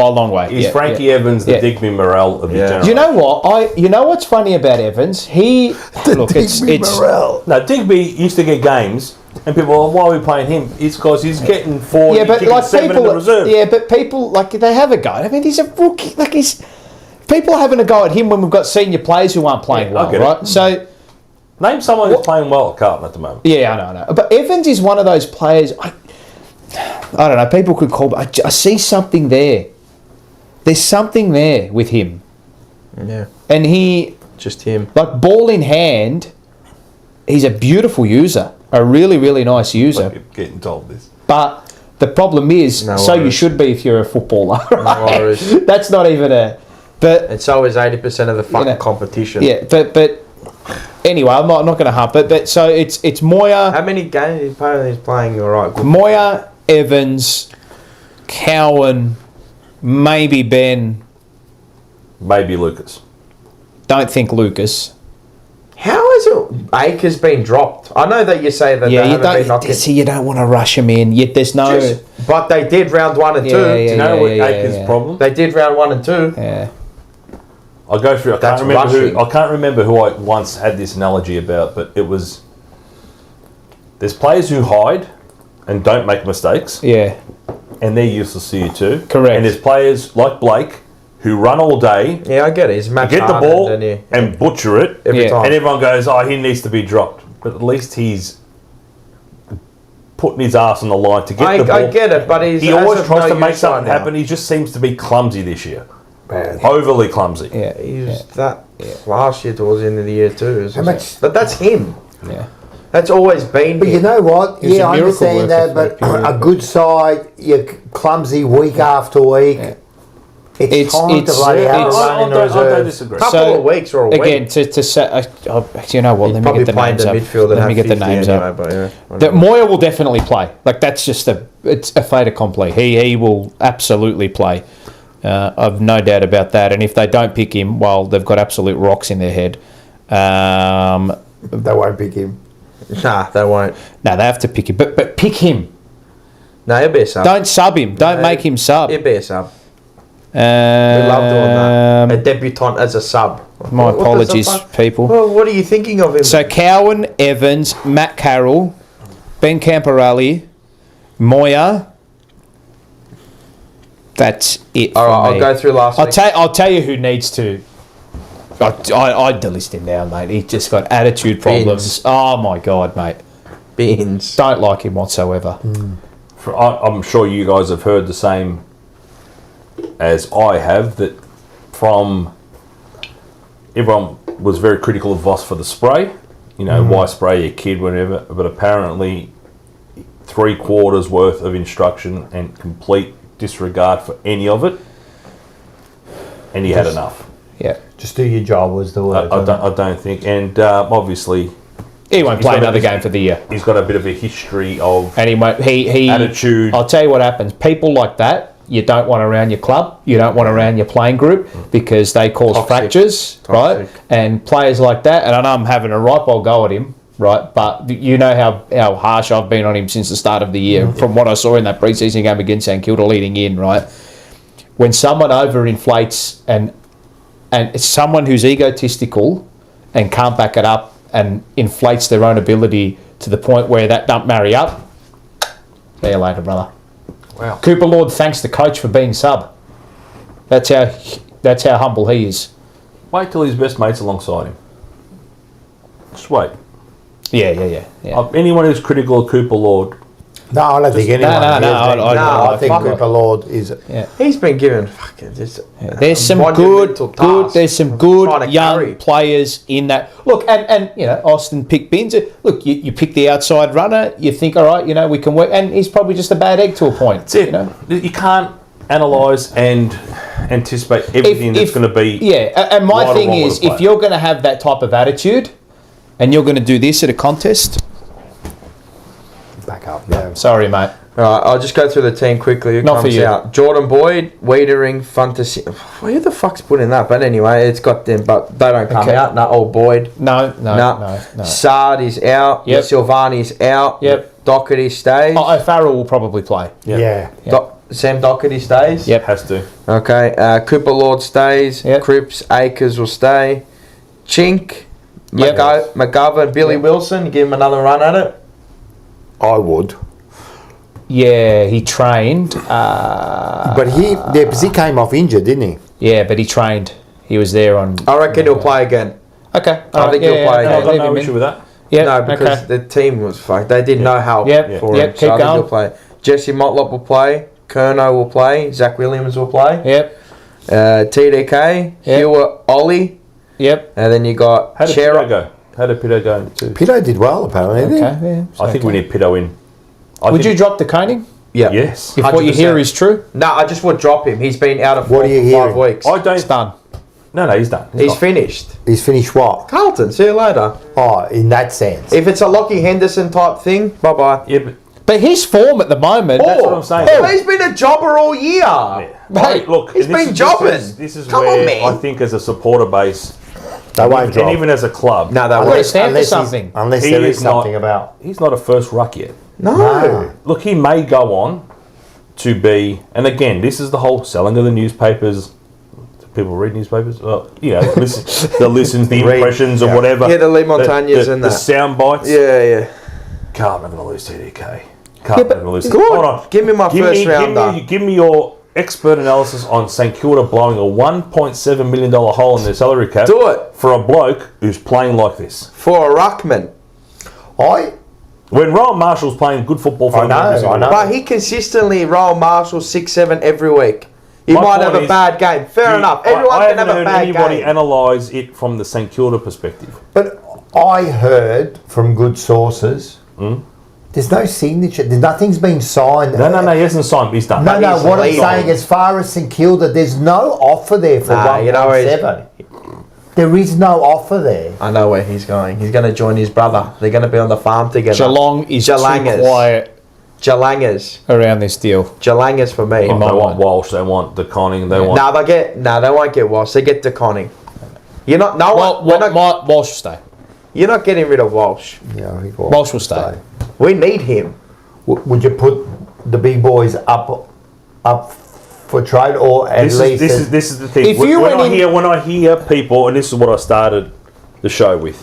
Speaker 4: long way.
Speaker 2: He's Frankie Evans, the Digby Morale of the generation.
Speaker 4: You know what? You know what's funny about Evans?
Speaker 1: Morale.
Speaker 2: No, Digby used to get games, and people, well, why are we playing him? It's because he's getting 40, kicking 7 in the reserve.
Speaker 4: Yeah, but people they have a go. I mean, he's a rookie. People are having a go at him when we've got senior players who aren't playing well, right? So,
Speaker 2: name someone who's playing well at Carlton at the moment.
Speaker 4: Yeah, I know. But Evans is one of those players. I don't know. People could call, but I see something there. There's something there with him.
Speaker 3: Yeah.
Speaker 4: And
Speaker 3: just him.
Speaker 4: Like ball in hand, he's a beautiful user. A really, really nice user.
Speaker 2: You're getting told this.
Speaker 4: But the problem is, you should be if you're a footballer. Right?
Speaker 3: No worries.
Speaker 4: That's not even a... But
Speaker 3: it's always 80% of the fucking competition.
Speaker 4: Yeah, but anyway, I'm not going to hump it. But so it's Moya.
Speaker 3: How many games he's playing? All right.
Speaker 4: Moya, Evans, Cowan, maybe Ben.
Speaker 2: Maybe Lucas.
Speaker 4: Don't think Lucas.
Speaker 3: How is it Acres been dropped. I know that you say that they haven't been knocked in.
Speaker 4: See, you don't want to rush him in. Yet there's no...
Speaker 3: But they did round 1 and 2.
Speaker 2: Do you know what Acres' problem?
Speaker 3: They did round 1 and 2.
Speaker 4: Yeah.
Speaker 2: I'll go through. I can't remember who I once had this analogy about, but it was... There's players who hide and don't make mistakes.
Speaker 4: Yeah.
Speaker 2: And they're useless to you too.
Speaker 4: Correct.
Speaker 2: And there's players like Blake who run all day.
Speaker 3: Yeah, I get it. He's
Speaker 2: get the ball and butcher it
Speaker 3: every time.
Speaker 2: And everyone goes, "Oh, he needs to be dropped." But at least he's putting his ass on the line to get the ball.
Speaker 3: I get it, but
Speaker 2: he always tries to make something happen. He just seems to be clumsy this year.
Speaker 1: Bad.
Speaker 2: Overly clumsy.
Speaker 3: Yeah, he was last year towards the end of the year too. But that's him.
Speaker 4: Yeah.
Speaker 3: That's always been.
Speaker 1: But you know what?
Speaker 4: It was
Speaker 1: I understand that. But a good side, you're clumsy week after week.
Speaker 4: Yeah.
Speaker 1: It's time to bloody have a run in the reserve.
Speaker 2: I don't disagree.
Speaker 3: Couple of weeks or a week.
Speaker 4: Again, to set, you know what? Let me get the names up. Let me get the names up. That Moya will definitely play. Like that's just it's a fait accompli. He will absolutely play. I've no doubt about that. And if they don't pick him, well, they've got absolute rocks in their head.
Speaker 1: They won't pick him.
Speaker 3: Nah, they won't.
Speaker 4: No, they have to pick him. But pick him.
Speaker 3: No, he'll be a sub.
Speaker 4: Don't sub him. Don't make him sub.
Speaker 3: He'll be a sub. We love doing that. A debutant as a sub.
Speaker 4: My apologies, people.
Speaker 3: Well, what are you thinking of him?
Speaker 4: So Cowan, Evans, Matt Carroll, Ben Camporelli, Moya. That's it.
Speaker 3: All right, I'll go through last week.
Speaker 4: I'll tell you who needs to. I'd delist him now, mate. He's just got attitude problems. Oh my God, mate.
Speaker 3: Beans.
Speaker 4: Don't like him whatsoever.
Speaker 2: I'm sure you guys have heard the same as I have, that from everyone was very critical of Voss for the spray. You know, why spray your kid, whatever. But apparently 3/4 worth of instruction and complete disregard for any of it. And he had enough.
Speaker 4: Yeah.
Speaker 1: Just do your job was the word.
Speaker 2: I don't think. And obviously...
Speaker 4: He won't play another game for the year.
Speaker 2: He's got a bit of a history of
Speaker 4: and he
Speaker 2: attitude.
Speaker 4: I'll tell you what happens. People like that, you don't want around your club. You don't want around your playing group because they cause fractures, right? And players like that, and I know I'm having a right old go at him, right? But you know how harsh I've been on him since the start of the year from what I saw in that pre-season game against St Kilda leading in, right? When someone overinflates and it's someone who's egotistical and can't back it up and inflates their own ability to the point where that don't marry up. See you later, brother.
Speaker 2: Wow.
Speaker 4: Cooper Lord thanks the coach for being sub. That's how humble he is.
Speaker 2: Wait till his best mate's alongside him. Just wait.
Speaker 4: Yeah.
Speaker 2: Anyone who's critical of Cooper Lord...
Speaker 1: No, I don't think anyone. I think Cooper Lord is.
Speaker 4: Yeah.
Speaker 3: He's been given fucking just.
Speaker 4: There's some good. There's some good young players in that. Look, and you know, Austin picked Bins. Look, you pick the outside runner. You think, all right, you know, we can work. And he's probably just a bad egg to a point.
Speaker 2: That's it.
Speaker 4: You know?
Speaker 2: You can't analyse and anticipate everything that's going to be.
Speaker 4: Yeah, and my thing is, if you're going to have that type of attitude, and you're going to do this at a contest.
Speaker 1: Back up, yeah.
Speaker 4: Sorry, mate.
Speaker 3: All right, I'll just go through the team quickly.
Speaker 4: Not for you.
Speaker 3: Out. Jordan Boyd, Wiedering, Fantasy. Who the fuck's putting that? But anyway, it's got them, but they don't come out. No, old Boyd.
Speaker 4: No.
Speaker 3: Sard is out.
Speaker 4: Yep.
Speaker 3: Silvani's out.
Speaker 4: Yep.
Speaker 3: Doherty stays.
Speaker 4: Farrell will probably play.
Speaker 1: Yeah.
Speaker 3: Sam Doherty stays.
Speaker 4: Yep.
Speaker 2: Has to.
Speaker 3: Okay. Cooper Lord stays.
Speaker 4: Yep.
Speaker 3: Cripps, Akers will stay. Chink, McGovern, Billy Wilson. Give him another run at it.
Speaker 1: I would.
Speaker 4: Yeah, he trained.
Speaker 1: But he came off injured, didn't he?
Speaker 4: Yeah, but he trained. He was there on...
Speaker 3: I reckon he'll play again.
Speaker 4: Okay.
Speaker 3: I think he'll play again.
Speaker 2: I've got no issue with that.
Speaker 4: Yeah.
Speaker 3: No, because the team was fucked. They did no help for him.
Speaker 4: Keep
Speaker 3: so I think
Speaker 4: going.
Speaker 3: he'll play. Jesse Motlop will play. Kerno will play. Zach Williams will play.
Speaker 4: Yep.
Speaker 3: TDK. Hewer, Ollie.
Speaker 4: Yep.
Speaker 3: And then you got...
Speaker 2: How did Pitto go? How did Pitto go too?
Speaker 1: Pitto did well, apparently.
Speaker 4: Okay,
Speaker 2: I think we need Pitto in.
Speaker 4: Would you drop the Koenig?
Speaker 3: Yeah.
Speaker 2: Yes.
Speaker 4: If what you hear is true?
Speaker 3: No, I just would drop him. He's been out of
Speaker 1: What are you
Speaker 3: 5 weeks.
Speaker 2: I don't...
Speaker 4: It's done.
Speaker 2: No, he's done.
Speaker 3: He's finished.
Speaker 1: He's finished what?
Speaker 3: Carlton, see you later.
Speaker 1: Oh, in that sense.
Speaker 3: If it's a Lockie Henderson type thing, bye-bye.
Speaker 2: Yeah,
Speaker 4: But his form at the moment...
Speaker 2: That's what I'm saying.
Speaker 3: Oh, he's been a jobber all year.
Speaker 2: Yeah.
Speaker 3: Mate,
Speaker 2: look,
Speaker 3: he's been jobbing.
Speaker 2: This is
Speaker 3: Come
Speaker 2: where
Speaker 3: on, man.
Speaker 2: I think as a supporter base,
Speaker 1: They won't drop.
Speaker 2: And even as a club,
Speaker 3: No, they
Speaker 4: I've got
Speaker 3: won't.
Speaker 4: to stand for something.
Speaker 1: Unless
Speaker 2: He
Speaker 1: there
Speaker 2: is
Speaker 1: is something about.
Speaker 2: he's not a first ruck yet.
Speaker 3: No.
Speaker 2: Look, he may go on to be, and again, this is the whole selling of the newspapers. Do people read newspapers? Well, listen, the listens, the impressions, or whatever.
Speaker 3: Yeah, the Lee Montagnes and
Speaker 2: the
Speaker 3: that.
Speaker 2: sound bites.
Speaker 3: Yeah.
Speaker 2: Carlton are going to lose TDK. Carlton are going to lose.
Speaker 3: Good.
Speaker 2: Hold on.
Speaker 3: Give me my first rounder.
Speaker 2: Give me your expert analysis on St Kilda blowing a $1.7 million hole in their salary cap.
Speaker 3: Do it.
Speaker 2: For a bloke who's playing like this.
Speaker 3: For a ruckman.
Speaker 2: When Rowan Marshall's playing good football for
Speaker 1: I know.
Speaker 3: But he consistently roll Marshall 6-7 every week. He
Speaker 2: My
Speaker 3: might have
Speaker 2: point
Speaker 3: a
Speaker 2: is,
Speaker 3: bad game. Fair enough. Everyone
Speaker 2: I
Speaker 3: can have
Speaker 2: haven't
Speaker 3: a
Speaker 2: heard
Speaker 3: bad
Speaker 2: anybody
Speaker 3: game.
Speaker 2: analyse it from the St Kilda perspective.
Speaker 1: But I heard from good sources, there's no signature. Nothing's been signed.
Speaker 2: No, he hasn't signed, but he's done.
Speaker 1: No,
Speaker 3: he's
Speaker 1: what I'm
Speaker 3: leaving.
Speaker 1: saying, as far as St Kilda, there's no offer there for 1.7. There is no offer there.
Speaker 3: I know where he's going. He's going to join his brother. They're going to be on the farm together.
Speaker 4: Geelong is too
Speaker 3: Jalangers.
Speaker 4: quiet
Speaker 3: Jalangers.
Speaker 4: around this deal.
Speaker 3: Jalangers for me.
Speaker 2: They want Walsh, they want De Conning, they want...
Speaker 3: They won't get Walsh. They get De Conning. You're not. No one.
Speaker 4: Walsh will stay.
Speaker 3: You're not getting rid of Walsh.
Speaker 1: Yeah, I think
Speaker 4: Walsh will stay.
Speaker 3: We need him.
Speaker 1: Would you put the big boys up for trade, or at least?
Speaker 2: This is the thing.
Speaker 4: If you
Speaker 2: when I hear people, and this is what I started the show with,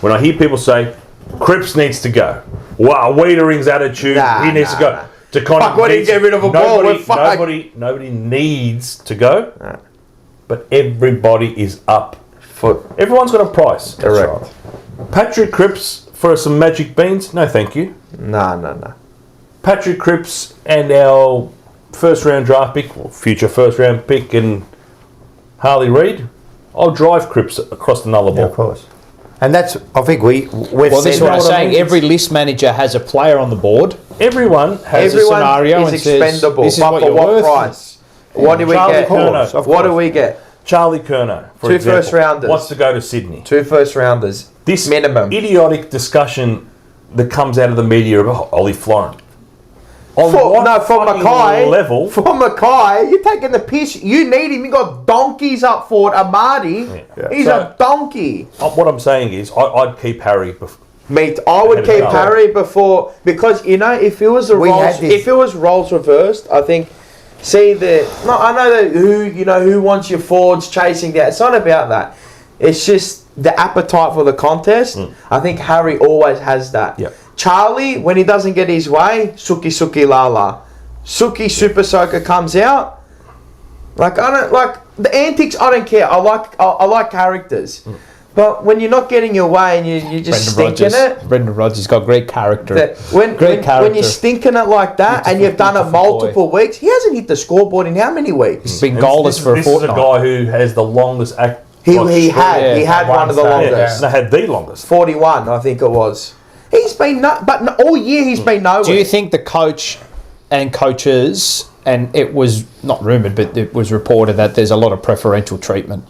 Speaker 2: when I hear people say, Cripps needs to go. Wow, Wiedering's attitude, he needs to go. De Conning
Speaker 3: Fuck, why did he get rid of a ball? We're fucked.
Speaker 2: Nobody needs to go, but everybody is up. Everyone's got a price.
Speaker 3: Correct.
Speaker 2: Right. Patrick Cripps for some magic beans? No, thank you.
Speaker 3: No.
Speaker 2: Patrick Cripps and our first round draft pick, or future first round pick, and Harley Reid, I'll drive Cripps across the Nullarbor.
Speaker 1: Yeah, of course. And that's, I think we've
Speaker 4: Well, this is what I'm saying.
Speaker 2: mean?
Speaker 4: Every list manager has a player on the board.
Speaker 2: Everyone has
Speaker 3: Everyone
Speaker 2: a
Speaker 4: scenario
Speaker 3: is
Speaker 4: and says,
Speaker 3: expendable.
Speaker 4: this is
Speaker 3: But
Speaker 4: what
Speaker 3: for
Speaker 4: you're
Speaker 3: what
Speaker 4: worth.
Speaker 3: price? What do we
Speaker 2: Charlie
Speaker 3: get?
Speaker 2: Curnow,
Speaker 3: What do we get?
Speaker 2: Charlie Curnow, for
Speaker 3: Two
Speaker 2: example,
Speaker 3: first rounders.
Speaker 2: wants to go to Sydney.
Speaker 3: 2 first rounders.
Speaker 2: This
Speaker 3: minimum.
Speaker 2: idiotic discussion that comes out of the media about Ollie Florent.
Speaker 3: For
Speaker 2: fucking level?
Speaker 3: For Mackay, you're taking the piss. You need him. You got donkeys up for it. Amadi, he's a donkey.
Speaker 2: What I'm saying is, I'd keep Harry.
Speaker 3: Mate, I would keep Harry before, because if it was roles reversed, I think. I know that who wants your forwards chasing that. It's not about that. It's just the appetite for the contest. I think Harry always has that.
Speaker 2: Yep.
Speaker 3: Charlie, when he doesn't get his way, Suki Lala. Suki Super Soaker comes out. Like, I don't like the antics. I don't care. I like characters. But when you're not getting your way and you just stinking it.
Speaker 4: Brendan Rodgers got great character.
Speaker 3: When you're stinking it like that and you've done it multiple weeks, he hasn't hit the scoreboard in how many weeks?
Speaker 4: He's been goalless for a fortnight.
Speaker 2: This is a guy who has the longest act.
Speaker 3: He had one of the longest.
Speaker 2: No, had the longest.
Speaker 3: 41, I think it was. He's been all year he's been nowhere.
Speaker 4: Do you think the coach and coaches, and it was not rumoured, but it was reported that there's a lot of preferential treatment?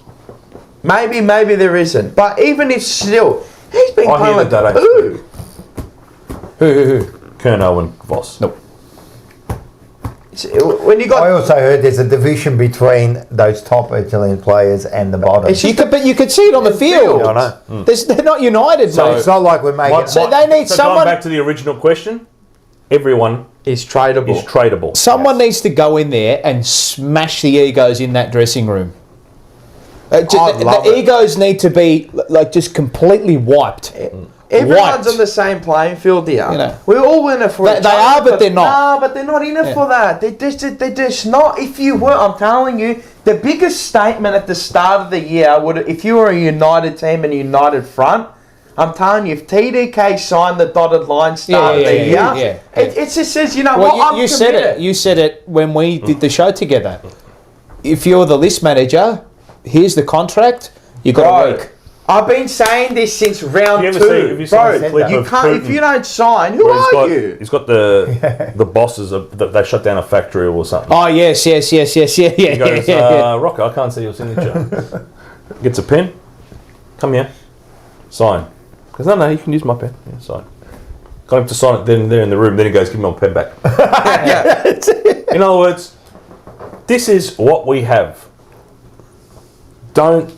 Speaker 3: Maybe there isn't. But even if still, he's been playing like
Speaker 2: that.
Speaker 3: Who?
Speaker 2: Curnow and Voss.
Speaker 4: Nope.
Speaker 1: I also heard there's a division between those top Italian players and the bottom.
Speaker 4: But you could see it on the field.
Speaker 1: I know.
Speaker 4: They're not united,
Speaker 1: So
Speaker 4: mate.
Speaker 1: it's not like we're making.
Speaker 4: They need someone.
Speaker 2: Going back to the original question, everyone
Speaker 3: is tradable.
Speaker 4: Someone needs to go in there and smash the egos in that dressing room. The egos need to be just completely wiped.
Speaker 3: Everyone's on the same playing field here. We're all in it for
Speaker 4: They are, but they're not.
Speaker 3: No, but they're not in it for that. They're just not. If you were, I'm telling you, the biggest statement at the start of the year would, if you were a united team and a united front, I'm telling you, if TDK signed the dotted line start of the year, it just says, I'm committed.
Speaker 4: You said it when we did the show together. If you're the list manager, here's the contract. You got a week.
Speaker 3: I've been saying this since round 2.
Speaker 2: You can't.
Speaker 3: If you don't sign, who are you?
Speaker 2: He's got the bosses. They shut down a factory or something.
Speaker 4: Oh yes.
Speaker 2: He goes, Rocco, I can't see your signature. Gets a pen. Come here. Sign. Because no, you can use my pen. Yeah, sign. Got him to sign it. Then they're in the room. Then he goes, give me my pen back. In other words, this is what we have. Don't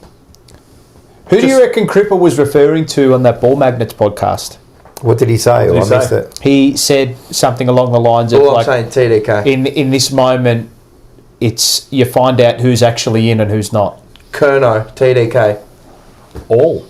Speaker 4: Who do you reckon Cripper was referring to on that Ball Magnets podcast?
Speaker 1: What did he say? I missed it.
Speaker 4: He said something along the lines of
Speaker 3: I'm saying TDK.
Speaker 4: In this moment, it's you find out who's actually in and who's not.
Speaker 3: Kerno, TDK.
Speaker 2: All.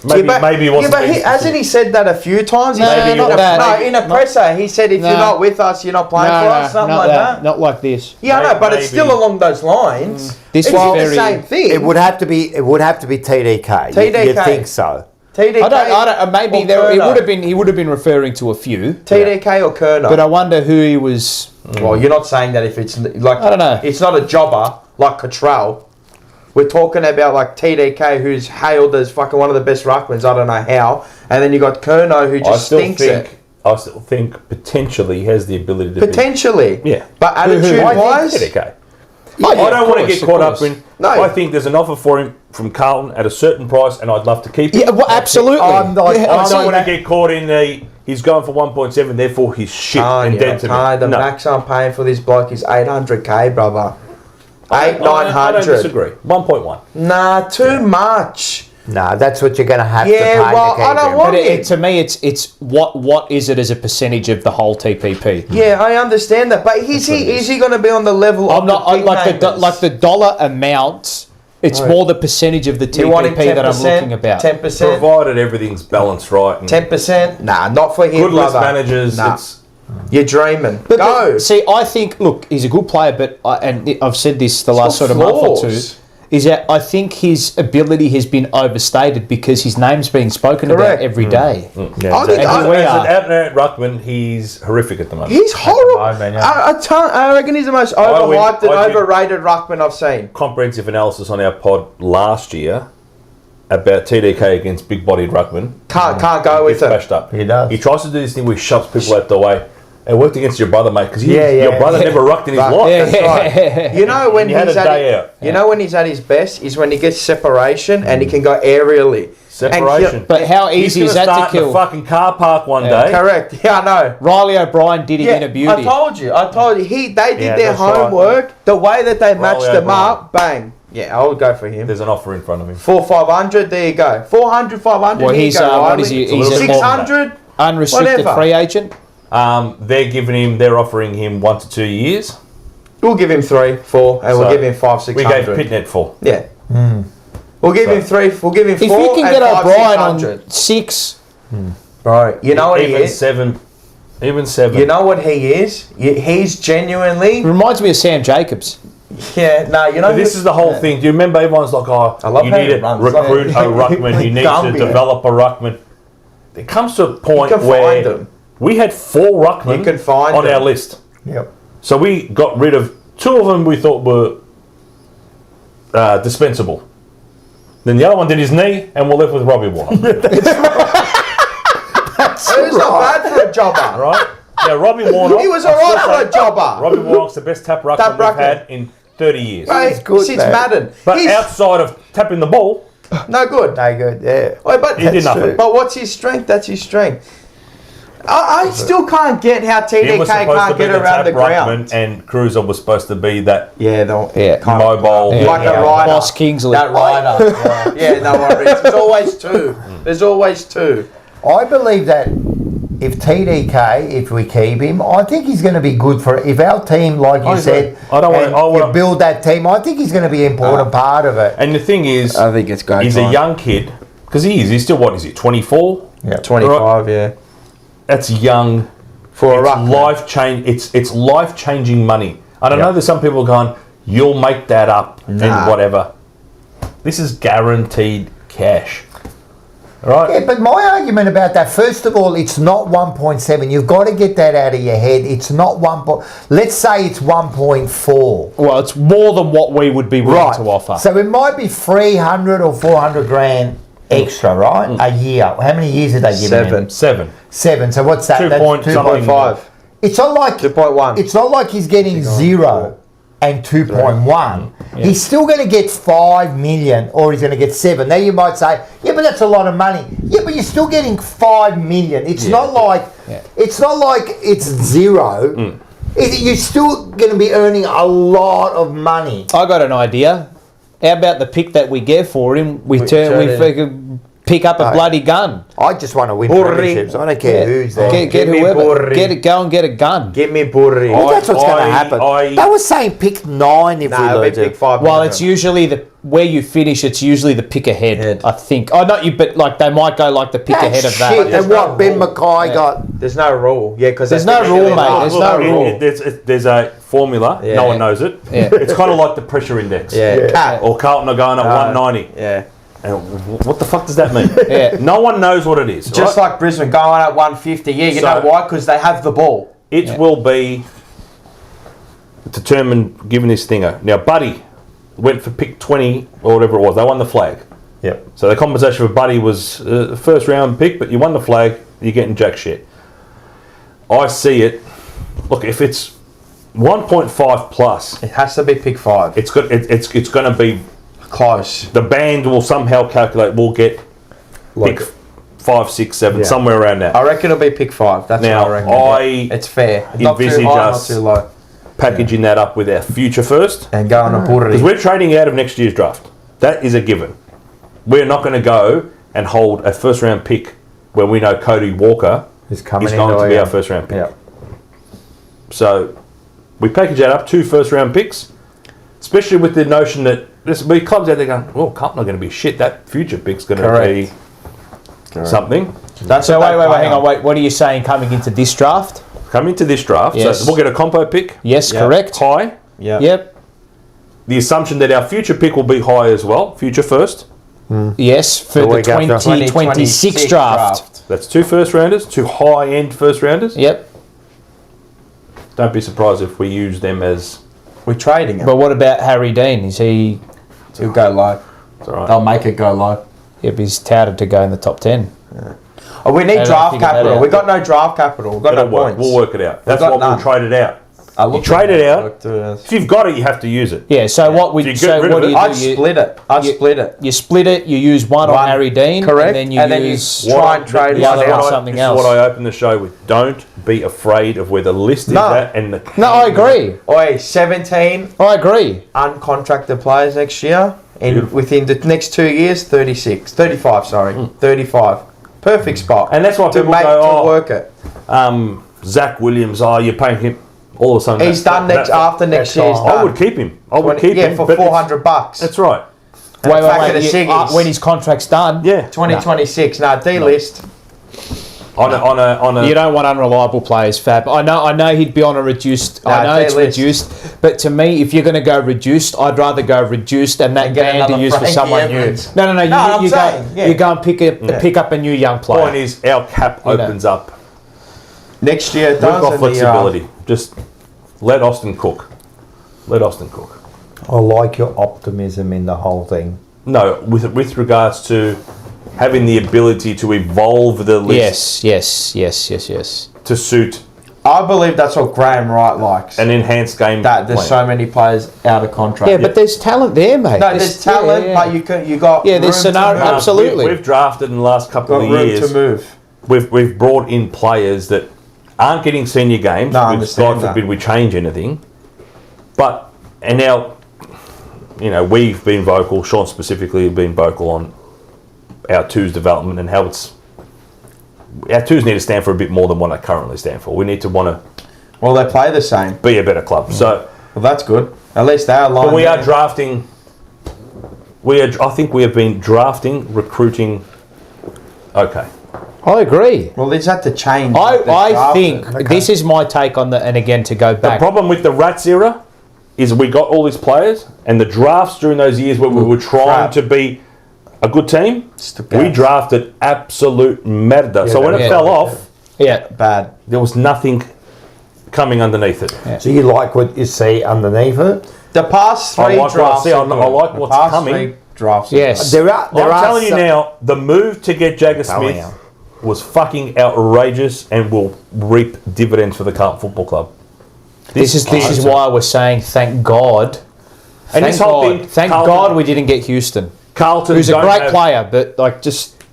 Speaker 2: Maybe he wasn't.
Speaker 3: Yeah, but hasn't he said that a few times?
Speaker 4: No,
Speaker 3: in a presser, he said, if you're not with us, you're not playing for us, something like that.
Speaker 4: Not like this.
Speaker 3: Yeah, I know, but it's still along those lines.
Speaker 4: This
Speaker 3: it's not the same thing.
Speaker 1: It would have to be TDK.
Speaker 3: TDK.
Speaker 1: You'd think so.
Speaker 3: TDK.
Speaker 4: I don't. Maybe he would have been referring to a few.
Speaker 3: TDK or Kerno.
Speaker 4: But I wonder who he was.
Speaker 3: Well, you're not saying that if it's like
Speaker 4: I don't know.
Speaker 3: It's not a jobber like Cottrell. We're talking about like TDK, who's hailed as fucking one of the best ruckmans. I don't know how. And then you got Kerno, who just stinks it.
Speaker 2: I still think potentially he has the ability to
Speaker 3: potentially.
Speaker 2: Yeah.
Speaker 3: But attitude-wise...
Speaker 2: TDK.
Speaker 3: I
Speaker 2: don't want to get caught up in...
Speaker 3: No.
Speaker 2: I think there's an offer for him from Carlton at a certain price, and I'd love to keep him.
Speaker 4: Yeah, well, absolutely.
Speaker 2: I don't want to get caught in the... He's going for 1.7, therefore he's shit and dead to me.
Speaker 3: The max I'm paying for this bloke is 800k, brother. 900.
Speaker 2: I don't disagree. 1.1.
Speaker 3: Nah, too much.
Speaker 1: Nah, that's what you're going to have to pay.
Speaker 3: Well, I don't want it.
Speaker 4: To me, it's what is it as a percentage of the whole TPP?
Speaker 3: Yeah, I understand that, but is he going to be on the level?
Speaker 4: I'm not like the dollar amount. It's more the percentage of the TPP that I'm looking about.
Speaker 3: 10%,
Speaker 2: provided everything's balanced right.
Speaker 3: 10%. Nah, not for him.
Speaker 2: Good list managers.
Speaker 3: Nah.
Speaker 2: It's
Speaker 3: You're dreaming.
Speaker 4: Go. See, I think, look, he's a good player, but and I've said this the last sort of month or two, is that I think his ability has been overstated because his name's being spoken about every day.
Speaker 2: Yeah, exactly. As an out-and-out ruckman, he's horrific at the moment.
Speaker 3: He's horrible. I reckon he's the most overhyped and overrated ruckman I've seen.
Speaker 2: Comprehensive analysis on our pod last year about TDK against big-bodied ruckman.
Speaker 3: Can't go with it.
Speaker 2: Up.
Speaker 1: He does.
Speaker 2: He tries to do this thing where he shoves people out the way. It worked against your brother, mate, because your brother never rucked in his life.
Speaker 3: That's right. You know when he's at his best is when he gets separation and he can go aerially.
Speaker 2: Separation.
Speaker 4: But how easy is that to kill?
Speaker 2: In the fucking car park one day.
Speaker 3: Correct. Yeah, I know.
Speaker 4: Riley O'Brien did it in a beauty.
Speaker 3: I told you. They did their homework. Right. The way that they matched them up, bang. Yeah, I would go for him.
Speaker 2: There's an offer in front of him.
Speaker 3: 400-500. There you go. 400, 500.
Speaker 4: Well, he's what is he? He's
Speaker 3: 600.
Speaker 4: Unrestricted free agent.
Speaker 2: They're offering him 1 to 2 years.
Speaker 3: We'll give him 3, 4, and we'll give him 500-600.
Speaker 2: We gave Pitnet 4.
Speaker 3: Yeah. We'll give him 3. We'll give him 4.
Speaker 4: If you can get O'Brien on 6,
Speaker 3: bro, you know what he is.
Speaker 2: Even 7.
Speaker 3: You know what he is. He's genuinely
Speaker 4: reminds me of Sam Jacobs.
Speaker 3: Yeah, no, you know.
Speaker 2: But this is the whole thing. Do you remember everyone's like, you need to recruit a ruckman. You need to develop a ruckman. It comes to a point where we had 4 ruckmen on our list.
Speaker 1: Yep.
Speaker 2: So we got rid of 2 of them we thought were dispensable. Then the other one did his knee, and we're left with Robbie Warnock.
Speaker 3: It's not bad for a jobber,
Speaker 2: right? Yeah, Robbie Warnock.
Speaker 3: He was alright for a jobber.
Speaker 2: Robbie Warnock's the best tap ruckman we've had in 30 years.
Speaker 3: Right, good, since Madden.
Speaker 2: But outside of tapping the ball,
Speaker 3: no good.
Speaker 1: Yeah.
Speaker 3: But
Speaker 2: he did nothing.
Speaker 3: But what's his strength? That's his strength. I still can't get how TDK can't get around the ground.
Speaker 2: And Cruiser was supposed to be that
Speaker 3: mobile, like a rider.
Speaker 4: Boss Kingsley.
Speaker 3: That rider. No worries. There's always 2. There's always 2.
Speaker 1: I believe that if TDK, if we keep him, I think he's going to be good for if our team, like you said, you build that team. I think he's going to be an important part of it.
Speaker 2: And the thing is,
Speaker 3: I think it's great.
Speaker 2: He's a young kid because he's still what is he? 24?
Speaker 3: Yeah, 25. Yeah.
Speaker 2: That's young
Speaker 3: for a
Speaker 2: life change. It's life changing money. I don't know. There's some people going, you'll make that up and whatever. This is guaranteed cash, right?
Speaker 1: Yeah, but my argument about that, first of all, it's not 1.7. You've got to get that out of your head. It's not 1. Let's say it's 1.4.
Speaker 4: Well, it's more than what we would be willing to offer.
Speaker 1: So it might be 300 or 400 grand extra, right? A year. How many years did they give him? 7. So what's that?
Speaker 3: 2.5.
Speaker 1: It's not like
Speaker 3: 2.1.
Speaker 1: It's not like he's getting 0 and 2.1. Yeah. He's still going to get 5 million, or he's going to get 7. Now you might say, yeah, but that's a lot of money. Yeah, but you're still getting 5 million. It's not like it's 0. You're still going to be earning a lot of money.
Speaker 4: I got an idea. How about the pick that we get for him? We pick up a bloody gun.
Speaker 1: I just want to win premierships. I don't care who's there.
Speaker 4: Get whoever. Go and get a gun.
Speaker 3: Give me Burri.
Speaker 1: Well, that's what's going to happen. They were saying pick 9 if we lose
Speaker 3: pick 5.
Speaker 4: Well, it's usually where you finish. It's usually the pick ahead. I think. Oh, not you, but like they might go like the pick ahead of that.
Speaker 1: And what Ben Mackay got?
Speaker 3: There's no rule. Yeah, because
Speaker 4: there's no rule, mate. There's no rule.
Speaker 2: There's a formula. No one knows it. Yeah. It's kind of like the pressure index.
Speaker 3: Yeah.
Speaker 2: Or Carlton are going at 190.
Speaker 3: Yeah.
Speaker 2: And what the fuck does that mean? No one knows what it is.
Speaker 3: Just like Brisbane going at 150. Yeah, you know why? Because they have the ball.
Speaker 2: It will be determined given this thinger. Now, Buddy went for pick 20 or whatever it was. They won the flag.
Speaker 1: Yep.
Speaker 2: So the compensation for Buddy was the first round pick, but you won the flag, you're getting jack shit. I see it. Look, if it's 1.5 plus,
Speaker 3: it has to be pick 5.
Speaker 2: It's going to be
Speaker 3: close.
Speaker 2: The band will somehow calculate. We'll get pick 5, 6, 7, somewhere around that.
Speaker 3: I reckon it'll be pick 5. That's
Speaker 2: now,
Speaker 3: what I reckon. It's fair. It's not too high, not too low.
Speaker 2: Packaging that up with our future first
Speaker 3: and going to Burri.
Speaker 2: Because we're trading out of next year's draft. That is a given. We're not going to go and hold a first round pick when we know Cody Walker is going to be our first round pick. Yep. So we package that up, 2 first round picks, especially with the notion that there's be clubs out there going, well, Carlton are going to be shit. That future pick's going to be something.
Speaker 4: That's so wait, hang on, wait. What are you saying coming into this draft?
Speaker 2: Coming to this draft, so we'll get a compo pick.
Speaker 4: Yes, correct.
Speaker 2: High.
Speaker 4: Yep.
Speaker 2: The assumption that our future pick will be high as well. Future first.
Speaker 4: Yes, for the 2026 draft.
Speaker 2: That's 2 first rounders, 2 high-end first rounders.
Speaker 4: Yep.
Speaker 2: Don't be surprised if we use them as...
Speaker 3: We're trading him.
Speaker 4: But what about Harry Dean? Is he...
Speaker 3: He'll go low.
Speaker 2: It's all right.
Speaker 3: They'll make it go low.
Speaker 4: Yep, he's touted to go in the top 10.
Speaker 3: Yeah. Oh, we need draft capital. We've got no draft capital. We've got no points.
Speaker 2: We'll work it out. That's why we'll trade it out. You trade it out. If you've got it, you have to use it.
Speaker 4: Yeah, so what we... what do you do?
Speaker 3: I'd split it.
Speaker 4: You split it, you use one on Harry Dean.
Speaker 3: Correct.
Speaker 4: And then you
Speaker 3: try and trade
Speaker 4: the other on something else.
Speaker 2: This is what I opened the show with. Don't be afraid of where the list is at. And
Speaker 4: I agree.
Speaker 3: Oi, 17.
Speaker 4: I agree.
Speaker 3: Uncontracted players next year. And within the next 2 years, 35, 35. Perfect spot.
Speaker 2: And that's why people
Speaker 3: go, work it.
Speaker 2: Zach Williams, you're paying him all of a sudden.
Speaker 3: He's done after next year's done.
Speaker 2: I would keep him.
Speaker 3: For $400.
Speaker 2: That's right.
Speaker 4: Wait, when his contract's done.
Speaker 2: Yeah.
Speaker 3: 2026. D-list.
Speaker 2: On a
Speaker 4: you don't want unreliable players, Fab. I know he'd be on a reduced. I know it's reduced, but to me, if you're going to go reduced, I'd rather go reduced and that band to use for someone new. No. You go and pick up a new young player.
Speaker 2: Point is, our cap opens up
Speaker 3: next year.
Speaker 2: We've got flexibility. Just let Austin cook.
Speaker 1: I like your optimism in the whole thing.
Speaker 2: No, with regards to having the ability to evolve the list.
Speaker 4: Yes.
Speaker 2: To suit.
Speaker 3: I believe that's what Graham Wright likes.
Speaker 2: An enhanced game.
Speaker 3: That there's so many players out of contract.
Speaker 4: Yeah, but there's talent there, mate.
Speaker 3: No, there's talent, but you got
Speaker 4: there's scenario. Absolutely.
Speaker 2: We've drafted in the last couple of years.
Speaker 3: To move.
Speaker 2: We've brought in players that aren't getting senior games. God forbid we change anything. And now, we've been vocal. Sean specifically has been vocal on our twos development and how our twos need to stand for a bit more than what they currently stand for. We need to want to.
Speaker 3: Well, they play the same.
Speaker 2: Be a better club. So,
Speaker 3: well, that's good. At least they are aligned.
Speaker 2: But we are drafting. I think we have been drafting, recruiting. Okay.
Speaker 4: I agree.
Speaker 3: Well, these have to change.
Speaker 4: I think this is my take on and again to go back.
Speaker 2: The problem with the Rats era is we got all these players and the drafts during those years where we were trying to be a good team, we drafted absolute merda. So when it fell off,
Speaker 3: bad.
Speaker 2: There was nothing coming underneath it.
Speaker 1: Yeah. So you like what you see underneath it?
Speaker 3: The past 3 drafts.
Speaker 2: I like what's coming.
Speaker 3: Drafts.
Speaker 4: Yes.
Speaker 2: I'm telling you now, the move to get Jagger Smith was fucking outrageous and will reap dividends for the Carlton Football Club.
Speaker 4: This is why we're saying thank God. Thank God we didn't get Houston.
Speaker 2: Carlton,
Speaker 4: who's a great player, but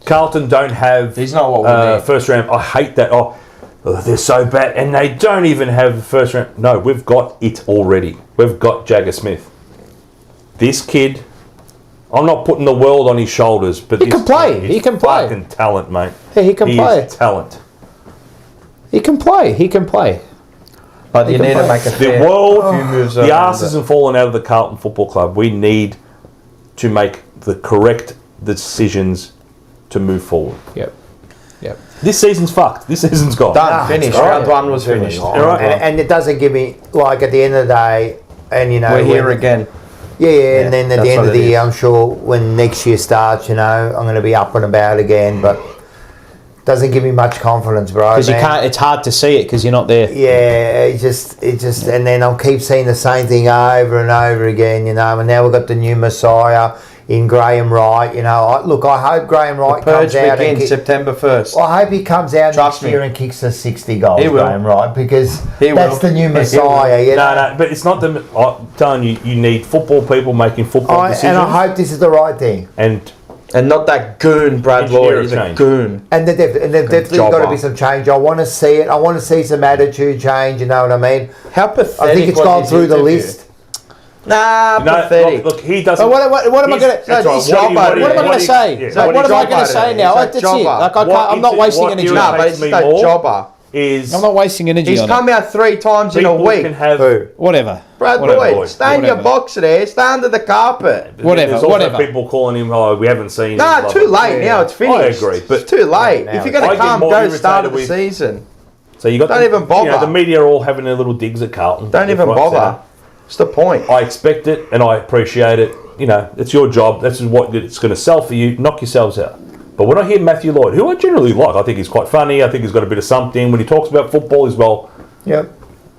Speaker 2: Carlton don't have.
Speaker 3: He's not what we need.
Speaker 2: First round. I hate that. They're so bad, and they don't even have first round. No, we've got it already. We've got Jagger Smith. This kid I'm not putting the world on his shoulders, but
Speaker 4: he can play. He can play.
Speaker 2: Fucking talent, mate.
Speaker 4: Yeah, he can play.
Speaker 2: He's talent.
Speaker 4: He can play. He can play.
Speaker 3: But you need to make a
Speaker 2: the world. The arse isn't falling out of the Carlton Football Club. We need to make the correct decisions to move forward.
Speaker 4: Yep.
Speaker 2: This season's fucked. This season's gone.
Speaker 3: Done. Finished. Round one was finished.
Speaker 1: And it doesn't give me, like, at the end of the day, and you know,
Speaker 3: we're here again.
Speaker 1: Yeah, and then at the end of the year, I'm sure when next year starts, you know, I'm going to be up and about again, but doesn't give me much confidence, bro.
Speaker 4: Because you can't. It's hard to see it because you're not there.
Speaker 1: Yeah, it just, and then I'll keep seeing the same thing over and over again, you know. And now we've got the new Messiah in Graham Wright, you know. I hope Graham Wright comes out
Speaker 3: begins September 1st.
Speaker 1: I hope he comes out next year and kicks the 60 goals, Graham Wright, because that's the new Messiah. You know?
Speaker 2: No, but it's not the. I'm telling you, you need football people making football decisions.
Speaker 1: And I hope this is the right thing.
Speaker 3: And not that goon, Brad Lloyd. He's a goon.
Speaker 1: And there's definitely got to be some change. I want to see it. I want to see some attitude change, you know what I mean?
Speaker 3: How pathetic.
Speaker 1: I think it's gone through the list.
Speaker 3: Nah, pathetic.
Speaker 2: Look, he doesn't.
Speaker 4: What am I going to? What am I going to say? What am I going to say now? That's it. Like I'm not wasting energy.
Speaker 3: No, but it's that jobber.
Speaker 4: I'm not wasting energy.
Speaker 3: He's come out 3 times in a week.
Speaker 4: Whatever.
Speaker 3: Brad Lloyd, stay in your box there. Stay under the carpet.
Speaker 2: Whatever. People calling him, we haven't seen.
Speaker 3: Nah, too late now. It's finished.
Speaker 2: I agree, but
Speaker 3: it's too late. If you're going to come, go start of the season.
Speaker 2: So you got.
Speaker 3: Don't even bother.
Speaker 2: You know, the media are all having their little digs at Carlton.
Speaker 3: Don't even bother. What's the point?
Speaker 2: I expect it and I appreciate it. You know, it's your job. That's what it's going to sell for you. Knock yourselves out. But when I hear Matthew Lloyd, who I generally like, I think he's quite funny. I think he's got a bit of something. When he talks about football as well.
Speaker 1: Yep.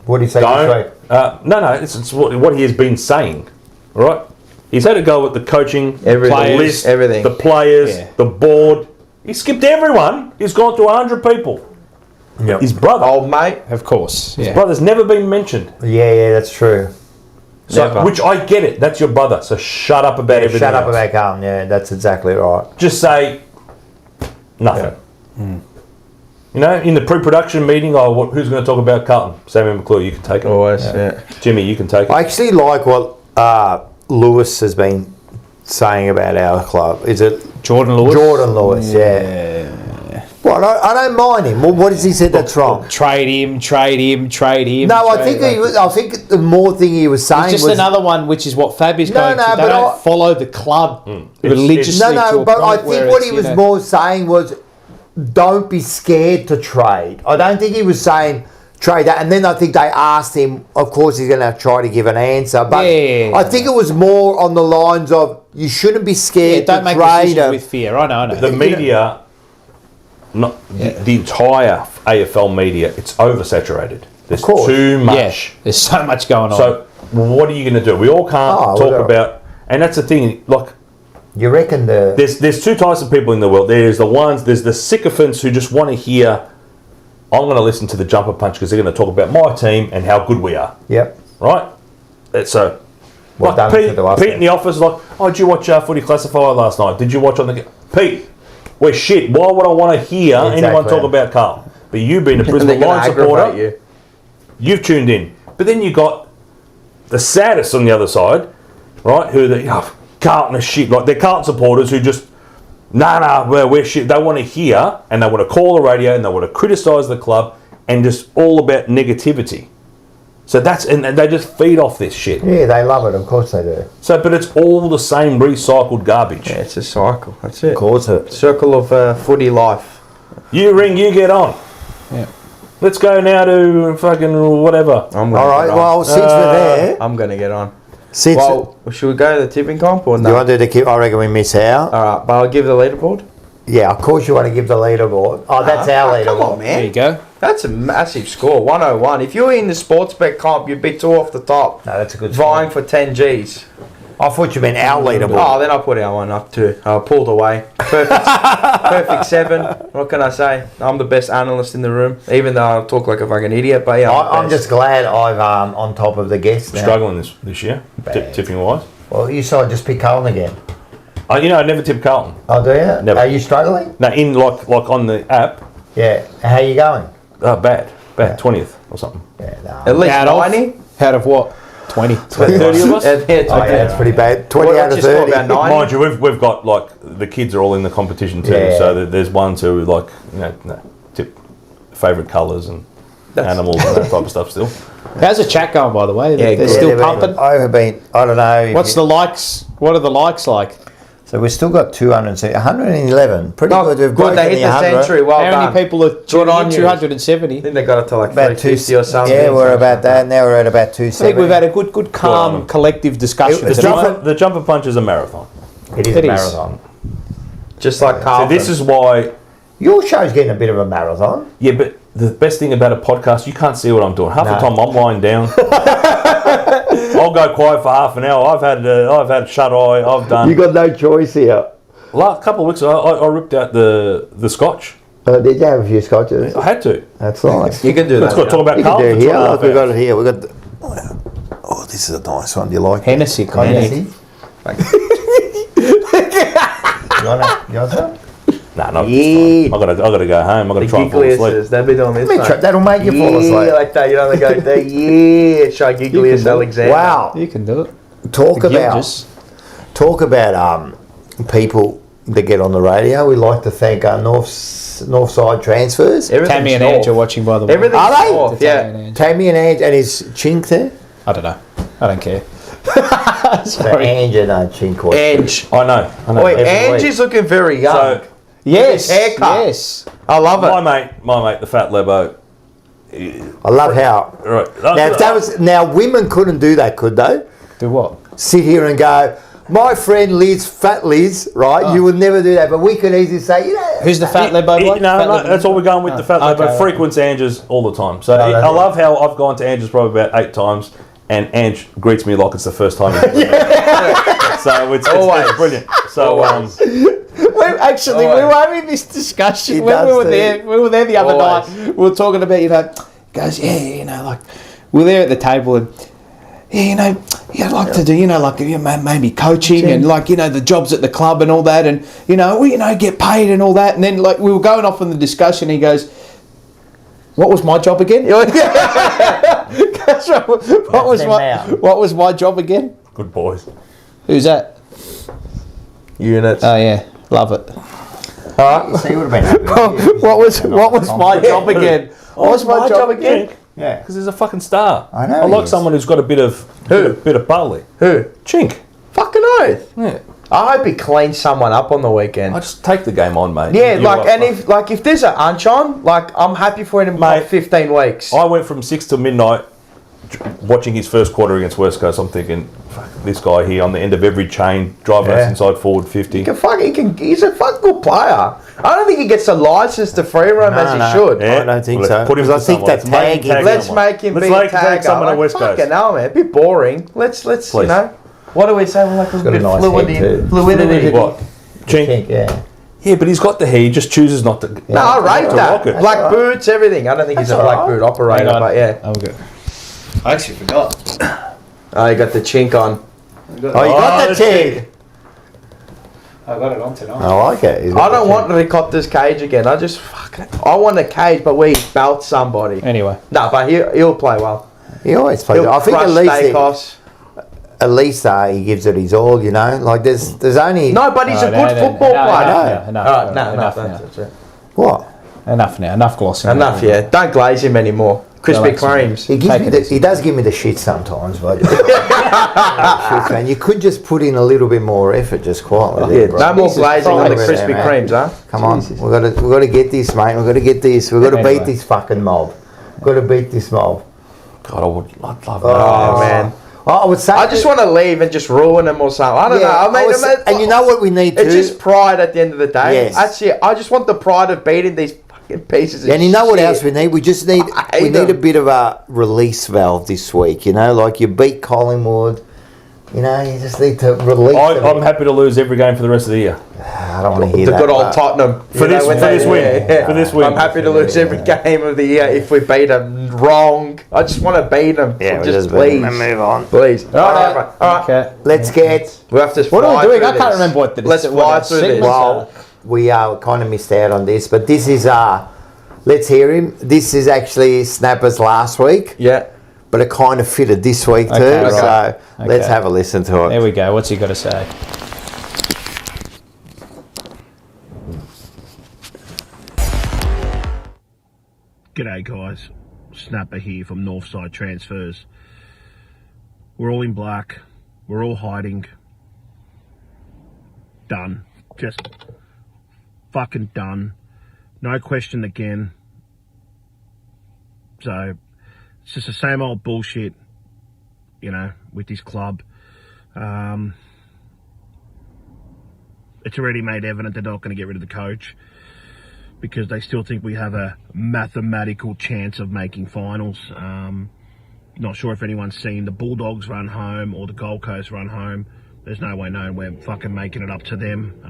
Speaker 1: What do you say?
Speaker 2: No. It's what he has been saying. All right. He's had a go at the coaching, the list,
Speaker 3: everything,
Speaker 2: the players, the board. He skipped everyone. He's gone to 100 people.
Speaker 1: Yep.
Speaker 2: His brother,
Speaker 3: old mate,
Speaker 4: of course.
Speaker 2: His brother's never been mentioned.
Speaker 1: Yeah, that's true.
Speaker 2: So, which I get it. That's your brother. So shut up about everything.
Speaker 1: Shut up
Speaker 2: else.
Speaker 1: about Carlton. Yeah, that's exactly right.
Speaker 2: Just say nothing. Yeah. You know, in the pre-production meeting, who's going to talk about Carlton? Samuel McClure, you can take it.
Speaker 3: Always, yeah.
Speaker 2: Jimmy, you can take it.
Speaker 1: I actually like what Lewis has been saying about our club. Is it
Speaker 4: Jordan Lewis?
Speaker 1: Jordan Lewis, yeah. Well, I don't mind him. Well, what has he said that's wrong?
Speaker 4: Trade him.
Speaker 1: No, I think the more thing he was saying
Speaker 4: was just another one, which is what Fab is going to. They don't follow the club religiously.
Speaker 1: But I think what he was more saying was, don't be scared to trade. I don't think he was saying trade that. And then I think they asked him. Of course, he's going to try to give an answer. But I think it was more on the lines of you shouldn't be scared to trade.
Speaker 4: Don't make decisions with fear. I know.
Speaker 2: The media. The entire AFL media, it's oversaturated. There's too much.
Speaker 4: Yeah, there's so much going on.
Speaker 2: So what are you going to do? We all can't talk about, and that's the thing. Like,
Speaker 1: you reckon
Speaker 2: there's 2 types of people in the world. There's the sycophants who just want to hear. I'm going to listen to the jumper punch because they're going to talk about my team and how good we are.
Speaker 1: Yep.
Speaker 2: Right. So. Like Pete in the office, like, did you watch Footy Classified last night? Did you watch on the Pete? We're shit. Why would I want to hear anyone talk about Carl? But you being a Brisbane Lions supporter, you've tuned in. But then you got the saddest on the other side, right? Who Carlton are shit. Like, they're Carlton supporters who just, we're shit. They want to hear and they want to call the radio and they want to criticise the club and just all about negativity. So and they just feed off this shit.
Speaker 1: Yeah, they love it. Of course they do.
Speaker 2: So, but it's all the same recycled garbage.
Speaker 3: Yeah, it's a cycle. That's it.
Speaker 1: Of course it.
Speaker 3: Circle of footy life.
Speaker 2: You ring, you get on.
Speaker 4: Yeah.
Speaker 2: Let's go now to fucking whatever.
Speaker 1: All right. Well, since we're there,
Speaker 3: I'm going to get on. Should we go to the tipping comp or no?
Speaker 1: Do you want to do the keep? I reckon we miss out.
Speaker 3: All right, but I'll give the leaderboard.
Speaker 1: Yeah, of course you want to give the leaderboard. Oh, that's our leaderboard.
Speaker 3: Come on, man.
Speaker 4: There you go.
Speaker 3: That's a massive score, 101. If you're in the sports bet comp, you'd be 2 off the top.
Speaker 1: No, that's a good
Speaker 3: vying
Speaker 1: score.
Speaker 3: for 10 Gs.
Speaker 1: I thought you meant our leaderboard.
Speaker 3: Oh, then I'll put our one up too. I pulled away. Perfect 7. What can I say? I'm the best analyst in the room, even though I talk like a fucking idiot. But yeah,
Speaker 1: I'm just glad I'm on top of the guests now.
Speaker 2: Struggling this year, tipping wise.
Speaker 1: Well, you saw I just pick Carlton again.
Speaker 2: I never tip Carlton.
Speaker 1: Oh, do you?
Speaker 2: Never.
Speaker 1: Are you struggling?
Speaker 2: No, in like on the app.
Speaker 1: Yeah. How you going?
Speaker 2: Bad. 20th or something.
Speaker 1: Yeah, no.
Speaker 3: At least 90?
Speaker 4: Out of what? 20.
Speaker 2: 30 of us?
Speaker 1: That's pretty bad. 20 out of 30.
Speaker 2: Mind you, we've got, like, the kids are all in the competition too, so there's ones who, like, tip favourite colours and animals and that type of stuff still.
Speaker 4: How's the chat going, by the way? They're still pumping?
Speaker 1: I don't know.
Speaker 4: What's the likes? What are the likes like?
Speaker 1: So we've still got 111. Pretty good. We've
Speaker 3: good. They hit the century. Well
Speaker 4: How
Speaker 3: done.
Speaker 4: many people are tuning in? 270.
Speaker 3: I think they got it to like
Speaker 1: about
Speaker 3: 350 or something.
Speaker 1: Yeah, we're about that. Now we're at about 270.
Speaker 4: I think we've had a good, calm, collective discussion.
Speaker 2: The jumper punch is a marathon.
Speaker 1: It is a marathon.
Speaker 3: Just like Carlton.
Speaker 2: So this is why...
Speaker 1: Your show's getting a bit of a marathon.
Speaker 2: Yeah, but the best thing about a podcast, you can't see what I'm doing. Half the time I'm lying down. I'll go quiet for half an hour. I've had shut eye. I've done...
Speaker 1: You got no choice here.
Speaker 2: Last couple of weeks, I ripped out the scotch.
Speaker 1: Did you have a few scotches?
Speaker 2: I had to.
Speaker 1: That's nice.
Speaker 3: You can do that.
Speaker 2: Let's talk about Carlton.
Speaker 1: Here, look, we got it here. We got. Oh, this is a nice one. Do you like
Speaker 4: Hennessy?
Speaker 1: Hennessy. You want some?
Speaker 2: Nah, no. Yeah. I gotta go home. I gotta try and fall asleep.
Speaker 3: They'll be doing this.
Speaker 1: That'll make you fall asleep.
Speaker 3: Yeah, like that. You know, they go there. Yeah, Giglius Alexander.
Speaker 1: Wow.
Speaker 4: You can do it.
Speaker 1: Talk about people that get on the radio. We like to thank our Northside transfers.
Speaker 4: Tammy and Ange are watching, by the way.
Speaker 3: Everything's
Speaker 1: Are they?
Speaker 3: north, yeah.
Speaker 1: Tammy and Ange, and is Chink there?
Speaker 4: I don't know. I don't care.
Speaker 1: Sorry. Ange and Chink.
Speaker 3: Ange.
Speaker 2: I know.
Speaker 3: Wait, Ange is looking very young.
Speaker 2: So,
Speaker 4: yes.
Speaker 3: Haircut.
Speaker 4: Yes.
Speaker 3: I love it.
Speaker 2: My mate, the fat Lebo.
Speaker 1: I love how.
Speaker 2: Right.
Speaker 1: Now, women couldn't do that, could they?
Speaker 4: Do what?
Speaker 1: Sit here and go, my friend Liz, fat Liz, right?
Speaker 4: Oh.
Speaker 1: You would never do that, but we could easily say,
Speaker 4: Who's the fat Lebo boy?
Speaker 2: No, that's all we're going with. The fat Lebo frequents Ange's all the time. So I love how I've gone to Ange's probably about 8 times, and Ange greets me like it's the first time. So it's brilliant. So
Speaker 4: we were having this discussion when we were there. We were there the other night. We were talking about, goes, like we're there at the table and I'd like to do, maybe coaching and the jobs at the club and all that, and get paid and all that. And then we were going off on the discussion. He goes, "What was my job again?" What was my job again?
Speaker 2: Good boys.
Speaker 4: Who's that?
Speaker 3: Units.
Speaker 4: Oh yeah, love it.
Speaker 1: All right. So you would have been happy.
Speaker 4: What was my job again? What was my job again?
Speaker 1: Yeah,
Speaker 2: because he's a fucking star.
Speaker 1: I know.
Speaker 2: I like someone who's got a bit of barley.
Speaker 3: Who?
Speaker 2: Chink.
Speaker 3: Fucking oath.
Speaker 2: Yeah.
Speaker 3: I hope he cleans someone up on the weekend.
Speaker 2: I just take the game on, mate.
Speaker 3: Yeah, if there's an unch on, I'm happy for him to 15 weeks.
Speaker 2: I went from 6 till midnight watching his first quarter against West Coast. I'm thinking, fuck, this guy here on the end of every chain, driving us inside forward 50.
Speaker 3: He's a fucking good player. I don't think he gets a license to free roam as he should.
Speaker 1: Yeah, I don't think so.
Speaker 2: Put him
Speaker 1: I think that tag.
Speaker 3: Let's make him be a tagger.
Speaker 2: Someone at West Coast.
Speaker 3: Fucking hell, man. A bit boring. Let's what do we say? We're like a bit fluidity.
Speaker 2: What? Chink? Yeah, but he's got the hair. He just chooses not to.
Speaker 3: No, I rate that. Black boots, everything. I don't think he's a black boot operator, but yeah.
Speaker 4: Okay. I actually forgot.
Speaker 3: Oh, you got the chink on.
Speaker 1: You got the chink.
Speaker 4: I got it on tonight.
Speaker 1: I like it.
Speaker 3: I don't want Ricotte's cage again. I want a cage, but where he belts somebody.
Speaker 4: Anyway.
Speaker 3: No, but he'll play well.
Speaker 1: He always plays. I think at least he gives it his all. There's only
Speaker 3: but he's a good football player.
Speaker 4: Enough.
Speaker 3: Enough.
Speaker 1: What?
Speaker 4: Enough now. Enough glossing.
Speaker 3: Enough. Yeah. Don't glaze him anymore. Krispy Kremes.
Speaker 1: He does give me the shit sometimes, but man, you could just put in a little bit more effort, just quietly.
Speaker 3: No more glazing on the Krispy Kremes, huh?
Speaker 1: Come on, we've got to get this, mate. We've got to get this. We've got to beat this fucking mob. We've got to beat this mob.
Speaker 2: God, I'd love that.
Speaker 3: Oh man.
Speaker 1: I would say.
Speaker 3: I just want to leave and just ruin them or something. I don't know.
Speaker 1: And you know what we need to do?
Speaker 3: It's just pride at the end of the day.
Speaker 1: Yes.
Speaker 3: That's it. I just want the pride of beating these fucking pieces of shit.
Speaker 1: And you know what else we need? We just need need a bit of a release valve this week. Like you beat Collingwood. You just need to release.
Speaker 2: I'm happy to lose every game for the rest of the year.
Speaker 1: I don't want to hear that.
Speaker 3: The good old Tottenham.
Speaker 2: For this win. For this win.
Speaker 3: I'm happy to lose every game of the year if we beat them wrong. I just want to beat them.
Speaker 1: Yeah,
Speaker 3: just please.
Speaker 1: Move on.
Speaker 3: Please. All right.
Speaker 4: Okay.
Speaker 1: Let's get.
Speaker 3: We have to.
Speaker 4: What are we doing? I can't remember what the.
Speaker 3: Let's fly through this.
Speaker 1: Well, we kind of missed out on this, but this is let's hear him. This is actually Snappers last week.
Speaker 3: Yeah.
Speaker 1: but it kind of fitted this week too.
Speaker 4: Okay,
Speaker 1: so let's have a listen to it.
Speaker 4: There we go. What's he got to say?
Speaker 6: G'day guys, Snapper here from Northside Transfers. We're all in black, we're all hiding. Done. Just fucking done. No question again. So, it's just the same old bullshit, you know, with this club. It's already made evident they're not going to get rid of the coach, because they still think we have a mathematical chance of making finals. Not sure if anyone's seen the Bulldogs run home or the Gold Coast run home. There's no way knowing we're fucking making it up to them.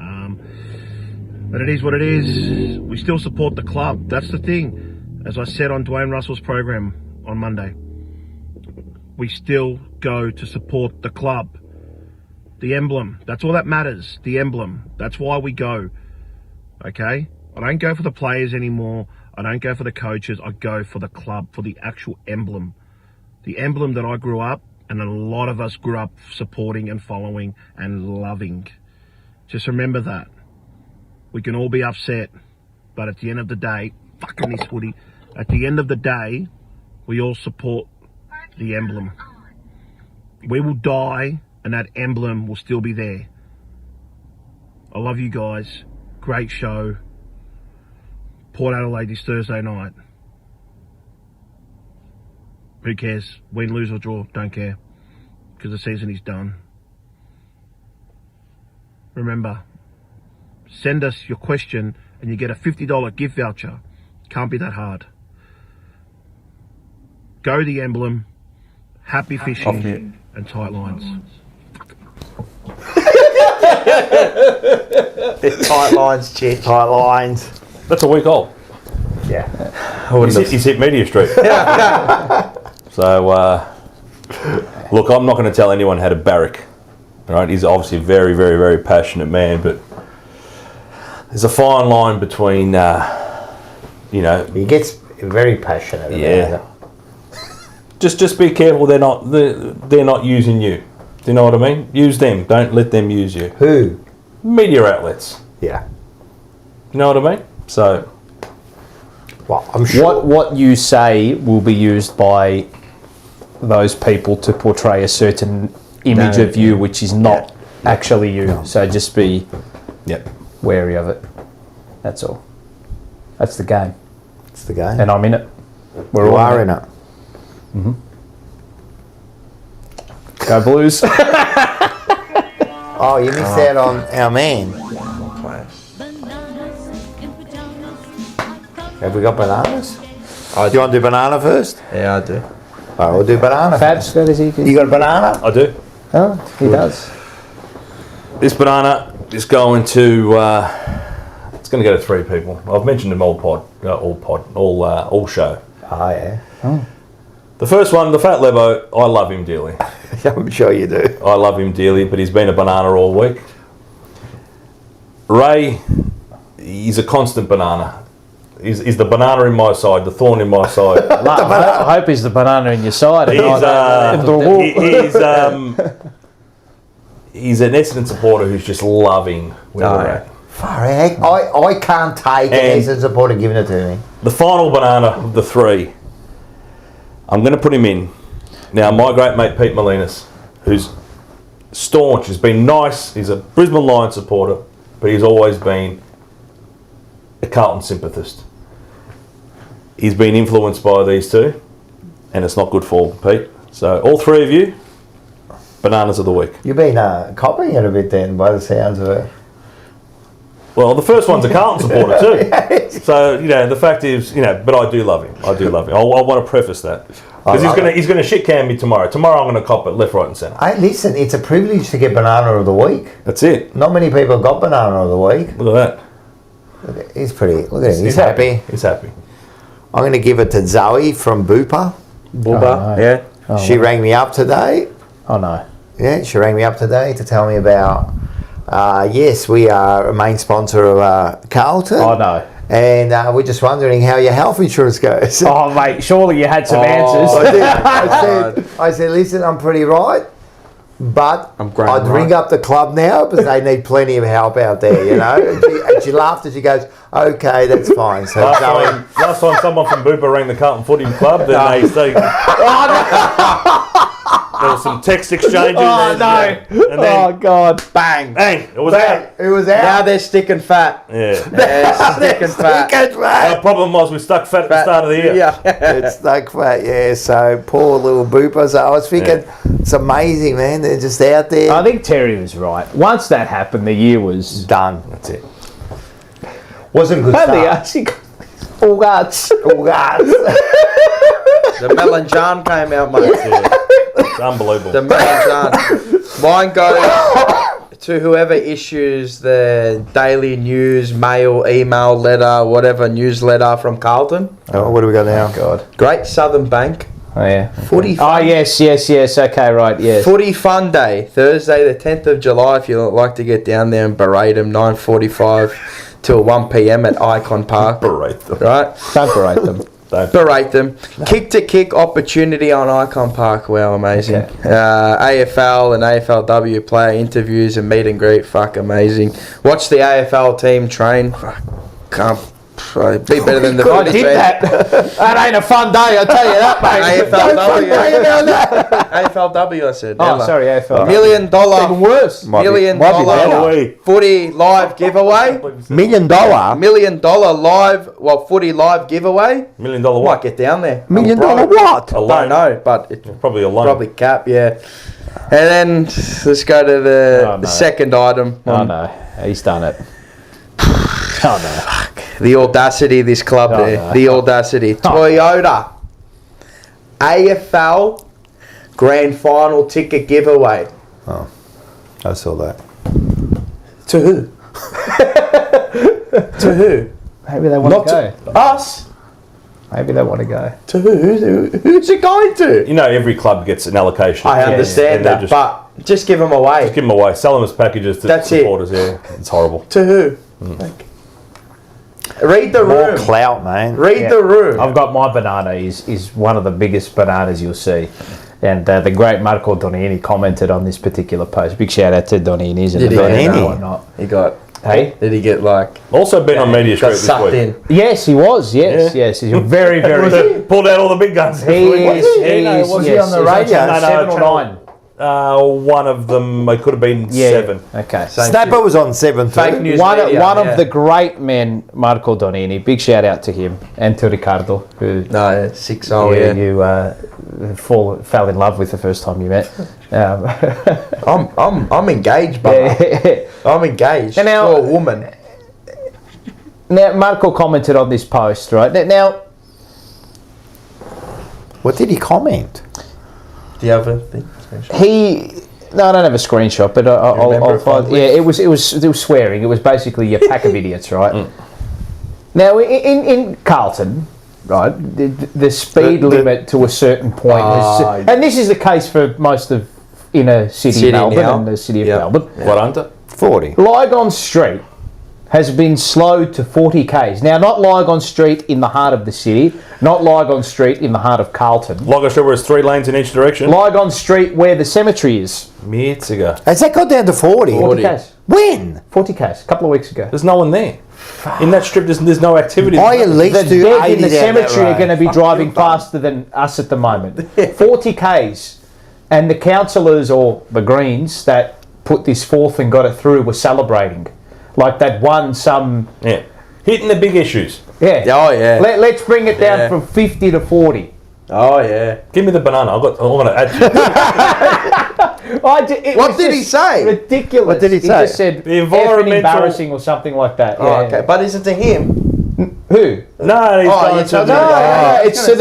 Speaker 6: But it is what it is. We still support the club. That's the thing. As I said on Dwayne Russell's program on Monday, we still go to support the club. The emblem. That's all that matters. The emblem. That's why we go. Okay? I don't go for the players anymore. I don't go for the coaches. I go for the club, for the actual emblem. The emblem that I grew up, and a lot of us grew up supporting and following and loving. Just remember that. We can all be upset, but at the end of the day, fucking this footy, at the end of the day, we all support the emblem. We will die, and that emblem will still be there. I love you guys. Great show. Port Adelaide this Thursday night. Who cares? Win, lose or draw, don't care. Because the season is done. Remember, send us your question and you get a $50 gift voucher. Can't be that hard. Go the emblem, happy fishing and tight lines.
Speaker 1: Tight lines, Chich. Tight lines.
Speaker 2: That's a week old.
Speaker 1: Yeah.
Speaker 2: He's hit Media Street. So, look, I'm not going to tell anyone how to barrack. All right, he's obviously a very, very, very passionate man, but there's a fine line between, you know.
Speaker 1: He gets very passionate about it.
Speaker 2: Just be careful. They're not using you. Do you know what I mean? Use them. Don't let them use you.
Speaker 1: Who?
Speaker 2: Media outlets.
Speaker 1: Yeah.
Speaker 2: You know what I mean? So,
Speaker 1: well, I'm sure
Speaker 4: What you say will be used by those people to portray a certain image of you, which is not actually you. No. So just be wary of it. That's all. That's the game.
Speaker 1: It's the game.
Speaker 4: And I'm in it.
Speaker 1: We're all in it.
Speaker 4: Mm-hmm. Go Blues.
Speaker 1: Oh, you missed out on our man. Have we got bananas? Do you want to do banana first?
Speaker 3: Yeah, I do.
Speaker 1: All right, we'll do banana.
Speaker 4: Fab's got his.
Speaker 1: You got a banana?
Speaker 2: I do.
Speaker 4: Oh, he does.
Speaker 2: This banana is going to. It's going to go to 3 people. I've mentioned them all show.
Speaker 1: Oh yeah. Oh.
Speaker 2: The first one, the Fat Lebo. I love him dearly.
Speaker 1: I'm sure you do.
Speaker 2: I love him dearly, but he's been a banana all week. Ray, he's a constant banana. He's the banana in my side, the thorn in my side.
Speaker 4: I hope he's the banana in your side.
Speaker 2: He's an Essendon supporter who's just loving where we're at.
Speaker 1: Far heck, I can't take an Essendon supporter giving it to me.
Speaker 2: The final banana of the 3, I'm going to put him in. Now, my great mate Pete Molinas, who's staunch, has been nice. He's a Brisbane Lions supporter, but he's always been a Carlton sympathist. He's been influenced by these 2, and it's not good for Pete. So, all 3 of you, bananas of the week.
Speaker 1: You've been copying it a bit then, by the sounds of it.
Speaker 2: Well, the first one's a Carlton supporter too. So, you know, the fact is, you know, but I do love him. I want to preface that. Because he's going to shit can me tomorrow. Tomorrow I'm going to cop it left, right and centre.
Speaker 1: Hey, listen, it's a privilege to get banana of the week.
Speaker 2: That's it.
Speaker 1: Not many people have got banana of the week.
Speaker 2: Look at
Speaker 1: that. He's pretty, look at him, he's happy.
Speaker 2: He's happy.
Speaker 1: I'm going to give it to Zoe from Boopa.
Speaker 4: Boopa,
Speaker 1: yeah. She rang me up today.
Speaker 4: Oh no.
Speaker 1: Yeah, she rang me up today to tell me about, yes, we are a main sponsor of Carlton.
Speaker 4: Oh no.
Speaker 1: And we're just wondering how your health insurance goes.
Speaker 4: Oh, mate, surely you had some answers.
Speaker 1: I said, listen, I'm pretty right, but I'd ring up the club now because they need plenty of help out there, you know. And she laughed and she goes, okay, that's fine. So
Speaker 2: last time someone from Booper rang the Carlton Footy Club, then they say... There was some text exchanges.
Speaker 4: Oh, no.
Speaker 2: And then,
Speaker 4: God.
Speaker 3: Bang.
Speaker 2: It was out.
Speaker 1: It was out.
Speaker 3: Now they're sticking fat.
Speaker 2: Yeah.
Speaker 3: They're sticking fat.
Speaker 2: Our problem was we stuck fat at the start of the year.
Speaker 3: Yeah.
Speaker 1: It's stuck fat, yeah. So poor little Booper. So I was thinking, it's amazing, man. They're just out there.
Speaker 4: I think Terry was right. Once that happened, the year was
Speaker 1: done.
Speaker 2: That's it.
Speaker 1: Wasn't good start.
Speaker 4: All guards.
Speaker 3: The Melon John came out, mate.
Speaker 2: It's unbelievable.
Speaker 3: The Melon John. Mine goes to whoever issues the daily news, mail, email, letter, whatever newsletter from Carlton.
Speaker 1: Oh, what do we got now?
Speaker 4: God.
Speaker 3: Great Southern Bank.
Speaker 4: Oh, yeah.
Speaker 3: Footy fun.
Speaker 4: Oh, yes. Okay, right, yes.
Speaker 3: Footy Fun Day, Thursday the 10th of July, if you'd like to get down there and berate them, 9:45 till 1 p.m. at Icon Park.
Speaker 2: Berate them.
Speaker 3: Right?
Speaker 4: Don't berate them.
Speaker 3: Berate them. Kick-to-kick opportunity on Icon Park. Wow, amazing.
Speaker 4: Okay.
Speaker 3: AFL and AFLW player interviews and meet and greet. Fuck, amazing. Watch the AFL team train. Fuck, can't be better than the
Speaker 4: I did that. That ain't a fun day, I tell you that, mate.
Speaker 3: AFLW, I said.
Speaker 4: Oh, sorry, AFL.
Speaker 3: $1 million.
Speaker 4: Even worse.
Speaker 3: $1 million footy live giveaway.
Speaker 1: $1 million?
Speaker 3: $1 million live, footy live giveaway.
Speaker 2: $1 million what?
Speaker 3: Might get down there.
Speaker 1: $1 million what?
Speaker 2: A
Speaker 3: I
Speaker 2: loan.
Speaker 3: don't know, but it's
Speaker 2: Probably a loan.
Speaker 3: probably cap, yeah. And then let's go to the second item.
Speaker 4: Oh, no. He's done it. Oh, no.
Speaker 3: The audacity of this club there.
Speaker 4: No.
Speaker 3: The audacity. Toyota. AFL Grand Final ticket giveaway.
Speaker 1: Oh, I saw that.
Speaker 3: To who? To who?
Speaker 4: Maybe they want to go.
Speaker 3: Us?
Speaker 4: Maybe they want to go.
Speaker 3: To who? Who's it going to?
Speaker 2: You know, every club gets an allocation.
Speaker 3: I understand that, but just give them away.
Speaker 2: Just give them away. Sell them as packages to supporters. Yeah, it's horrible.
Speaker 3: To who? Read the room.
Speaker 1: More clout, man.
Speaker 3: Read the room.
Speaker 4: I've got my banana is one of the biggest bananas you'll see. And the great Marco Donini commented on this particular post. Big shout out to Donini's and
Speaker 3: Did
Speaker 4: the
Speaker 3: he
Speaker 4: banana
Speaker 3: get
Speaker 4: and whatnot.
Speaker 3: He got...
Speaker 4: Hey?
Speaker 3: Did he get
Speaker 2: Also been on Media Street
Speaker 3: got
Speaker 2: this
Speaker 3: sucked
Speaker 2: week.
Speaker 3: in?
Speaker 4: Yes, he was. Yes. He's very, very...
Speaker 2: Pulled out all the big guns.
Speaker 4: Was he
Speaker 1: on the radio?
Speaker 2: No,
Speaker 4: 7 or 9?
Speaker 2: One of them, it could have been 7.
Speaker 4: Okay.
Speaker 1: Snapper was on 7 too.
Speaker 3: Fake news
Speaker 4: One
Speaker 3: media,
Speaker 4: of the great men, Marco Donini. Big shout out to him and to Ricardo, who
Speaker 3: 6-0,
Speaker 4: you fell in love with the first time you met.
Speaker 3: I'm engaged, brother. I'm engaged
Speaker 4: And now-
Speaker 3: to a woman.
Speaker 4: Now, Marco commented on this post, right? Now,
Speaker 1: What did he comment?
Speaker 3: Do you have a thing?
Speaker 4: No, I don't have a screenshot, but I'll find. Yeah, it was swearing. It was basically your pack of idiots, right? Now, in Carlton, right, the speed limit to a certain point, and this is the case for most of inner city Melbourne and the city of Melbourne.
Speaker 2: What under?
Speaker 1: 40.
Speaker 4: Lygon Street has been slowed to 40 k's. Now, not Lygon Street in the heart of the city, not Lygon Street in the heart of Carlton.
Speaker 2: Lygon Street was 3 lanes in each direction.
Speaker 4: Lygon Street where the cemetery is.
Speaker 2: Minutes ago.
Speaker 1: Has that got down to 40?
Speaker 4: 40 k's.
Speaker 1: When?
Speaker 4: 40 k's, a couple of weeks ago.
Speaker 2: There's no one there. In that strip, there's no activity.
Speaker 1: I at least
Speaker 4: The
Speaker 1: do
Speaker 4: dead
Speaker 1: 80
Speaker 4: in the
Speaker 1: down that
Speaker 4: cemetery are
Speaker 1: road.
Speaker 4: going to be driving faster than us at the moment. 40 k's. And the councillors, or the Greens, that put this forth and got it through were celebrating. Like that won some...
Speaker 2: Yeah. Hitting the big issues.
Speaker 4: Yeah.
Speaker 3: Oh, yeah.
Speaker 4: Let's bring it down from 50 to 40.
Speaker 3: Oh, yeah.
Speaker 2: Give me the banana. I'm going to add to it.
Speaker 3: What did he say?
Speaker 4: Ridiculous.
Speaker 1: What did he say?
Speaker 4: He just said
Speaker 2: The environmental-
Speaker 4: embarrassing or something like that.
Speaker 3: Oh,
Speaker 4: Yeah.
Speaker 3: okay. But is it to him?
Speaker 4: Who?
Speaker 2: No, he's going to...
Speaker 4: No, it's to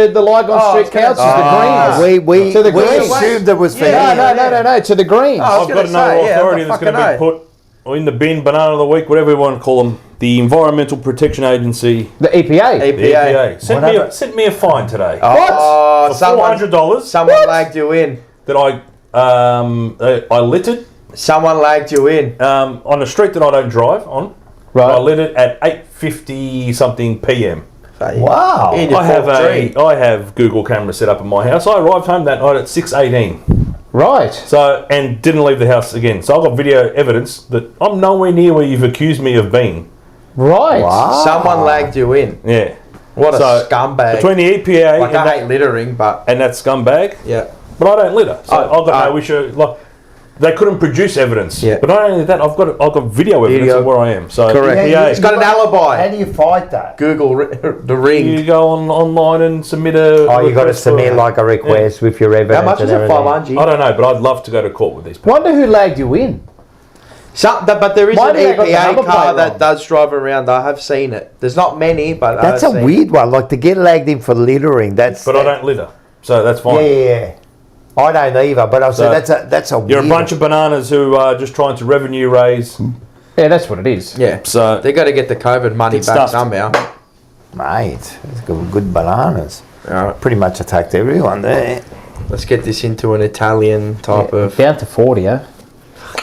Speaker 4: the Lygon Street Council, the Greens.
Speaker 1: We
Speaker 4: To the Greens.
Speaker 1: assumed it was for him.
Speaker 4: No, to the Greens.
Speaker 2: I've got another authority that's going to be put in the bin, banana of the week, whatever you want to call them. The Environmental Protection Agency.
Speaker 4: The EPA.
Speaker 2: The EPA. Sent me a fine today.
Speaker 3: Oh,
Speaker 2: For $400
Speaker 3: Someone lagged you in.
Speaker 2: that I littered
Speaker 3: Someone lagged you in.
Speaker 2: on a street that I don't drive on. Right. I lit it at 8:50 something p.m.
Speaker 1: Wow.
Speaker 2: I have Google camera set up in my house. I arrived home that night at 6:18.
Speaker 4: Right.
Speaker 2: So, and didn't leave the house again. So I've got video evidence that I'm nowhere near where you've accused me of being.
Speaker 4: Right.
Speaker 3: Wow. Someone lagged you in.
Speaker 2: Yeah.
Speaker 3: What a scumbag.
Speaker 2: Between the EPA
Speaker 3: like I hate littering, but
Speaker 2: and that scumbag.
Speaker 3: Yeah.
Speaker 2: But I don't litter. So I've got no issue. Like, they couldn't produce evidence.
Speaker 3: Yeah.
Speaker 2: But not only that, I've got video evidence of where I am. So
Speaker 3: correct.
Speaker 2: EPA,
Speaker 3: It's got an alibi.
Speaker 1: How do you fight that?
Speaker 3: Google the ring.
Speaker 2: You go online and submit a.
Speaker 1: Oh, you got to submit like a request with your evidence.
Speaker 3: How much is it? 500.
Speaker 2: I don't know, but I'd love to go to court with these people.
Speaker 4: Wonder who lagged you in.
Speaker 3: But there is an
Speaker 4: Maybe they got the
Speaker 3: EPA
Speaker 4: number
Speaker 3: car
Speaker 4: plate
Speaker 3: that
Speaker 4: wrong.
Speaker 3: does drive around. I have seen it. There's not many, but
Speaker 1: That's
Speaker 3: I've
Speaker 1: a
Speaker 3: seen
Speaker 1: weird one. Like to get lagged in for littering. That's.
Speaker 2: But I don't litter, so that's fine.
Speaker 1: Yeah. I don't either. But I'll say that's a weird.
Speaker 2: You're a bunch of bananas who are just trying to revenue raise.
Speaker 4: Yeah, that's what it is.
Speaker 3: Yeah.
Speaker 2: So
Speaker 3: they got to get the COVID money back
Speaker 2: stuffed.
Speaker 3: somehow.
Speaker 1: Mate, it's good bananas.
Speaker 3: All right.
Speaker 1: Pretty much attacked everyone there.
Speaker 3: Let's get this into an Italian type of.
Speaker 4: Down to 40, eh?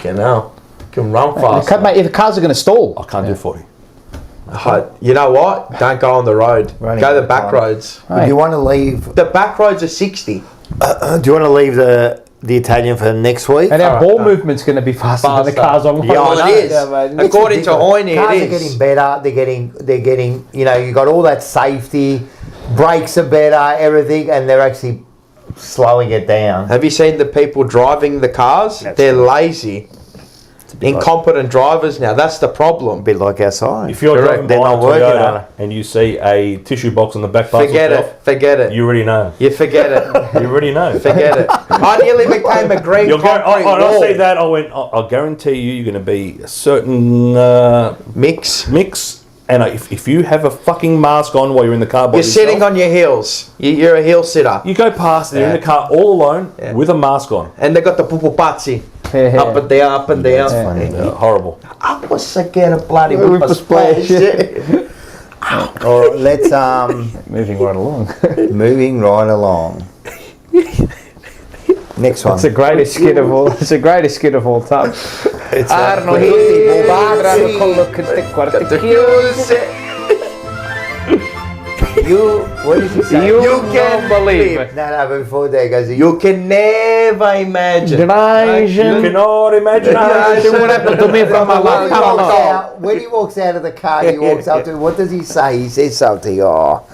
Speaker 3: You know, can run fast.
Speaker 4: Mate, if the cars are going to stall.
Speaker 2: I can't do 40.
Speaker 3: You know what? Don't go on the road. Go the back roads.
Speaker 1: Do you want to leave?
Speaker 3: The back roads are 60.
Speaker 1: Do you want to leave the Italian for next week?
Speaker 4: And our ball movement's going to be faster than the cars on.
Speaker 1: Yeah,
Speaker 3: Well, it is. According to Hoyne,
Speaker 1: cars
Speaker 3: it
Speaker 1: are
Speaker 3: is.
Speaker 1: getting better. They're getting. You know, you got all that safety. Brakes are better. Everything, and they're actually slowing it down.
Speaker 3: Have you seen the people driving the cars? They're lazy. Incompetent drivers now. That's the problem.
Speaker 1: A bit like outside.
Speaker 2: If you're driving
Speaker 1: They're
Speaker 2: by a
Speaker 1: not working on
Speaker 2: Toyota and you see a tissue box on the back parcel shelf,
Speaker 3: Forget it.
Speaker 2: you already know.
Speaker 3: You forget it.
Speaker 2: You already know.
Speaker 3: Forget it. I nearly became a green concrete
Speaker 2: I
Speaker 3: wall.
Speaker 2: see that. I went. I guarantee you're going to be a certain
Speaker 3: Mix.
Speaker 2: And if you have a fucking mask on while you're in the car, by
Speaker 3: You're
Speaker 2: yourself,
Speaker 3: sitting on your heels. You're a heel sitter.
Speaker 2: You go past. They're in the car all alone with a mask on.
Speaker 3: And they got the pupupazzi.
Speaker 4: Yeah.
Speaker 3: Up and down, up and down.
Speaker 2: Horrible.
Speaker 3: I was a get a bloody whip splash.
Speaker 1: All right, let's
Speaker 4: Moving right along.
Speaker 1: moving right along. Next one.
Speaker 4: It's the greatest skit of all. It's the greatest skit of all time.
Speaker 1: It's you. What did you say?
Speaker 4: You can't believe it.
Speaker 1: No, but before that goes.
Speaker 3: You can never imagine.
Speaker 2: You cannot imagine.
Speaker 4: What happened to me from my life?
Speaker 1: When he walks out of the car, he walks up to him. What does he say? He says something. Oh,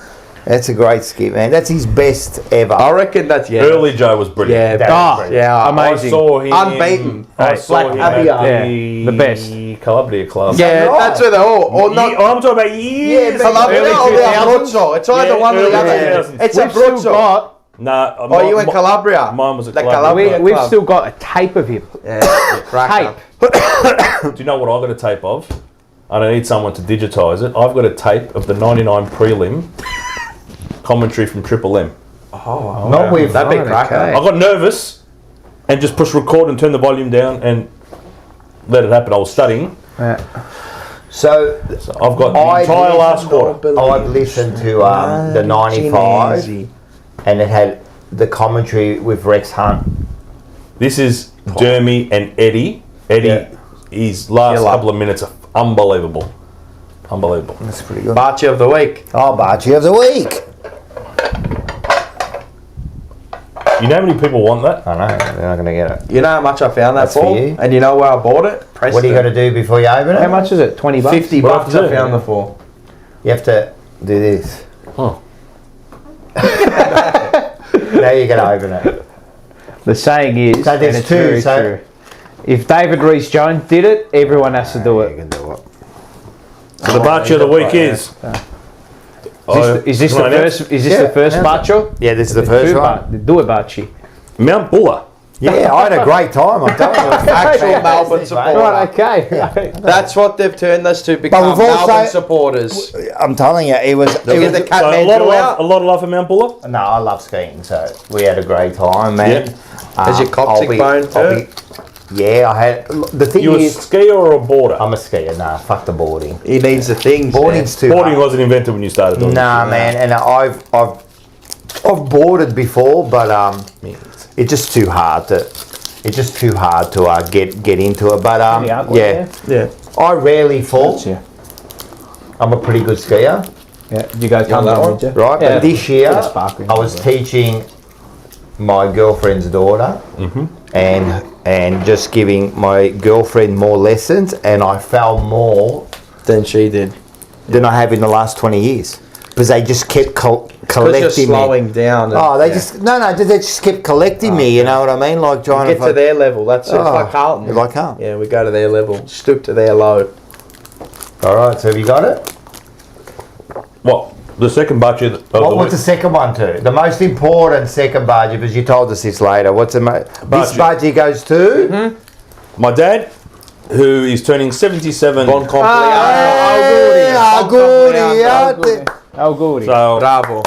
Speaker 1: that's a great skit, man. That's his best ever.
Speaker 3: I reckon that's
Speaker 2: Early Joe was brilliant.
Speaker 4: Amazing.
Speaker 2: I saw him.
Speaker 3: Unbeaten.
Speaker 2: I saw him at
Speaker 4: the best.
Speaker 2: Calabria Club.
Speaker 3: Yeah,
Speaker 1: right?
Speaker 3: that's where they're all. Or not.
Speaker 2: I'm talking about years.
Speaker 3: Calabria
Speaker 4: early
Speaker 3: or the
Speaker 4: 2000s.
Speaker 3: Abruzzo. It's either one or the
Speaker 2: early
Speaker 3: other.
Speaker 2: 2000s.
Speaker 3: It's
Speaker 4: We've still
Speaker 3: Abruzzo.
Speaker 4: got.
Speaker 2: Nah,
Speaker 3: Oh, you in Calabria?
Speaker 2: Mine was at
Speaker 3: The
Speaker 2: Calabria.
Speaker 3: Calabria.
Speaker 4: We've
Speaker 3: Club.
Speaker 4: still got a tape of him.
Speaker 3: Yeah,
Speaker 4: Tape.
Speaker 3: cracker.
Speaker 2: Do you know what I got a tape of? I don't need someone to digitise it. I've got a tape of the 99 prelim commentary from Triple M.
Speaker 3: Oh,
Speaker 1: Not with
Speaker 3: that'd be cracker.
Speaker 2: I got nervous and just pushed record and turned the volume down and let it happen. I was studying.
Speaker 1: So
Speaker 2: I've got the entire last quarter.
Speaker 1: I've listened to the 95, and it had the commentary with Rex Hunt.
Speaker 2: This is Jeremy and Eddie. Eddie, his last couple of minutes are unbelievable. Unbelievable.
Speaker 1: That's pretty good.
Speaker 3: Barchi of the week.
Speaker 1: Oh, Barchi of the week.
Speaker 2: You know how many people want that?
Speaker 1: I know, they're not going to get it.
Speaker 3: You know how much I found that
Speaker 1: That's for
Speaker 3: for?
Speaker 1: you.
Speaker 3: And you know where I bought it? Preston.
Speaker 1: What do you got to do before you open it?
Speaker 4: How much is it? $20?
Speaker 3: $50
Speaker 2: What have to
Speaker 3: I
Speaker 2: do?
Speaker 3: found it for.
Speaker 1: You have to do this.
Speaker 2: Oh.
Speaker 1: Now you're going to open it.
Speaker 4: The saying is,
Speaker 1: So there's
Speaker 4: and it's
Speaker 1: two,
Speaker 4: very
Speaker 1: so-
Speaker 4: true. If David Rees-Jones did it, everyone has to do
Speaker 1: You
Speaker 4: it.
Speaker 1: can do it.
Speaker 2: So the Barchi of the week is.
Speaker 4: Is this
Speaker 2: Can I
Speaker 4: the
Speaker 2: announce?
Speaker 4: first? Is this the first Bacho?
Speaker 1: Yeah, this is the first one.
Speaker 4: Do it, Bachi.
Speaker 2: Mount Buller.
Speaker 1: Yeah, I had a great time. I'm telling you.
Speaker 3: Actual Melbourne supporter.
Speaker 4: Right, okay.
Speaker 3: That's what they've turned us to become,
Speaker 1: we've also-
Speaker 3: Melbourne supporters.
Speaker 1: I'm telling you, it was.
Speaker 3: Get the
Speaker 2: So a
Speaker 3: Kathmandu
Speaker 2: lot of love for Mount Buller.
Speaker 1: No, I love skiing, so we had a great time, man.
Speaker 3: Has your coccyx bone too?
Speaker 1: Yeah, I had. The thing
Speaker 2: You a
Speaker 1: is,
Speaker 2: skier or a boarder?
Speaker 1: I'm a skier. Nah, fuck the boarding.
Speaker 3: He needs the things.
Speaker 1: Boarding's too
Speaker 2: Boarding
Speaker 1: hard.
Speaker 2: wasn't invented when you started doing
Speaker 1: Nah, man, and I've boarded before, but it's just too hard to. It's just too hard to get into it. But
Speaker 4: Pretty ugly,
Speaker 1: yeah,
Speaker 3: Yeah.
Speaker 1: I rarely fall. I'm a pretty good skier.
Speaker 4: Yeah, you go come
Speaker 3: that one?
Speaker 4: did you?
Speaker 1: Right,
Speaker 4: Yeah,
Speaker 1: but this year
Speaker 4: bit of sparkling
Speaker 1: I was teaching my girlfriend's daughter and just giving my girlfriend more lessons, and I fell more
Speaker 3: Than she did.
Speaker 1: than I have in the last 20 years because they just kept collecting
Speaker 3: Because you're slowing
Speaker 1: me.
Speaker 3: down.
Speaker 1: They just kept collecting me. You know what I mean? Like trying
Speaker 3: Get to their level. That's it. It's like Carlton.
Speaker 1: Like Carlton.
Speaker 3: Yeah, we go to their level. Stoop to their low.
Speaker 1: All right, so have you got it?
Speaker 2: What? The second budget of the
Speaker 1: What's
Speaker 2: week.
Speaker 1: the second one to? The most important second budget, because you told us this later. What's the this budget goes to?
Speaker 2: My dad, who is turning 77.
Speaker 3: Bon compleanno.
Speaker 4: Auguri.
Speaker 2: So,
Speaker 3: Bravo.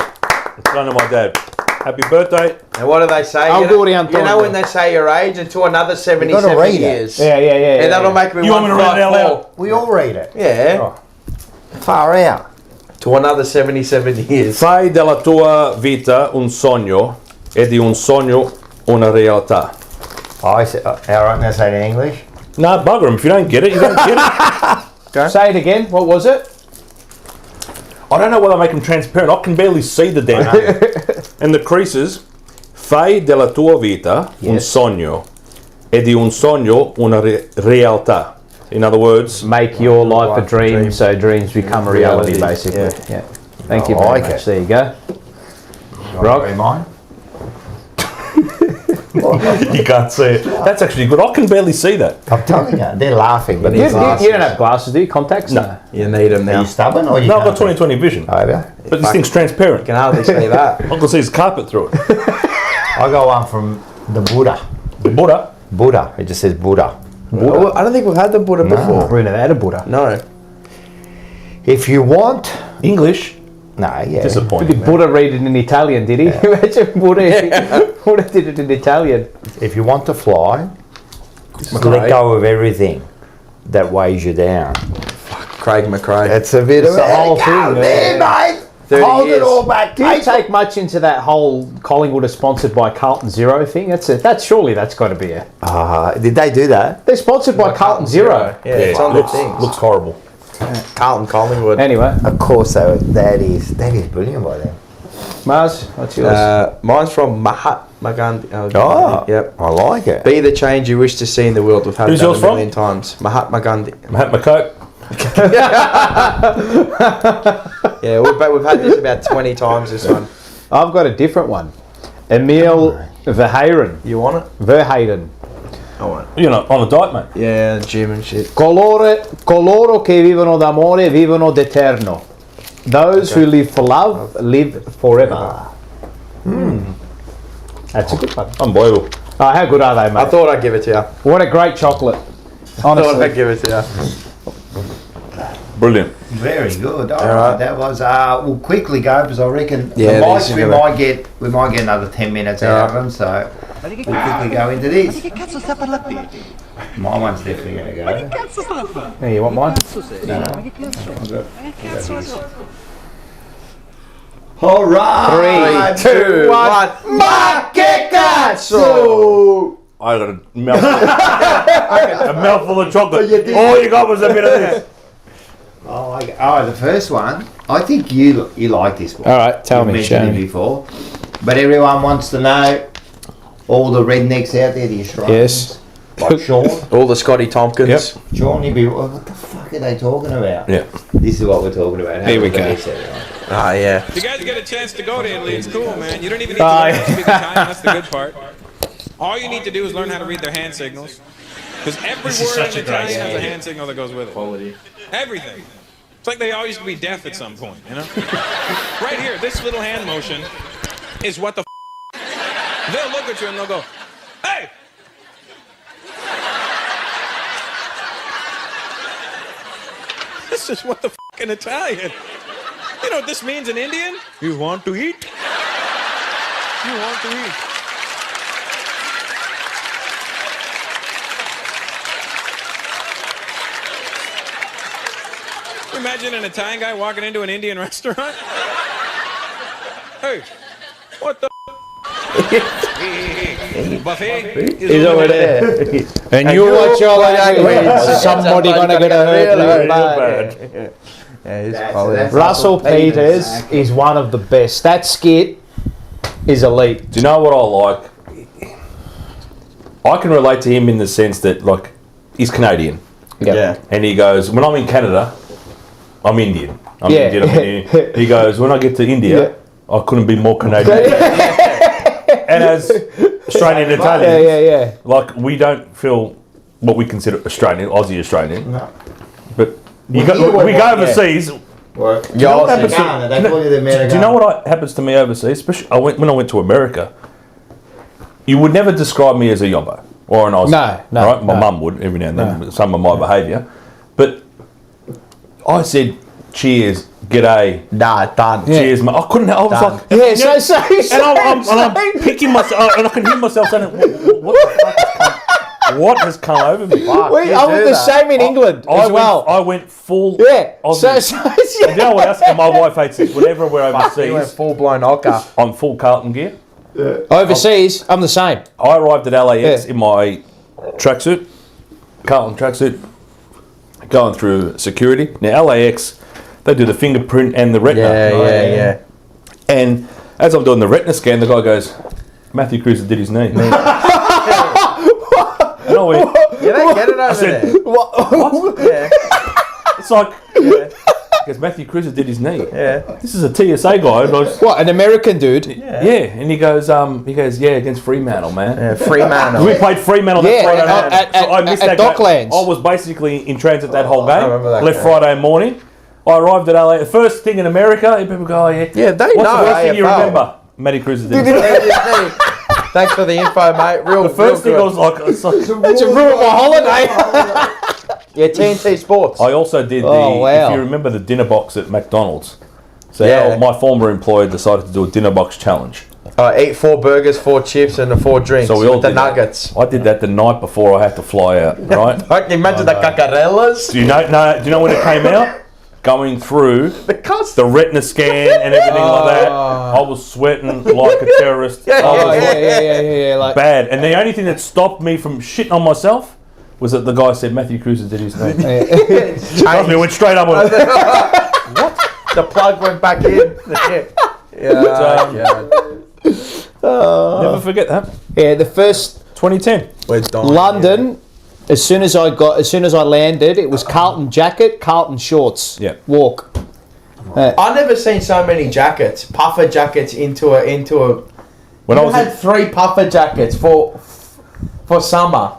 Speaker 2: son of my dad. Happy birthday.
Speaker 3: And what do they say?
Speaker 4: Auguri,
Speaker 3: You
Speaker 4: Antonio.
Speaker 3: know when they say your age until another
Speaker 1: read
Speaker 3: 77
Speaker 1: it.
Speaker 3: years.
Speaker 4: Yeah.
Speaker 3: And that'll make me
Speaker 2: You want me to read it out loud?
Speaker 1: We all read it.
Speaker 3: Yeah.
Speaker 1: Far out.
Speaker 3: To another 77 years.
Speaker 2: Fai della tua vita un sogno e di un sogno una realtà.
Speaker 1: I said, all right, now say it in English.
Speaker 2: Nah, bugger 'em. If you don't get it, you don't get it.
Speaker 3: Okay.
Speaker 4: Say it again. What was it?
Speaker 2: I don't know whether I make them transparent. I can barely see the damn thing. And the creases. Fai della tua vita un sogno e di un sogno una realtà. In other words,
Speaker 4: Make your life a dream, so dreams become a reality, basically. Yeah. Thank you very
Speaker 1: like
Speaker 4: much.
Speaker 1: it.
Speaker 4: There you go. Rob?
Speaker 1: Mine.
Speaker 2: you can't see it. That's actually good. I can barely see that.
Speaker 1: I'm telling you, they're laughing. But
Speaker 4: You don't have glasses, do you? Contacts? No.
Speaker 3: You need them
Speaker 1: Are
Speaker 3: now.
Speaker 1: you stubborn or you?
Speaker 2: No, I've got
Speaker 1: can't?
Speaker 2: 20/20 vision.
Speaker 1: Oh, yeah.
Speaker 2: But this thing's transparent.
Speaker 3: You can hardly see that.
Speaker 2: I can see his carpet through it.
Speaker 1: I got one from the Buddha.
Speaker 2: The Buddha.
Speaker 1: Buddha. It just says Buddha.
Speaker 3: Oh, I don't think we've had the Buddha before.
Speaker 4: We're never had a Buddha.
Speaker 3: No.
Speaker 1: If you want,
Speaker 2: English.
Speaker 1: no, yeah.
Speaker 2: Disappointing.
Speaker 4: Did Buddha read it in Italian, did he? Imagine Buddha, Buddha did it in Italian.
Speaker 1: If you want to fly, let go of everything that weighs you down.
Speaker 3: Craig McRae.
Speaker 1: That's a bit of
Speaker 4: the whole thing,
Speaker 1: there, mate.
Speaker 3: 30
Speaker 1: Hold
Speaker 3: years.
Speaker 1: it all back.
Speaker 4: Do you take much into that whole Collingwood is sponsored by Carlton Zero thing? That's surely that's got to be a.
Speaker 1: Did they do that?
Speaker 4: They're sponsored by Carlton Zero.
Speaker 3: Yeah, it's on the
Speaker 2: looks,
Speaker 3: thing.
Speaker 2: looks horrible.
Speaker 3: Carlton Collingwood.
Speaker 4: Anyway,
Speaker 1: Of course, that is brilliant by them.
Speaker 4: Mars, what's yours?
Speaker 3: Mine's from Mahatma Gandhi.
Speaker 1: Oh,
Speaker 3: Yep.
Speaker 1: I like it.
Speaker 3: Be the change you wish to see in the world. We've had
Speaker 2: Who's
Speaker 3: that
Speaker 2: yours
Speaker 3: a
Speaker 2: from?
Speaker 3: million times. Mahatma Gandhi.
Speaker 2: Mahatma Coke.
Speaker 3: Yeah, we've had this about 20 times, this one.
Speaker 4: I've got a different one. Emil Verheyen.
Speaker 3: You want it?
Speaker 4: Verheyen.
Speaker 3: I want it.
Speaker 2: You know, on a diet, mate.
Speaker 3: Yeah, gym and shit.
Speaker 4: Coloro che vivono d'amore vivono d'eterno. Those who live for love live forever. That's a good one.
Speaker 2: Unbelievable.
Speaker 4: Oh, how good are they, mate?
Speaker 3: I thought I'd give it to you.
Speaker 4: What a great chocolate.
Speaker 3: I thought
Speaker 4: Honestly.
Speaker 3: I'd give it to you.
Speaker 2: Brilliant.
Speaker 1: Very good. All
Speaker 3: right.
Speaker 1: right, that was. We'll quickly go because I reckon
Speaker 3: Yeah,
Speaker 1: the
Speaker 3: these
Speaker 1: mics
Speaker 3: are
Speaker 1: we
Speaker 3: gonna-
Speaker 1: might get another 10 minutes out of them. So we'll quickly go into this. My one's definitely going to go.
Speaker 4: Hey, you want mine?
Speaker 1: All right.
Speaker 3: 3, 2, 1.
Speaker 1: Ma che cazzo!
Speaker 2: I got a mouthful of chocolate. All you got was a bit of this.
Speaker 1: Oh, the first one. I think you like this one.
Speaker 4: All right, tell
Speaker 1: You've
Speaker 4: me,
Speaker 1: mentioned it
Speaker 4: Shane.
Speaker 1: before, but everyone wants to know. All the rednecks out there, the Australians.
Speaker 4: Yes.
Speaker 1: Like Sean.
Speaker 3: All the Scotty Tompkins.
Speaker 2: Yep.
Speaker 1: Sean, you'd be, what the fuck are they talking about?
Speaker 2: Yeah.
Speaker 1: This is what we're talking about.
Speaker 4: Here we go.
Speaker 3: Ah, yeah.
Speaker 7: You guys get a chance to go to Italy, it's cool, man. You don't even need to learn how to speak Italian, that's the good part. All you need to do is learn how to read their hand signals. Because every word in Italian has a hand signal that goes with it. Quality. Everything. It's like they all used to be deaf at some point, you know? Right here, this little hand motion is what the They'll look at you and they'll go, hey! This is what the in Italian. You know what this means in Indian? You want to eat? You want to eat. Imagine an Italian guy walking into an Indian restaurant. Hey, what the buffet
Speaker 4: He's over there. And you watch your language. Somebody gonna get hurt real bad. Russell Peters is one of the best. That skit is elite.
Speaker 2: Do you know what I like? I can relate to him in the sense that, like, he's Canadian.
Speaker 3: Yeah.
Speaker 2: And he goes, when I'm in Canada, I'm Indian. I'm Indian. He goes, when I get to India, I couldn't be more Canadian. And as Australian Italians, like, we don't feel what we consider Australian, Aussie Australian. No. But we go overseas. Do you know what happens to me overseas? Especially when I went to America. You would never describe me as a yobbo or an Aussie. No, right? My mum would every now and then. Some of my behaviour, but I said, "Cheers, g'day."
Speaker 3: Nah, done.
Speaker 2: Cheers, mate. I couldn't. I was like, I'm picking myself, and I can hear myself saying, "What has come over me?"
Speaker 4: I was the same in England as well.
Speaker 2: I went full.
Speaker 4: Yeah.
Speaker 2: Aussie. You know what else? And my wife hates it. Whenever we're overseas,
Speaker 3: you went full blown ochre.
Speaker 2: I'm full Carlton gear.
Speaker 4: Yeah. Overseas, I'm the same.
Speaker 2: I arrived at LAX in my tracksuit, Carlton tracksuit, going through security. Now LAX, they do the fingerprint and the retina.
Speaker 3: Yeah.
Speaker 2: And as I'm doing the retina scan, the guy goes, "Matthew Cruiser did his knee." And I went,
Speaker 3: "You don't get it over there."
Speaker 2: What? Yeah. It's like. Yeah. Because Matthew Cruiser did his knee.
Speaker 3: Yeah.
Speaker 2: This is a TSA guy.
Speaker 4: What, an American dude?
Speaker 2: Yeah. And he goes, against Fremantle, man.
Speaker 3: Yeah, Fremantle.
Speaker 2: We played Fremantle that Friday night. I missed that
Speaker 4: Docklands.
Speaker 2: game. I was basically in transit that whole game.
Speaker 3: I remember that.
Speaker 2: Left Friday morning. I arrived at LA. The first thing in America, people go, "Oh, yeah."
Speaker 3: Yeah, they
Speaker 2: What's
Speaker 3: know.
Speaker 2: the first thing you remember? Matty Cruiser did his knee.
Speaker 3: Thanks for the info, mate.
Speaker 2: The first thing I was like,
Speaker 4: it's a ruin my holiday.
Speaker 3: Yeah, TNT Sports.
Speaker 2: I also did if you remember the dinner box at McDonald's. So my former employer decided to do a dinner box challenge.
Speaker 3: Eat 4 burgers, 4 chips, and 4 drinks. So we all did the nuggets.
Speaker 2: I did that the night before I had to fly out. Right?
Speaker 3: I can imagine the cacarellas.
Speaker 2: Do you know when it came out? Going through the retina scan and everything like that, I was sweating like a terrorist.
Speaker 4: Like
Speaker 2: bad. And the only thing that stopped me from shitting on myself was that the guy said Matthew Cruiser did his knee. Trust me, it went straight up on it.
Speaker 3: What? The plug went back in.
Speaker 2: Never forget that.
Speaker 4: Yeah, the first
Speaker 2: 2010.
Speaker 4: London. As soon as I landed, it was Carlton jacket, Carlton shorts.
Speaker 2: Yeah.
Speaker 4: Walk.
Speaker 3: I've never seen so many jackets, puffer jackets into a.
Speaker 2: When I
Speaker 3: had 3 puffer jackets for summer.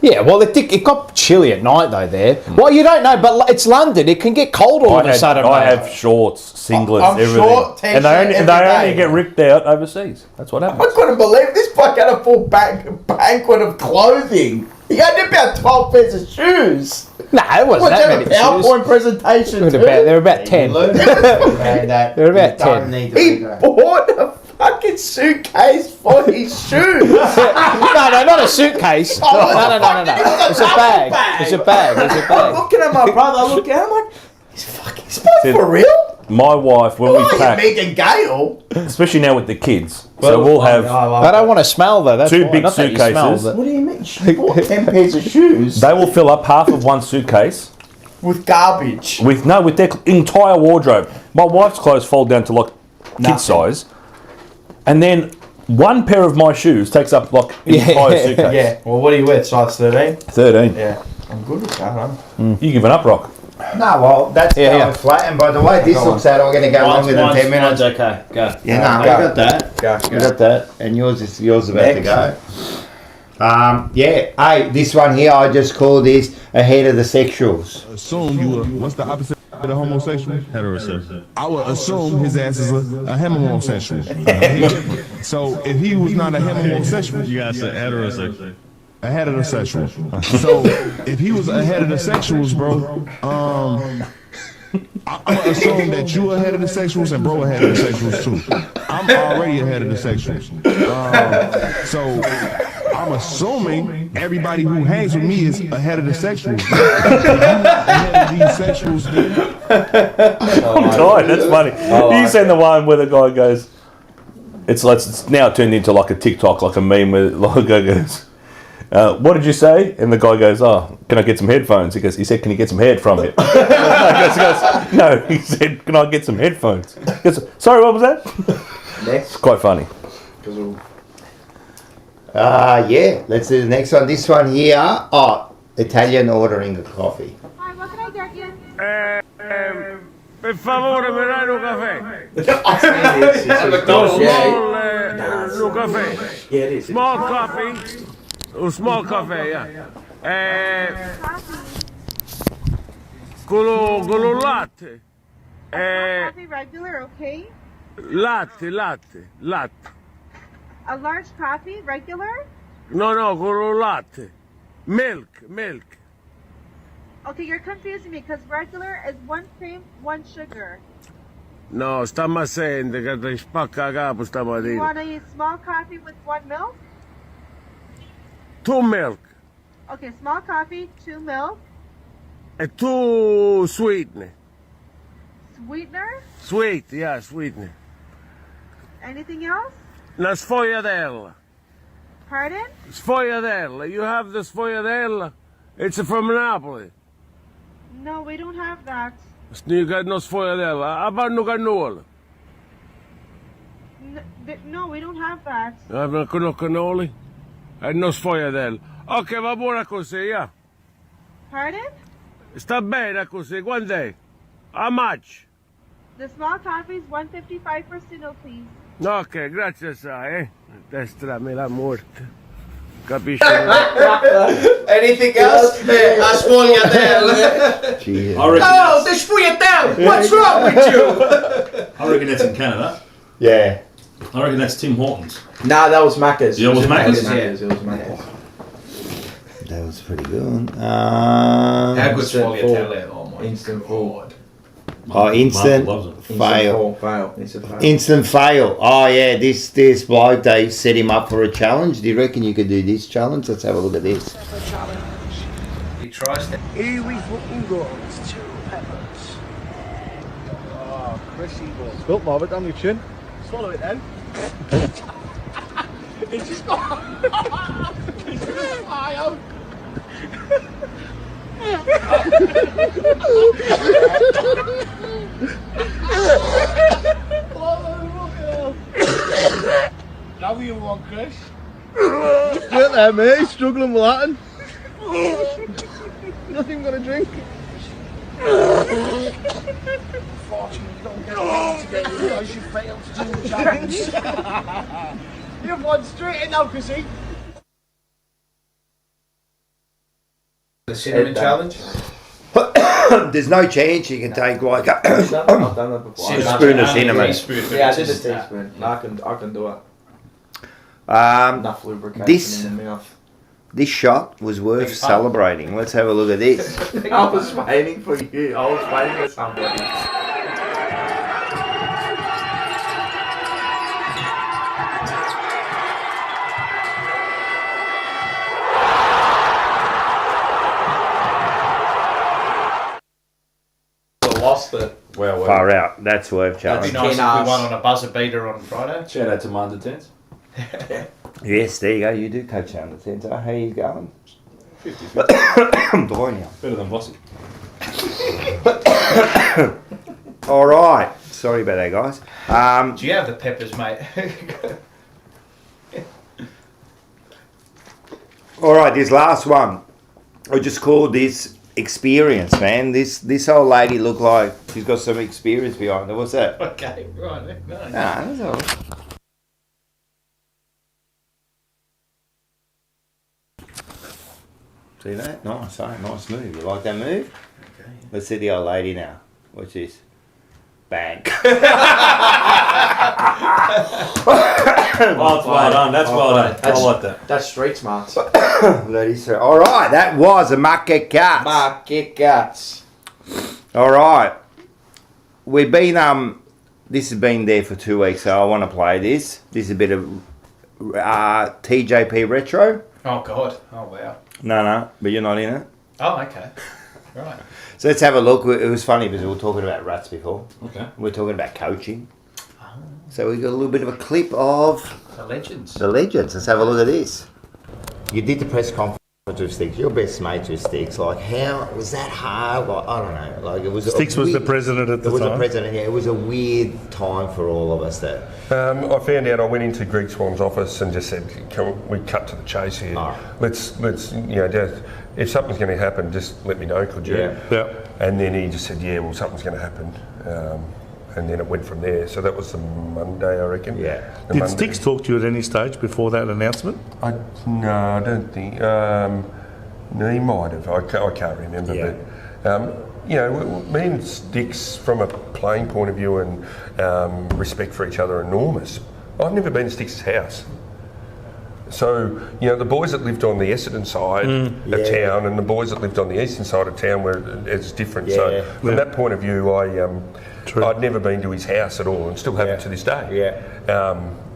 Speaker 4: Yeah, well, it got chilly at night though there. Well, you don't know, but it's London. It can get cold all of a sudden.
Speaker 2: I have shorts, singlets, everything.
Speaker 3: Short,
Speaker 2: and they only get ripped out overseas. That's what happens.
Speaker 3: I couldn't believe this bloke had a full banquet of clothing. He had about 12 pairs of shoes.
Speaker 4: No, it wasn't that many shoes.
Speaker 3: PowerPoint presentation.
Speaker 4: They were about 10. They were about 10.
Speaker 3: He bought a fucking suitcase for his shoes.
Speaker 4: No, not a suitcase. No. It's a bag.
Speaker 3: I'm looking at my brother. I'm like, he's for real?
Speaker 2: My wife, when we pack,
Speaker 3: Megan Gale,
Speaker 2: especially now with the kids, so we'll have.
Speaker 4: I don't want to smell though. That's
Speaker 2: 2 big suitcases.
Speaker 3: What do you mean? She bought 10 pairs of shoes.
Speaker 2: They will fill up half of one suitcase
Speaker 3: with garbage.
Speaker 2: With their entire wardrobe. My wife's clothes fold down to like kid size, and then one pair of my shoes takes up like an entire suitcase.
Speaker 3: Yeah. Well, what do you wear? Size 13.
Speaker 2: 13.
Speaker 3: Yeah. I'm good with that, huh?
Speaker 2: You giving up, Rock?
Speaker 1: No, well, that's going flat. And by the way, this looks out. I'm going to go on with in 10 minutes.
Speaker 4: Okay, go.
Speaker 1: Yeah, no, we got that. We got that. And yours about to go. Hey, this one here, I just call this ahead of the sexuals.
Speaker 8: Assume you were, what's the opposite of the homosexual?
Speaker 9: Heterosexual.
Speaker 8: I would assume his ass is a homosexual. So if he was not a homosexual,
Speaker 9: You gotta say heterosexual.
Speaker 8: a heterosexual. So if he was a heterosexuals, bro, I'm gonna assume that you a heterosexuals and bro a heterosexuals too. I'm already a heterosexual. So I'm assuming everybody who hangs with me is a heterosexual. If you're not ahead of these sexuals,
Speaker 2: I'm tired. That's funny. You seen the one where the guy goes, it's now turned into like a TikTok, like a meme where the guy goes, What did you say? And the guy goes, oh, can I get some headphones? He said, can you get some head from it? He goes, no, he said, can I get some headphones? He goes, sorry, what was that?
Speaker 3: Next.
Speaker 2: It's quite funny.
Speaker 1: Yeah, let's do the next one. This one here. Oh, Italian ordering a coffee.
Speaker 10: Hi, what can I get you?
Speaker 11: Per favore, mi dai un caffè? Un caffè.
Speaker 3: Yeah, it is.
Speaker 11: Small coffee. Un small coffee, yeah. Con lo latte.
Speaker 10: Coffee regular, okay?
Speaker 11: Latte.
Speaker 10: A large coffee, regular?
Speaker 11: No, con lo latte. Milk.
Speaker 10: Okay, you're confusing me because regular is 1 cream, 1 sugar.
Speaker 11: No, stiamo assente che ti spacca capo
Speaker 10: You
Speaker 11: stamattina.
Speaker 10: want a small coffee with 1 milk?
Speaker 11: 2 milk.
Speaker 10: Okay, small coffee, 2 milk.
Speaker 11: E 2 sweetener.
Speaker 10: Sweetener?
Speaker 11: Sweetener.
Speaker 10: Anything else?
Speaker 11: Una sfogliatella.
Speaker 10: Pardon?
Speaker 11: Sfogliatella. You have the sfogliatella? It's from Napoli.
Speaker 10: No, we don't have that.
Speaker 11: You got no sfogliatella. Abbanno cannoli.
Speaker 10: No, we don't have that.
Speaker 11: No cannoli? E no sfogliatella. Ok, va buona così, yeah.
Speaker 10: Pardon?
Speaker 11: Sta bene così. Quant'è? How much?
Speaker 10: The small coffee is 155 per single, please.
Speaker 11: Ok, grazie assai, Destrami la morte. Capisci?
Speaker 3: Anything else? A sfogliatella.
Speaker 1: Jesus.
Speaker 3: Oh, the sfogliatella! What's wrong with you?
Speaker 9: I reckon that's in Canada.
Speaker 1: Yeah.
Speaker 9: I reckon that's Tim Hortons.
Speaker 3: Nah, that was Macca's.
Speaker 9: Yeah, it was Macca's?
Speaker 3: Yeah, it was Macca's.
Speaker 1: That was pretty good.
Speaker 4: How good sfogliatella? Oh my
Speaker 3: Instant
Speaker 4: God.
Speaker 1: Instant fail. Instant fail. Oh yeah, this bloke, they set him up for a challenge. Do you reckon you could do this challenge? Let's have a look at this.
Speaker 4: He tries to.
Speaker 11: Here we fucking go.
Speaker 4: It's 2 peppers.
Speaker 11: Oh, Chrissy boy.
Speaker 6: Spilt more of it down your chin.
Speaker 11: Swallow it then. It's just it's just fly out. Now you want, Chris?
Speaker 6: Straight there, mate. Struggling with Latin. Nothing gonna drink.
Speaker 11: Unfortunately, you don't get it today because you failed to do the challenge. You've won straight in now, Chrissy.
Speaker 4: The cinnamon challenge?
Speaker 1: There's no chance you can take like a
Speaker 3: I've done that before.
Speaker 1: spoon of cinnamon.
Speaker 3: Yeah, I did a teaspoon. I can do it. Enough lubrication in the mouth.
Speaker 1: This shot was worth celebrating. Let's have a look at this.
Speaker 3: I was waiting for you. I was waiting for somebody.
Speaker 4: Lost it.
Speaker 2: Well,
Speaker 1: Far out. That's worth
Speaker 4: That'd be
Speaker 1: challenging.
Speaker 4: nice if we won on a buzzer beater on Friday.
Speaker 2: Shout out to Manda Tens.
Speaker 1: Yes, there you go. You do coach down the centre. How you going?
Speaker 2: 50-50.
Speaker 1: Boy, now.
Speaker 2: Better than Vossi.
Speaker 1: All right. Sorry about that, guys.
Speaker 4: Do you have the peppers, mate?
Speaker 1: All right, this last one. I just called this experience, man. This old lady looked like she's got some experience behind her. What's that?
Speaker 4: Okay, right. No.
Speaker 1: Nah, that's all right. See that? Nice, eh? Nice move. You like that move?
Speaker 4: Okay.
Speaker 1: Let's see the old lady now. Watch this. Bang.
Speaker 9: Oh, it's well done. That's well done. I like that.
Speaker 3: That's street smarts.
Speaker 1: That is so. All right, that was a Market Cats.
Speaker 3: Market Cats.
Speaker 1: All right. We've been this has been there for 2 weeks, so I want to play this. This is a bit of TJP retro.
Speaker 4: Oh, God. Oh, wow.
Speaker 1: No, but you're not in it.
Speaker 4: Oh, okay. Right.
Speaker 1: So let's have a look. It was funny because we were talking about rats before.
Speaker 2: Okay.
Speaker 1: We're talking about coaching. Oh. So we got a little bit of a clip of
Speaker 4: The legends.
Speaker 1: the legends. Let's have a look at this. you did the press conference with Sticks. Your best mates with Sticks. Like, how was that hard? Like, I don't know. Like, it was.
Speaker 12: Sticks was the president at the time.
Speaker 1: It was the president. Yeah, it was a weird time for all of us. That
Speaker 13: I found out. I went into Greg Swan's office and just said, "Can we cut to the chase here? Let's if something's going to happen, just let me know, could you?"
Speaker 12: Yeah.
Speaker 13: And then he just said, "Yeah, well, something's going to happen." And then it went from there. So that was the Monday, I reckon.
Speaker 1: Yeah.
Speaker 12: Did Sticks talk to you at any stage before that announcement?
Speaker 13: No, I don't think. No, he might have. I can't remember.
Speaker 1: Yeah.
Speaker 13: But me and Sticks, from a playing point of view and respect for each other, are enormous. I've never been to Sticks' house. So, the boys that lived on the Essendon side of town and the boys that lived on the eastern side of town, where it's different.
Speaker 1: Yeah.
Speaker 13: So, from that point of view, I'd never been to his house at all and still haven't to this day.
Speaker 1: Yeah.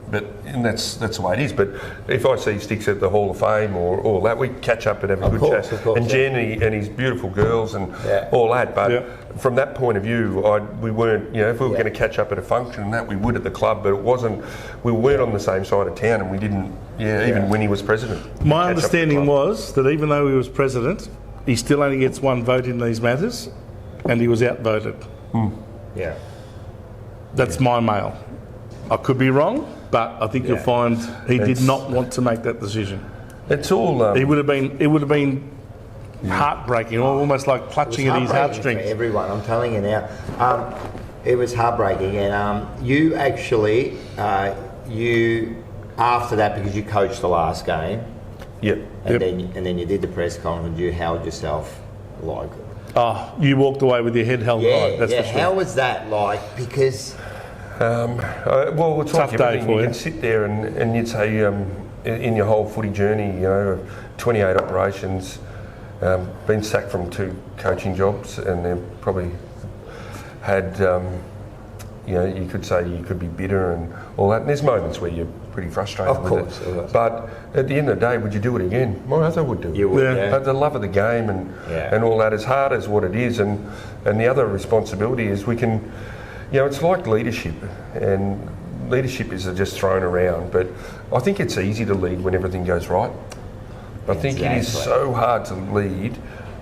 Speaker 13: And that's the way it is. But if I see Sticks at the Hall of Fame or all that, we catch up and have a good chat.
Speaker 1: Of course,
Speaker 13: and Jen and his beautiful girls and all that. But from that point of view, we weren't, if we were going to catch up at a function and that, we would at the club, but we weren't on the same side of town, and we didn't, even when he was president.
Speaker 12: My understanding was that even though he was president, he still only gets one vote in these matters, and he was outvoted.
Speaker 1: Yeah.
Speaker 12: That's my mail. I could be wrong, but I think you'll find he did not want to make that decision.
Speaker 13: It's all.
Speaker 12: It would have been heartbreaking, or almost like clutching at his heartstrings.
Speaker 1: For everyone, I'm telling you now, it was heartbreaking. And you actually, after that, because you coached the last game.
Speaker 13: Yep.
Speaker 1: And then you did the press conference. You held yourself like.
Speaker 12: Oh, you walked away with your head held high. That's for sure.
Speaker 1: How was that like? Because.
Speaker 13: Well, it's
Speaker 12: tough
Speaker 13: like
Speaker 12: day
Speaker 13: everything.
Speaker 12: for
Speaker 13: You
Speaker 12: you.
Speaker 13: can sit there and you'd say, in your whole footy journey, 28 operations, been sacked from 2 coaching jobs, and they've probably had, you could say you could be bitter and all that. And there's moments where you're pretty frustrated.
Speaker 1: Of course.
Speaker 13: But at the end of the day, would you do it again? My other would do it.
Speaker 1: You would,
Speaker 13: The love of the game and all that, as hard as what it is, and the other responsibility is we can. It's like leadership, and leadership is just thrown around, but I think it's easy to lead when everything goes right. I think it is so hard to lead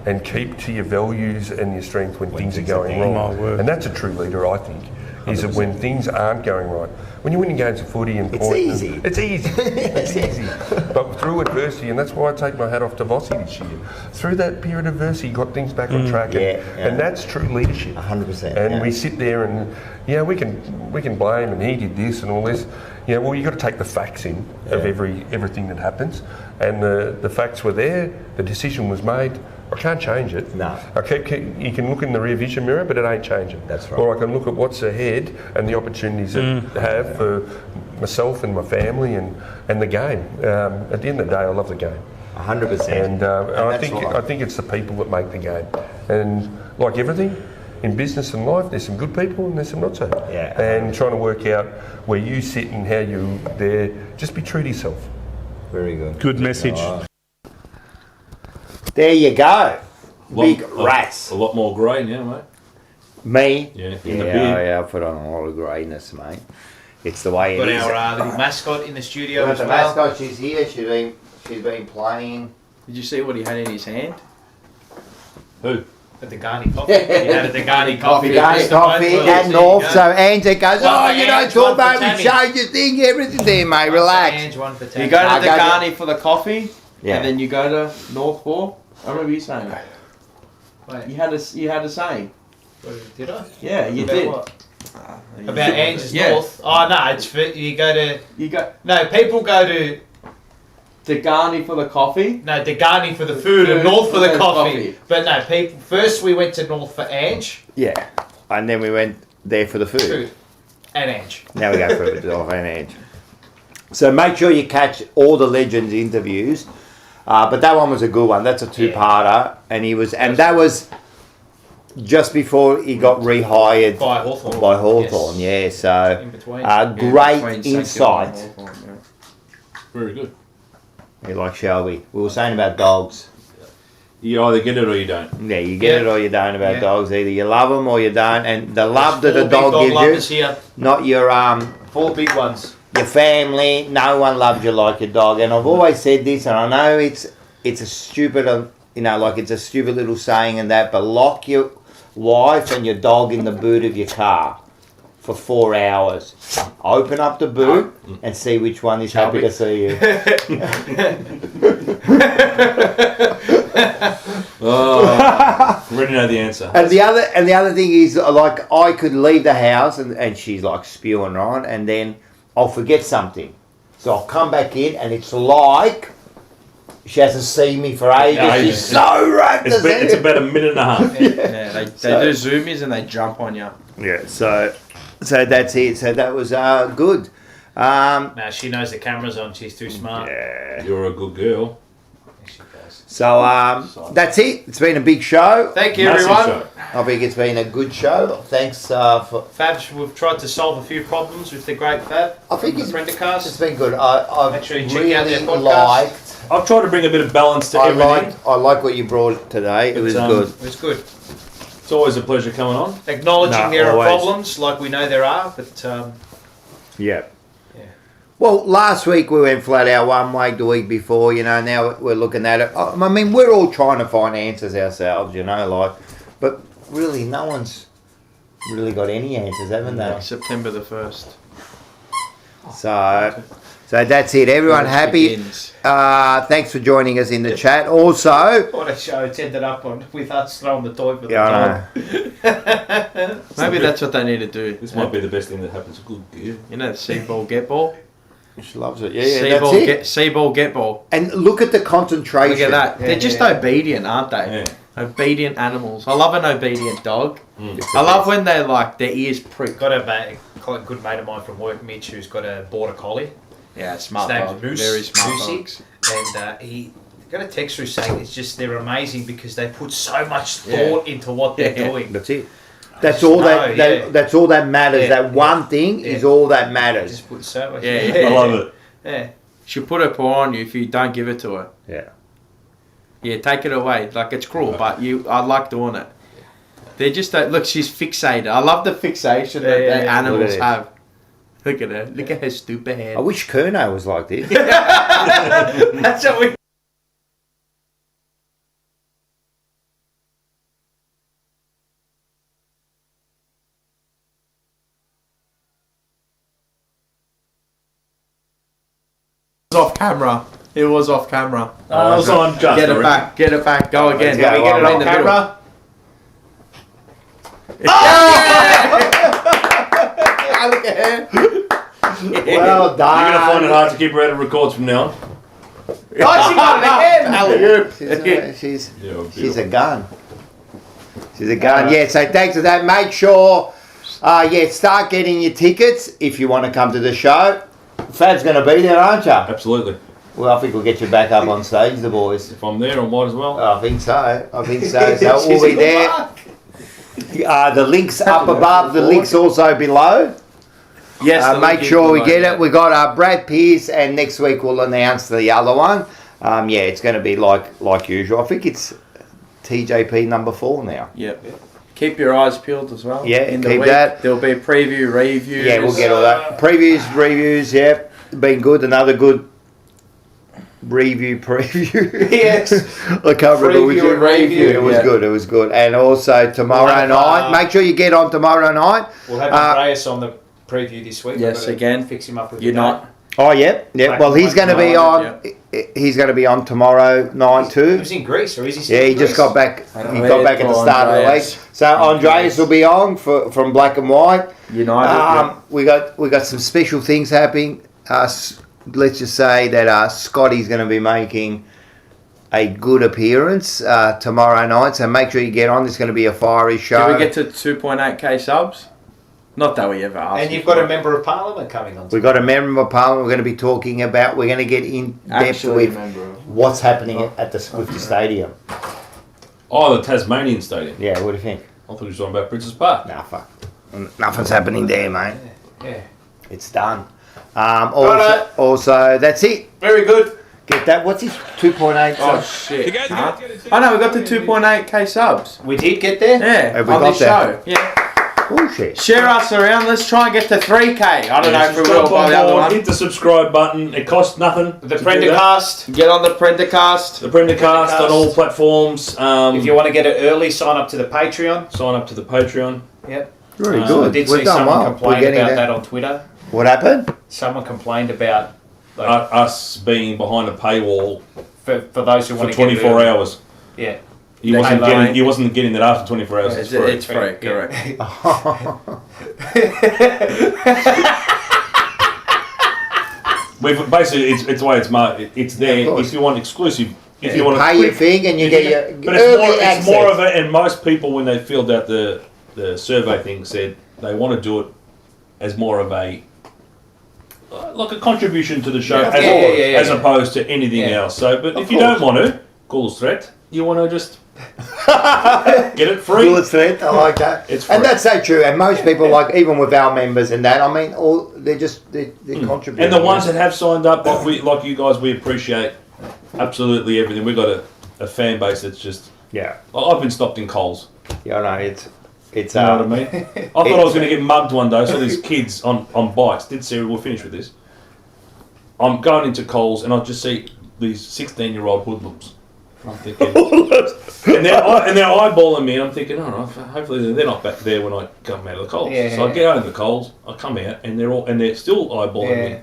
Speaker 13: and keep to your values and your strength when things are going wrong. And that's a true leader, I think, is that when things aren't going right. When you're winning games of footy and
Speaker 1: It's easy.
Speaker 13: It's easy. It's easy. But through adversity, and that's why I take my hat off to Vossi this year. Through that period of adversity, got things back on track, and that's true leadership.
Speaker 1: 100%.
Speaker 13: And we sit there and we can blame, and he did this and all this. Well, you've got to take the facts in of everything that happens, and the facts were there. The decision was made. I can't change it.
Speaker 1: No.
Speaker 13: You can look in the rear vision mirror, but it ain't changing.
Speaker 1: That's right.
Speaker 13: Or I can look at what's ahead and the opportunities that I have for myself and my family and the game. At the end of the day, I love the game.
Speaker 1: 100%.
Speaker 13: And I think it's the people that make the game. And like everything, in business and life, there's some good people and there's some not so.
Speaker 1: Yeah.
Speaker 13: And trying to work out where you sit and how you're there, just be true to yourself.
Speaker 1: Very good.
Speaker 12: Good message.
Speaker 1: There you go. Big rats.
Speaker 2: A lot more grey now, mate.
Speaker 1: Me?
Speaker 2: Yeah, in the beard.
Speaker 1: I put on a lot of greyness, mate. It's the way it is.
Speaker 4: Got our little mascot in the studio as
Speaker 1: The
Speaker 4: well.
Speaker 1: mascot, she's here. She's been playing.
Speaker 4: Did you see what he had in his hand?
Speaker 2: Who?
Speaker 4: A Degani coffee. He had a Degani coffee.
Speaker 1: Degani coffee and North. So Angie goes, you don't talk about me,
Speaker 4: Tammy.
Speaker 1: change your thing, everything there, mate. Relax.
Speaker 4: You go to Degani for the coffee,
Speaker 1: Yeah.
Speaker 4: and then you go to North for. I remember you saying that. Wait. You had a saying.
Speaker 14: Did I?
Speaker 4: Yeah, you
Speaker 14: About
Speaker 4: did.
Speaker 14: What? About Angie's North? Oh no, it's for,
Speaker 4: you go.
Speaker 14: No, people go to
Speaker 4: Degani for the coffee.
Speaker 14: No, Degani for the food and North for the coffee. But no, people. First we went to North for Ange.
Speaker 1: Yeah. And then we went there for the food.
Speaker 14: And Ange.
Speaker 1: Now we go for it off and Ange. So make sure you catch all the Legends interviews. But that one was a good one. That's a two-parter, and that was just before he got rehired
Speaker 14: by Hawthorn.
Speaker 1: By Hawthorn, yeah. So
Speaker 14: in between.
Speaker 1: Great insight.
Speaker 2: Very good.
Speaker 1: You like Shelby? We were saying about dogs.
Speaker 2: You either get it or you don't.
Speaker 1: Yeah, you get it or you don't about dogs. Either you love them or you don't, and the love that a dog gives you,
Speaker 14: here.
Speaker 1: not your
Speaker 14: 4 big ones.
Speaker 1: your family. No one loves you like your dog. And I've always said this, and I know it's a stupid, like it's a stupid little saying and that, but lock your wife and your dog in the boot of your car for 4 hours. Open up the boot and see which one is happy to see you.
Speaker 2: Oh, already know the answer.
Speaker 1: And the other thing is, like, I could leave the house and she's like spewing, right? And then I'll forget something. So I'll come back in and it's like she hasn't seen me for ages.
Speaker 2: Yeah,
Speaker 1: She's so rapt.
Speaker 2: It's about a minute and a half.
Speaker 3: They do zoomies and they jump on you.
Speaker 1: Yeah, so that's it. So that was good.
Speaker 14: Now she knows the camera's on. She's too smart.
Speaker 1: Yeah.
Speaker 2: You're a good girl.
Speaker 1: So that's it. It's been a big show.
Speaker 14: Thank you, everyone.
Speaker 1: Show. I think it's been a good show. Thanks for
Speaker 14: Fabs. We've tried to solve a few problems with the great Fab.
Speaker 1: I think it's
Speaker 14: Prendercast.
Speaker 1: been good. I've
Speaker 14: Make sure you check
Speaker 1: really
Speaker 14: out their podcast.
Speaker 1: liked.
Speaker 2: I've tried to bring a bit of balance to everything.
Speaker 1: I like what you brought today. It was good.
Speaker 14: It was good.
Speaker 2: It's always a pleasure coming on.
Speaker 14: Acknowledging there
Speaker 1: always.
Speaker 14: are problems, like we know there are, but
Speaker 1: Yeah. Well, last week we went flat out 1 week, the week before, now we're looking at it. I mean, we're all trying to find answers ourselves, but really no one's really got any answers, haven't they?
Speaker 3: September the 1st.
Speaker 1: So that's it. Everyone happy? Thanks for joining us in the chat. Also,
Speaker 14: what a show it's ended up on with us throwing the toy for the
Speaker 1: dog.
Speaker 3: Maybe that's what they need to do.
Speaker 2: This might be the best thing that happens. Good gear.
Speaker 3: See ball, get ball.
Speaker 1: She loves it.
Speaker 3: See ball, get ball.
Speaker 1: And look at the concentration.
Speaker 3: Look at that. They're just obedient, aren't they?
Speaker 2: Yeah.
Speaker 3: Obedient animals. I love an obedient dog. I love when they their ears prick.
Speaker 14: Got a good mate of mine from work, Mitch, who's got a border collie.
Speaker 3: Yeah, smart
Speaker 14: His
Speaker 3: dog.
Speaker 14: name's Moose.
Speaker 3: Very smart
Speaker 14: Moosey.
Speaker 3: dogs.
Speaker 14: And he got a text through saying they're amazing because they put so much thought into what they're doing.
Speaker 1: That's it. That's all that's all that matters.
Speaker 14: Yeah.
Speaker 1: That one thing is all that matters.
Speaker 14: Just put so much.
Speaker 2: I love it.
Speaker 14: Yeah.
Speaker 3: She'll put her paw on you if you don't give it to her.
Speaker 1: Yeah.
Speaker 3: Yeah, take it away. Like, it's cruel, but I like doing it. They're just look. She's fixated. I love the fixation that animals have. Look at her. Look at her stupid head.
Speaker 1: I wish Kerno was like this.
Speaker 3: That's what we. Off camera. It was off camera.
Speaker 2: It was on just.
Speaker 3: Get it back. Get it back. Go again.
Speaker 1: Can we get it on
Speaker 14: camera?
Speaker 3: Look at her.
Speaker 1: Well done.
Speaker 2: You're gonna find it hard to keep her out of records from now on.
Speaker 3: Oh, she got it again.
Speaker 1: She's a gun. She's a gun. Yeah, so thanks for that. Make sure, start getting your tickets if you want to come to the show. Fab's going to be there, aren't you?
Speaker 2: Absolutely.
Speaker 1: Well, I think we'll get you back up on stage, the boys.
Speaker 2: If I'm there, I might as well.
Speaker 1: I think so. So we'll be there. The link's up above. The link's also below.
Speaker 3: Yes.
Speaker 1: Make sure we get it. We got Brad Pierce, and next week we'll announce the other one. It's going to be like usual. I think it's TJP number 4 now.
Speaker 3: Yep. Keep your eyes peeled as well.
Speaker 1: Yeah,
Speaker 3: in the
Speaker 1: keep
Speaker 3: week.
Speaker 1: that.
Speaker 3: There'll be preview, reviews.
Speaker 1: Yeah, we'll get all that. Previews, reviews, been good. Another good preview.
Speaker 14: Yes.
Speaker 1: I can't remember which
Speaker 14: review.
Speaker 1: It was good. It was good. And also tomorrow night. Make sure you get on tomorrow night.
Speaker 14: We'll have Andreas on the preview this week.
Speaker 3: Yes, again.
Speaker 14: Fix him up with
Speaker 3: You're not.
Speaker 1: Oh yeah. Well, he's going to be on. He's going to be on tomorrow night too.
Speaker 14: He was in Greece, or is he still
Speaker 1: Yeah, he
Speaker 14: in
Speaker 1: just
Speaker 14: Greece?
Speaker 1: got back. He got back at the start of the week. So Andreas will be on from Black and White.
Speaker 3: United.
Speaker 1: We got some special things happening. Let's just say that Scotty's going to be making a good appearance tomorrow night. So make sure you get on. It's going to be a fiery show.
Speaker 3: Did we get to 2.8k subs? Not that we ever asked.
Speaker 14: And you've got a member of parliament coming on.
Speaker 1: We've got a member of parliament. We're going to be talking about. We're going to get in depth with what's happening with the stadium.
Speaker 2: Oh, the Tasmanian Stadium.
Speaker 1: Yeah, what do you think?
Speaker 2: I thought you were talking about Princess Park.
Speaker 1: Nah, fuck. Nothing's happening there, mate.
Speaker 14: Yeah.
Speaker 1: It's done. Also, that's it.
Speaker 14: Very good.
Speaker 1: Get that. What's his 2.8?
Speaker 3: Oh, shit. Oh, no, we got to 2.8k subs.
Speaker 14: We did get there?
Speaker 3: Yeah,
Speaker 1: Have we
Speaker 3: on
Speaker 1: got
Speaker 3: this
Speaker 1: there?
Speaker 3: show. Yeah.
Speaker 1: Bullshit.
Speaker 3: Share us around. Let's try and get to 3K. I don't know if we will by the other one.
Speaker 2: Hit the subscribe button. It costs nothing.
Speaker 14: The Prendercast.
Speaker 3: Get on the Prendercast.
Speaker 2: The Prendercast on all platforms.
Speaker 14: If you want to get it early, sign up to the Patreon.
Speaker 2: Sign up to the Patreon.
Speaker 14: Yep.
Speaker 1: Very good.
Speaker 14: I did
Speaker 1: We've
Speaker 14: see
Speaker 1: done
Speaker 14: someone
Speaker 1: well.
Speaker 14: complain about that on Twitter.
Speaker 1: What happened?
Speaker 14: Someone complained about
Speaker 2: us being behind a paywall
Speaker 14: for those who want
Speaker 2: for
Speaker 14: to get
Speaker 2: 24 hours.
Speaker 14: Yeah.
Speaker 2: He wasn't getting that after 24 hours.
Speaker 3: It's free, correct.
Speaker 2: We've basically it's the way it's marked. It's there if you want exclusive. If you want to
Speaker 1: pay your thing and you get your
Speaker 2: but
Speaker 1: it's
Speaker 2: more of it. And most people, when they filled out the survey thing, said they want to do it as more of a like a contribution to the show, as opposed to anything else. So, but if you don't want to, call us threat. You want to just get it free.
Speaker 1: Call us threat. I like that.
Speaker 2: It's free.
Speaker 1: And that's so true. And most people, like even with our members and that, I mean, they're contributing.
Speaker 2: And the ones that have signed up, like you guys, we appreciate absolutely everything. We've got a fan base that's just I've been stopped in Coles.
Speaker 1: Yeah, I know it's.
Speaker 2: You know what I mean? I thought I was going to get mugged one day. So these kids on bikes. We'll finish with this. I'm going into Coles and I just see these 16-year-old hoodlums. I'm thinking, and they're eyeballing me, and I'm thinking, hopefully they're not back there when I come out of the Coles. So I get out of the Coles, I come out, and they're still eyeballing me.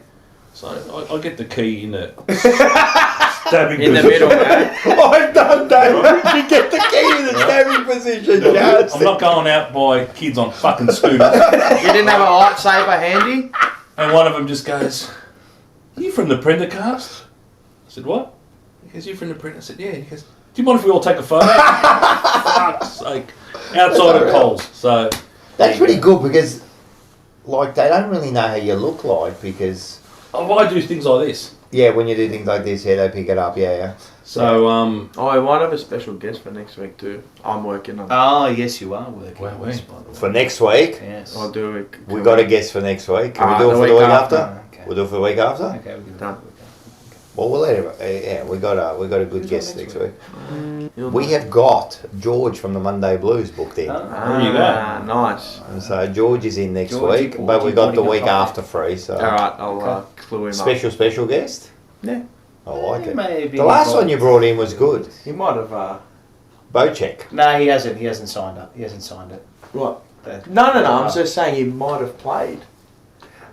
Speaker 2: So I get the key in the stabbing
Speaker 3: in
Speaker 2: position.
Speaker 3: the middle.
Speaker 1: I've done that. You get the key in the stabbing position.
Speaker 2: I'm not going out by kids on fucking scooters.
Speaker 3: You didn't have a lightsaber handy?
Speaker 2: And one of them just goes, "Are you from the Prendercast?" I said, "What?" He goes, "You from the Print?" I said, "Yeah." He goes, "Do you mind if we all take a photo?" Fuck's sake. Outside of Coles. So
Speaker 1: that's pretty good because, like, they don't really know how you look like because.
Speaker 2: Oh, I do things like this.
Speaker 1: Yeah, when you do things like this, they pick it up. Yeah.
Speaker 2: So
Speaker 3: I might have a special guest for next week too. I'm working on.
Speaker 14: Oh yes, you are working.
Speaker 1: For next week.
Speaker 14: Yes.
Speaker 3: I'll do it.
Speaker 1: We got a guest for next week. Can we do it for the week after?
Speaker 14: Okay.
Speaker 1: We'll do it for the week after.
Speaker 14: Okay, we'll do
Speaker 3: Done.
Speaker 1: Well, we'll let it. Yeah, we got a good guest next week. We have got George from the Monday Blues booked in.
Speaker 2: there you go.
Speaker 3: Nice.
Speaker 1: And so George is in next
Speaker 14: Georgie,
Speaker 1: week, but we got the week after free. So
Speaker 3: All right, I'll clue him
Speaker 1: special guest.
Speaker 3: Yeah.
Speaker 1: I like it.
Speaker 14: Maybe
Speaker 1: The last one you brought in was good.
Speaker 3: up. He might have.
Speaker 1: Bocek.
Speaker 14: No, he hasn't. He hasn't signed up. He hasn't signed it.
Speaker 3: What? No. I'm just saying he might have played.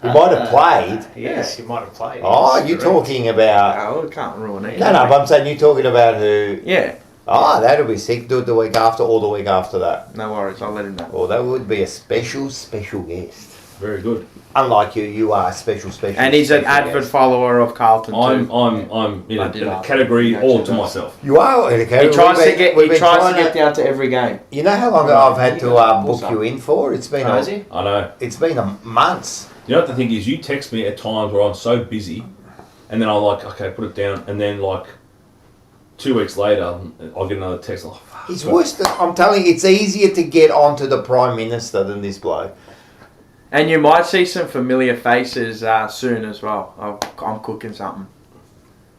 Speaker 1: He might have played.
Speaker 14: Yes, he might have played.
Speaker 1: Oh,
Speaker 14: yes,
Speaker 1: you're
Speaker 14: correct.
Speaker 1: talking about.
Speaker 3: No, we can't ruin it.
Speaker 1: No, but I'm saying you're talking about who.
Speaker 3: Yeah.
Speaker 1: Oh, that'll be sick. Do it the week after or the week after that.
Speaker 3: No worries. I'll let him know.
Speaker 1: Well, that would be a special guest.
Speaker 2: Very good.
Speaker 1: Unlike you are a special.
Speaker 3: And he's an
Speaker 1: special
Speaker 3: avid
Speaker 1: guest.
Speaker 3: follower of Carlton too.
Speaker 2: I'm in a category all to myself.
Speaker 1: You are in a category.
Speaker 3: He tries to get down to every game.
Speaker 1: You know how long I've had to book you in for? It's been
Speaker 14: Crazy.
Speaker 2: I know.
Speaker 1: It's been months.
Speaker 2: You know what the thing is? You text me at times where I'm so busy, and then I'm like, okay, put it down, and then like 2 weeks later, I'll get another text. Like, fuck.
Speaker 1: It's worse than, I'm telling you, it's easier to get onto the Prime Minister than this bloke.
Speaker 3: And you might see some familiar faces soon as well. I'm cooking something.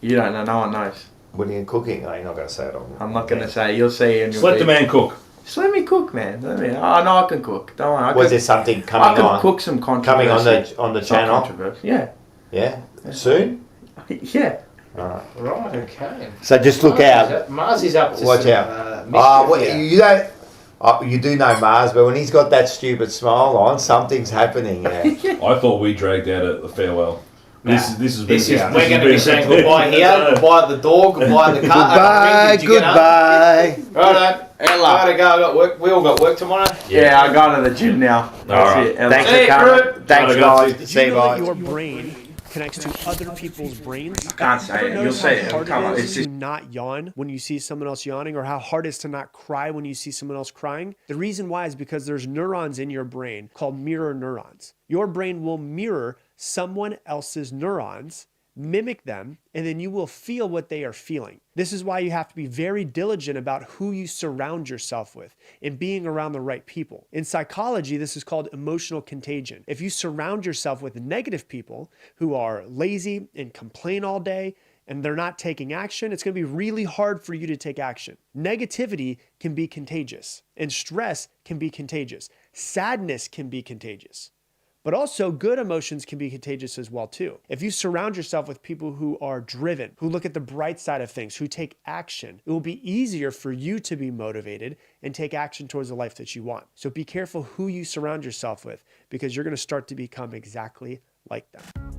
Speaker 3: You don't know. No one knows.
Speaker 1: What are you cooking? Oh, you're not going to say it on.
Speaker 3: I'm not going to say. You'll see. And
Speaker 2: Just let the man cook.
Speaker 3: Just let me cook, man. Oh no, I can cook. Don't worry.
Speaker 1: Was there something coming on?
Speaker 3: I can cook some controversy.
Speaker 1: Coming on the channel?
Speaker 3: Controversy. Yeah.
Speaker 1: Yeah? Soon?
Speaker 3: Yeah.
Speaker 1: Alright.
Speaker 14: Right. Okay.
Speaker 1: So just look out.
Speaker 14: Mars is up to
Speaker 1: Watch
Speaker 14: some,
Speaker 1: out.
Speaker 14: mischief here.
Speaker 1: You don't... you do know Mars, but when he's got that stupid smile on, something's happening. Yeah.
Speaker 2: I thought we dragged out a farewell. This is
Speaker 14: We're going to be saying goodbye here, goodbye at the door, goodbye at the car.
Speaker 1: Goodbye.
Speaker 14: Righto.
Speaker 3: Ella.
Speaker 14: Gotta go. I got work. We all got work tomorrow.
Speaker 3: Yeah, I go to the gym now.
Speaker 2: Alright.
Speaker 3: Thanks
Speaker 14: Hey,
Speaker 3: for coming. Thanks, guys.
Speaker 15: Did you know that your brain connects to other people's brains?
Speaker 3: Can't say it. You'll see it.
Speaker 15: How
Speaker 3: Come on.
Speaker 15: hard it
Speaker 3: It's
Speaker 15: is
Speaker 3: just
Speaker 15: to not yawn when you see someone else yawning, or how hard it is to not cry when you see someone else crying? The reason why is because there's neurons in your brain called mirror neurons. Your brain will mirror someone else's neurons, mimic them, and then you will feel what they are feeling. This is why you have to be very diligent about who you surround yourself with and being around the right people. In psychology, this is called emotional contagion. If you surround yourself with negative people who are lazy and complain all day and they're not taking action, it's going to be really hard for you to take action. Negativity can be contagious, and stress can be contagious. Sadness can be contagious. But also good emotions can be contagious as well too. If you surround yourself with people who are driven, who look at the bright side of things, who take action, it will be easier for you to be motivated and take action towards the life that you want. So be careful who you surround yourself with, because you're going to start to become exactly like them.